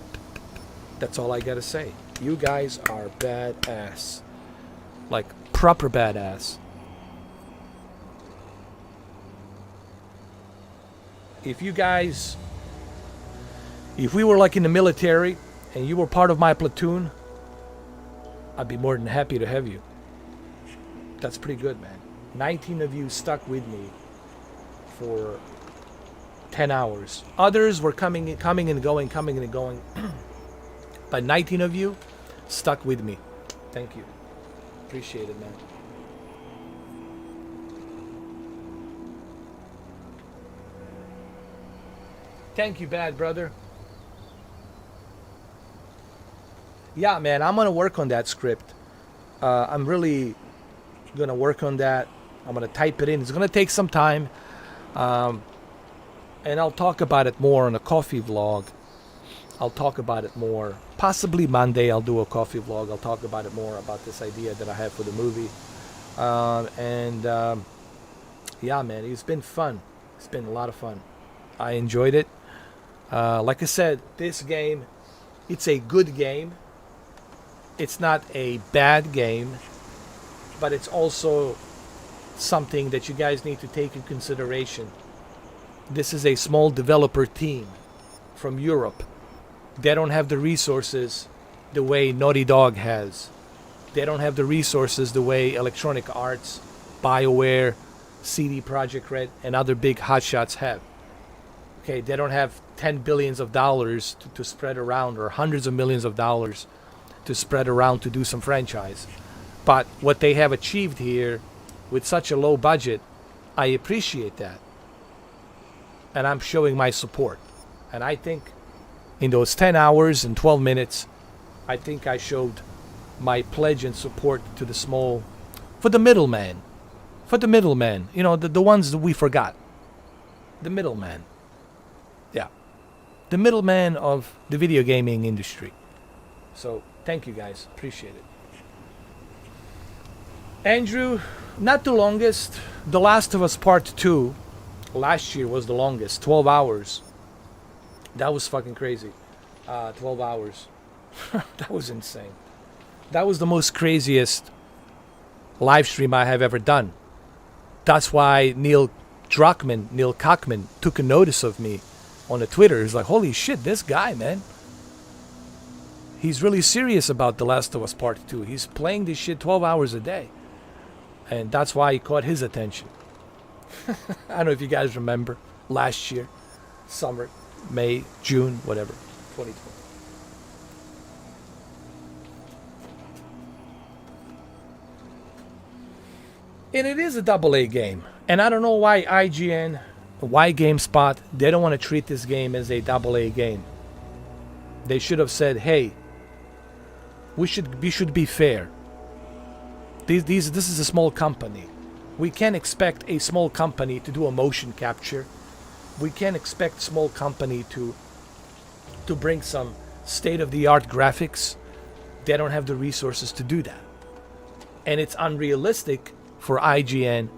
That's all I gotta say. You guys are badass. Like, proper badass. If we were like in the military and you were part of my platoon, I'd be more than happy to have you. That's pretty good, man. 19 of you stuck with me for 10 hours. Others were coming and going. But 19 of you stuck with me. Thank you. Appreciate it, man. Thank you, bad brother. Yeah, man, I'm gonna work on that script. I'm really gonna work on that. I'm gonna type it in. It's gonna take some time, and I'll talk about it more on a coffee vlog. I'll talk about it more. Possibly Monday I'll do a coffee vlog. I'll talk about it more, about this idea that I have for the movie. Yeah, man, it's been fun. It's been a lot of fun. I enjoyed it. Like I said, this game, it's a good game. It's not a bad game, but it's also something that you guys need to take in consideration. This is a small developer team from Europe. They don't have the resources the way Naughty Dog has. They don't have the resources the way Electronic Arts, BioWare, CD Projekt Red, and other big hotshots have. Okay, they don't have $10 billion to spread around, or hundreds of millions of dollars to spread around to do some franchise. But what they have achieved here with such a low budget, I appreciate that. And I'm showing my support. And I think in those 10 hours and 12 minutes, I think I showed my pledge and support to the small, for the middleman. For the middleman. You know, the ones that we forgot. The middleman. Yeah. The middleman of the video gaming industry. So thank you guys, appreciate it. Andrew, not the longest. The Last of Us Part 2 last year was the longest, 12 hours. That was fucking crazy. 12 hours. That was insane. That was the most craziest live stream I have ever done. That's why Neil Cockman took a notice of me on the Twitter. He's like, holy shit, this guy, man. He's really serious about The Last of Us Part 2. He's playing this shit 12 hours a day. And that's why he caught his attention. I don't know if you guys remember last year, summer, May, June, whatever, 2020. And it is a AA game. And I don't know why IGN, why GameSpot, they don't want to treat this game as a AA game. They should have said, hey, we should be fair. This is a small company. We can't expect a small company to do a motion capture. We can't expect small company to bring some state-of-the-art graphics. They don't have the resources to do that. And it's unrealistic for IGN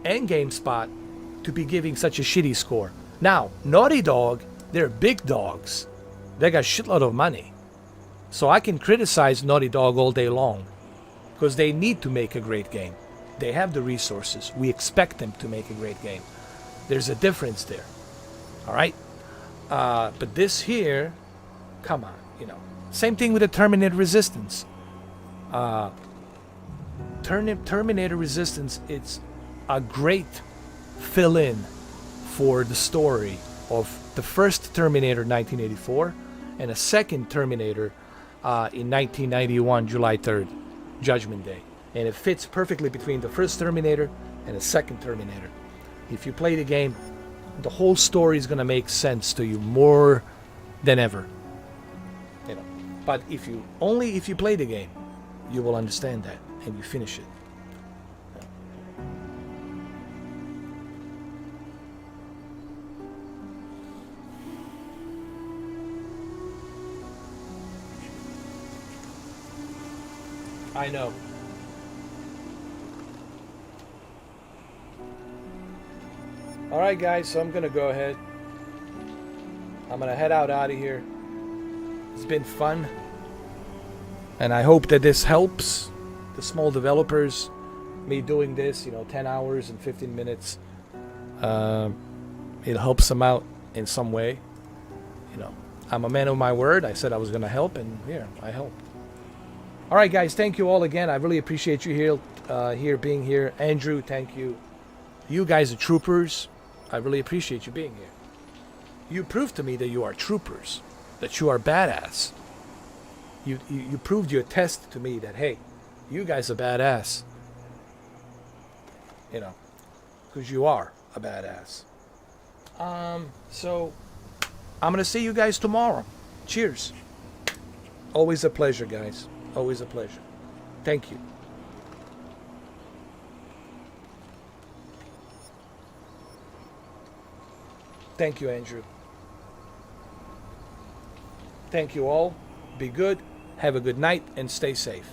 and GameSpot to be giving such a shitty score. Now, Naughty Dog, they're big dogs. They got a shitload of money. So I can criticize Naughty Dog all day long because they need to make a great game. They have the resources. We expect them to make a great game. There's a difference there. All right? But this here, come on, you know. Same thing with the Terminator Resistance. Terminator Resistance, it's a great fill-in for the story of the first Terminator 1984 and a second Terminator in 1991, July 3rd, Judgment Day. And it fits perfectly between the first Terminator and the second Terminator. If you play the game, the whole story is going to make sense to you more than ever. You know, but if you play the game, you will understand that and you finish it. I know. Alright guys, so I'm gonna go ahead. I'm gonna head out of here. It's been fun. And I hope that this helps the small developers. Me doing this, 10 hours and 15 minutes. It helps them out in some way. I'm a man of my word. I said I was gonna help, and here, I helped. Alright guys, thank you all again. I really appreciate you being here. Andrew, thank you. You guys are troopers. I really appreciate you being here. You proved to me that you are troopers, that you are badass. You proved your test to me that, hey, you guys are badass. Because you are a badass. So, I'm going to see you guys tomorrow. Cheers. Always a pleasure, guys. Always a pleasure. Thank you. Thank you, Andrew. Thank you all. Be good. Have a good night and stay safe.